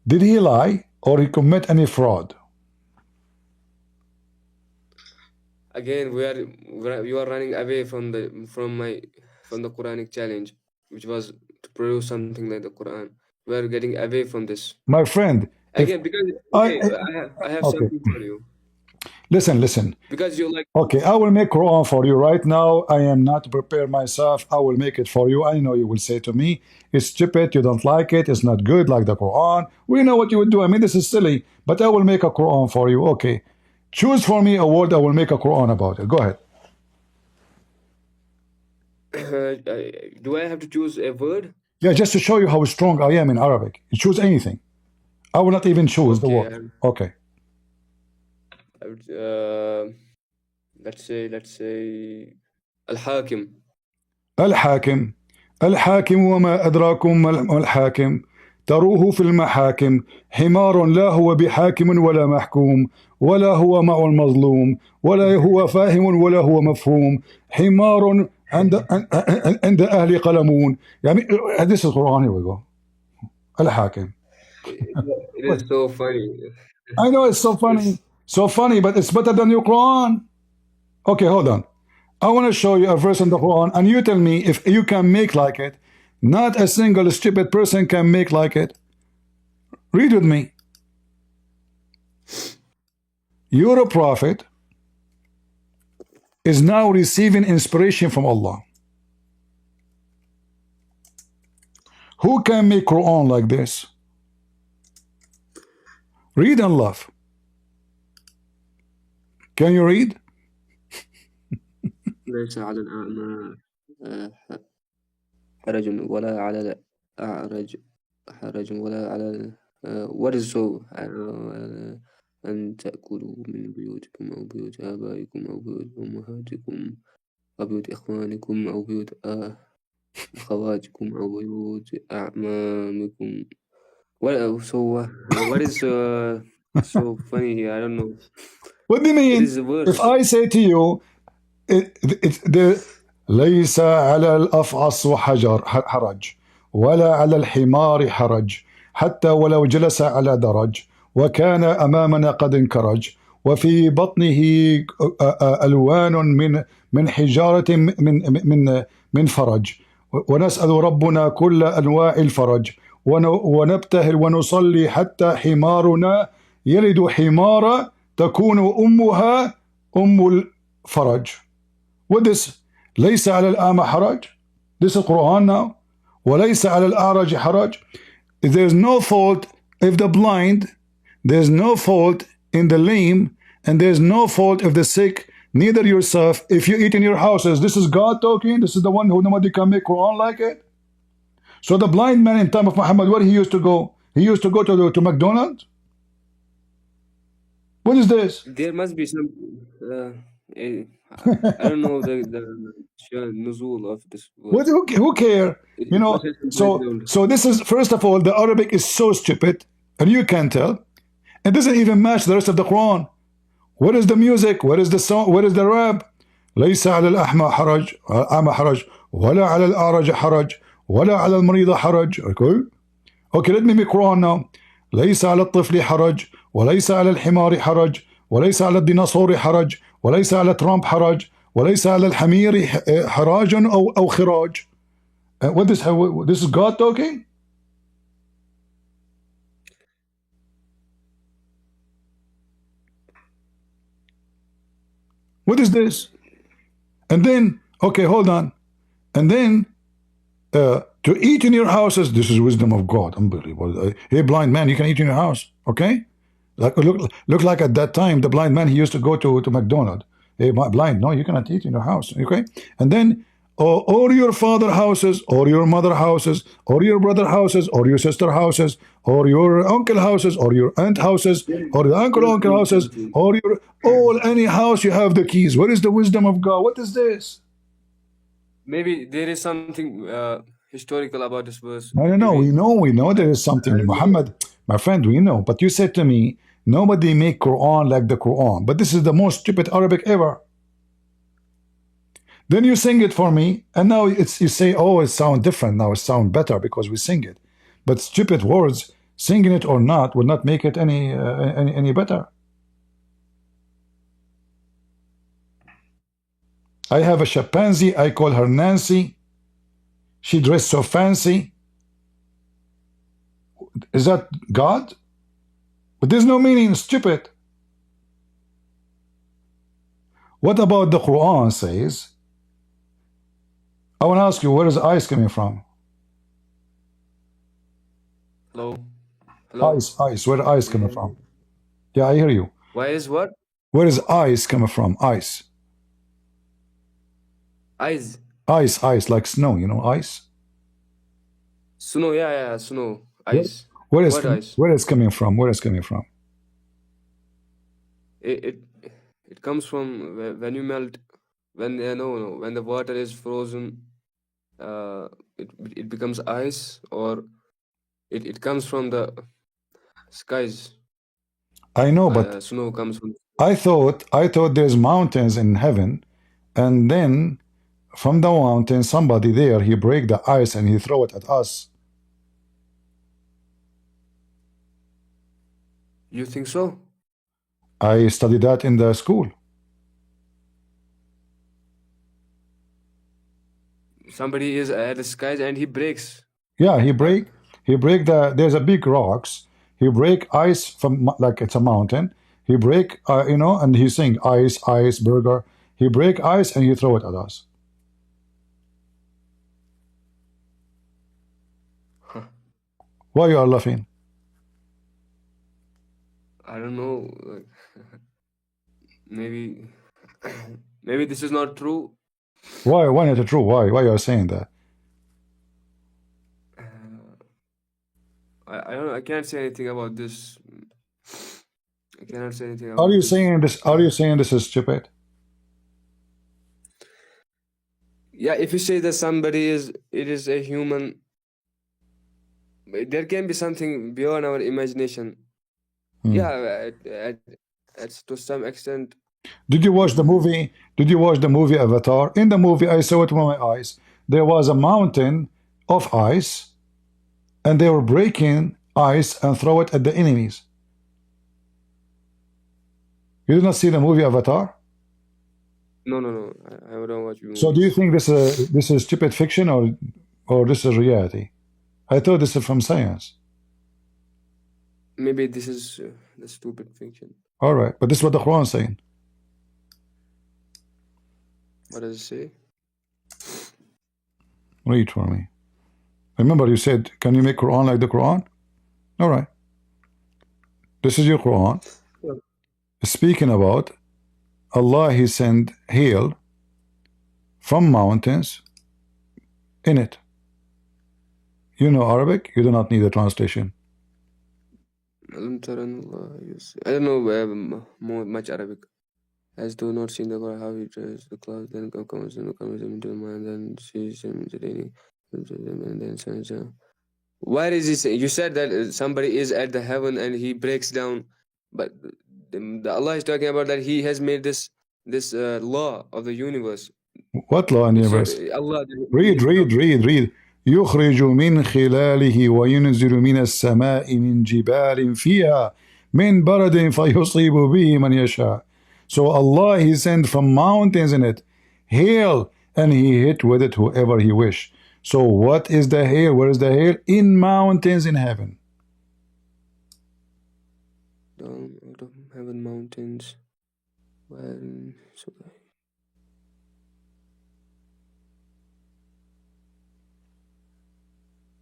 did he lie or he commit any fraud? Again, you are running away from the Quranic challenge, which was to produce something like the Quran. We are getting away from this. My friend, again, because I have something for you. Listen. Because you like. Okay, I will make Quran for you right now. I am not prepared myself. I will make it for you. I know you will say to me, it's stupid, you don't like it, it's not good like the Quran. We know what you would do. I mean, this is silly, but I will make a Quran for you. Okay. Choose for me a word, I will make a Quran about it. Go ahead. Do I have to choose a word? Yeah, just to show you how strong I am in Arabic. You choose anything. I will not even choose the word. Okay. Let's say Al-Hakim. الحاكم الحاكم وما أدراكم ما الحاكم تروه في المحاكم حمار لا هو بحاكم ولا محكوم ولا هو مع المظلوم ولا هو فاهم ولا هو مفهوم حمار عند أهل قلمون. يعني this is Quran. Here we go. الحاكم. It is so funny. I know it's so funny, but it's better than your Quran. Okay, hold on. I want to show you a verse in the Quran, and you tell me if you can make like it. Not a single stupid person can make like it. Read with me. Your prophet is now receiving inspiration from Allah. Who can make Quran like this? Read and laugh. Can you read? ليس على الأعمى حرج ولا على الأعرج حرج ولا على what is so أن تأكلوا من بيوتكم أو بيوت آبائكم أو بيوت أمهاتكم أو بيوت إخوانكم أو بيوت أخواتكم أو بيوت أعمامكم. What is so funny here? I don't know. What do you mean? If I say to you, ليس على الأفعص حرج ولا على الحمار حرج حتى ولو جلس على درج وكان أمامنا قد انكرج وفي بطنه ألوان من حجارة من فرج ونسأل ربنا كل أنواع الفرج ونبتهل ونصلي حتى حمارنا يلد حمارا تكون أمها أم الفرج. What is ليس على الأعمى حرج? This is Quran now. وليس على الأعرج حرج. There's no fault if the blind, there's no fault in the lame, and there's no fault if the sick, neither yourself if you eat in your houses. This is God talking. This is the one who nobody can make Quran like it. So the blind man in time of Muhammad, where he used to go? He used to go to McDonald's. What is this? There must be some I don't know the nuzul of this word. Who care? You know, so this is, first of all, the Arabic is so stupid. And you can tell. It doesn't even match the rest of the Quran. What is the music? What is the song? What is the rap? ليس على الأعمى حرج ولا على الأعرج حرج ولا على المريض حرج. Okay, let me make Quran now. ليس على الطفل حرج وليس على الحمار حرج وليس على الديناصور حرج وليس على ترامب حرج وليس على الحمير حراج أو خراج. What this is God talking? What is this? And then, okay, hold on. And then, to eat in your houses, this is wisdom of God. Unbelievable. Hey, blind man, you can eat in your house, okay? Like look like at that time, the blind man, he used to go to McDonald's. Hey, blind, no, you cannot eat in your house, okay? And then, or your father houses, or your mother houses, or your brother houses, or your sister houses, or your uncle houses, or your aunt houses, or the uncle houses, or your any house you have the keys. What is the wisdom of God? What is this? Maybe there is something historical about this verse. No, we know there is something. Muhammad, my friend, we know. But you said to me, nobody make Quran like the Quran. But this is the most stupid Arabic ever. Then you sing it for me, and now you say, oh, it sounds different. Now it sounds better because we sing it. But stupid words, singing it or not, will not make it any better. I have a chimpanzee. I call her Nancy. She dressed so fancy. Is that God? But there's no meaning. Stupid. What about the Quran says? I want to ask you, where is ice coming from? Hello? Ice. Where ice coming from? Yeah, I hear you. Why is what? Where is ice coming from? Ice. Ice, like snow, you know, ice? Snow, yeah, snow. Ice. Where is ice? Where is coming from? Where is coming from? It comes from when you melt, when when the water is frozen, it becomes ice, or it comes from the skies. I know, but snow comes from. I thought there's mountains in heaven, and then from the mountain, somebody there, he break the ice and he throw it at us. You think so? I studied that in the school. Somebody is at the skies and he breaks. Yeah, he break there's a big rocks. He break ice from, like it's a mountain. He break, and he sing ice, burger. He break ice and he throw it at us. Huh. Why you are laughing? I don't know. Maybe this is not true. Why not true? Why you are saying that? I don't know. I can't say anything about this. I cannot say anything about Are you this. saying this? Are you saying this is stupid? Yeah, if you say that it is a human, there can be something beyond our imagination. Yeah, to some extent. Did you watch the movie? Did you watch the movie Avatar? In the movie, I saw it with my eyes. There was a mountain of ice, and they were breaking ice and throw it at the enemies. You did not see the movie Avatar? No. I don't watch movies. So do you think this is stupid fiction or this is reality? I thought this is from science. Maybe this is the stupid fiction. All right, but this is what the Quran is saying. What does it say? Read for me. Remember, you said, can you make Quran like the Quran? All right. This is your Quran. Yeah. Speaking about Allah, He sent hail from mountains in it. You know Arabic? You do not need a translation. I don't know much Arabic. As do not see the God how he draws the clouds, then comes into the mind, then sees him raining, and then sends Where is this? You said that somebody is at the heaven and he breaks down, but the Allah is talking about that He has made this law of the universe. What law in the universe? Allah. read. يخرج من خلاله وينزل من السماء من جبال فيها من برد فيصيب به من يشاء. So Allah, He sent from mountains in it hail, and He hit with it whoever He wish. So what is the hail? Where is the hail? In mountains in heaven. Down out of heaven mountains. Well, so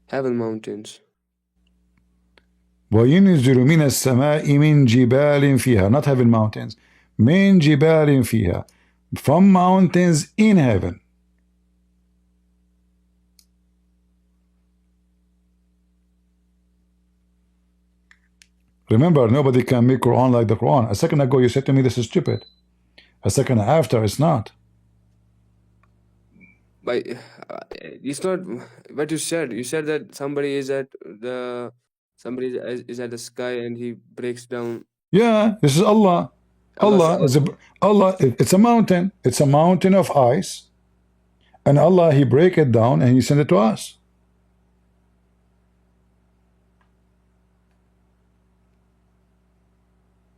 heaven mountains. وينزل من السماء من جبال فيها, not heaven mountains, من جبال فيها, from mountains in heaven. Remember, nobody can make Quran like the Quran. A second ago you said to me this is stupid. A second after it's not. But it's not what you said. You said that somebody is at the sky and he breaks down. Yeah, this is Allah. Allah is it's a mountain. It's a mountain of ice. And Allah, He break it down and He send it to us.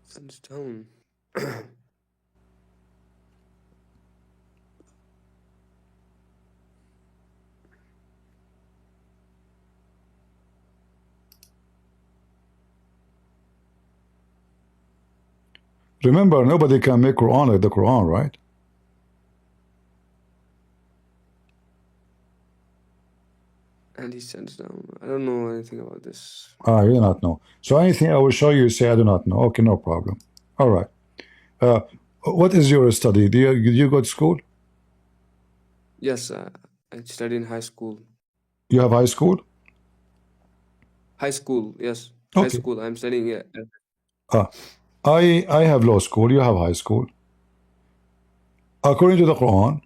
Sends down. Remember, nobody can make Quran like the Quran, right? And He sends down. I don't know anything about this. You do not know. So anything I will show you, say I do not know. Okay, no problem. All right. What is your study? Do you go to school? Yes, I studied in high school. You have high school? High school, yes. Okay. High school. I'm studying here. I have law school. You have high school. According to the Quran,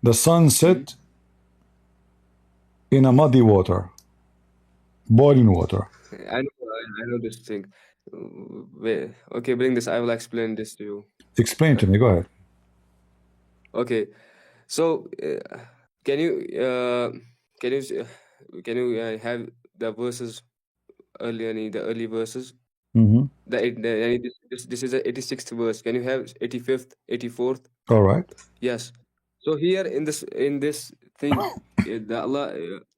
the sun set in a muddy water, boiling water. I know this thing. Wait, okay, bring this. I will explain this to you. Explain to me. Go ahead. Okay, so can you have the verses early, the early verses? This is the 86th verse. Can you have 85th, 84th? All right. Yes. So here in this thing, the Allah,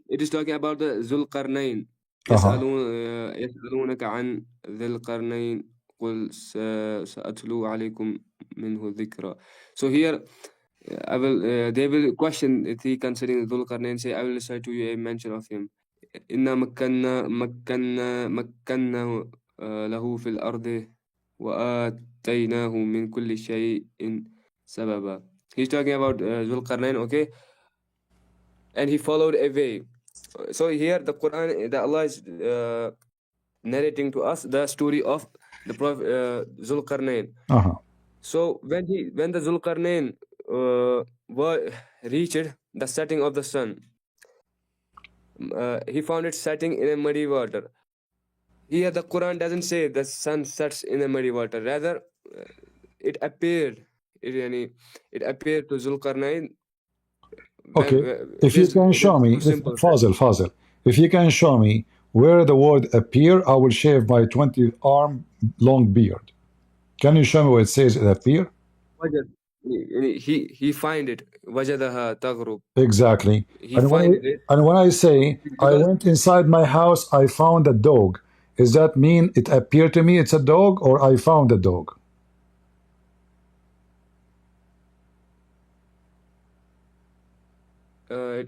it is talking about the Zulqarnain. يسألونك عن ذي القرنين قل سأتلو عليكم منه ذكرا. So here they will question the concerning Dhul Qarnain, say I will recite to you a mention of him. إنا مكنا له في الأرض وآتيناه من كل شيء سببا. He's talking about Dhul Qarnain, okay? And he followed a way. So here the Quran, the Allah is narrating to us the story of the Prophet Zulqarnain. So when the Zulqarnain reached the setting of the sun, he found it setting in a muddy water. Here the Quran doesn't say the sun sets in a muddy water. Rather, it appeared to Zulqarnain. Okay, if you can show me, Fazil, if you can show me where the word appear, I will shave my 20-arm long beard. Can you show me where it says it appear? He find it. Wajadaha taghrub. Exactly. And when I say I went inside my house, I found a dog, does that mean it appeared to me it's a dog, or I found a dog?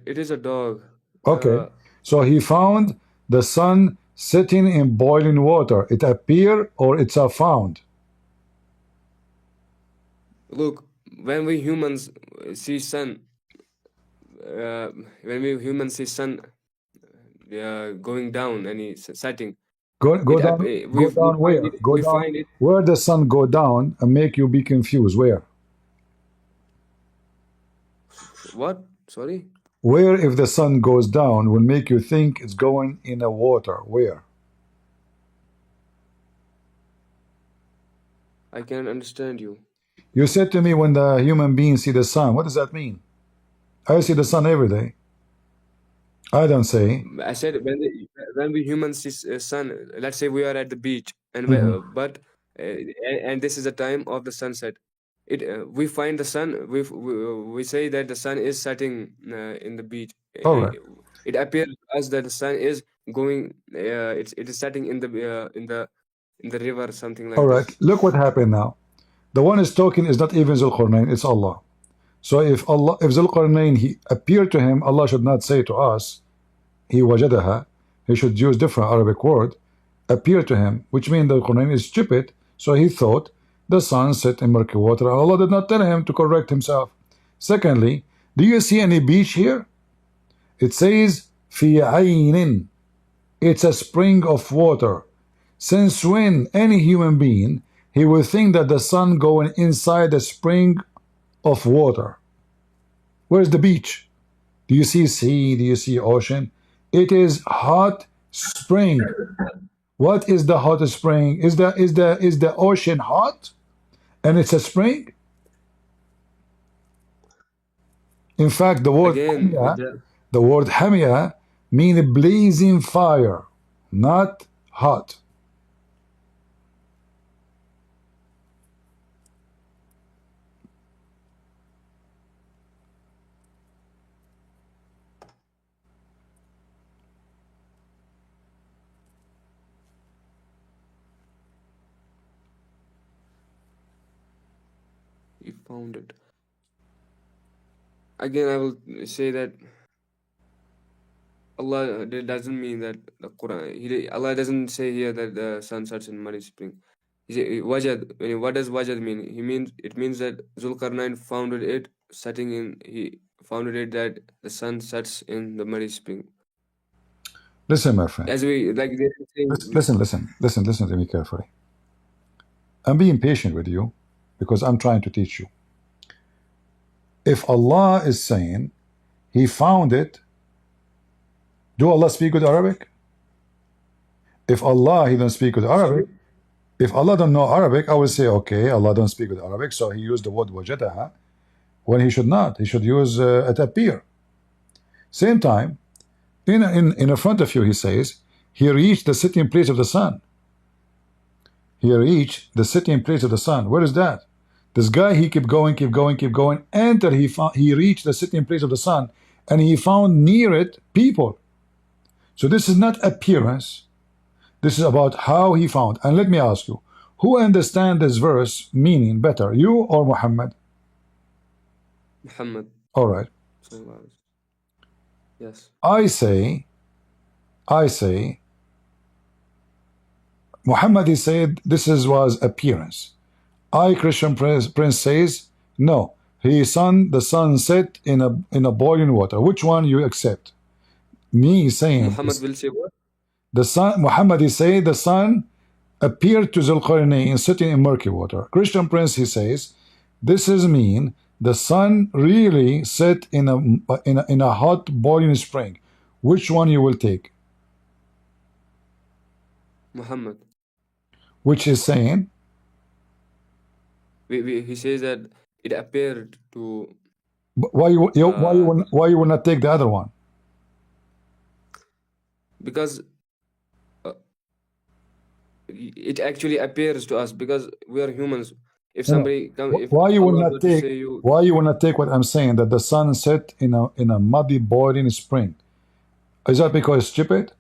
It is a dog. Okay. So he found the sun sitting in boiling water. It appear or it's a found? Look, when we humans see sun, going down and setting. Go down where? Go down where the sun go down and make you be confused. Where? What? Sorry? Where if the sun goes down will make you think it's going in a water? Where? I can't understand you. You said to me when the human beings see the sun. What does that mean? I see the sun every day. I don't say. I said when we humans see sun, let's say we are at the beach, and and this is the time of the sunset. We find the sun. We say that the sun is setting in the beach. All right. It appears to us that the sun is going. It is setting in the river, something All like right. this. Look what happened now. The one is talking is not even Zulqarnain, it's Allah. So if Zulqarnain he appeared to him, Allah should not say to us, he wajadaha. He should use different Arabic word, appear to him, which means the Zulqarnain is stupid. So he thought the sun set in murky water, and Allah did not tell him to correct himself. Secondly, do you see any beach here? It says fi aynin. It's a spring of water. Since when any human being he will think that the sun going inside a spring of water? Where's the beach? Do you see sea? Do you see ocean? It is hot spring. What is the hot spring? Is the ocean hot and it's a spring? In fact, the word hamia means blazing fire, not hot. You found it. Again, I will say that Allah doesn't mean that the Quran. Allah doesn't say here that the sun sets in muddy spring. He say, wajad. What does wajad mean? It means that Zulkarnain founded it setting in. He founded it that the sun sets in the muddy spring. Listen, my friend. As we like, listen to me carefully. I'm being patient with you because I'm trying to teach you. If Allah is saying He found it, do Allah speak good Arabic? If Allah He don't speak good Arabic, if Allah don't know Arabic, I will say okay, Allah don't speak good Arabic, so He used the word wajadaha when He should not. He should use at appear. Same time, in front of you He says He reached the sitting place of the sun. He reached the sitting place of the sun. Where is that? This guy, he keep going, until he reached the sitting place of the sun, and he found near it people. So this is not appearance. This is about how he found. And let me ask you, who understand this verse meaning better, you or Muhammad? Muhammad. All right. Yes. I say, Muhammad, he said this was appearance. Christian Prince says no. The sun set in a boiling water. Which one you accept? Me saying Muhammad will say what? The sun. Muhammad he say the sun appeared to Zulqarnain sitting in murky water. Christian Prince he says this is mean the sun really set in a hot boiling spring. Which one you will take? Muhammad. Which is saying. He says that it appeared to. Why you will not take the other one? Because it actually appears to us because we are humans. If somebody comes, why you will not take what I'm saying, that the sun set in a muddy boiling spring? Is that because it's stupid?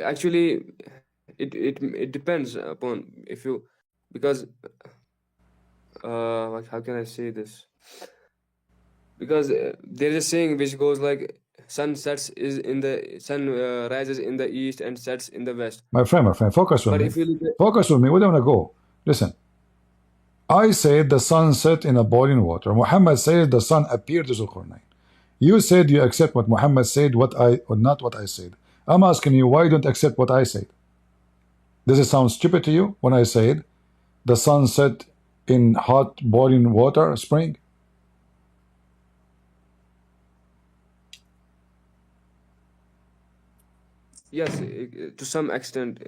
Actually, it depends upon if you, because how can I say this? Because there is a saying which goes like sun rises in the east and sets in the west. My friend, focus on me. Focus on me. Where do you want to go? Listen. I said the sun set in a boiling water. Muhammad said the sun appeared to Zulqarnain. You said you accept what Muhammad said, not what I said. I'm asking you, why you don't accept what I said? Does it sound stupid to you when I said the sun set in hot boiling water spring? Yes, to some extent,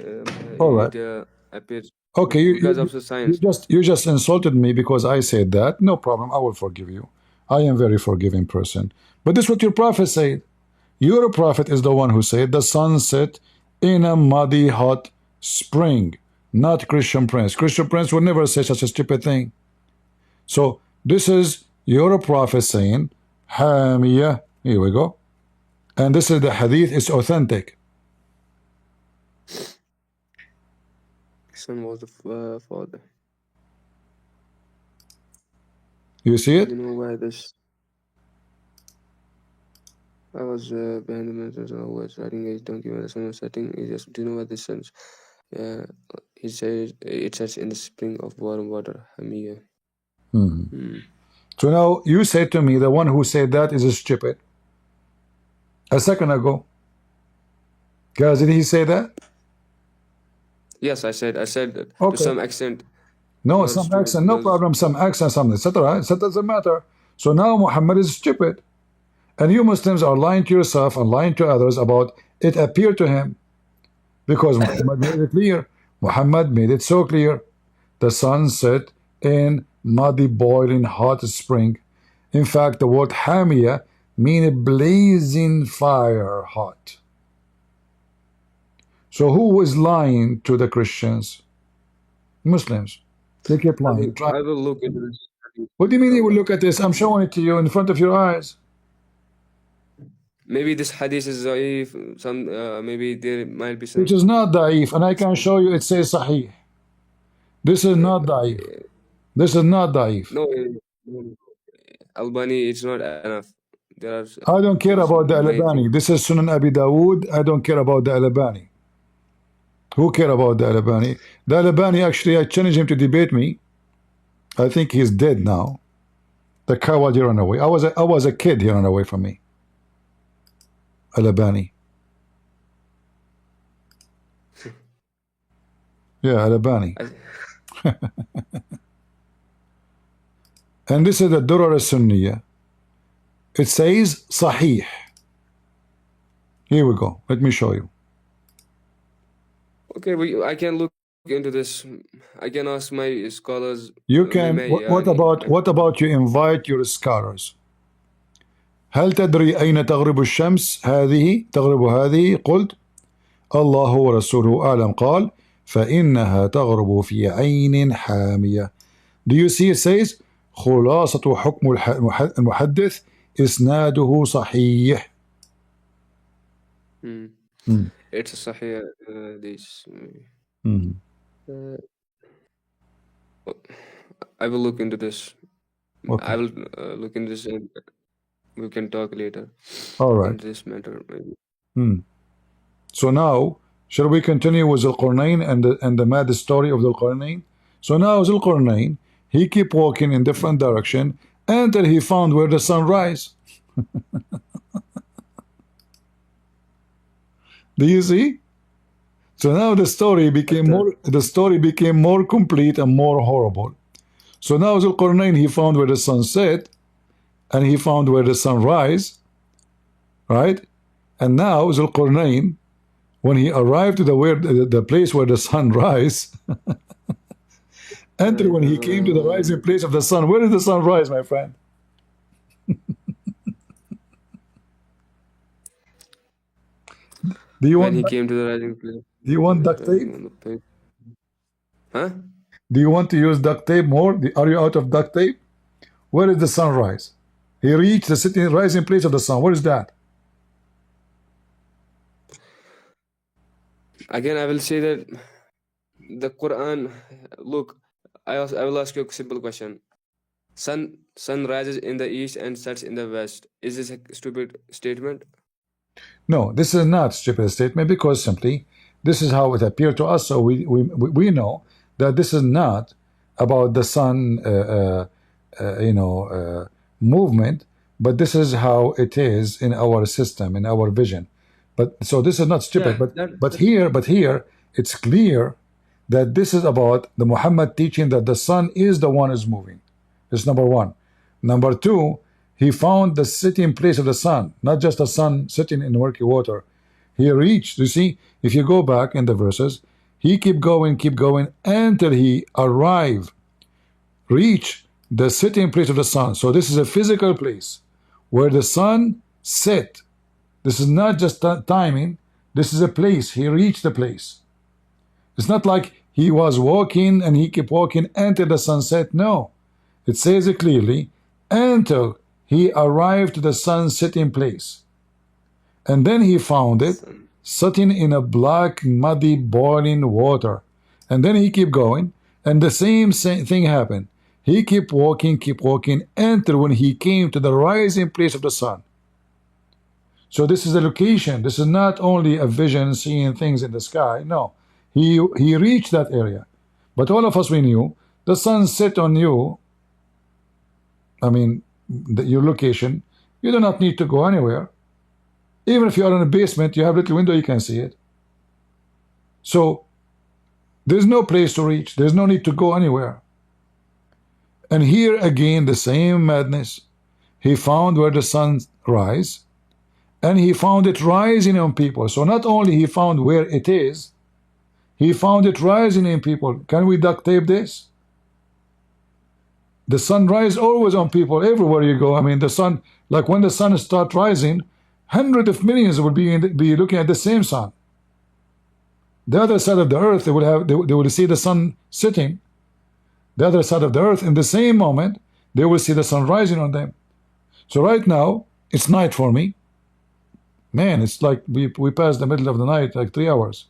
All right. it appears Okay, because of the science. you just insulted me because I said that. No problem, I will forgive you. I am a very forgiving person. But this is what your prophet said. Your prophet is the one who said the sun set in a muddy hot spring, not Christian Prince. Christian Prince would never say such a stupid thing. So this is your prophet saying, Hamiyah. Here we go. And this is the hadith, it's authentic. Son was the father. You see it? You know why this? I was behind the mountains and I was riding a donkey when the sun was setting. He just, do you know what this says? He says it says in the spring of warm water, Hamiyah. So now you say to me, the one who said that is stupid. A second ago. Guys, did he say that? Yes, I said that Okay. to some extent. No, some accent, no problem, some accent, something, etc. That doesn't matter. So now Muhammad is stupid. And you Muslims are lying to yourself and lying to others about it appeared to him. Because Muhammad made it clear. Muhammad made it so clear. The sun set in muddy, boiling, hot spring. In fact, the word Hamiyah means blazing fire, hot. So who is lying to the Christians? Muslims. They keep lying. I will look into this. What do you mean you will look at this? I'm showing it to you in front of your eyes. Maybe this hadith is da'if. Maybe there might be some. It is not da'if, and I can show you it says sahih. This is not da'if. This is not da'if. No, Albani, it's not enough. There are. I don't care about the Albani. This is Sunan Abi Dawood. I don't care about the Albani. Who care about the Albani? The Albani, actually, I challenged him to debate me. I think he's dead now. The coward, he ran away. I was a kid, he ran away from me. Albani. Yeah, Albani. And this is the Durar al-Sunniyah. It says Sahih. Here we go. Let me show you. Okay, I can look into this. I can ask my scholars. You can. What about you invite your scholars? هل تدري أين تغرب الشمس؟ هذه تغرب هذه. قلت الله ورسوله أعلم. قال فإنها تغرب في عين حامية. Do you see it says خلاصة حكم المحدث إسناده صحيح. It's a sahih. I will look into this. Okay. I will look into this and we can talk later. All right. On this matter, maybe. So now, shall we continue with Zulqarnain and the mad story of Zulqarnain? So now Zulqarnain, he keep walking in different direction until he found where the sun rise. Do you see? So now the story became more complete and more horrible. So now Zulqarnain, he found where the sun set, and he found where the sun rise, right? And now Zulqarnain, when he arrived to the place where the sun rise, and when he came to the rising place of the sun, where did the sun rise, my friend? Do you when want? He came to the rising place. Do you want duct tape? Huh? Do you want to use duct tape more? Are you out of duct tape? Where is the sunrise? He reached the rising place of the sun. Where is that? Again, I will say that the Quran. Look, I will ask you a simple question. Sun rises in the east and sets in the west. Is this a stupid statement? No, this is not a stupid statement, because simply this is how it appeared to us. So we know that this is not about the sun, movement, but this is how it is in our system, in our vision. But so this is not stupid. Yeah, but here it's clear that this is about the Muhammad teaching that the sun is the one is moving. That's number one. Number two, he found the sitting place of the sun, not just the sun sitting in murky water. He reached, you see, if you go back in the verses, he keep going until he reach the sitting place of the sun. So this is a physical place where the sun set. This is not just timing. This is a place. He reached the place. It's not like he was walking and he kept walking until the sunset. No, it says it clearly, until he arrived to the sun setting place. And then he found it sitting in a black, muddy, boiling water. And then he kept going, and the same thing happened. He kept walking until when he came to the rising place of the sun. So this is a location. This is not only a vision, seeing things in the sky. No, he reached that area. But all of us, we knew the sun set on you. I mean, your location. You do not need to go anywhere. Even if you are in a basement, you have a little window, you can see it. So there's no place to reach. There's no need to go anywhere. And here again, the same madness. He found where the sun rise, and he found it rising on people. So not only he found where it is, he found it rising in people. Can we duct tape this? The sun rise always on people everywhere you go. I mean, the sun, like when the sun starts rising, hundreds of millions will be looking at the same sun. The other side of the earth, they will see the sun sitting. The other side of the earth, in the same moment, they will see the sun rising on them. So right now, it's night for me. Man, it's like we passed the middle of the night, like 3 hours.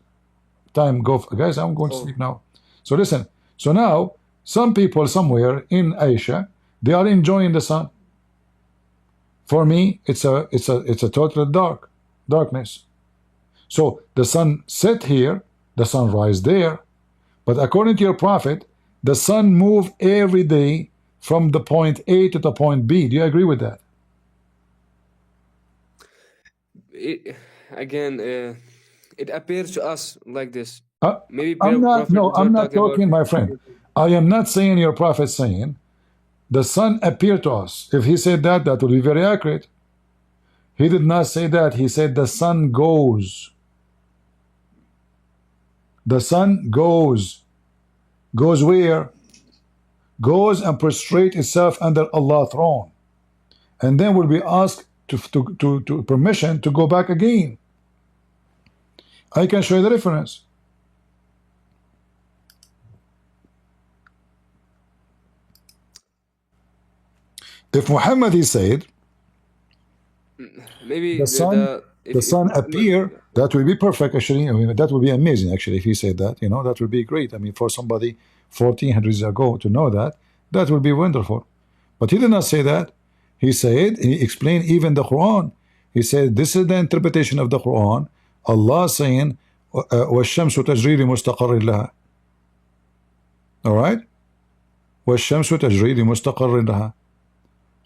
Time go, guys, I'm going to sleep now. So listen, so now, some people somewhere in Asia, they are enjoying the sun. For me, it's a total darkness. So the sun set here, the sun rise there, but according to your prophet, the sun move every day from the point A to the point B. Do you agree with that? It appears to us like this. Maybe I'm not talking, my friend. I am not saying your prophet saying the sun appeared to us. If he said that, that would be very accurate. He did not say that. He said the sun goes. The sun goes. Goes where? Goes and prostrate itself under Allah's throne. And then will be asked to permission to go back again. I can show you the reference. If Muhammad, he said, maybe the sun appear, that will be perfect actually. I mean, that would be amazing actually if he said that, you know, that would be great. I mean, for somebody 1400 years ago to know that, that would be wonderful. But he did not say that. He said, he explained even the Quran. He said, this is the interpretation of the Quran. Allah saying, وَالشَّمْسُ تَجْرِي لِمُسْتَقَرٍ لَهَا. All right? وَالشَّمْسُ تَجْرِي لِمُسْتَقَرٍ لَهَا.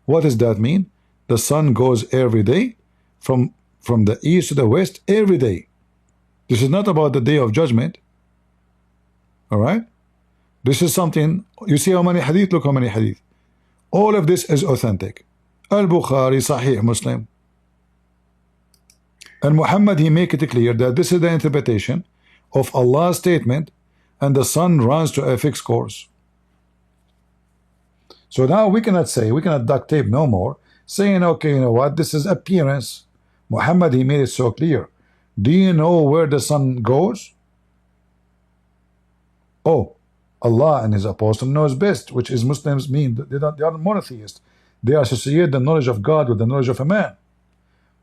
What does that mean? The sun goes every day from the east to the west every day. This is not about the day of judgment. All right? This is something, you see how many hadith? Look how many hadith. All of this is authentic. Al-Bukhari, Sahih Muslim. And Muhammad, he make it clear that this is the interpretation of Allah's statement, and the sun runs to a fixed course. So now we cannot say, we cannot duct tape no more, saying, okay, you know what, this is appearance. Muhammad, he made it so clear. Do you know where the sun goes? Oh, Allah and his apostle knows best, which is Muslims mean. They are monotheists. They associate the knowledge of God with the knowledge of a man.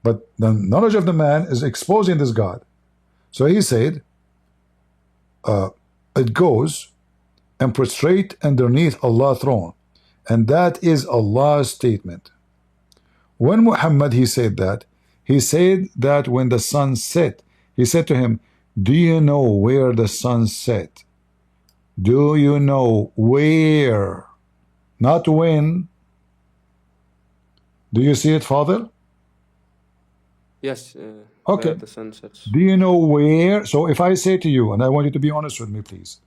But the knowledge of the man is exposing this God. So he said, it goes and prostrate underneath Allah's throne. And that is Allah's statement. When Muhammad, he said that when the sun set, he said to him, do you know where the sun set? Do you know where? Not when. Do you see it, Father? Yes. Okay. The sun sets. Do you know where? So if I say to you, and I want you to be honest with me, please.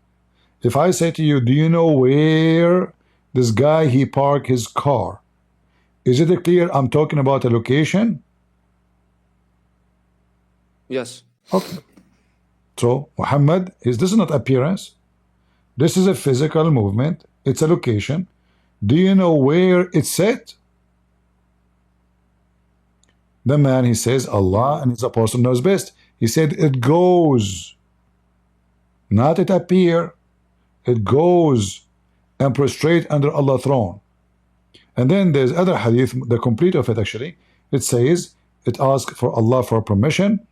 If I say to you, do you know where this guy he parked his car? Is it clear I'm talking about a location? Yes. Okay. So Muhammad this is not appearance. This is a physical movement. It's a location. Do you know where it's set? The man, he says, Allah and his apostle knows best. He said it goes, not it appear. It goes and prostrate under Allah's throne. And then there's other hadith, the complete of it actually. It says it asks for Allah for permission,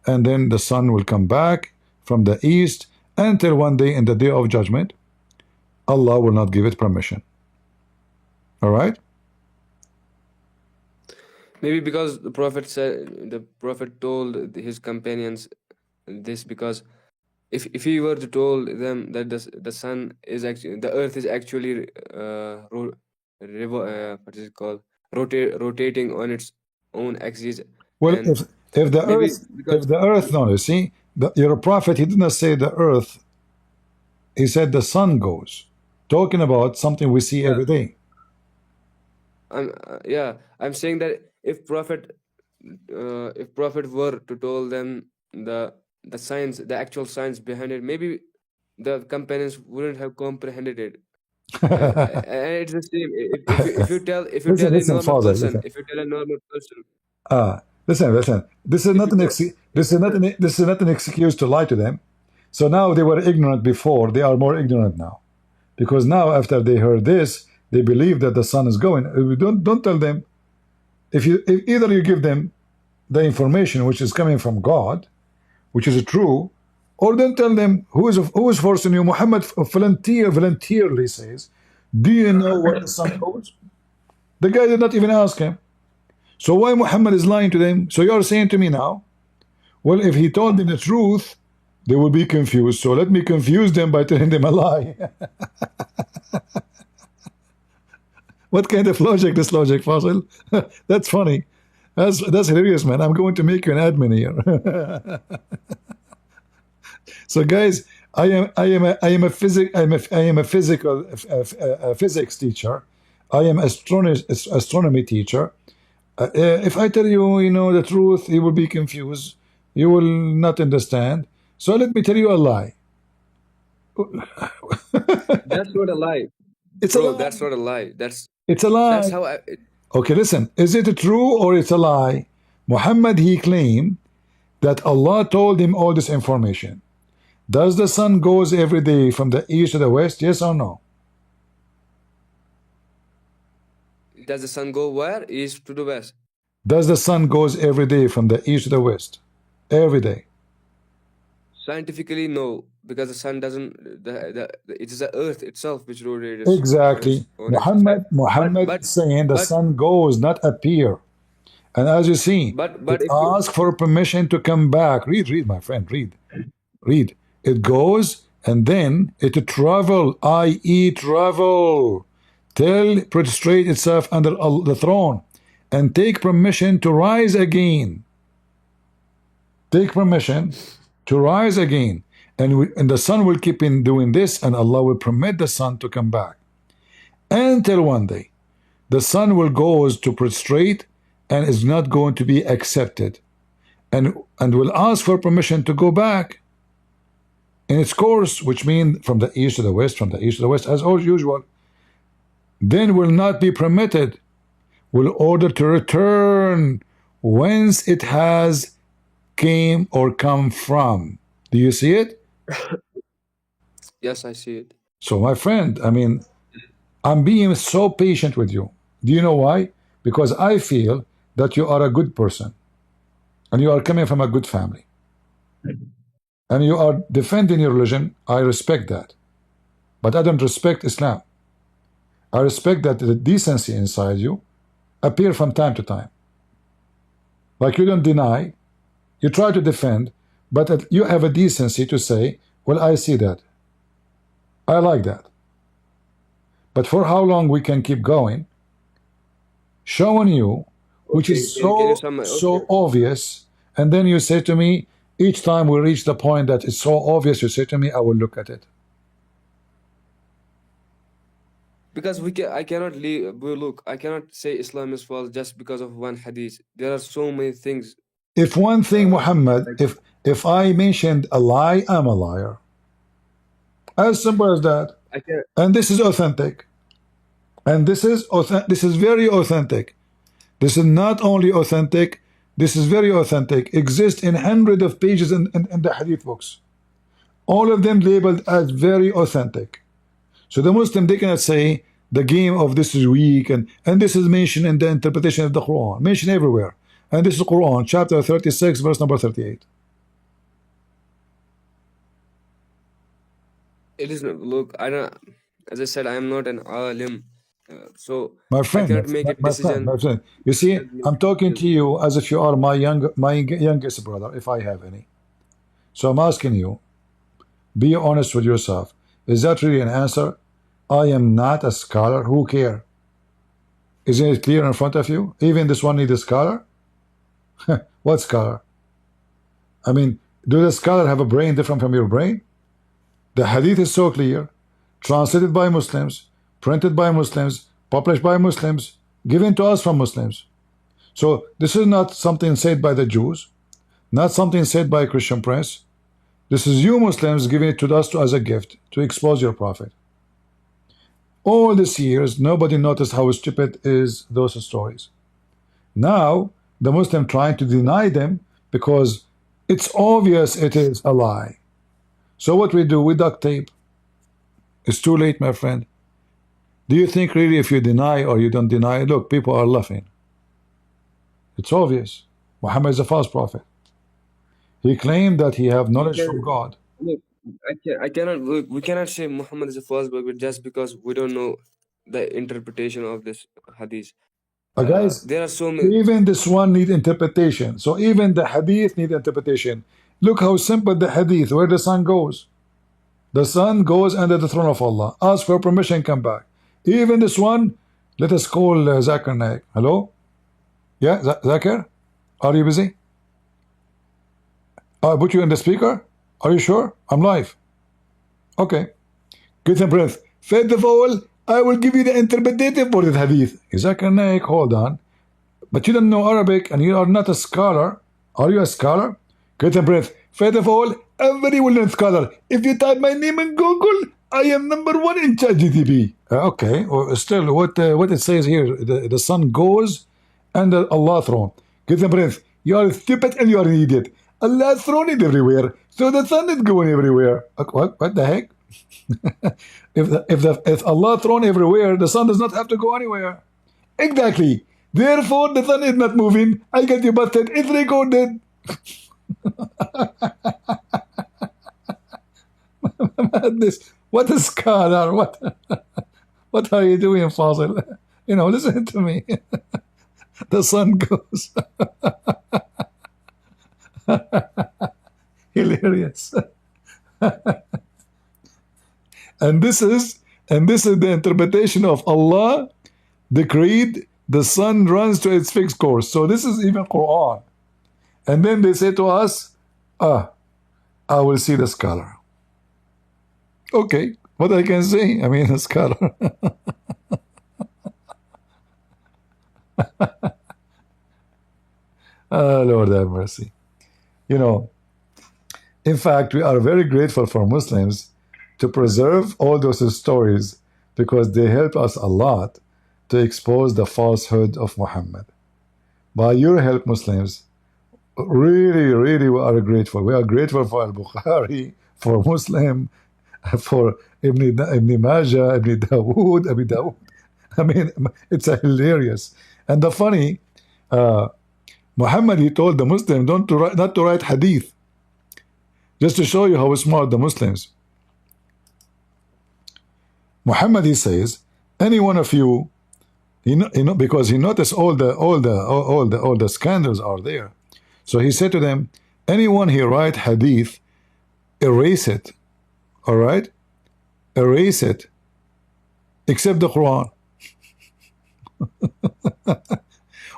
and then the sun will come back from the east until one day in the day of judgment, Allah will not give it permission. All right? Maybe because the Prophet told his companions this, because if he were to told them that the sun is actually, the earth is actually what is it called, rotating on its own axis. Well, And if the maybe earth, no, you see, your prophet, he did not say the earth, he said the sun goes, talking about something we see every day. I'm saying that if prophet were to told them the science, the actual science behind it, maybe the companions wouldn't have comprehended it. And it's the same. If you tell a normal person, if you tell a normal person. Listen. This is not an excuse to lie to them. So now they were ignorant before, they are more ignorant now, because now after they heard this, they believe that the sun is going. Don't tell them. If either you give them the information which is coming from God, which is true, or don't tell them who is forcing you. Muhammad voluntarily says, do you know where the sun goes? The guy did not even ask him. So why Muhammad is lying to them? So you're saying to me now, well, if he told them the truth, they will be confused. So let me confuse them by telling them a lie. What kind of logic, this logic, Fazil? That's funny. That's hilarious, man. I'm going to make you an admin here. So guys, I am a physics teacher. I am astronomy teacher. If I tell you, the truth, you will be confused. You will not understand. So let me tell you a lie. That's not a lie. It's a lie. That's not a lie. It's a lie. That's how Okay, listen. Is it true or it's a lie? Muhammad, he claimed that Allah told him all this information. Does the sun goes every day from the east to the west? Yes or no? Does the sun go where? East to the west. Does the sun goes every day from the east to the west? Every day. Scientifically, no, because the sun doesn't. It is the earth itself which rotates. Exactly. Muhammad is saying the sun goes, not appear. And as you see, it asks for permission to come back. Read, my friend, read. It goes and then it travel, i.e. travel, till prostrate itself under the throne and take permission to rise again. Take permission to rise again. And the sun will keep in doing this, and Allah will permit the sun to come back. Until one day, the sun will go to prostrate and is not going to be accepted. And will ask for permission to go back in its course, which means from the east to the west, as usual. Then will not be permitted, will order to return whence it has came or come from. Do you see it? Yes, I see it. So my friend, I mean, I'm being so patient with you. Do you know why? Because I feel that you are a good person and you are coming from a good family and you are defending your religion. I respect that, but I don't respect Islam. I respect that the decency inside you appear from time to time. Like you don't deny, you try to defend, but you have a decency to say, well, I see that. I like that. But for how long we can keep going, showing you, which is so obvious, and then you say to me, each time we reach the point that it's so obvious, you say to me, I will look at it. because I cannot leave. Look, I cannot say Islam is false just because of one hadith. There are so many things. If one thing, Muhammad, Like if I mentioned a lie, I'm a liar. As simple as that. I can. And this is authentic. And this is very authentic. This is not only authentic, this is very authentic. Exists in hundreds of pages in the hadith books. All of them labeled as very authentic. So the Muslim, they cannot say the game of this is weak, and this is mentioned in the interpretation of the Quran, mentioned everywhere. And this is Quran, chapter 36, verse number 38. It is not. Look, I don't. As I said, I am not an alim, so My I friend, cannot make a decision. my friend. You see, I'm talking to you as if you are my youngest brother, if I have any. So I'm asking you, be honest with yourself. Is that really an answer? I am not a scholar. Who care? Isn't it clear in front of you? Even this one needs a scholar? What scholar? I mean, do the scholar have a brain different from your brain? The hadith is so clear, translated by Muslims, printed by Muslims, published by Muslims, given to us from Muslims. So this is not something said by the Jews, not something said by a Christian prince. This is you Muslims giving it to us as a gift to expose your prophet. All these years, nobody noticed how stupid is those stories. Now, the Muslim trying to deny them because it's obvious it is a lie. So what we do, we duct tape. It's too late, my friend. Do you think really if you deny or you don't deny, look, people are laughing. It's obvious. Muhammad is a false prophet. He claimed that he have knowledge from God. Look, I cannot. Look, we cannot say Muhammad is a false prophet just because we don't know the interpretation of this hadith. Guys, There are so many. even this one need interpretation. So even the hadith need interpretation. Look how simple the hadith, where the sun goes. The sun goes under the throne of Allah. Ask for permission, come back. Even this one, let us call Zakir Naik. Hello? Yeah, Zakir? Are you busy? I put you in the speaker? Are you sure? I'm live. Okay. Get a breath. First of all, I will give you the interpretation for the hadith. Zakir Naik, hold on. But you don't know Arabic and you are not a scholar. Are you a scholar? Get a breath. First of all, I'm very well-known scholar. If you type my name in Google, I am #1 in ChatGPT. Okay. Well, still, what it says here, the sun goes under Allah's throne. Get a breath. You are stupid and you are an idiot. Allah's throne is everywhere, so the sun is going everywhere. What the heck? if Allah's throne everywhere, the sun does not have to go anywhere. Exactly. Therefore, the sun is not moving. I get you busted. It's recorded. This, what a scholar, what are you doing, Fazil? You know, listen to me. The sun goes. Hilarious. and this is the interpretation of Allah decreed the sun runs to its fixed course. So this is even Quran. And then they say to us, I will see the scholar. Okay, what I can say? I mean, a scholar. Lord have mercy. You know, in fact, we are very grateful for Muslims to preserve all those stories because they help us a lot to expose the falsehood of Muhammad. By your help, Muslims, really, really, we are grateful. We are grateful for Al-Bukhari, for Muslim, for Ibn Majah, Ibn Dawood. I mean, it's hilarious. And the funny, Muhammad, he told the Muslim not to write hadith, just to show you how smart the Muslims. Muhammad, he says, any one of you, because he noticed all the scandals are there. So he said to them, anyone who write hadith, erase it. All right? Erase it. Except the Quran.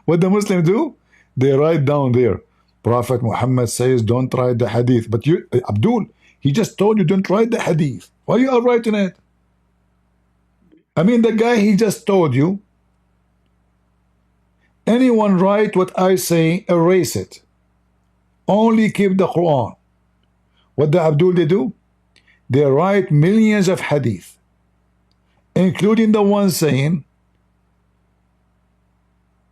What the Muslims do? They write down there. Prophet Muhammad says, don't write the hadith. But you, Abdul, he just told you don't write the hadith. Why you are writing it? I mean, the guy, he just told you, anyone write what I say, erase it. Only keep the Quran. What the Abdul they do? They write millions of hadith, including the one saying,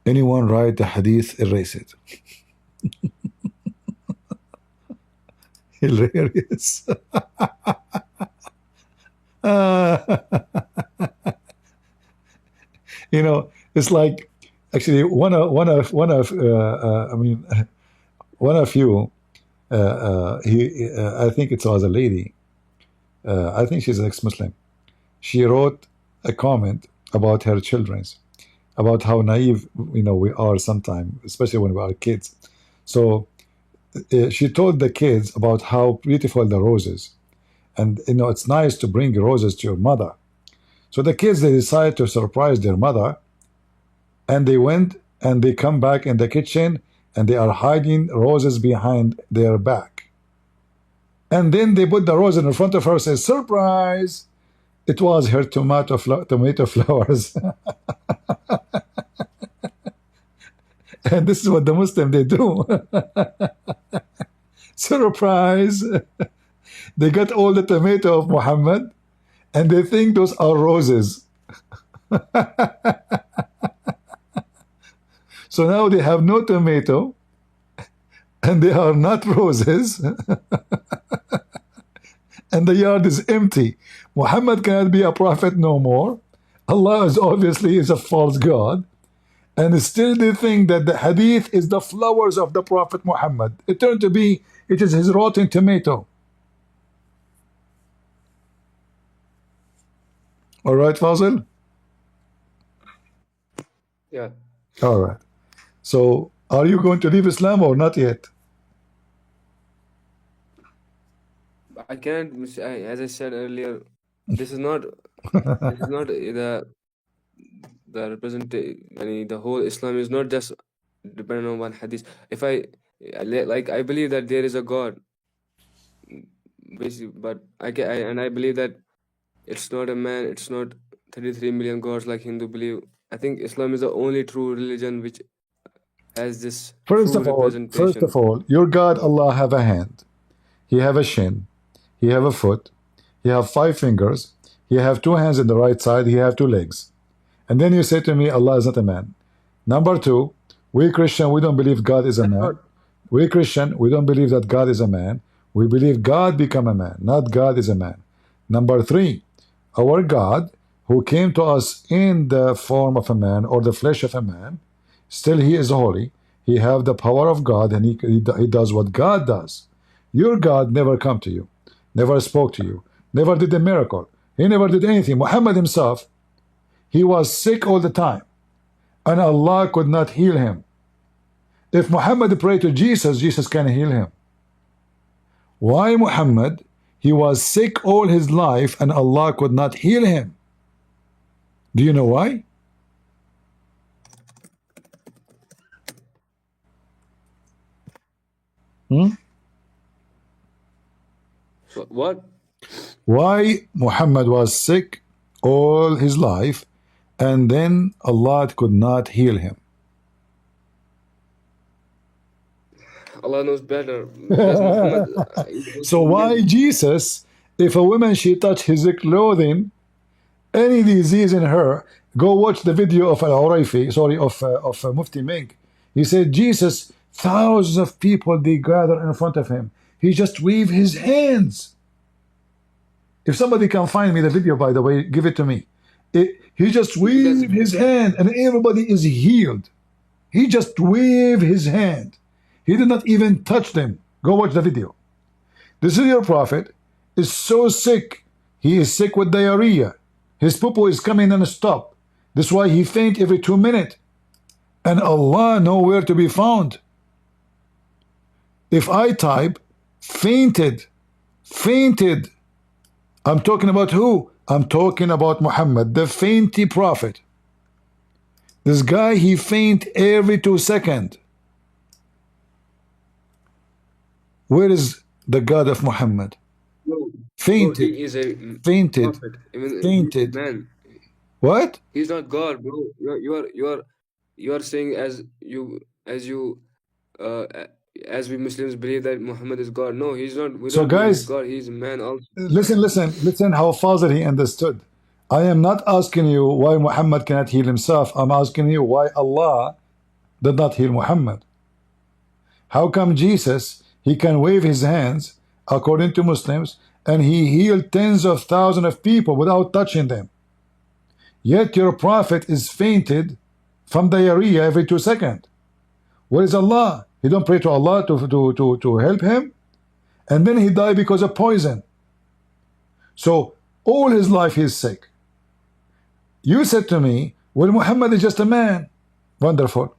anyone write the hadith, erase it. Hilarious. You know, it's like actually one of I mean, one of you. I think it was a lady. I think she's an ex-Muslim. She wrote a comment about her children's, about how naive we are sometimes, especially when we are kids. So she told the kids about how beautiful the roses, and it's nice to bring roses to your mother. So the kids, they decided to surprise their mother, and they went and they come back in the kitchen and they are hiding roses behind their back. And then they put the roses in front of her, says, surprise! It was her tomato flowers. And this is what the Muslim they do. Surprise! They got all the tomato of Muhammad and they think those are roses. So now they have no tomato and they are not roses. And the yard is empty. Muhammad cannot be a prophet no more. Allah is obviously a false god. And still they think that the hadith is the flowers of the Prophet Muhammad. It turned to be, it is his rotten tomato. All right, Fazil? Yeah. All right. So, are you going to leave Islam or not yet? I can't, as I said earlier, this is not the representation. The whole Islam is not just dependent on one hadith. If I believe that there is a God, basically, but I believe that it's not a man, it's not 33 million gods like Hindu believe. I think Islam is the only true religion which has this First true of representation. all, your God Allah have a hand. He have a shin. He have a foot. He have 5 fingers. He have 2 hands in the right side. He have 2 legs. And then you say to me, Allah is not a man. Number 2, we Christian, we don't believe God is a man. We Christian, we don't believe that God is a man. We believe God become a man, not God is a man. Number 3, our God, who came to us in the form of a man or the flesh of a man, still he is holy. He have the power of God, and he does what God does. Your God never come to you, never spoke to you, never did a miracle. He never did anything. Muhammad himself, he was sick all the time, and Allah could not heal him. If Muhammad prayed to Jesus, Jesus can heal him. Why Muhammad? He was sick all his life, and Allah could not heal him. Do you know why? What? Why Muhammad was sick all his life, and then Allah could not heal him? Allah knows better. Because Muhammad, so why Jesus, if a woman she touch his clothing, any disease in her, go watch the video of Al-Urayfi, sorry, of Mufti Mink. He said Jesus, thousands of people, they gather in front of him. He just waved his hands. If somebody can find me the video, by the way, give it to me. He just waved his hand and everybody is healed. He just waved his hand. He did not even touch them. Go watch the video. This is your prophet, is so sick. He is sick with diarrhea. His poo is coming non-stop. That's why he faint every 2 minutes. And Allah nowhere to be found. If I type fainted, I'm talking about who? I'm talking about Muhammad, the fainty prophet. This guy, he faint every 2 seconds. Where is the God of Muhammad? No, Fainted. he is a Fainted. prophet. I mean, Fainted. Man. What? He's not God, bro. You are saying uh, as we Muslims believe that Muhammad is God. No, he's not. We So don't believe he's guys, God. He's a man also. listen how fast he understood. I am not asking you why Muhammad cannot heal himself. I'm asking you why Allah did not heal Muhammad. How come Jesus, he can wave his hands, according to Muslims, and he healed tens of thousands of people without touching them? Yet your prophet is fainted from diarrhea every 2 seconds. Where is Allah? He don't pray to Allah to help him, and then he died because of poison. So all his life he's sick. You said to me, well, Muhammad is just a man. Wonderful.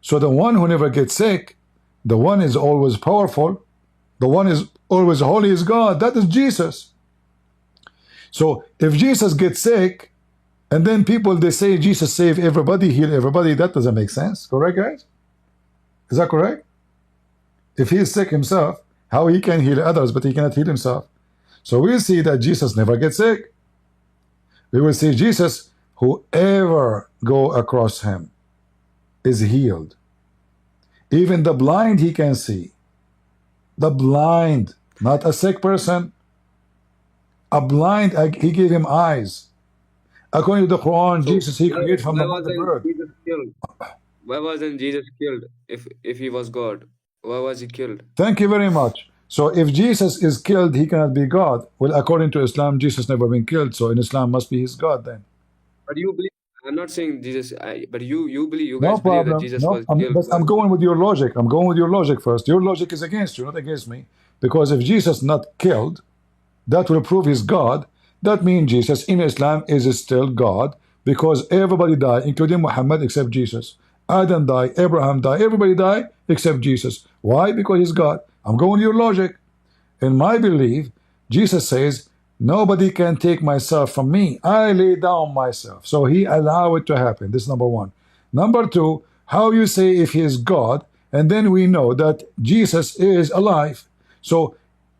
So the one who never gets sick, the one is always powerful, the one is always holy is God. That is Jesus. So if Jesus gets sick, and then people, they say Jesus saved everybody, heal everybody, that doesn't make sense. Correct, guys? Is that correct? If he is sick himself, how he can heal others, but he cannot heal himself? So we'll see that Jesus never gets sick. We will see Jesus, whoever go across him is healed. Even the blind he can see. The blind, not a sick person. A blind, he gave him eyes. According to the Quran, So Jesus, he created from the mother bird. Jesus killed? Why wasn't Jesus killed if he was God? Why was he killed? Thank you very much. So if Jesus is killed, he cannot be God. Well, according to Islam, Jesus never been killed. So in Islam must be his God then. But you believe, I'm not saying Jesus, but you believe, you No guys believe that problem. Jesus No, was killed. but I'm going with your logic. I'm going with your logic first. Your logic is against you, not against me. Because if Jesus not killed, that will prove he's God. That means Jesus in Islam is still God, because everybody died, including Muhammad, except Jesus. Adam died, Abraham died, everybody died except Jesus. Why? Because he's God. I'm going with your logic. In my belief, Jesus says, nobody can take myself from me. I lay down myself. So he allowed it to happen. This is number one. Number two, how you say if he is God, and then we know that Jesus is alive. So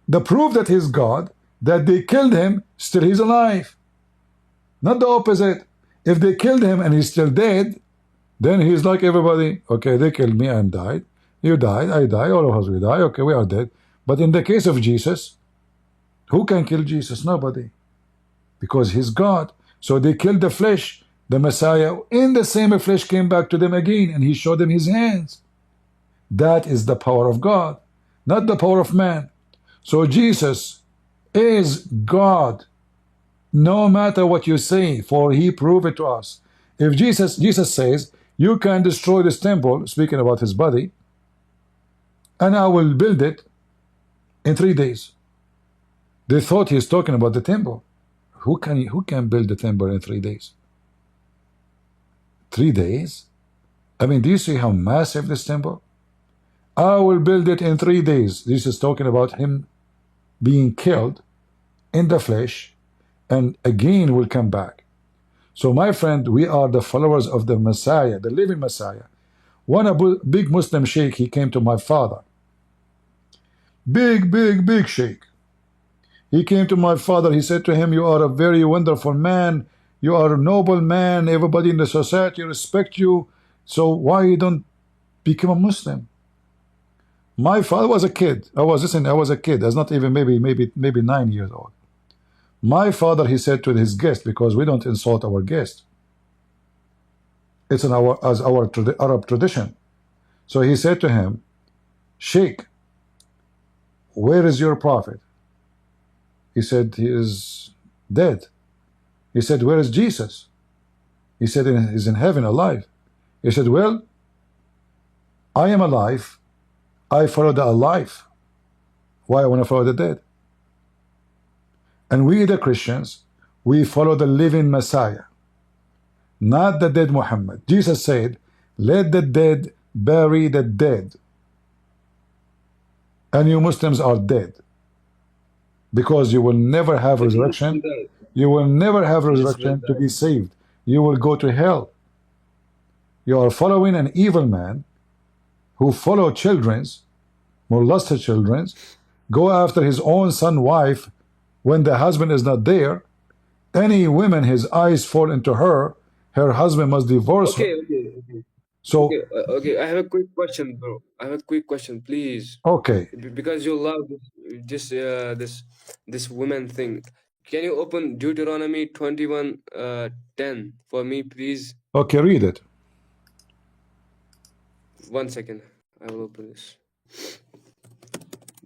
the proof that he's God, that they killed him, still he's alive. Not the opposite. If they killed him and he's still dead, then he's like everybody. Okay, they killed me and died. You died, I died, all of us we die. Okay, we are dead. But in the case of Jesus, who can kill Jesus? Nobody. Because he's God. So they killed the flesh. The Messiah in the same flesh came back to them again, and he showed them his hands. That is the power of God, not the power of man. So Jesus is God, no matter what you say, for he proved it to us. If Jesus says, you can destroy this temple, speaking about his body, and I will build it in 3 days. They thought he's talking about the temple. Who can build the temple in 3 days? 3 days? I mean, do you see how massive this temple? I will build it in 3 days. This is talking about him being killed in the flesh, and again will come back. So my friend, we are the followers of the Messiah, the living Messiah. One big Muslim sheikh, he came to my father. Big sheikh. He came to my father. He said to him, you are a very wonderful man. You are a noble man. Everybody in the society respect you. So why you don't become a Muslim? My father was a kid. I was a kid. I was not even maybe 9 years old. My father, he said to his guest, because we don't insult our guest. It's in our Arab tradition. So he said to him, Sheikh, where is your prophet? He said, he is dead. He said, where is Jesus? He said, he's in heaven, alive. He said, well, I am alive. I follow the alive. Why I want to follow the dead? And we, the Christians, we follow the living Messiah, not the dead Muhammad. Jesus said, let the dead bury the dead. And you Muslims are dead, because you will never have resurrection. You will never have resurrection to be saved. You will go to hell. You are following an evil man who follow children's, molested children's, go after his own son, wife, when the husband is not there, any woman his eyes fall into her, her husband must divorce her. Okay. So Okay. I have a quick question, bro. I have a quick question, please. okay, Because you love this woman thing. Can you open Deuteronomy 21:10 for me, please? okay, read it. 1 second. I will open this.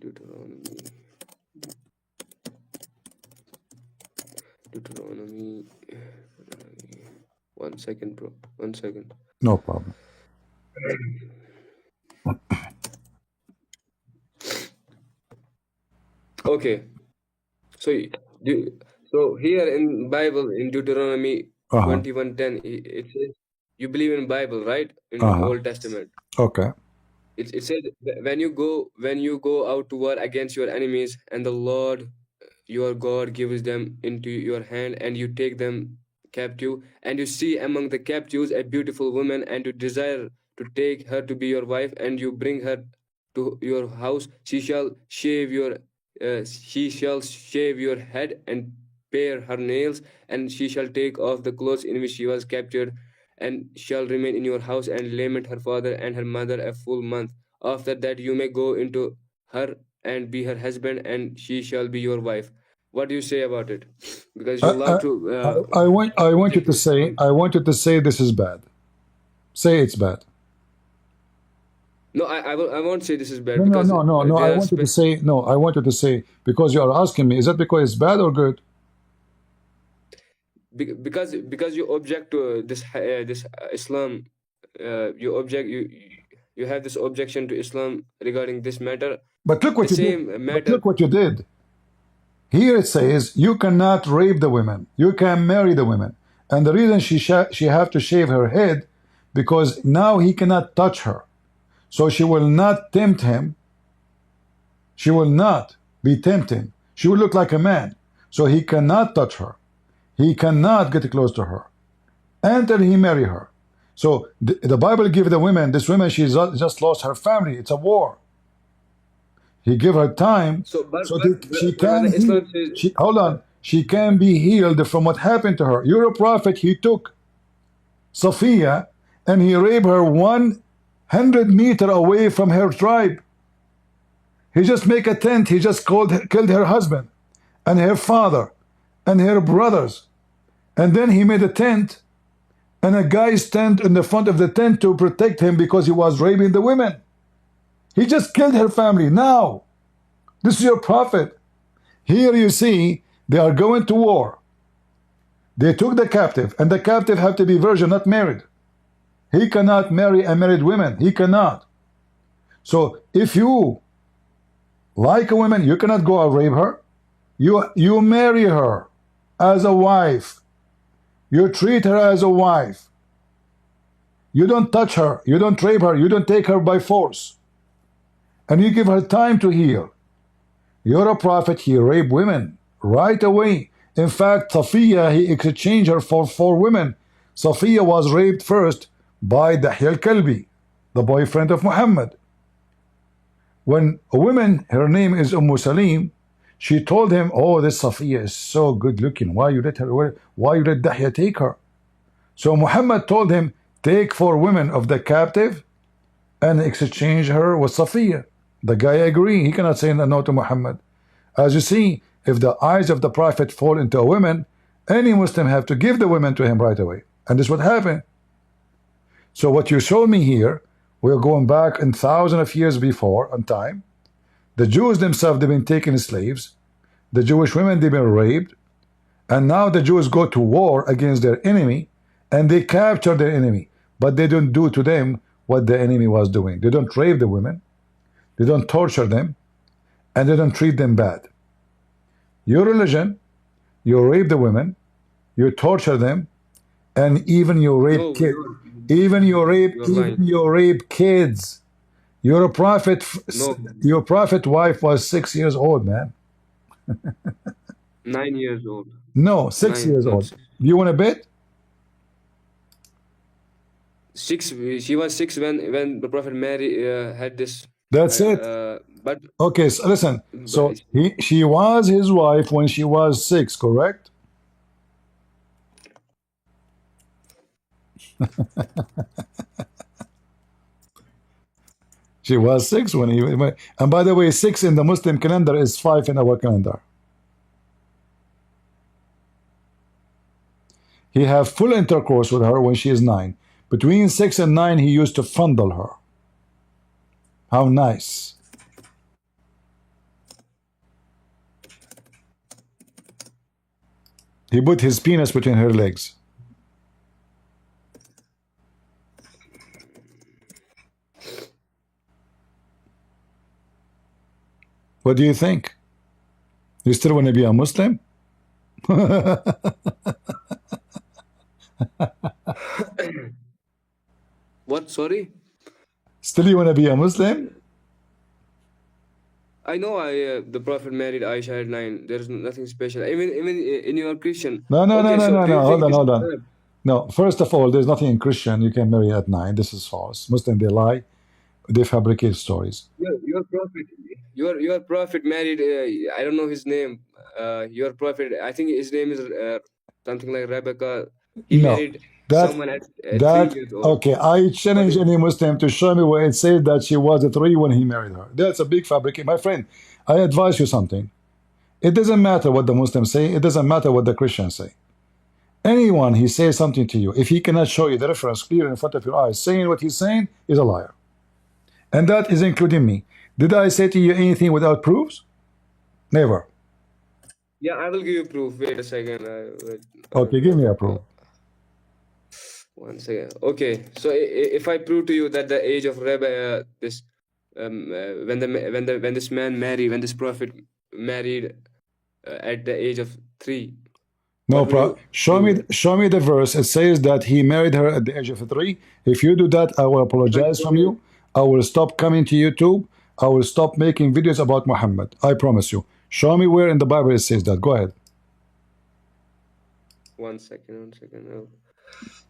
Deuteronomy. 1 second, bro. 1 second. No problem. Okay. So here in Bible in Deuteronomy 21:10 it says you believe in Bible, right? In Old Testament. Okay. It says when you go out to war against your enemies and the Lord your God gives them into your hand and you take them captive and you see among the captives a beautiful woman and you desire to take her to be your wife and you bring her to your house, she shall shave your head and pare her nails, and she shall take off the clothes in which she was captured and shall remain in your house and lament her father and her mother a full month. After that you may go into her and be her husband, and she shall be your wife. What do you say about it? Because you love to. I want you to say this is bad. Say it's bad. No, I won't say this is bad. No. Because I want you to say no. I want you to say, because you are asking me, is that because it's bad or good? Because you object to this Islam. You have this objection to Islam regarding this matter. But look what you did. But look what you did. Here it says you cannot rape the women. You can marry the women, and the reason she have to shave her head because now he cannot touch her, so she will not tempt him. She will not be tempting. She will look like a man, so he cannot touch her. He cannot get close to her until he marry her. So the Bible give the women, this woman, she just lost her family. It's a war. He give her time she can heal. Hold on. She can be healed from what happened to her. You're a prophet. He took Sophia and he raped her 100 meters away from her tribe. He just make a tent. He just killed her husband and her father and her brothers. And then he made a tent and a guy stand in the front of the tent to protect him because he was raping the women. He just killed her family. Now, this is your prophet. Here you see, they are going to war. They took the captive, and the captive have to be virgin, not married. He cannot marry unmarried women. He cannot. So if you like a woman, you cannot go and rape her. You marry her as a wife. You treat her as a wife. You don't touch her. You don't rape her. You don't take her by force. And you give her time to heal. You're a prophet. He raped women right away. In fact, Safiya, he exchanged her for 4 women. Safiya was raped first by Dahya al-Kalbi, the boyfriend of Muhammad. When a woman, her name is Salim, she told him, oh, this Safiya is so good looking. Why you let Dahya take her? So Muhammad told him, take 4 women of the captive and exchange her with Safiya. The guy agreed. He cannot say no to Muhammad. As you see, if the eyes of the prophet fall into a woman, any Muslim have to give the women to him right away. And this would happen. So what you showed me here, we're going back in thousands of years before on time. The Jews themselves, they've been taken as slaves. The Jewish women, they've been raped. And now the Jews go to war against their enemy and they capture their enemy. But they don't do to them what the enemy was doing. They don't rape the women. They don't torture them. And they don't treat them bad. Your religion, you rape the women, you torture them, and even you rape kids. Even you rape kids. You're a prophet. Your prophet wife was 6 years old, man. 9 years old. No, 6 years old. Do you want to bet? 6. She was 6 when the Prophet Mary had this. That's it. But okay, so listen. So she was his wife when she was 6, correct? She was 6 when he went. And by the way, 6 in the Muslim calendar is 5 in our calendar. He had full intercourse with her when she is 9. Between 6 and 9, he used to fondle her. How nice. He put his penis between her legs. What do you think? You still want to be a Muslim? What? Sorry? Still you want to be a Muslim? I know the Prophet married Aisha at 9. There is nothing special. Even in your Christian. No. Okay, so do you think Hold on. No, first of all, there's nothing in Christian you can marry at 9. This is false. Muslim, they lie. They fabricate stories. Your prophet married. I don't know his name. Your prophet. I think his name is something like Rebecca. He No, married someone at 3 years old. okay. I challenge any Muslim to show me where it says that she was 3 when he married her. That's a big fabricate, my friend. I advise you something. It doesn't matter what the Muslims say. It doesn't matter what the Christians say. Anyone he says something to you, if he cannot show you the reference clear in front of your eyes, saying what he's saying is a liar, and that is including me. Did I say to you anything without proofs? Never. Yeah, I will give you proof. Wait a second. Okay, give me a proof. 1 second. Okay, so if I prove to you that the age of Rebbe, when this man married, when this prophet married at the age of 3. No problem. Show me the verse. It says that he married her at the age of 3. If you do that, I will apologize from you. I will stop coming to YouTube. I will stop making videos about Muhammad. I promise you. Show me where in the Bible it says that. Go ahead. 1 second. Oh.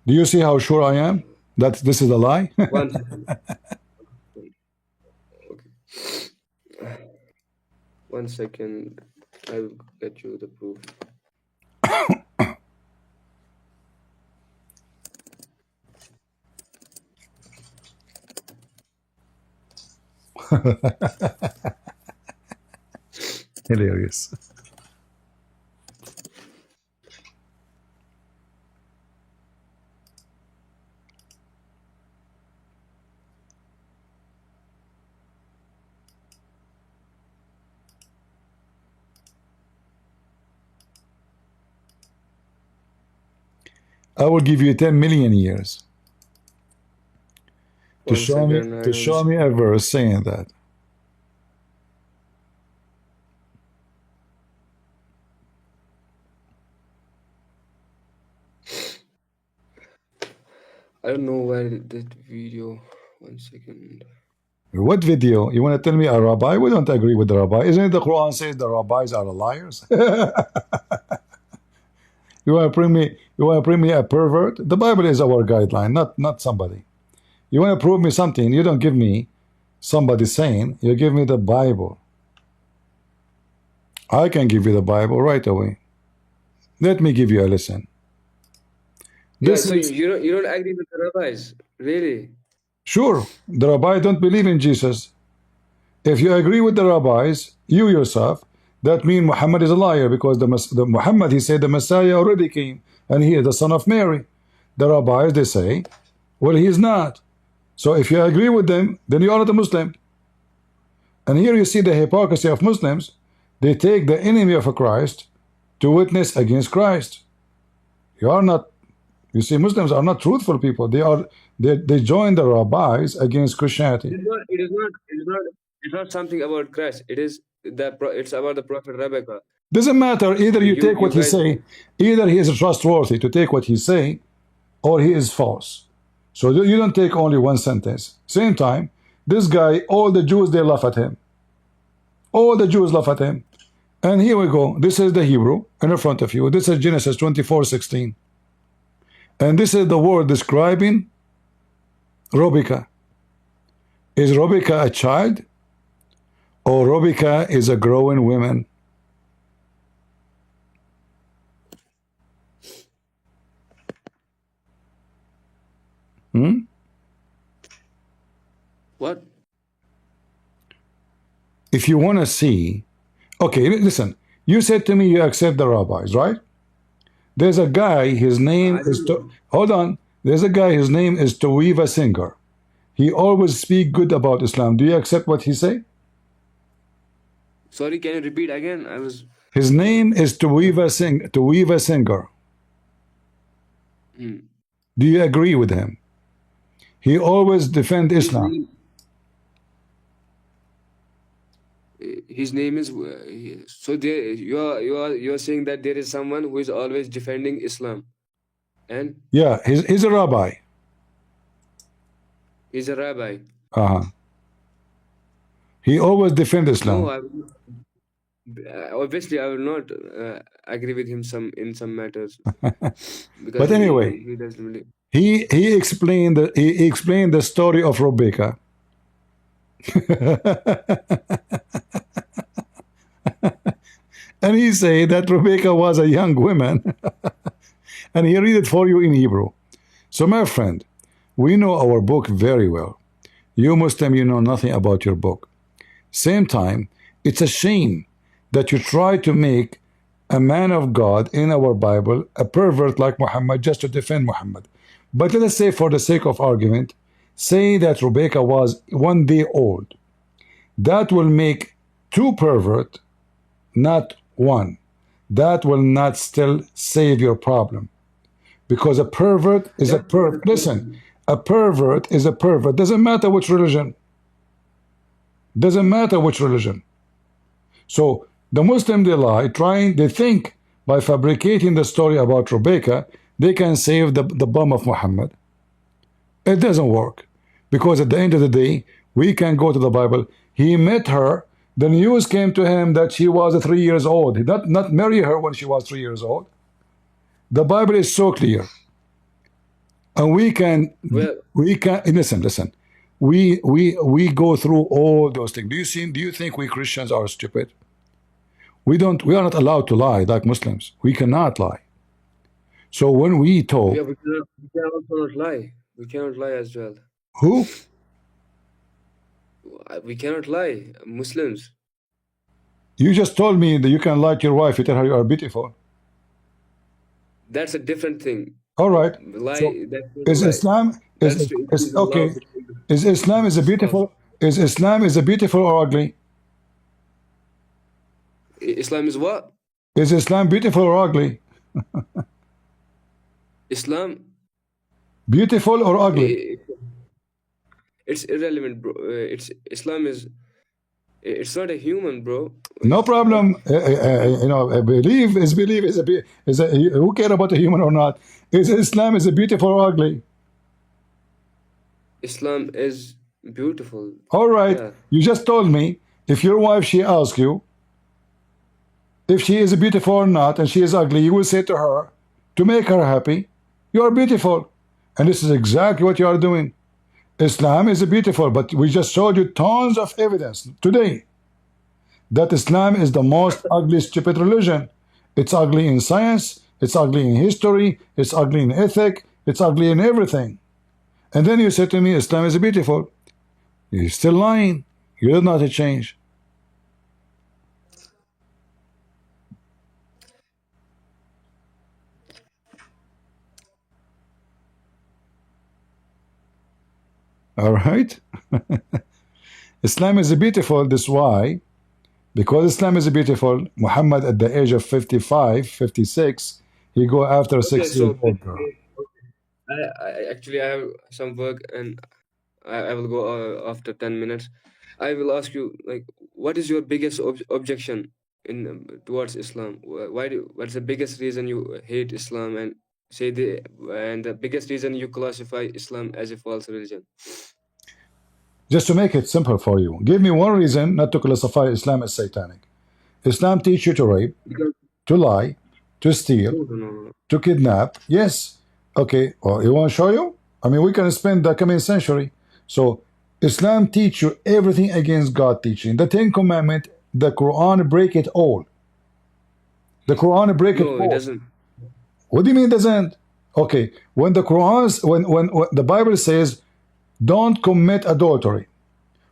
Do you see how sure I am that this is a lie? 1 second. Okay. 1 second. I will get you the proof. Hilarious. I will give you 10 million years to show me a verse saying that. I don't know where that video. 1 second. What video? You want to tell me a rabbi? We don't agree with the rabbi. Isn't it the Quran says the rabbis are liars? You want to bring me a pervert? The Bible is our guideline, not somebody. You want to prove me something, you don't give me somebody saying, you give me the Bible. I can give you the Bible right away. Let me give you a lesson. So you don't agree with the rabbis, really? Sure, the rabbi don't believe in Jesus. If you agree with the rabbis, you yourself, that means Muhammad is a liar, because the Muhammad, he said the Messiah already came and he is the son of Mary. The rabbis, they say, well, he is not. So if you agree with them, then you are not a Muslim. And here you see the hypocrisy of Muslims. They take the enemy of Christ to witness against Christ. You are not. You see, Muslims are not truthful people. They join the rabbis against Christianity. It's not something about Christ. It's about the Prophet Rebecca. Doesn't matter. Either you take what he say, either he is trustworthy to take what he say, or he is false. So you don't take only one sentence. Same time, this guy, all the Jews, they laugh at him. All the Jews laugh at him. And here we go. This is the Hebrew in front of you. This is Genesis 24:16. And this is the word describing Rebecca. Is Rebecca a child? Or Rebecca is a growing woman? Hmm? What? If you want to see, okay, listen. You said to me you accept the rabbis, right? There's a guy, his name I is, don't know. hold on. There's a guy, his name is Tawiva Singer. He always speak good about Islam. Do you accept what he say? Sorry, can you repeat again? I was. His name is Tawiva Singer. Hmm. Do you agree with him? He always defend His Islam. name. His name is. So there, you are saying that there is someone who is always defending Islam, and Yeah, he's a rabbi. he's a rabbi. He always defend Islam. No, obviously I will not agree with him in some matters because But anyway, he doesn't really. he explained the story of Rebecca. And he said that Rebecca was a young woman. And he read it for you in Hebrew. So my friend, we know our book very well. You Muslim, you know nothing about your book. Same time, it's a shame that you try to make a man of God in our Bible a pervert like Muhammad just to defend Muhammad. But let us say, for the sake of argument, say that Rebecca was 1 day old. That will make 2 pervert, not 1. That will not still save your problem. Because a pervert is a pervert. Listen, a pervert is a pervert. Doesn't matter which religion. Doesn't matter which religion. So the Muslim, they lie, they think by fabricating the story about Rebecca, they can save the bum of Muhammad. It doesn't work. Because at the end of the day, we can go to the Bible. He met her. The news came to him that she was 3 years old. He did not marry her when she was 3 years old. The Bible is so clear. And we can listen. We go through all those things. Do you think we Christians are stupid? We are not allowed to lie like Muslims. We cannot lie. So when we talk, Yeah, we cannot also not lie. We cannot lie as well. Who? We cannot lie. Muslims. You just told me that you can lie to your wife. You tell her you are beautiful. That's a different thing. All right. Lie. So that's is Islam okay? Is Islam is a beautiful? Is Islam is a beautiful or ugly? Islam is what? Is Islam beautiful or ugly? Islam. Beautiful or ugly? It's irrelevant, bro. Islam is. It's not a human, bro. No problem. You know, belief is who care about a human or not? Is Islam is a beautiful or ugly? Islam is beautiful. All right. Yeah. You just told me if your wife, she asks you if she is beautiful or not, and she is ugly, you will say to her, to make her happy, you are beautiful. And this is exactly what you are doing. Islam is beautiful, but we just showed you tons of evidence today that Islam is the most ugly, stupid religion. It's ugly in science, it's ugly in history, it's ugly in ethic, it's ugly in everything. And then you say to me, Islam is beautiful. You're still lying. You did not change. All right. Islam is beautiful. This why, because Islam is beautiful, Muhammad at the age of 55, 56, he go after a 6 years old girl. Actually, I have some work and I will go after 10 minutes. I will ask you, like, what is your biggest objection towards Islam? What's the biggest reason you hate Islam and the biggest reason you classify Islam as a false religion? Just to make it simple for you, give me one reason not to classify Islam as satanic. Islam teach you to rape, to lie, to steal, to kidnap. Yes. Okay. Well, you want to show you? I mean, we can spend the coming century. So Islam teach you everything against God teaching. The 10 Commandments, the Quran break it all. The Quran break it all. No, it doesn't. What do you mean it doesn't? Okay, when the Quran, when the Bible says, don't commit adultery,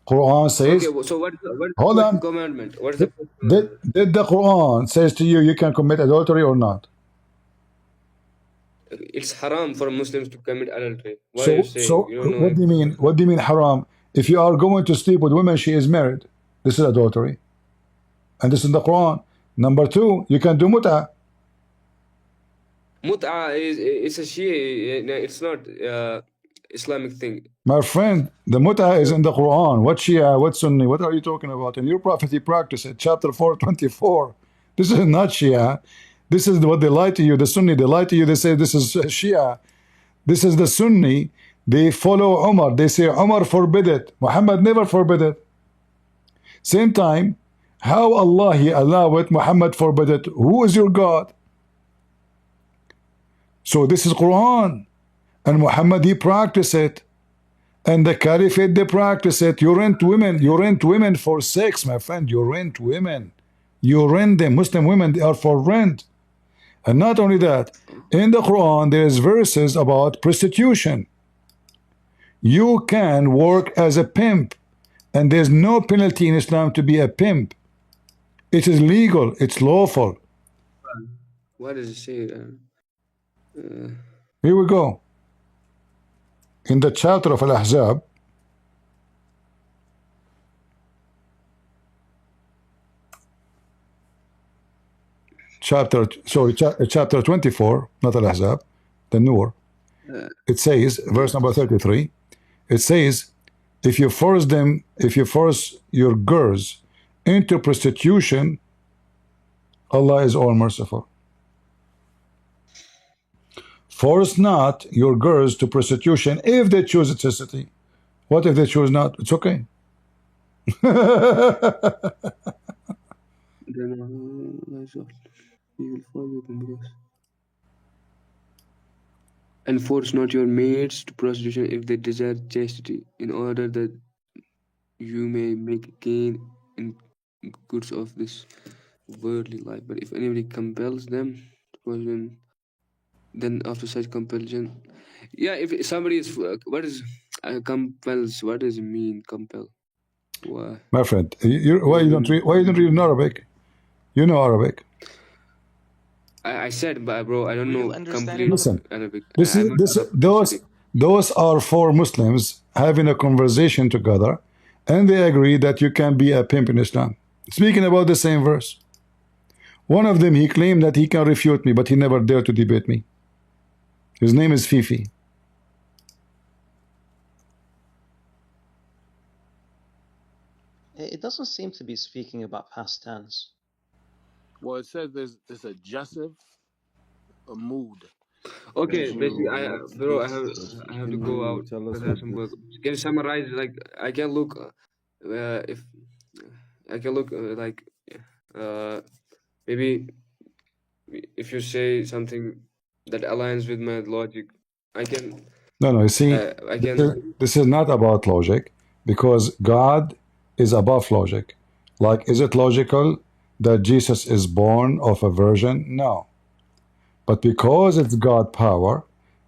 Quran says, Okay, so what is the hold first on, commandment? What is the first did, commandment? did the Quran says to you, you can commit adultery or not? It's haram for Muslims to commit adultery. What are you So, saying? You don't know what do you anything. mean? What do you mean haram? If you are going to sleep with women, she is married. This is adultery, and this is in the Quran. Number two, you can do mut'ah. Mut'a is it's a Shia. It's not Islamic thing. My friend, the mut'ah is in the Quran. What Shia? What Sunni? What are you talking about? In your prophet, he practiced it. Chapter 424. This is not Shia. This is what they lie to you. The Sunni, they lie to you. They say this is Shia. This is the Sunni. They follow Umar. They say Umar forbid it. Muhammad never forbid it. Same time, how Allah He allow it, Muhammad forbid it. Who is your God? So this is Quran. And Muhammad, he practiced it. And the Caliphate, they practice it. You rent women. You rent women for sex, my friend. You rent women. You rent them. Muslim women, they are for rent. And not only that, in the Quran, there's verses about prostitution. You can work as a pimp. And there's no penalty in Islam to be a pimp. It is legal. It's lawful. What does it say? Here we go. In the chapter of Al-Ahzab, chapter 24, not Al-Ahzab, the Nur. It says, verse number 33, it says, if you force your girls into prostitution, Allah is all merciful. Force not your girls to prostitution if they choose chastity. What if they choose not? It's okay. And force not your maids to prostitution if they desire chastity, in order that you may make gain in goods of this worldly life. But if anybody compels them to prostitution, then after such compulsion, yeah, if somebody is what is compels? What does it mean, compel? Why? My friend, why you don't read in Arabic? You know Arabic. I said, but bro, I don't know complete Listen, Arabic. those are four Muslims having a conversation together, and they agree that you can be a pimp in Islam. Speaking about the same verse. One of them, he claimed that he can refute me, but he never dared to debate me. His name is Fifi. It doesn't seem to be speaking about past tense. Well, it says there's a adjective, a mood. Okay, basically, bro, I have to go out because I have some work. Can you summarize? Like, I can look if I can look maybe if you say something that aligns with my logic, I can. No, you see, I can. this is not about logic, because God is above logic. Like, is it logical that Jesus is born of a virgin? No. But because it's God power,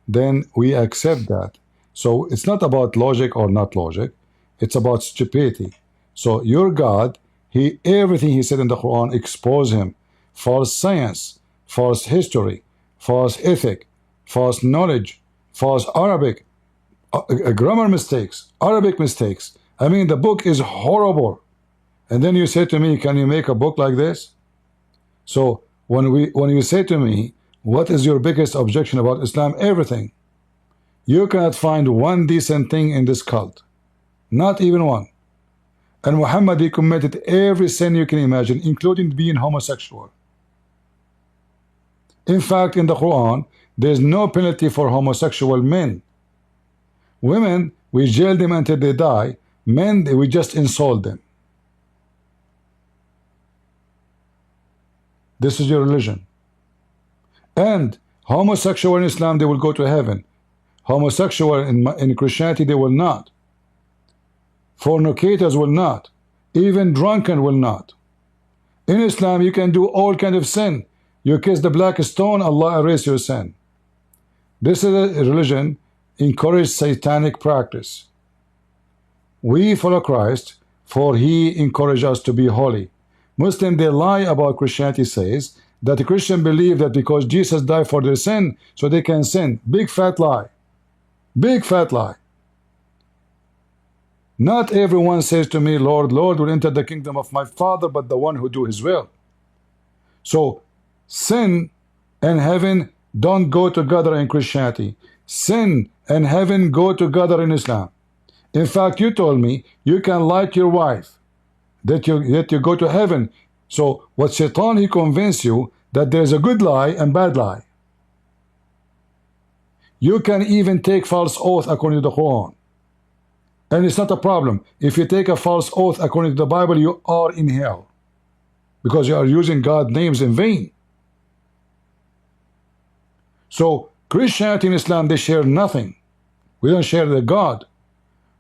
then we accept that. So it's not about logic or not logic. It's about stupidity. So your God, everything he said in the Quran, expose him. False science, false history, false ethic, false knowledge, false Arabic, grammar mistakes, Arabic mistakes. I mean, the book is horrible. And then you say to me, can you make a book like this? So when you say to me, what is your biggest objection about Islam? Everything. You cannot find one decent thing in this cult. Not even one. And Muhammad, he committed every sin you can imagine, including being homosexual. In fact, in the Quran, there's no penalty for homosexual men. Women, we jail them until they die. Men, we just insult them. This is your religion. And homosexual in Islam, they will go to heaven. Homosexual in Christianity, they will not. Fornicators will not. Even drunken will not. In Islam, you can do all kind of sin. You kiss the black stone, Allah erase your sin. This is a religion encourages satanic practice. We follow Christ, for he encouraged us to be holy. Muslims, they lie about Christianity, says that the Christian believe that because Jesus died for their sin, so they can sin. Big fat lie. Big fat lie. Not everyone says to me, Lord, Lord, will enter the kingdom of my Father, but the one who do his will. So sin and heaven don't go together in Christianity. Sin and heaven go together in Islam. In fact, you told me you can lie to your wife that you go to heaven. So what Shaitan, he convinced you that there's a good lie and bad lie. You can even take false oath according to the Quran. And it's not a problem. If you take a false oath according to the Bible, you are in hell, because you are using God's names in vain. So Christianity and Islam, they share nothing. We don't share the God.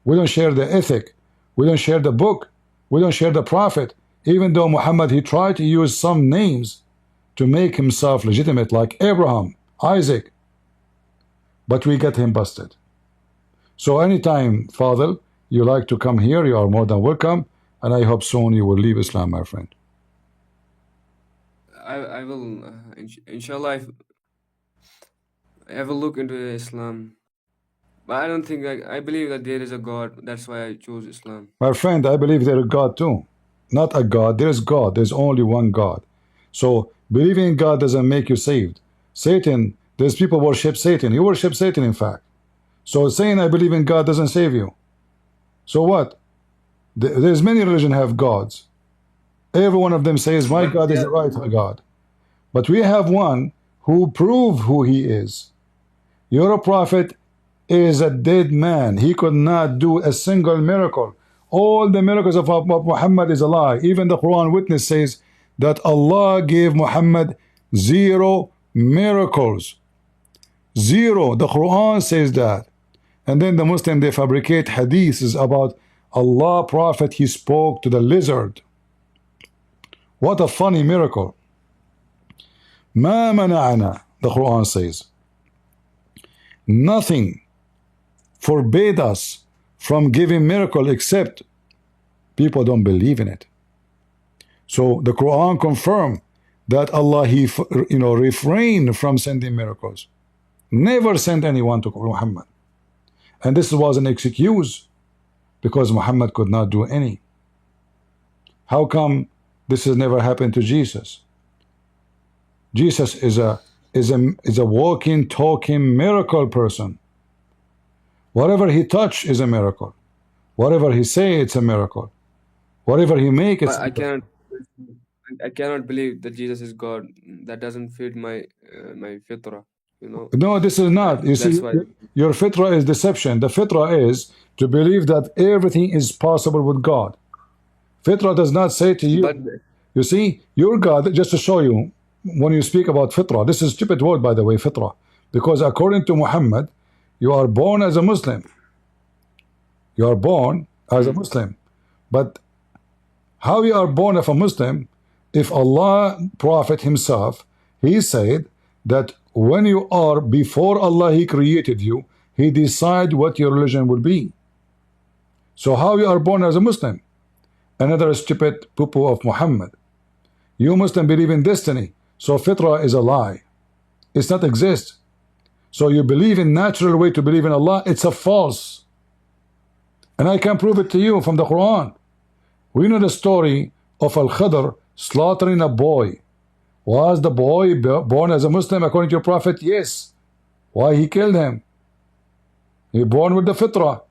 We don't share the ethic. We don't share the book. We don't share the prophet. Even though Muhammad, he tried to use some names to make himself legitimate, like Abraham, Isaac, but we get him busted. So anytime, Father, you like to come here, you are more than welcome, and I hope soon you will leave Islam, my friend. I will, inshallah, I will look into Islam. But I don't think, I believe that there is a God. That's why I chose Islam. My friend, I believe there is God too. Not a God. There is God. There's only one God. So believing in God doesn't make you saved. Satan, there's people worship Satan. You worship Satan, in fact. So saying I believe in God doesn't save you. So what? There's many religions have gods. Every one of them says my God is the right God. But we have one who proved who he is. Your prophet is a dead man. He could not do a single miracle. All the miracles of Muhammad is a lie. Even the Quran witness says that Allah gave Muhammad 0 miracles. 0. The Quran says that. And then the Muslim, they fabricate hadiths about Allah prophet, he spoke to the lizard. What a funny miracle. Ma mana'ana, the Quran says. Nothing forbade us from giving miracle except people don't believe in it. So the Quran confirmed that Allah, he refrained from sending miracles. Never sent anyone to Muhammad. And this was an excuse because Muhammad could not do any. How come this has never happened to Jesus? Jesus is a walking, talking miracle person. Whatever he touch is a miracle. Whatever he say, it's a miracle. Whatever he make, it's. I cannot believe that Jesus is God. That doesn't fit my my fitra. No, this is not. You see, your fitra is deception. The fitra is to believe that everything is possible with God. Fitra does not say to you. You see, your God, just to show you, when you speak about fitra, this is a stupid word, by the way, fitra, because according to Muhammad, you are born as a Muslim. You are born as a Muslim. But how you are born of a Muslim, if Allah, Prophet himself, he said that when you are before Allah, he created you, he decide what your religion will be. So how you are born as a Muslim? Another stupid poo-poo of Muhammad. You Muslim believe in destiny, so fitra is a lie. It's not exist. So you believe in natural way to believe in Allah, it's a false. And I can prove it to you from the Quran. We know the story of Al-Khadr slaughtering a boy. Was the boy born as a Muslim according to your prophet? Yes. Why he killed him? He born with the fitrah.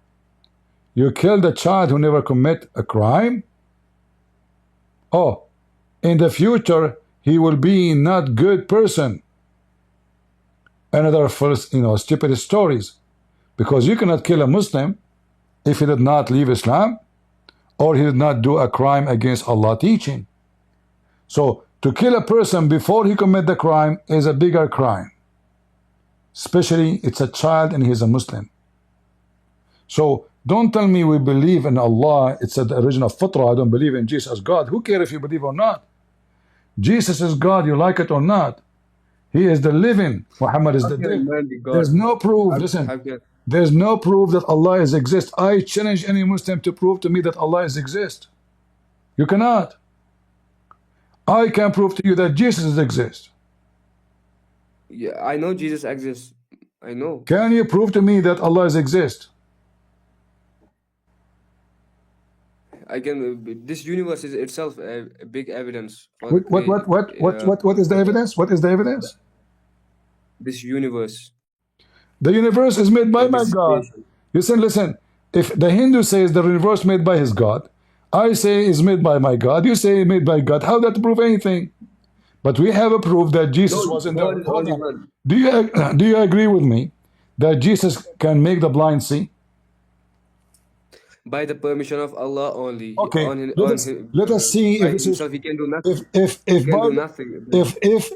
You killed a child who never commit a crime? Oh, in the future he will be not good person. Another false, stupid stories. Because you cannot kill a Muslim if he did not leave Islam or he did not do a crime against Allah teaching. So to kill a person before he commit the crime is a bigger crime. Especially it's a child and he's a Muslim. So don't tell me we believe in Allah, it's the original fitrah, I don't believe in Jesus as God. Who cares if you believe or not? Jesus is God, you like it or not. He is the living. Muhammad is How the can a dead. man be God? There's no proof. Listen, How can there's no proof that Allah is exist. I challenge any Muslim to prove to me that Allah is exist. You cannot. I can prove to you that Jesus exists. Yeah, I know Jesus exists. I know. Can you prove to me that Allah is exist? I can. This universe is itself a big evidence for the What is the evidence? What is the evidence? This universe. The universe is made by my This God. creation. Listen. If the Hindu says the universe made by his God, I say is made by my God. You say made by God. How that prove anything? But we have a proof that Jesus No, was in God there. is Hold only on. one. Do you agree with me that Jesus can make the blind see? By the permission of Allah only. Okay. Let us see By if this is himself he can do nothing. if He can by do the, nothing.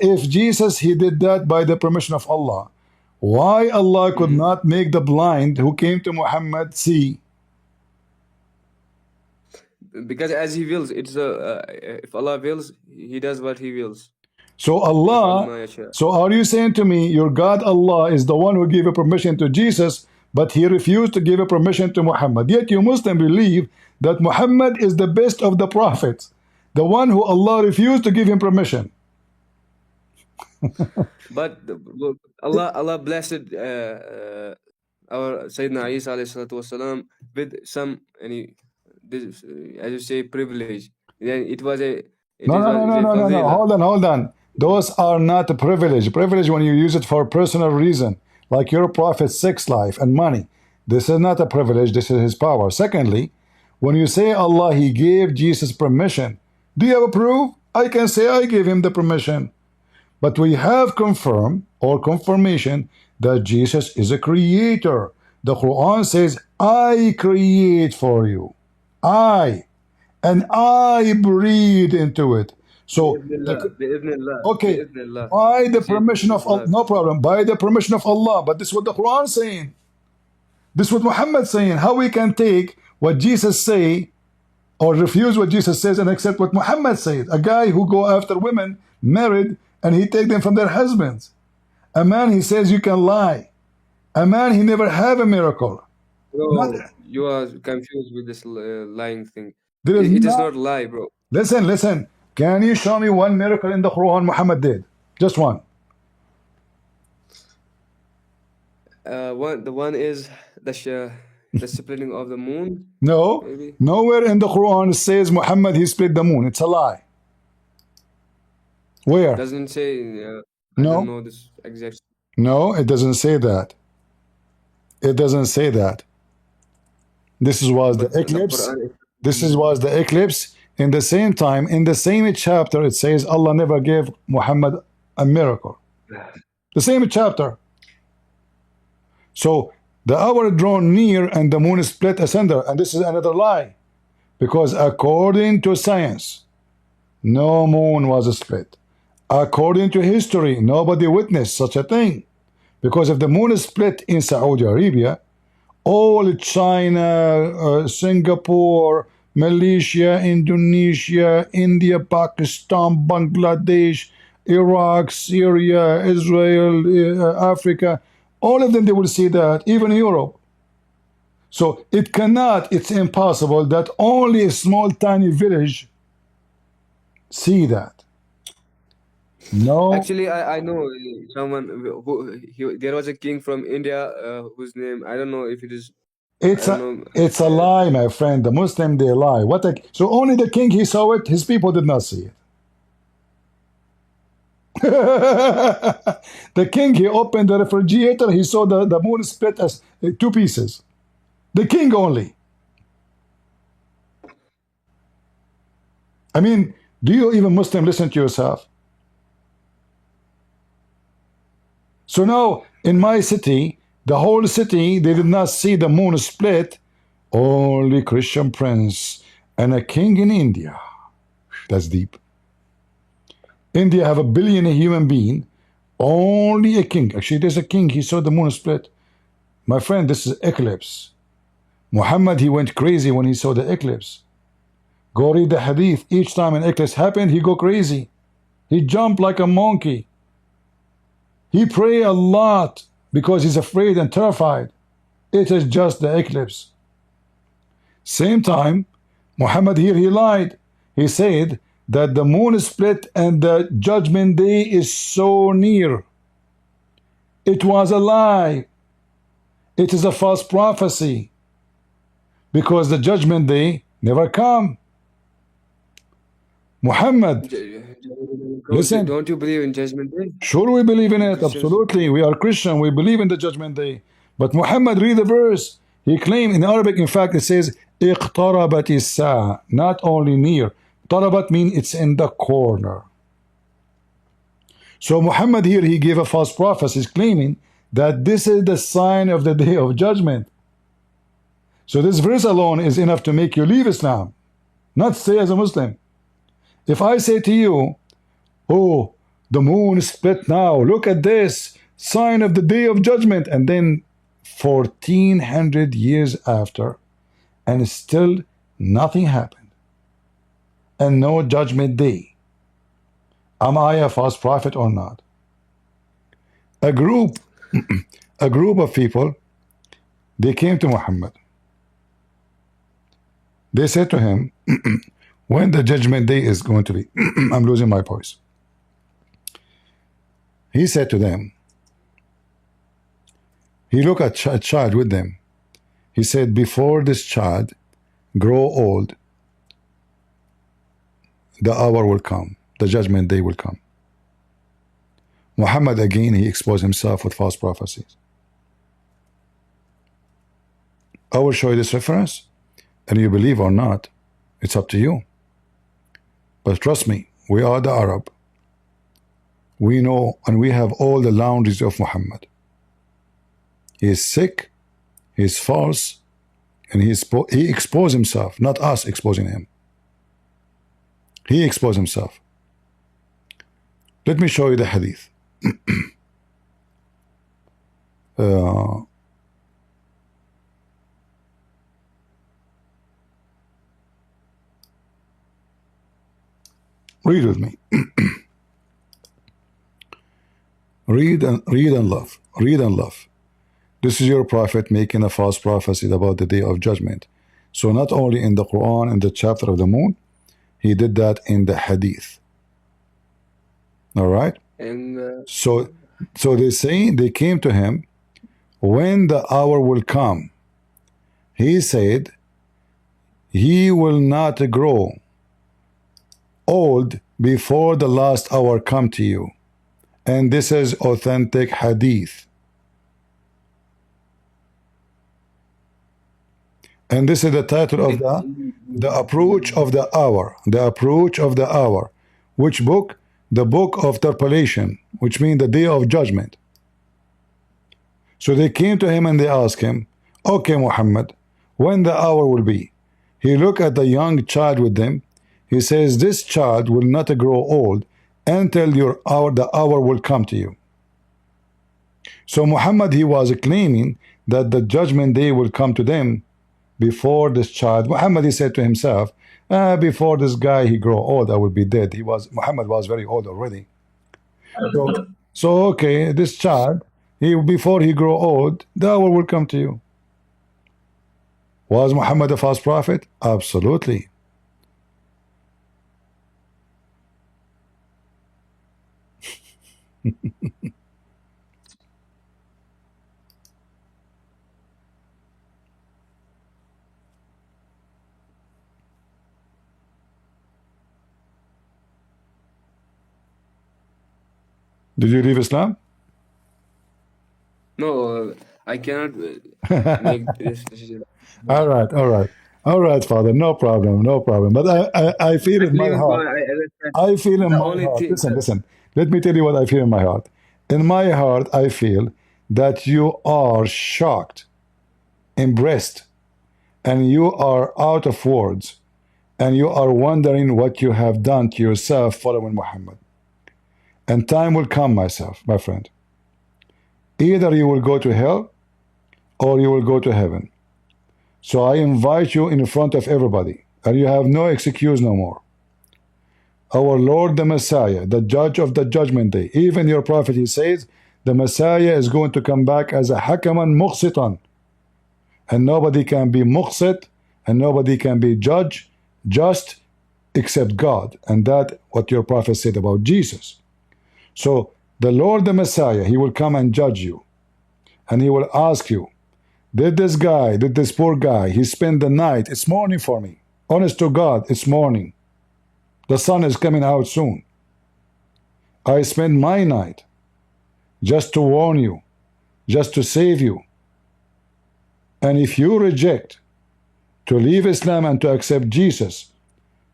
if Jesus he did that by the permission of Allah, why Allah could not make the blind who came to Muhammad see? Because as he wills, it's if Allah wills, he does what he wills. So Allah, so are you saying to me your God Allah is the one who gave a permission to Jesus, but he refused to give a permission to Muhammad? Yet you Muslim believe that Muhammad is the best of the prophets, the one who Allah refused to give him permission. But look, Allah blessed our Sayyidina Isa والسلام, with some this, as you say, privilege. Then it was a No. fadila. Hold on. Those are not a privilege. Privilege when you use it for personal reason, like your prophet's sex life and money. This is not a privilege. This is his power. Secondly, when you say Allah, he gave Jesus permission. Do you have a proof? I can say I gave him the permission. But we have confirmed or confirmation that Jesus is a creator. The Quran says, I create for you. And I breathe into it. So, okay, by the permission of Allah, no problem, by the permission of Allah, but this is what the Quran is saying. This is what Muhammad is saying. How we can take what Jesus say or refuse what Jesus says and accept what Muhammad says? A guy who go after women, married, and he take them from their husbands. A man, he says you can lie. A man, he never have a miracle. Bro, you are confused with this lying thing. It is not lie, bro. Listen. Can you show me one miracle in the Quran Muhammad did? Just one. The one is the splitting of the moon. No, maybe. Nowhere in the Quran it says Muhammad he split the moon. It's a lie. Where? Doesn't say. I No. don't know this exact. No, it doesn't say that. It doesn't say that. This was the eclipse. Was the eclipse. In the same time, in the same chapter, it says Allah never gave Muhammad a miracle. The same chapter. So the hour drawn near and the moon split asunder, and this is another lie, because according to science, no moon was split. According to history, nobody witnessed such a thing, because if the moon is split in Saudi Arabia, all China, Singapore, Malaysia, Indonesia, India, Pakistan, Bangladesh, Iraq, Syria, Israel, Africa, all of them, they will see that, even Europe. So it's impossible that only a small tiny village see that. No. Actually, I know someone there was a king from India whose name, I don't know if it is. It's a lie, my friend. The Muslim, they lie. So only the king, he saw it, his people did not see it. The king, he opened the refrigerator, he saw the moon split as two pieces. The king only. I mean, do you even Muslim listen to yourself? So now, in my city, the whole city, they did not see the moon split. Only Christian prince and a king in India. That's deep. India have 1 billion human being. Only a king. Actually, there's a king. He saw the moon split. My friend, this is eclipse. Muhammad, he went crazy when he saw the eclipse. Go read the hadith. Each time an eclipse happened, he go crazy. He jumped like a monkey. He pray a lot because he's afraid and terrified. It is just the eclipse. Same time, Muhammad here, he lied. He said that the moon is split and the judgment day is so near. It was a lie. It is a false prophecy because the judgment day never come. Muhammad, listen. Don't you believe in Judgment Day? Sure, we believe in it. Christians? Absolutely. We are Christian. We believe in the judgment day. But Muhammad, read the verse. He claimed in Arabic, in fact, it says, اقتربت الساعة. Not only near. اقتربت means it's in the corner. So Muhammad here, he gave a false prophecy. He's claiming that this is the sign of the day of judgment. So this verse alone is enough to make you leave Islam, not stay as a Muslim. If I say to you, oh, the moon is split now, look at this, sign of the day of judgment, and then 1400 years after, and still nothing happened, and no judgment day, am I a false prophet or not? A group of people, they came to Muhammad. They said to him, when the judgment day is going to be, I'm losing my voice. He said to them, he looked at a child with them. He said, before this child grow old, the hour will come, the judgment day will come. Muhammad, again, he exposed himself with false prophecies. I will show you this reference, and you believe or not, it's up to you. But trust me, we are the Arab. We know and we have all the laundries of Muhammad. He is sick, he is false, and he exposed himself, not us exposing him. He exposed himself. Let me show you the hadith. Read with me. read and love. Read and love. This is your prophet making a false prophecy about the day of judgment. So not only in the Quran, in the chapter of the moon, he did that in the hadith. All right? And so they say, they came to him, when the hour will come, he said, he will not grow old before the last hour come to you. And this is authentic hadith. And this is the title of the approach of the hour. The approach of the hour. Which book? The book of interpolation, which means the day of judgment. So they came to him and they asked him, okay, Muhammad, when the hour will be? He looked at the young child with them. He says, this child will not grow old until the hour will come to you. So Muhammad, he was claiming that the judgment day will come to them before this child. Muhammad, he said to himself, before this guy he grow old, I will be dead. Muhammad was very old already. So okay, this child, before he grow old, the hour will come to you. Was Muhammad a false prophet? Absolutely. Did you leave Islam? no, I cannot make this decision. All right, Father. No problem. But I feel I in my believe in heart. God. I feel in The my only heart. thing. Listen. Let me tell you what I feel in my heart. In my heart, I feel that you are shocked, embarrassed, and you are out of words, and you are wondering what you have done to yourself following Muhammad. And time will come, my friend. Either you will go to hell or you will go to heaven. So I invite you in front of everybody, and you have no excuse no more. Our Lord the Messiah, the judge of the judgment day, even your prophet, he says The Messiah is going to come back as a hakaman muqsitan, and nobody can be muqsit, and nobody can be just except God. And that what your prophet said about Jesus. So the Lord, the Messiah, he will come and judge you, and he will ask you, did this poor guy, he spend the night, it's morning for me, honest to God, it's morning, the sun is coming out soon, I spend my night just to warn you, just to save you, and if you reject to leave Islam and to accept Jesus,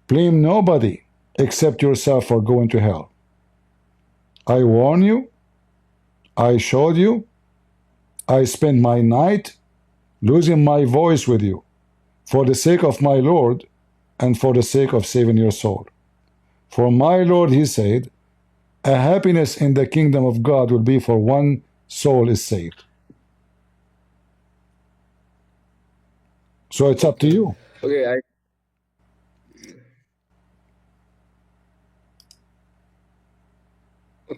blame nobody except yourself for going to hell. I warn you, I showed you, I spent my night losing my voice with you for the sake of my Lord and for the sake of saving your soul. For my Lord, he said, a happiness in the kingdom of God will be for one soul is saved. So it's up to you. Okay,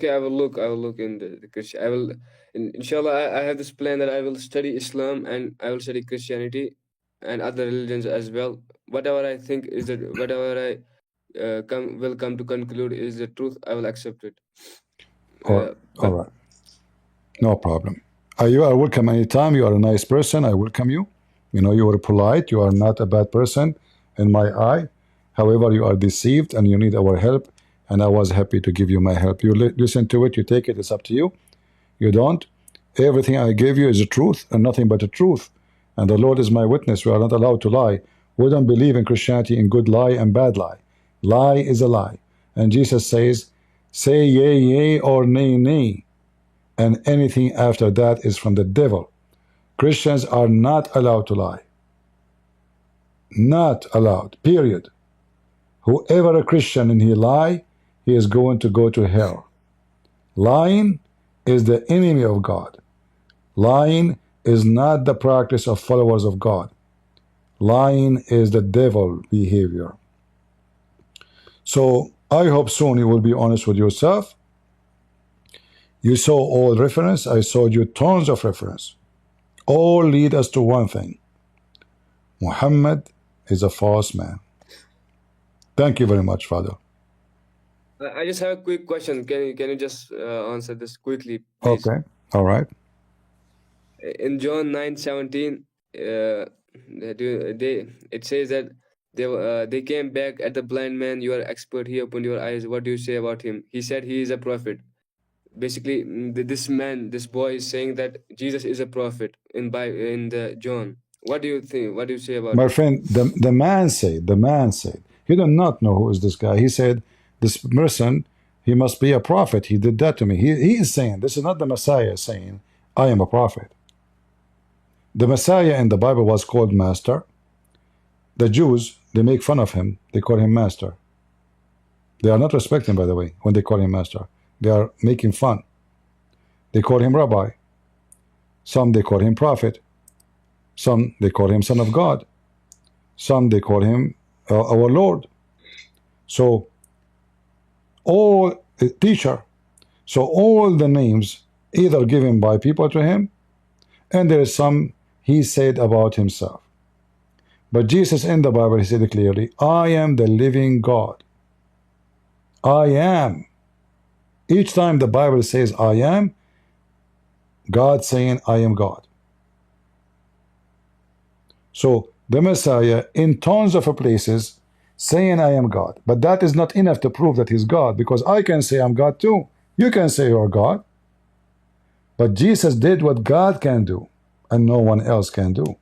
I will look in the Christian. I will, inshallah, I have this plan that I will study Islam and I will study Christianity and other religions as well. Whatever I think is that, whatever I will come to conclude is the truth, I will accept it. All right. No problem. You are welcome anytime. You are a nice person. I welcome you. You know, you are polite. You are not a bad person in my eye. However, you are deceived and you need our help. And I was happy to give you my help. You listen to it. You take it. It's up to you. You don't. Everything I gave you is the truth and nothing but the truth. And the Lord is my witness. We are not allowed to lie. We don't believe in Christianity in good lie and bad lie. Lie is a lie. And Jesus says, say yea, yea, or nay, nay. And anything after that is from the devil. Christians are not allowed to lie. Not allowed, period. Whoever a Christian and he lie, he is going to go to hell. Lying is the enemy of God. Lying is not the practice of followers of God. Lying is the devil behavior. So I hope soon you will be honest with yourself. You saw all reference. I showed you tons of reference. All lead us to one thing. Muhammad is a false man. Thank you very much, Father. I just have a quick question. Can you just answer this quickly, please? Okay. All right. In John 9:17, it says that they came back at the blind man. You are expert. He opened your eyes. What do you say about him? He said he is a prophet. Basically, this boy is saying that Jesus is a prophet in the John. What do you think? What do you say about My it? friend, the man said, he did not know who is this guy. He said, this person, he must be a prophet. He did that to me. He is saying, this is not the Messiah saying, I am a prophet. The Messiah in the Bible was called Master. The Jews, they make fun of him. They call him Master. They are not respecting, by the way, when they call him Master. They are making fun. They call him Rabbi. Some they call him Prophet. Some they call him Son of God. Some they call him our Lord. So all teacher. So all the names either given by people to him, and there is some he said about himself. But Jesus in the Bible, he said clearly, I am the living God. I am. Each time the Bible says I am, God saying I am God. So the Messiah in tons of places saying I am God. But that is not enough to prove that he's God, because I can say I'm God too. You can say you're God. But Jesus did what God can do and no one else can do.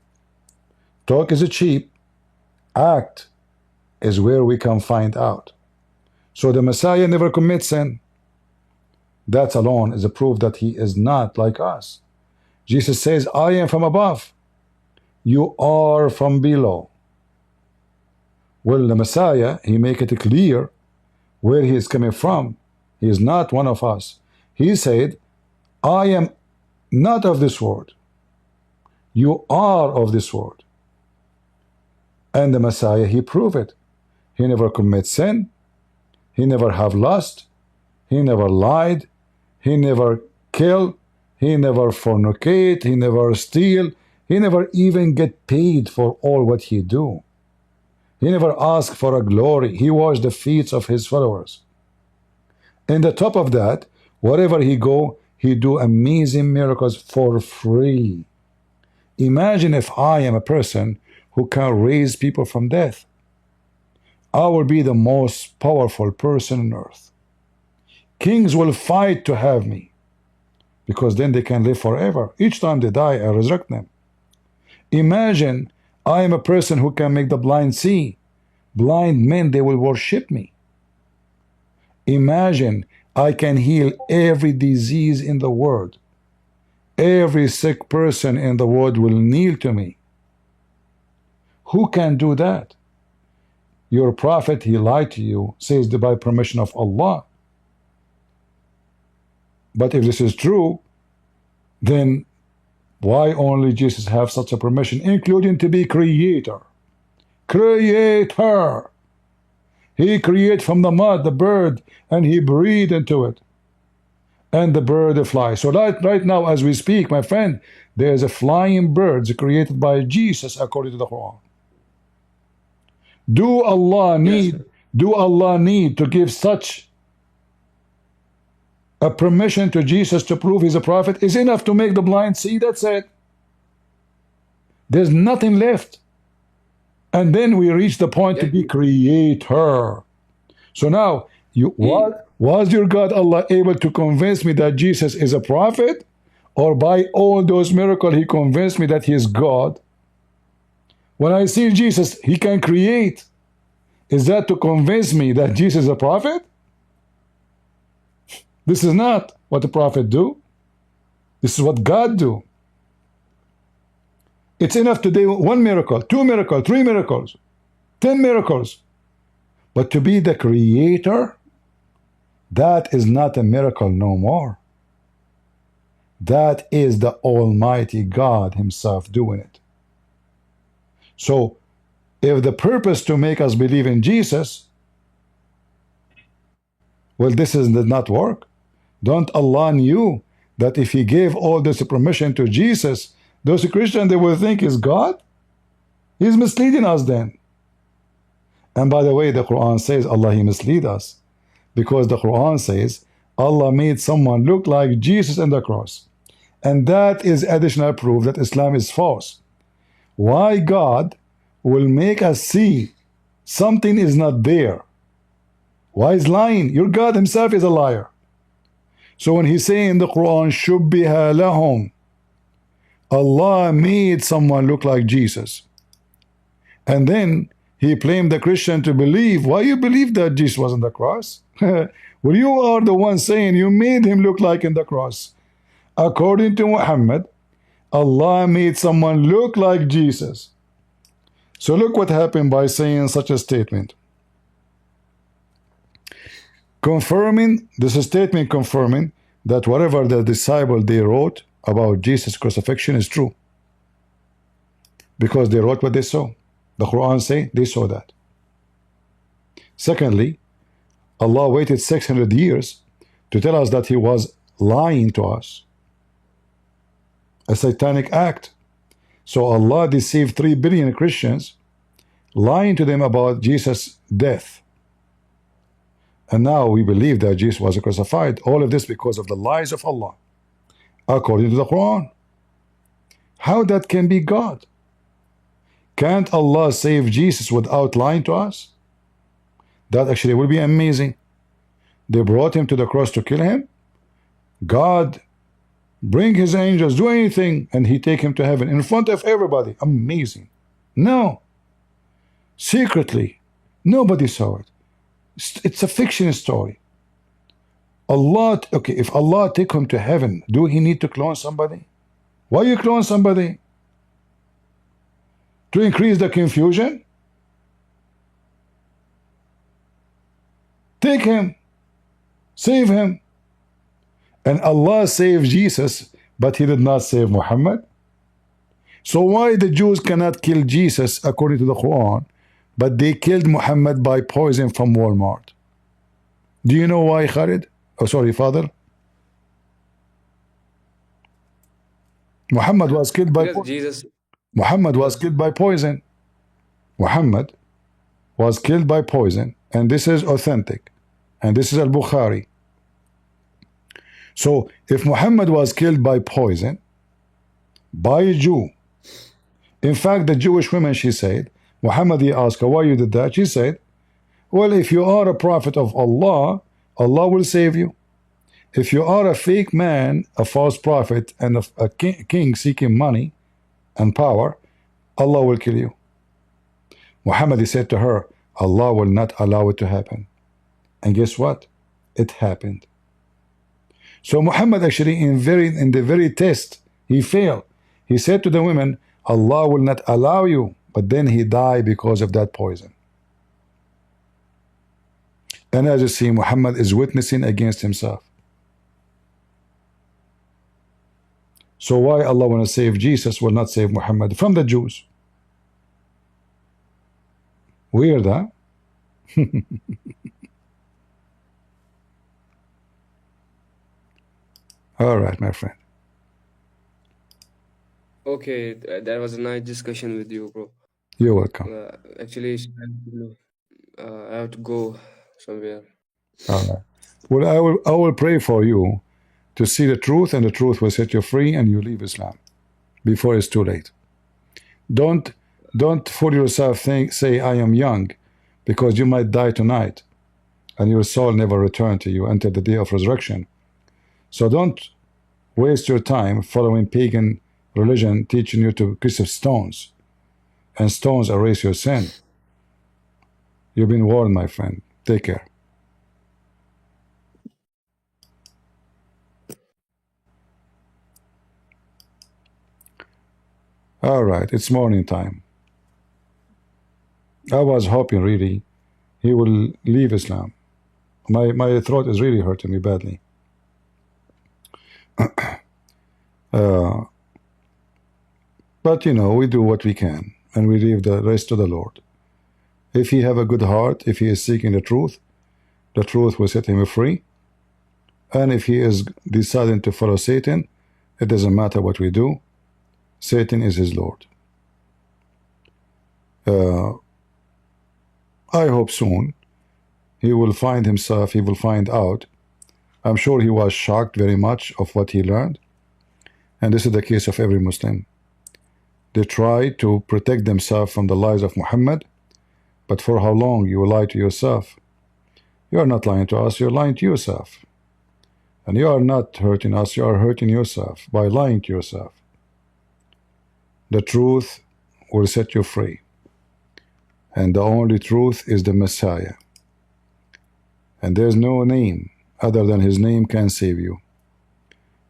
Talk is cheap. Act is where we can find out. So the Messiah never commits sin. That alone is a proof that he is not like us. Jesus says, I am from above. You are from below. Well, the Messiah, he make it clear where he is coming from. He is not one of us. He said, I am not of this world. You are of this world. And the Messiah, he proved it. He never commits sin. He never have lust. He never lied. He never killed. He never fornicate, he never steal, he never even get paid for all what he do. He never asked for a glory. He washed the feet of his followers. And the top of that, wherever he go, he do amazing miracles for free. Imagine if I am a person who can raise people from death. I will be the most powerful person on earth. Kings will fight to have me, because then they can live forever. Each time they die, I resurrect them. Imagine I am a person who can make the blind see. Blind men, they will worship me. Imagine I can heal every disease in the world. Every sick person in the world will kneel to me. Who can do that? Your prophet, he lied to you, says that by permission of Allah. But if this is true, then why only Jesus have such a permission, including to be creator? Creator! He created from the mud the bird, and he breathed into it, and the bird flies. So right now as we speak, my friend, there's a flying birds created by Jesus according to the Quran. Do Allah need to give such a permission to Jesus to prove he's a prophet? Is enough to make the blind see. That's it. There's nothing left. And then we reach the point to be creator. So now, was your God Allah able to convince me that Jesus is a prophet? Or by all those miracles he convinced me that he is God? When I see Jesus, he can create. Is that to convince me that Jesus is a prophet? This is not what the prophet do. This is what God do. It's enough to do 1 miracle, 2 miracles, 3 miracles, 10 miracles. But to be the creator, that is not a miracle no more. That is the Almighty God himself doing it. So, if the purpose to make us believe in Jesus, well, this did not work. Don't Allah knew that if he gave all this permission to Jesus, those Christians, they will think he's God? He's misleading us then. And by the way, the Quran says Allah, he mislead us. Because the Quran says Allah made someone look like Jesus on the cross. And that is additional proof that Islam is false. Why God will make us see something is not there? Why is lying? Your God himself is a liar. So when he's saying in the Quran, Shubbiha lahum, Allah made someone look like Jesus. And then he blamed the Christian to believe. Why you believe that Jesus was on the cross? Well, you are the one saying you made him look like in the cross. According to Muhammad, Allah made someone look like Jesus. So look what happened by saying such a statement. Confirming, this statement confirming that whatever the disciple they wrote about Jesus' crucifixion is true. Because they wrote what they saw. The Quran say they saw that. Secondly, Allah waited 600 years to tell us that he was lying to us. A satanic act. So Allah deceived 3 billion Christians, lying to them about Jesus' death. And now we believe that Jesus was crucified. All of this because of the lies of Allah, according to the Quran. How that can be God? Can't Allah save Jesus without lying to us? That actually would be amazing. They brought him to the cross to kill him. God bring his angels, do anything, and he take him to heaven in front of everybody. Amazing. No. Secretly. Nobody saw it. It's a fiction story. Allah, okay, if Allah take him to heaven, do he need to clone somebody? Why you clone somebody? To increase the confusion? Take him. Save him. And Allah saved Jesus, but he did not save Muhammad. So why the Jews cannot kill Jesus according to the Quran, but they killed Muhammad by poison from Walmart? Do you know why, Khalid? Oh, sorry, Father. Muhammad was killed by Because poison. Jesus. Muhammad was killed by poison. Muhammad was killed by poison, and this is authentic, and this is al-Bukhari. So if Muhammad was killed by poison by a Jew, in fact the Jewish woman, she said, Muhammad, he asked her why you did that. She said, well, if you are a prophet of Allah, Allah will save you. If you are a fake man, a false prophet, and a king seeking money and power, Allah will kill you. Muhammad, he said to her, Allah will not allow it to happen. And guess what? It happened. So Muhammad actually in the very test, he failed. He said to the women, Allah will not allow you, but then he died because of that poison. And as you see, Muhammad is witnessing against himself. So why Allah want to save Jesus will not save Muhammad from the Jews? Weird, huh? All right, my friend. Okay, that was a nice discussion with you, bro. You're welcome. Actually, I have to go somewhere. All right. Well, I will pray for you to see the truth, and the truth will set you free, and you leave Islam before it's too late. Don't fool yourself. Say I am young, because you might die tonight, and your soul never return to you until the day of resurrection. So don't waste your time following pagan religion teaching you to kiss of stones, and stones erase your sin. You've been warned, my friend. Take care. All right, it's morning time. I was hoping really he will leave Islam. My throat is really hurting me badly. But you know, we do what we can, and we leave the rest to the Lord. If he have a good heart, if he is seeking the truth will set him free. And if he is deciding to follow Satan, it doesn't matter what we do. Satan is his Lord. I hope soon he will find himself, he will find out. I'm sure he was shocked very much of what he learned. And this is the case of every Muslim. They try to protect themselves from the lies of Muhammad, but for how long you will lie to yourself? You are not lying to us, you're lying to yourself. And you are not hurting us, you are hurting yourself by lying to yourself. The truth will set you free. And the only truth is the Messiah. And there's no name other than his name can save you.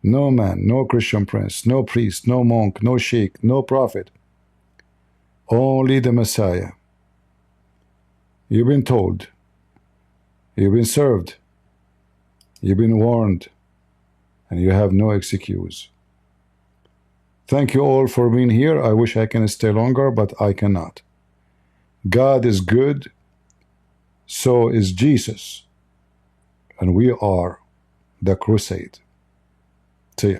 No man, no Christian prince, no priest, no monk, no sheikh, no prophet. Only the Messiah. You've been told. You've been served. You've been warned. And you have no excuse. Thank you all for being here. I wish I can stay longer, but I cannot. God is good. So is Jesus. And we are the crusade. See ya.